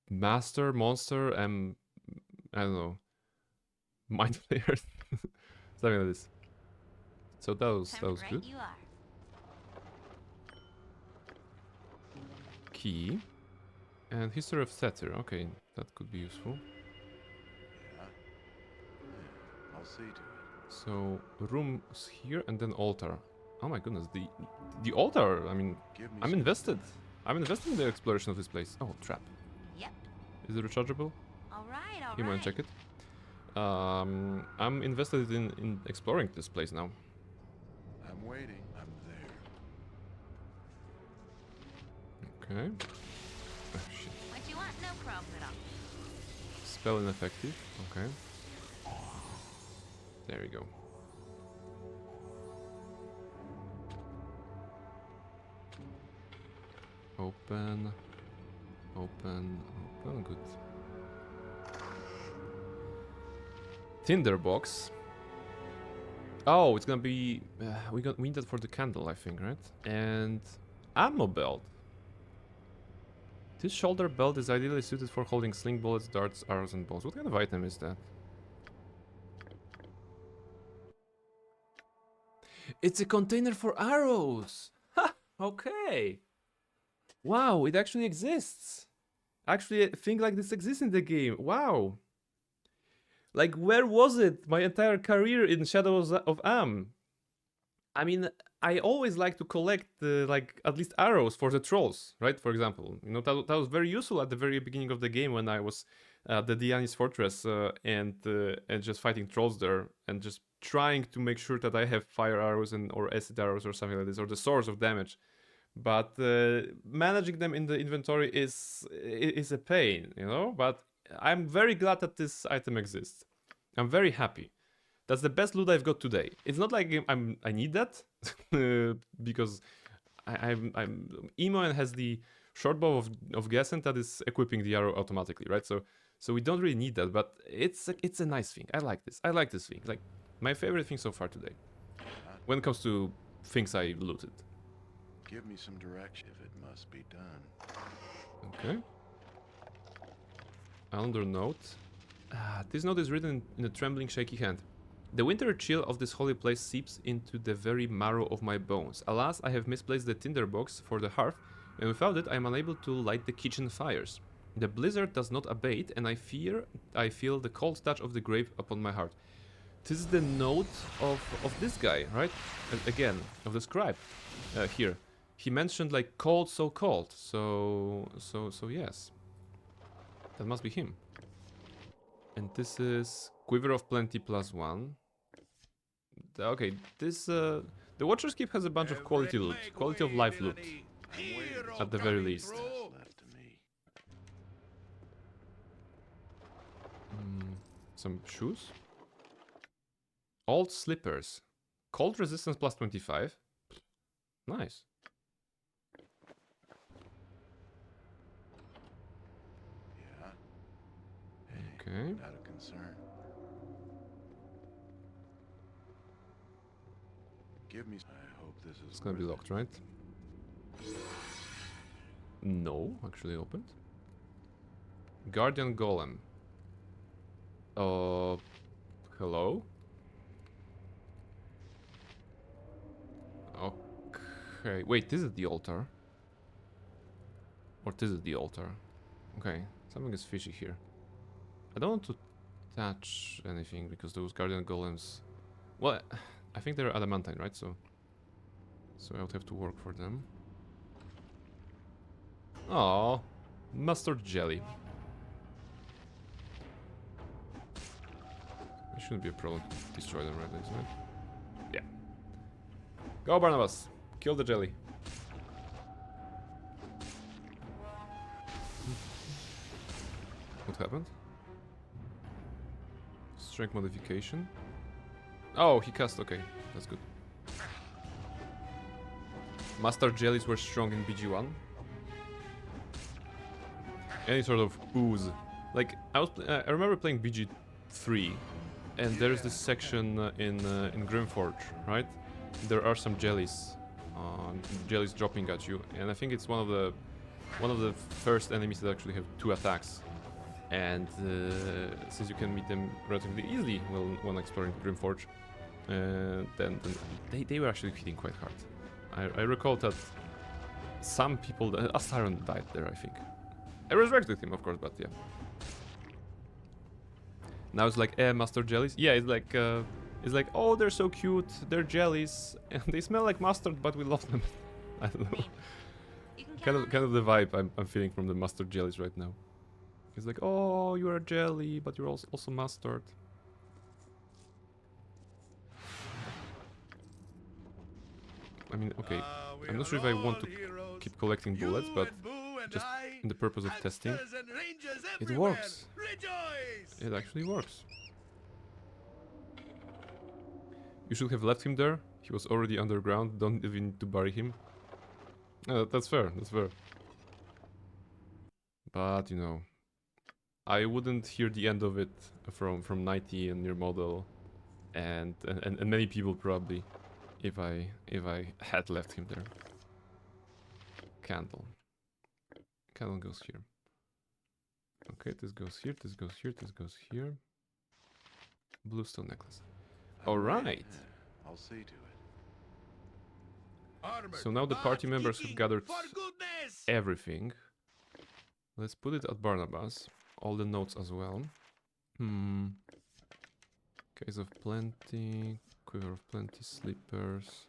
master monster, and I don't know, mind player, something like this. So that was good.
You are.
Key and history of Satyr. Okay, that could be useful.
Yeah. Yeah, I'll see to it.
So rooms here and then altar. Oh my goodness, the altar. I mean,
Give me
I'm
some
invested.
direction.
I'm invested in the exploration of this place. Oh, trap.
Yep.
Is it rechargeable?
All right, all
You
right.
might check it. I'm invested in exploring this place now.
I'm waiting. I'm there.
Okay. Oh shit.
What you want? No problem at all.
Spell ineffective. Okay. There we go. Open. Open. Open. Good. Tinderbox. Oh, it's gonna be. We need that for the candle, I think, right? And ammo belt. This shoulder belt is ideally suited for holding sling bullets, darts, arrows, and bows. What kind of item is that? It's a container for arrows! Ha! Okay! Wow, it actually exists! Actually, a thing like this exists in the game. Wow! Like, where was it my entire career in Shadows of Am? I mean, I always like to collect, like, at least arrows for the trolls, right? For example. You know, that was very useful at the very beginning of the game when I was at the Dianis Fortress and just fighting trolls there and just trying to make sure that I have fire arrows or acid arrows or something like this, or the source of damage. But managing them in the inventory is a pain, you know? But I'm very glad that this item exists. I'm very happy. That's the best loot I've got today. It's not like I need that because I'm Emo has the short bow of Gessen that is equipping the arrow automatically, right? So we don't really need that, but it's a nice thing. I like this. I like this thing. Like my favorite thing so far today. When it comes to things I looted.
Give me some direction if it must be done.
Okay. Another note. This note is written in a trembling, shaky hand. The winter chill of this holy place seeps into the very marrow of my bones. Alas, I have misplaced the tinderbox for the hearth, and without it I am unable to light the kitchen fires. The blizzard does not abate, and I feel the cold touch of the grave upon my heart. This is the note of this guy, right? Again, of the scribe here. He mentioned like cold, so cold. So yes. That must be him. And this is Quiver of Plenty +1. Okay, this the Watcher's Keep has a bunch of quality loot, quality of life loot, at the very least.
Left to me.
Some shoes. Old slippers. Cold resistance +25. Nice.
Yeah. Hey,
Okay.
not a concern. Give me. I hope this is.
It's gonna be
worth
locked, right? No, actually opened. Guardian Golem. Hello? Okay, wait, this is the altar. Or this is the altar. Okay, something is fishy here. I don't want to touch anything because those Guardian Golems... Well, I think they're adamantine, right? So I would have to work for them. Oh, mustard jelly. It shouldn't be a problem to destroy them, right? Isn't it? Yeah. Go, Barnabas. Kill the jelly. happened? Strength modification. Oh, he cast. Okay, that's good. Master jellies were strong in BG1. Any sort of ooze. Like I remember playing BG3, and there's this section in Grimforge, right? There are some jellies, jellies dropping at you, and I think it's one of the first enemies that actually have 2 attacks. And since you can meet them relatively easily when exploring Grimforge, then they were actually hitting quite hard. I recall that some people, Astyron died there, I think. I resurrected him, of course, but yeah. Now it's like, master jellies. Yeah, it's like, oh, they're so cute, they're jellies, and they smell like mustard, but we love them. I don't know. Kind of the vibe I'm feeling from the mustard jellies right now. It's like, oh, you're a jelly, but you're also mustard. I mean, okay, I'm not sure if I want to keep collecting bullets, but just in the purpose of testing, it works. It actually works. You should have left him there. He was already underground. Don't even need to bury him. That's fair. That's fair. But you know, I wouldn't hear the end of it from 90 and your model, and many people probably, if I had left him there. Candle. Candle goes here. Okay, this goes here. This goes here. This goes here. Bluestone necklace. All right.
I'll see to it.
So now the party members have gathered everything. Let's put it at Barnabas. All the notes as well. Case of Plenty. Quiver of Plenty. Slippers.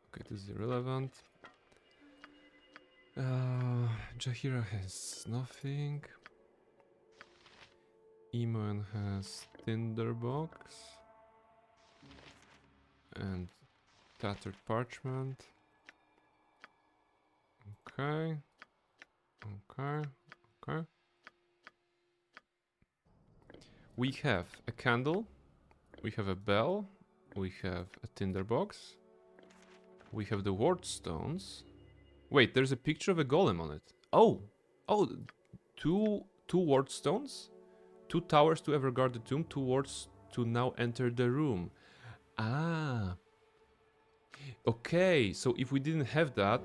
Okay, this is irrelevant. Jaheira has nothing. Imoen has Tinderbox. And tattered parchment. Okay. Okay. Okay. We have a candle. We have a bell. We have a tinderbox. We have the ward stones. Wait, there's a picture of a golem on it. Oh! Oh! Two ward stones? 2 towers to ever guard the tomb. 2 wards to now enter the room. Ah! Okay, so if we didn't have that,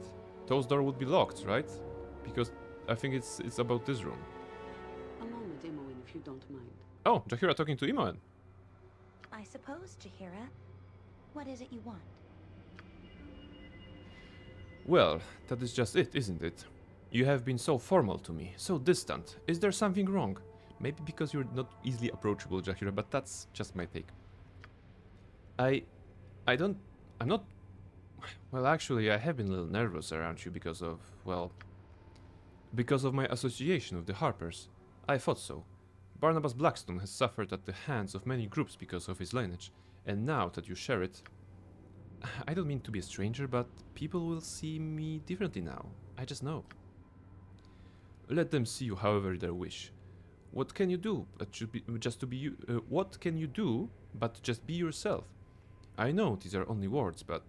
those doors would be locked, right? Because I think it's about this room.
A moment, Imoen, if you don't mind.
Oh, Jaheira talking to Imoen.
I suppose, Jaheira. What is it you want?
Well, that is just it, isn't it? You have been so formal to me, so distant. Is there something wrong? Maybe because you're not easily approachable, Jaheira, but that's just my take. I'm not... Well, actually, I have been a little nervous around you because of, well... Because of my association with the Harpers. I thought so. Barnabas Blackstone has suffered at the hands of many groups because of his lineage, and now that you share it... I don't mean to be a stranger, but people will see me differently now. I just know. Let them see you however they wish. What can you do but just to be you? What can you do but just be yourself? I know these are only words, but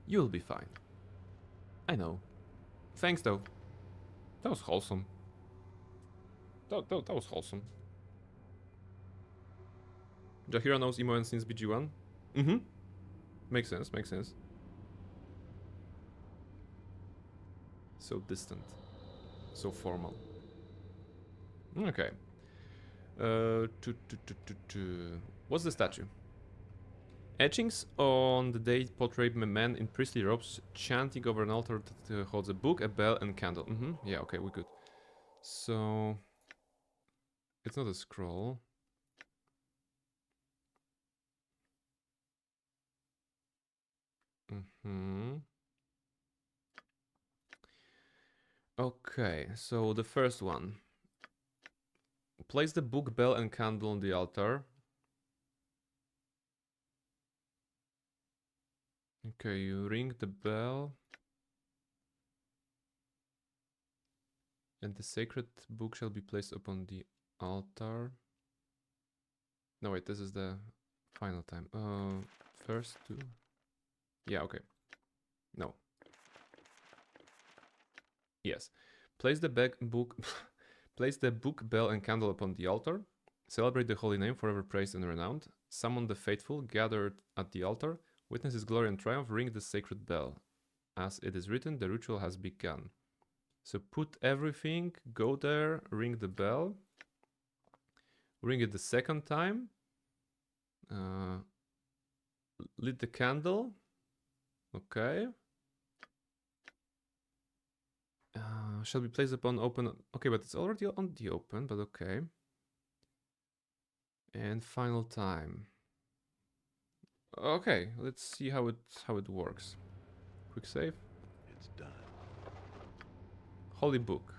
you'll be fine. I know. Thanks, though. That was wholesome. That was wholesome. Jaheira knows Imoen since BG1. Mm-hmm. Makes sense, makes sense. So distant. So formal. Okay. What's the statue? Etchings on the day portray a man in priestly robes chanting over an altar that holds a book, a bell, and candle. Yeah, okay, we're good. So... It's not a scroll. Okay, so the first one. Place the book, bell, and candle on the altar. Okay, you ring the bell. And the sacred book shall be placed upon the altar. No, wait, this is the final time. First two. Yeah, okay. No. Yes. Place the book place the book, bell, and candle upon the altar. Celebrate the holy name, forever praised and renowned. Summon the faithful gathered at the altar. Witness his glory and triumph. Ring the sacred bell. As it is written, the ritual has begun. So put everything, go there, ring the bell. Ring it the second time. Lit the candle. Okay. Shall be placed upon open. Okay, but it's already on the open, but okay. And final time. Okay, let's see how it works. Quick save.
It's done.
Holy book.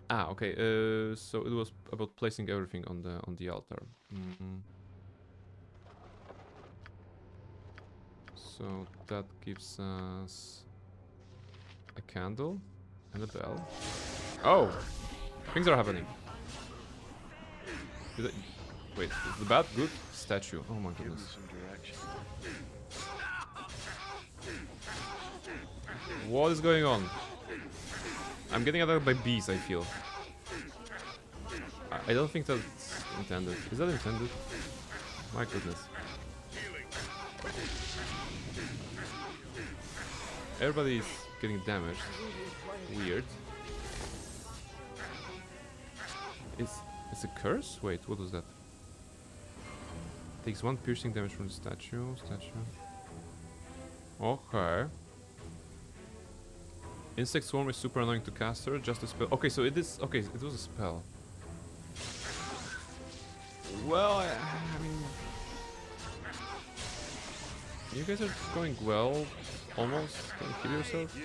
Ah, okay. So it was about placing everything on the altar. So that gives us a candle and a bell. Oh, things are happening. Wait, is the bad good statue? Oh my
Give me
goodness.
some direction.
What is going on? I'm getting attacked by bees, I feel. I don't think that's intended. Is that intended? My goodness. Everybody's getting damaged. Weird. It's a curse? Wait, what was that? Takes 1 piercing damage from the statue. Okay. Insect swarm is super annoying to caster. Just a spell. Okay, so it is. Okay, it was a spell. Well, I mean, you guys are going well. Almost. Can you kill yourself?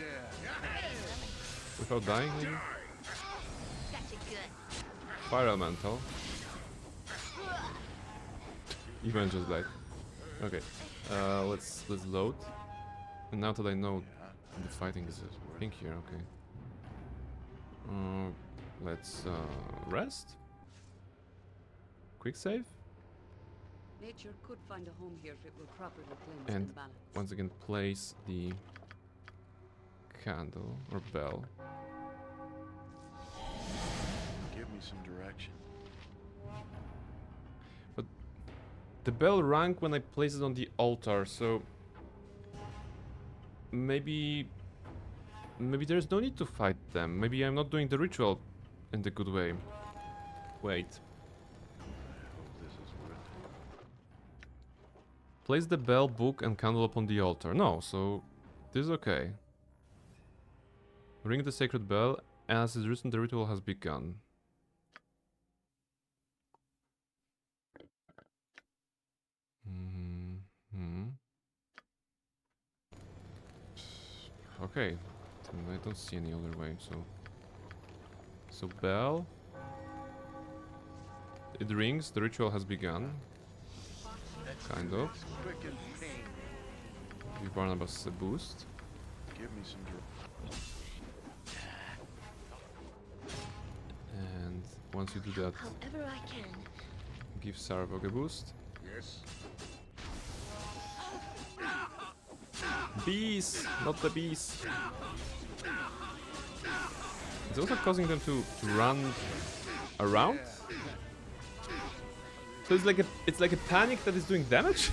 Without dying, maybe? Fire elemental. Even just died. Okay. Let's load. And now that I know the fighting is a thing here, okay. Let's rest. Quick save.
Nature could find a home here if it were properly cleansed
And
and balanced.
once again place the candle or bell.
Give me some direction.
But the bell rang when I placed it on the altar, so maybe there's no need to fight them. Maybe I'm not doing the ritual in the good way. Wait.
I hope this is worth it.
Place the bell, book, and candle upon the altar. No, so this is okay. Ring the sacred bell. As is written, the ritual has begun. Okay, then I don't see any other way. So bell. It rings. The ritual has begun. Kind of.
Quick and pain.
Give Barnabas a boost.
Give me some
And once you do that,
However I can.
give Sarvog a boost.
Yes?
Bees! Not the bees! It's also causing them to run around. So it's like a panic that is doing damage?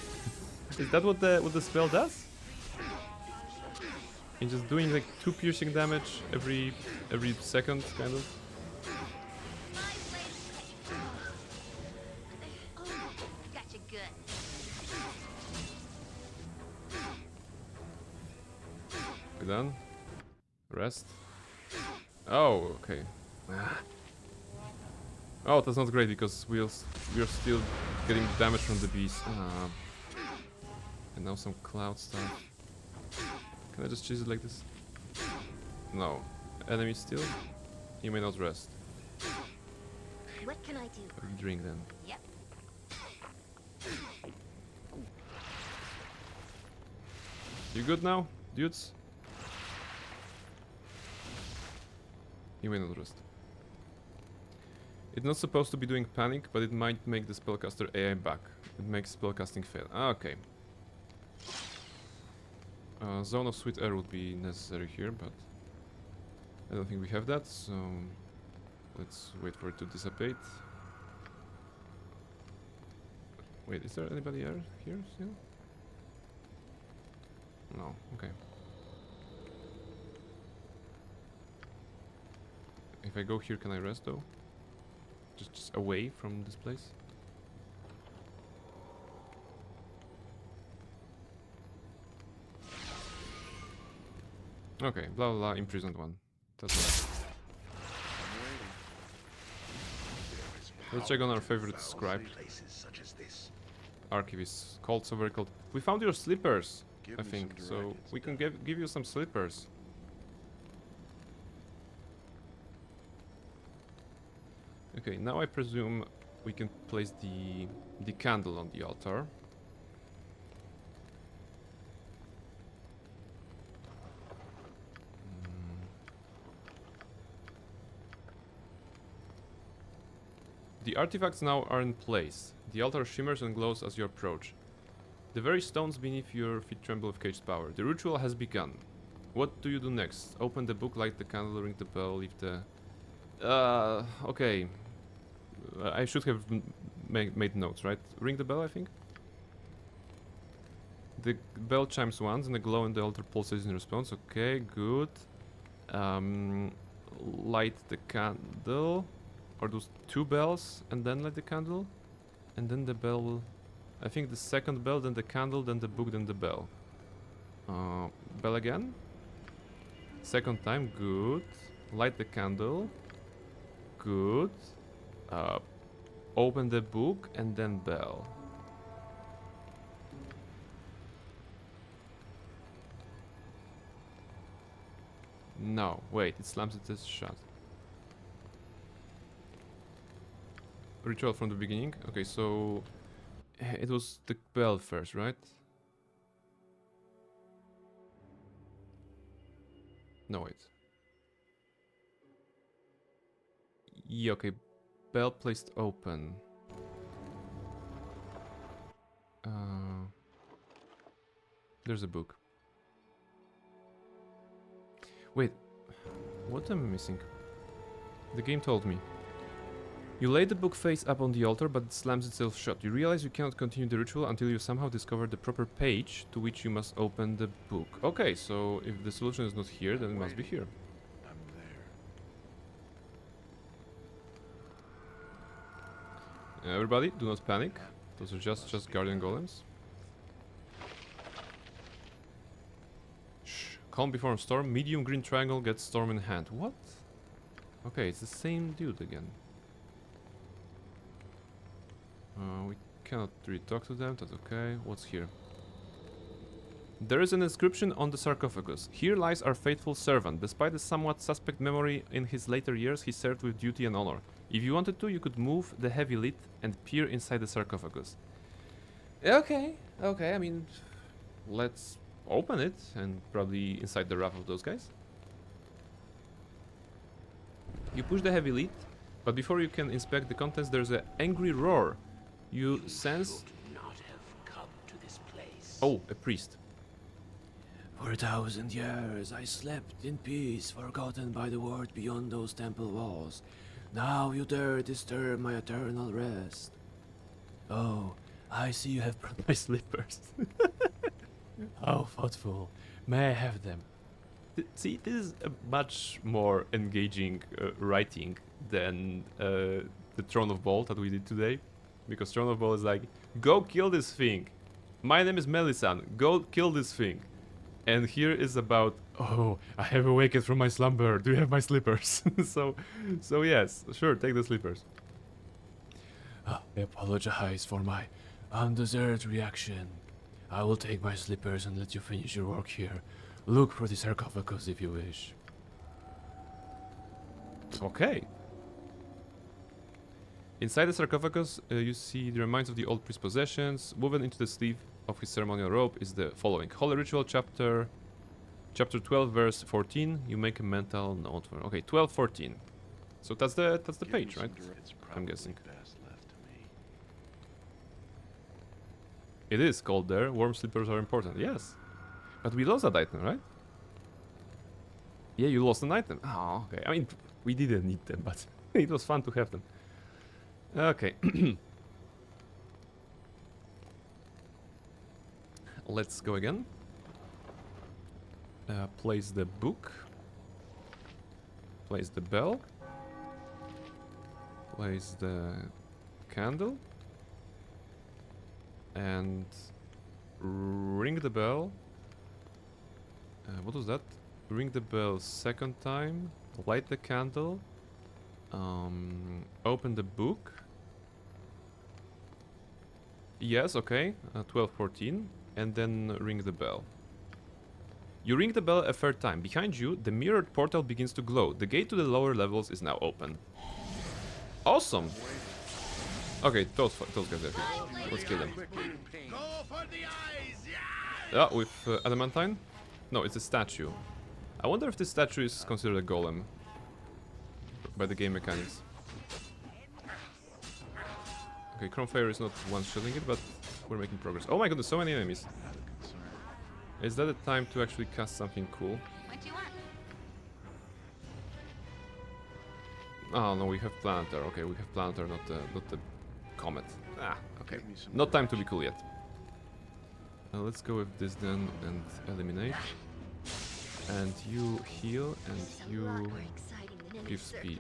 Is that what the spell does? It's just doing like 2 piercing damage every second, kind of.
Gotcha good.
You done? Rest. Oh, okay. Oh, that's not great because we are still getting damage from the bees. And now some cloud stuff. Can I just chase it like this? No. Enemy still? You may not rest.
What can I do?
Drink then.
Yep.
You good now, dudes? You may not rest. It's not supposed to be doing panic, but it might make the spellcaster AI back. It makes spellcasting fail. Ah, okay. Zone of Sweet Air would be necessary here, but I don't think we have that, so let's wait for it to dissipate. Wait, is there anybody here still? No, okay. If I go here, can I rest though? Just away from this place? Okay, blah blah blah, imprisoned one. That's all. Let's check on our favorite scribe. Archivist, called so very cold. We found your slippers, I think, so we can give you some slippers. Okay, now I presume we can place the candle on the altar. The artifacts now are in place. The altar shimmers and glows as you approach. The very stones beneath your feet tremble with caged power. The ritual has begun. What do you do next? Open the book, light the candle, ring the bell, leave the... okay. I should have made notes, right? Ring the bell, I think? The bell chimes once and the glow in the altar pulses in response. Okay, good. Light the candle. Or those two bells and then light the candle. And then the bell will... I think the second bell, then the candle, then the book, then the bell. Bell again. Second time, good. Light the candle. Good. Open the book and then bell. No, wait, it slams it shut. Ritual from the beginning. Okay, so it was the bell first, right? No, wait. Yeah, okay. Bell placed open. There's a book. Wait, what am I missing? The game told me. You lay the book face up on the altar, but it slams itself shut. You realize you cannot continue the ritual until you somehow discover the proper page to which you must open the book. Okay, so if the solution is not here, then it must be here.
I'm there.
Everybody, do not panic. Those are just guardian golems. Shh. Calm before a storm. Medium green triangle gets storm in hand. What? Okay, it's the same dude again. We cannot really talk to them, that's okay. What's here? There is an inscription on the sarcophagus. Here lies our faithful servant. Despite a somewhat suspect memory in his later years, he served with duty and honor. If you wanted to, you could move the heavy lid and peer inside the sarcophagus. Okay, I mean, let's open it and probably inside the wrath of those guys. You push the heavy lid, but before you can inspect the contents, there's an angry roar. You sense...
not have come to this place.
Oh, a priest.
For 1,000 years I slept in peace, forgotten by the world beyond those temple walls. Now you dare disturb my eternal rest. Oh, I see you have brought my slippers. How thoughtful. May I have them?
See, this is a much more engaging writing than the Throne of Ball that we did today. Because Throne of Ball is like, go kill this thing. My name is Melisande, go kill this thing. And here is about, oh, I have awakened from my slumber, do you have my slippers? so yes, sure, take the slippers.
I apologize for my undeserved reaction. I will take my slippers and let you finish your work here. Look for the sarcophagus if you wish.
Okay. Inside the sarcophagus, you see the remains of the old priest's possessions. Woven into the sleeve of his ceremonial robe is the following. Holy Ritual chapter 12, verse 14. You make a mental note for... Okay, 12:14. So that's the
Give me
page,
some
right?
It's
I'm
probably
guessing.
best left to me.
It is cold there. Warm slippers are important. Yes. But we lost that item, right? Yeah, you lost an item. Oh, okay. I mean, we didn't need them, but it was fun to have them. Okay. Let's go again. Place the book. Place the bell. Place the candle. And ring the bell. What was that? Ring the bell second time. Light the candle. Open the book. Yes, okay. 12:14. And then ring the bell. You ring the bell a third time. Behind you, the mirrored portal begins to glow. The gate to the lower levels is now open. Awesome! Okay, those guys are here. Let's kill them.
Go for the eyes, yeah!
Yeah, with adamantine? No, it's a statue. I wonder if this statue is considered a golem by the game mechanics. Okay, Chromefire is not one-shotting it, but we're making progress. Oh my goodness, so many enemies. Is that the time to actually cast something cool?
What do you want?
Oh no, we have Planter. Okay, we have Planter, not the Comet. Ah, okay.
Give me some
Not time to be cool yet. Let's go with this then and eliminate. And you heal and you give speed.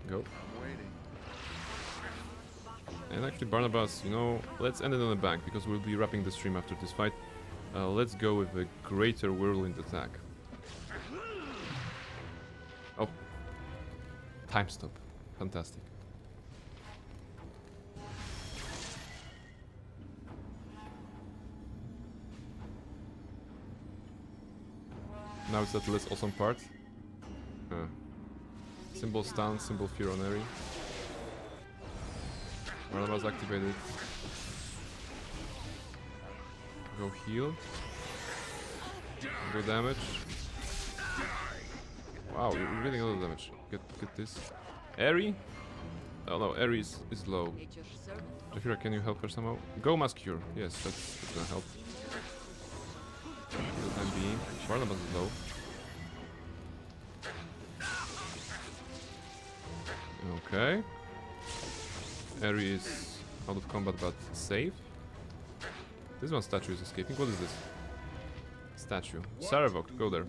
Go.
I'm waiting.
And actually, Barnabas, you know, let's end it on a bang because we'll be wrapping the stream after this fight. Let's go with a greater whirlwind attack. Oh. Time stop. Fantastic. Now it's that less awesome part. Symbol stun, symbol fear on Eri. Barnabas activated. Go heal. Go damage. Wow, you're getting a lot of damage. Get this. Eri? Oh no, Eri is low. Jafira, can you help her somehow? Go Mass Cure. Yes, that's gonna help. For the time being. Barnabas is low. Okay. Eri is out of combat but safe. This one statue is escaping. What is this? Statue. Saravok, go there.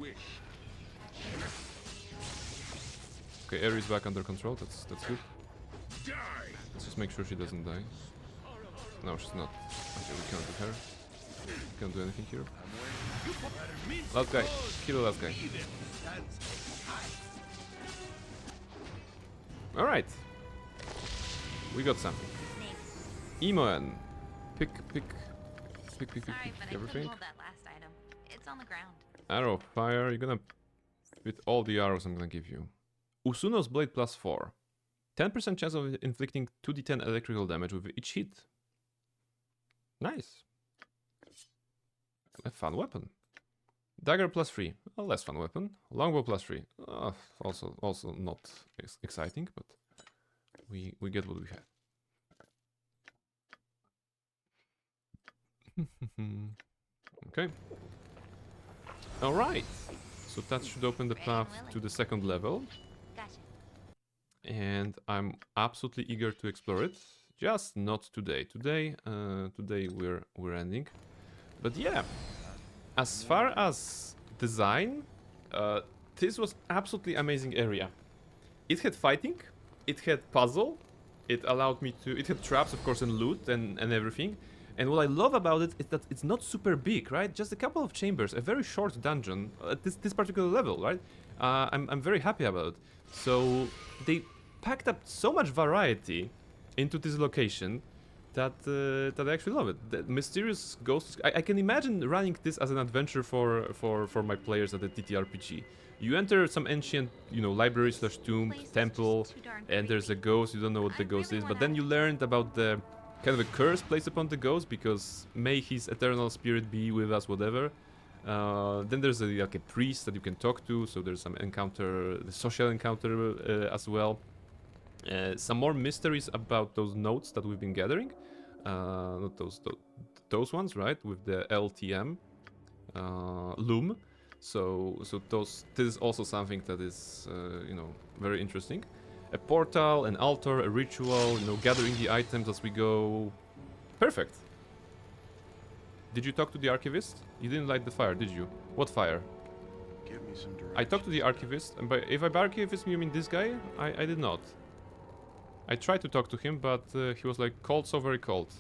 Okay, Eri is back under control. That's good. Let's just make sure she doesn't die. No, she's not. Okay, we can't do her. Can't do anything here. Last guy. Kill the last guy. Alright. We got something. Emoan. Pick
Sorry, but I
everything.
couldn't hold that last item. It's on the ground.
Arrow of fire. You're gonna with all the arrows I'm gonna give you. Usuno's blade plus 4. 10% chance of inflicting 2d10 electrical damage with each hit. Nice. A fun weapon. Dagger plus 3. A less fun weapon. Longbow plus 3. Also not exciting, but we get what we have. Okay. Alright. So that should open the path to the second level.
Gotcha.
And I'm absolutely eager to explore it. Just not today. Today we're ending. But yeah, as far as design, this was absolutely amazing area. It had fighting, it had puzzle, it allowed me to. It had traps, of course, and loot and everything. And what I love about it is that it's not super big, right? Just a couple of chambers, a very short dungeon at this particular level, right? I'm very happy about it. So they packed up so much variety into this location that I actually love it. The mysterious ghosts. I can imagine running this as an adventure for my players at the TTRPG. You enter some ancient, library / tomb, temple, and there's a ghost. You don't know what the ghost is, but then you learned about the kind of a curse placed upon the ghost because may his eternal spirit be with us, whatever. Then there's like a priest that you can talk to, so there's some encounter, the social encounter as well. Some more mysteries about those notes that we've been gathering. Not those ones, right? With the LTM loom. So this is also something that is, you know, very interesting. A portal, an altar, a ritual, you know, gathering the items as we go. Perfect. Did you talk to the archivist? You didn't light the fire, did you? What fire?
Give me some direction.
I talked to the archivist, and if by archivist you mean this guy, I did not. I tried to talk to him, but he was like cold, so very cold.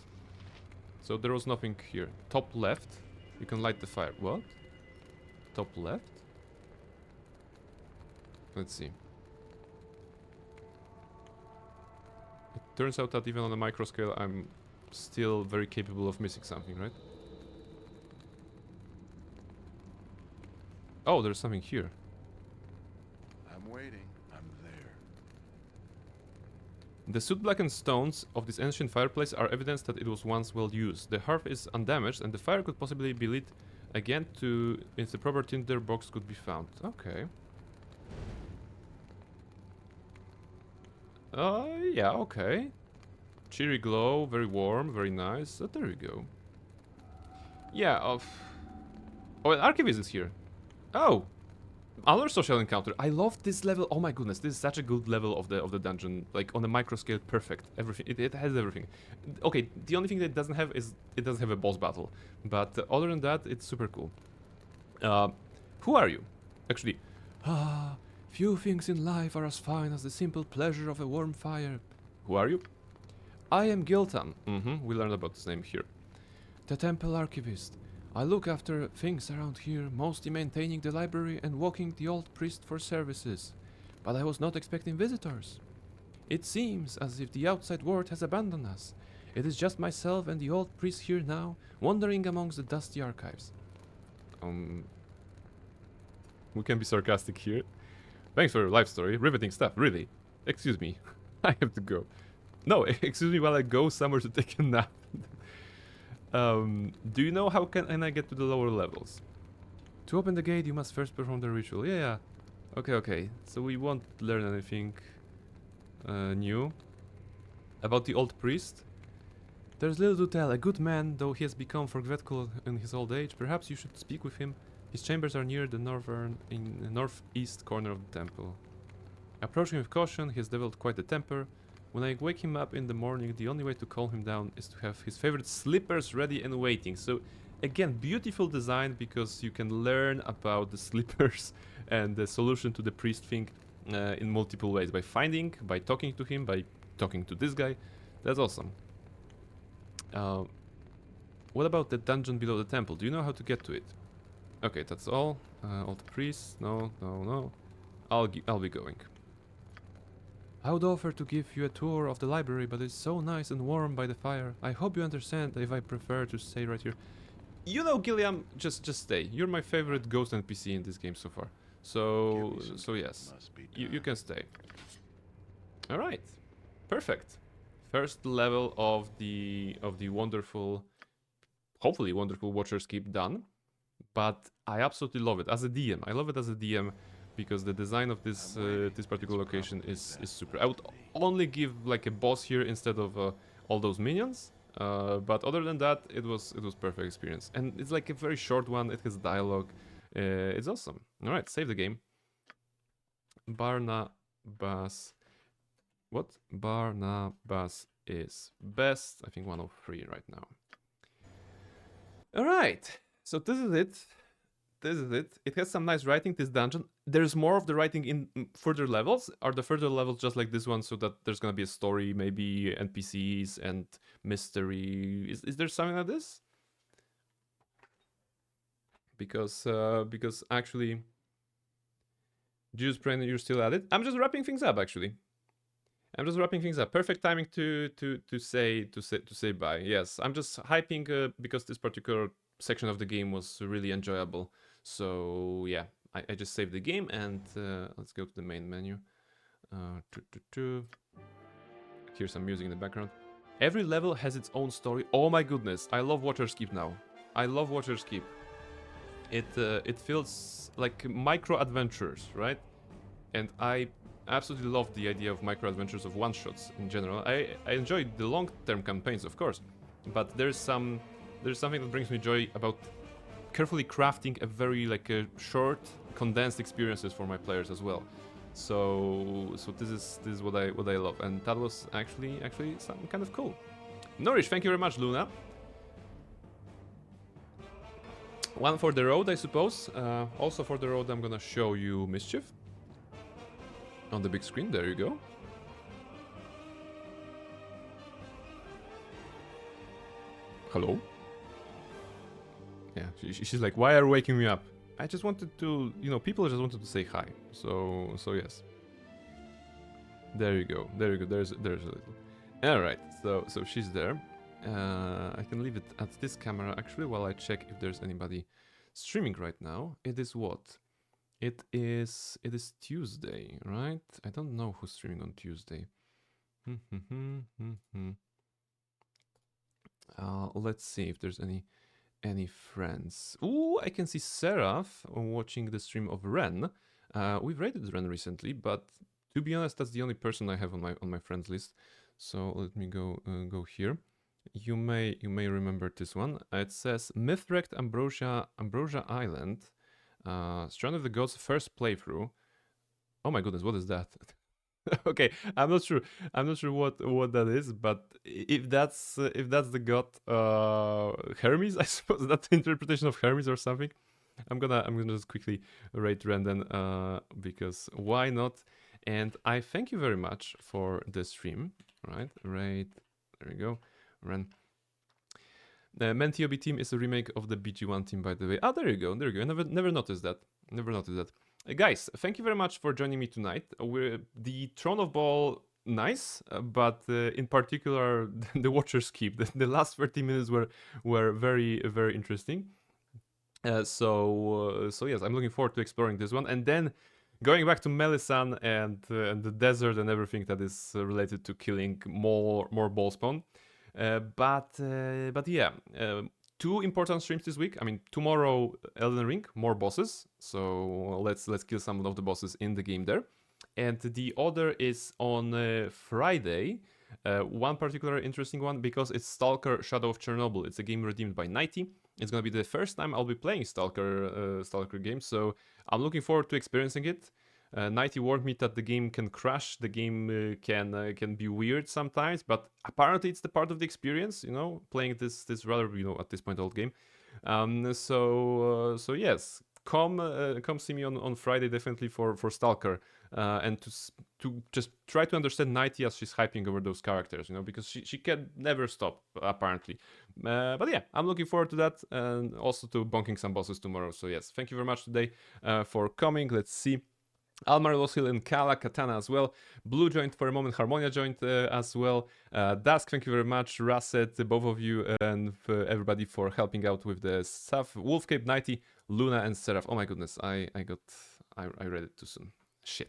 So there was nothing here. Top left, you can light the fire. What? Top left? Let's see. It turns out that even on a micro scale, I'm still very capable of missing something, right? Oh, there's something here.
I'm waiting. I'm there.
The soot-blackened stones of this ancient fireplace are evidence that it was once well used. The hearth is undamaged, and the fire could possibly be lit again if the proper tinder box could be found. Okay. Yeah, okay. Cheery glow, very warm, very nice. There we go. Yeah, oh, an archivist is here. Oh! Another social encounter. I love this level. Oh my goodness, this is such a good level of the dungeon. Like on a micro scale, perfect. Everything. It has everything. Okay, the only thing that it doesn't have is it doesn't have a boss battle. But other than that, it's super cool. Who are you? Actually, few things in life are as fine as the simple pleasure of a warm fire. Who are you? I am Giltan. We learned about this name here. The temple archivist. I look after things around here, mostly maintaining the library and walking the old priest for services. But I was not expecting visitors. It seems as if the outside world has abandoned us. It is just myself and the old priest here now, wandering amongst the dusty archives. We can be sarcastic here. Thanks for your life story. Riveting stuff, really. Excuse me. I have to go. No, excuse me while I go somewhere to take a nap. Do you know how can I get to the lower levels? To open the gate, you must first perform the ritual. Yeah. Okay. So we won't learn anything new. About the old priest? There's little to tell. A good man, though he has become forgetful in his old age. Perhaps you should speak with him. His chambers are near the northeast corner of the temple. Approaching with caution, he has developed quite a temper. When I wake him up in the morning, the only way to calm him down is to have his favorite slippers ready and waiting. So, again, beautiful design because you can learn about the slippers and the solution to the priest thing in multiple ways. By talking to him, by talking to this guy. That's awesome. What about the dungeon below the temple? Do you know how to get to it? Okay, that's all. Old priest. No. I'll be going. I would offer to give you a tour of the library, but it's so nice and warm by the fire. I hope you understand if I prefer to stay right here. You know, Gilliam, just stay. You're my favorite ghost NPC in this game so far. So yes, you can stay. All right, perfect. First level of the wonderful, hopefully wonderful Watcher's Keep done. But I absolutely love it as a DM. I love it as a DM. Because the design of this this particular location is super. I would only give like a boss here instead of all those minions. But other than that, it was perfect experience. And it's like a very short one. It has dialogue. It's awesome. All right, save the game. Barnabas. What? Barnabas is best. I think 103 right now. All right. So this is it. It has some nice writing, this dungeon. There's more of the writing in further levels. Are the further levels just like this one so that there's gonna be a story, maybe NPCs and mystery? Is there something like this? Because actually, Jesus praying you're still at it. I'm just wrapping things up actually. Perfect timing to say bye. Yes, I'm just hyping because this particular section of the game was really enjoyable. So yeah, I just saved the game and let's go to the main menu. Here's some music in the background. Every level has its own story. Oh my goodness, I love Watcher's Keep now. I love Watcher's Keep. It feels like micro adventures, right? And I absolutely love the idea of micro adventures of one shots in general. I enjoy the long term campaigns, of course, but there's something that brings me joy about carefully crafting a very like a short, condensed experiences for my players as well. So this is what I love, and that was actually something kind of cool. Nourish, thank you very much, Luna. One for the road, I suppose. Also for the road, I'm gonna show you Mischief on the big screen. There you go. Hello. Yeah, she's like, why are you waking me up? I just wanted to, you know, people just wanted to say hi. So yes. There you go. There you go. There's a little. All right. So she's there. I can leave it at this camera actually while I check if there's anybody streaming right now. It is what? It is Tuesday, right? I don't know who's streaming on Tuesday. Let's see if there's any friends. Ooh, I can see Seraph watching the stream of Ren. We've rated Ren recently, but to be honest, that's the only person I have on my friends list. So let me go here. You may remember this one. It says Mythwrecked Ambrosia Island, Strand of the Gods first playthrough. Oh my goodness, what is that? Okay, I'm not sure what that is, but if that's the god Hermes, I suppose that's the interpretation of Hermes or something. I'm gonna just quickly rate Ren then, because why not? And I thank you very much for the stream. Right, rate. There we go, Ren. The Mentiobi team is a remake of the BG1 team, by the way. Ah, there you go. I never noticed that. Guys, thank you very much for joining me tonight. The Throne of Ball, nice, but in particular, the Watcher's Keep. The last 30 minutes were very, very interesting. So yes, I'm looking forward to exploring this one. And then going back to Melisande and the desert and everything that is related to killing more ball spawn. But yeah, two important streams this week. I mean, tomorrow Elden Ring, more bosses. So let's kill some of the bosses in the game there. And the other is on Friday. One particular interesting one because it's Stalker Shadow of Chernobyl. It's a game redeemed by Nighty. It's gonna be the first time I'll be playing Stalker game. So I'm looking forward to experiencing it. Nighty warned me that the game can crash, the game can be weird sometimes, but apparently it's the part of the experience, you know, playing this rather, you know, at this point old game. So yes, come see me on Friday definitely for Stalker, and to just try to understand Nighty as she's hyping over those characters, you know, because she can never stop apparently. But yeah, I'm looking forward to that, and also to bonking some bosses tomorrow. So yes, thank you very much today for coming. Let's see. Almar, Los Hill, and Kala, Katana as well. Blue joined for a moment, Harmonia joined as well. Dusk, thank you very much. Rasset, both of you, and everybody for helping out with the stuff. Wolfcape, Nighty, Luna, and Seraph. Oh my goodness, I read it too soon. Shit.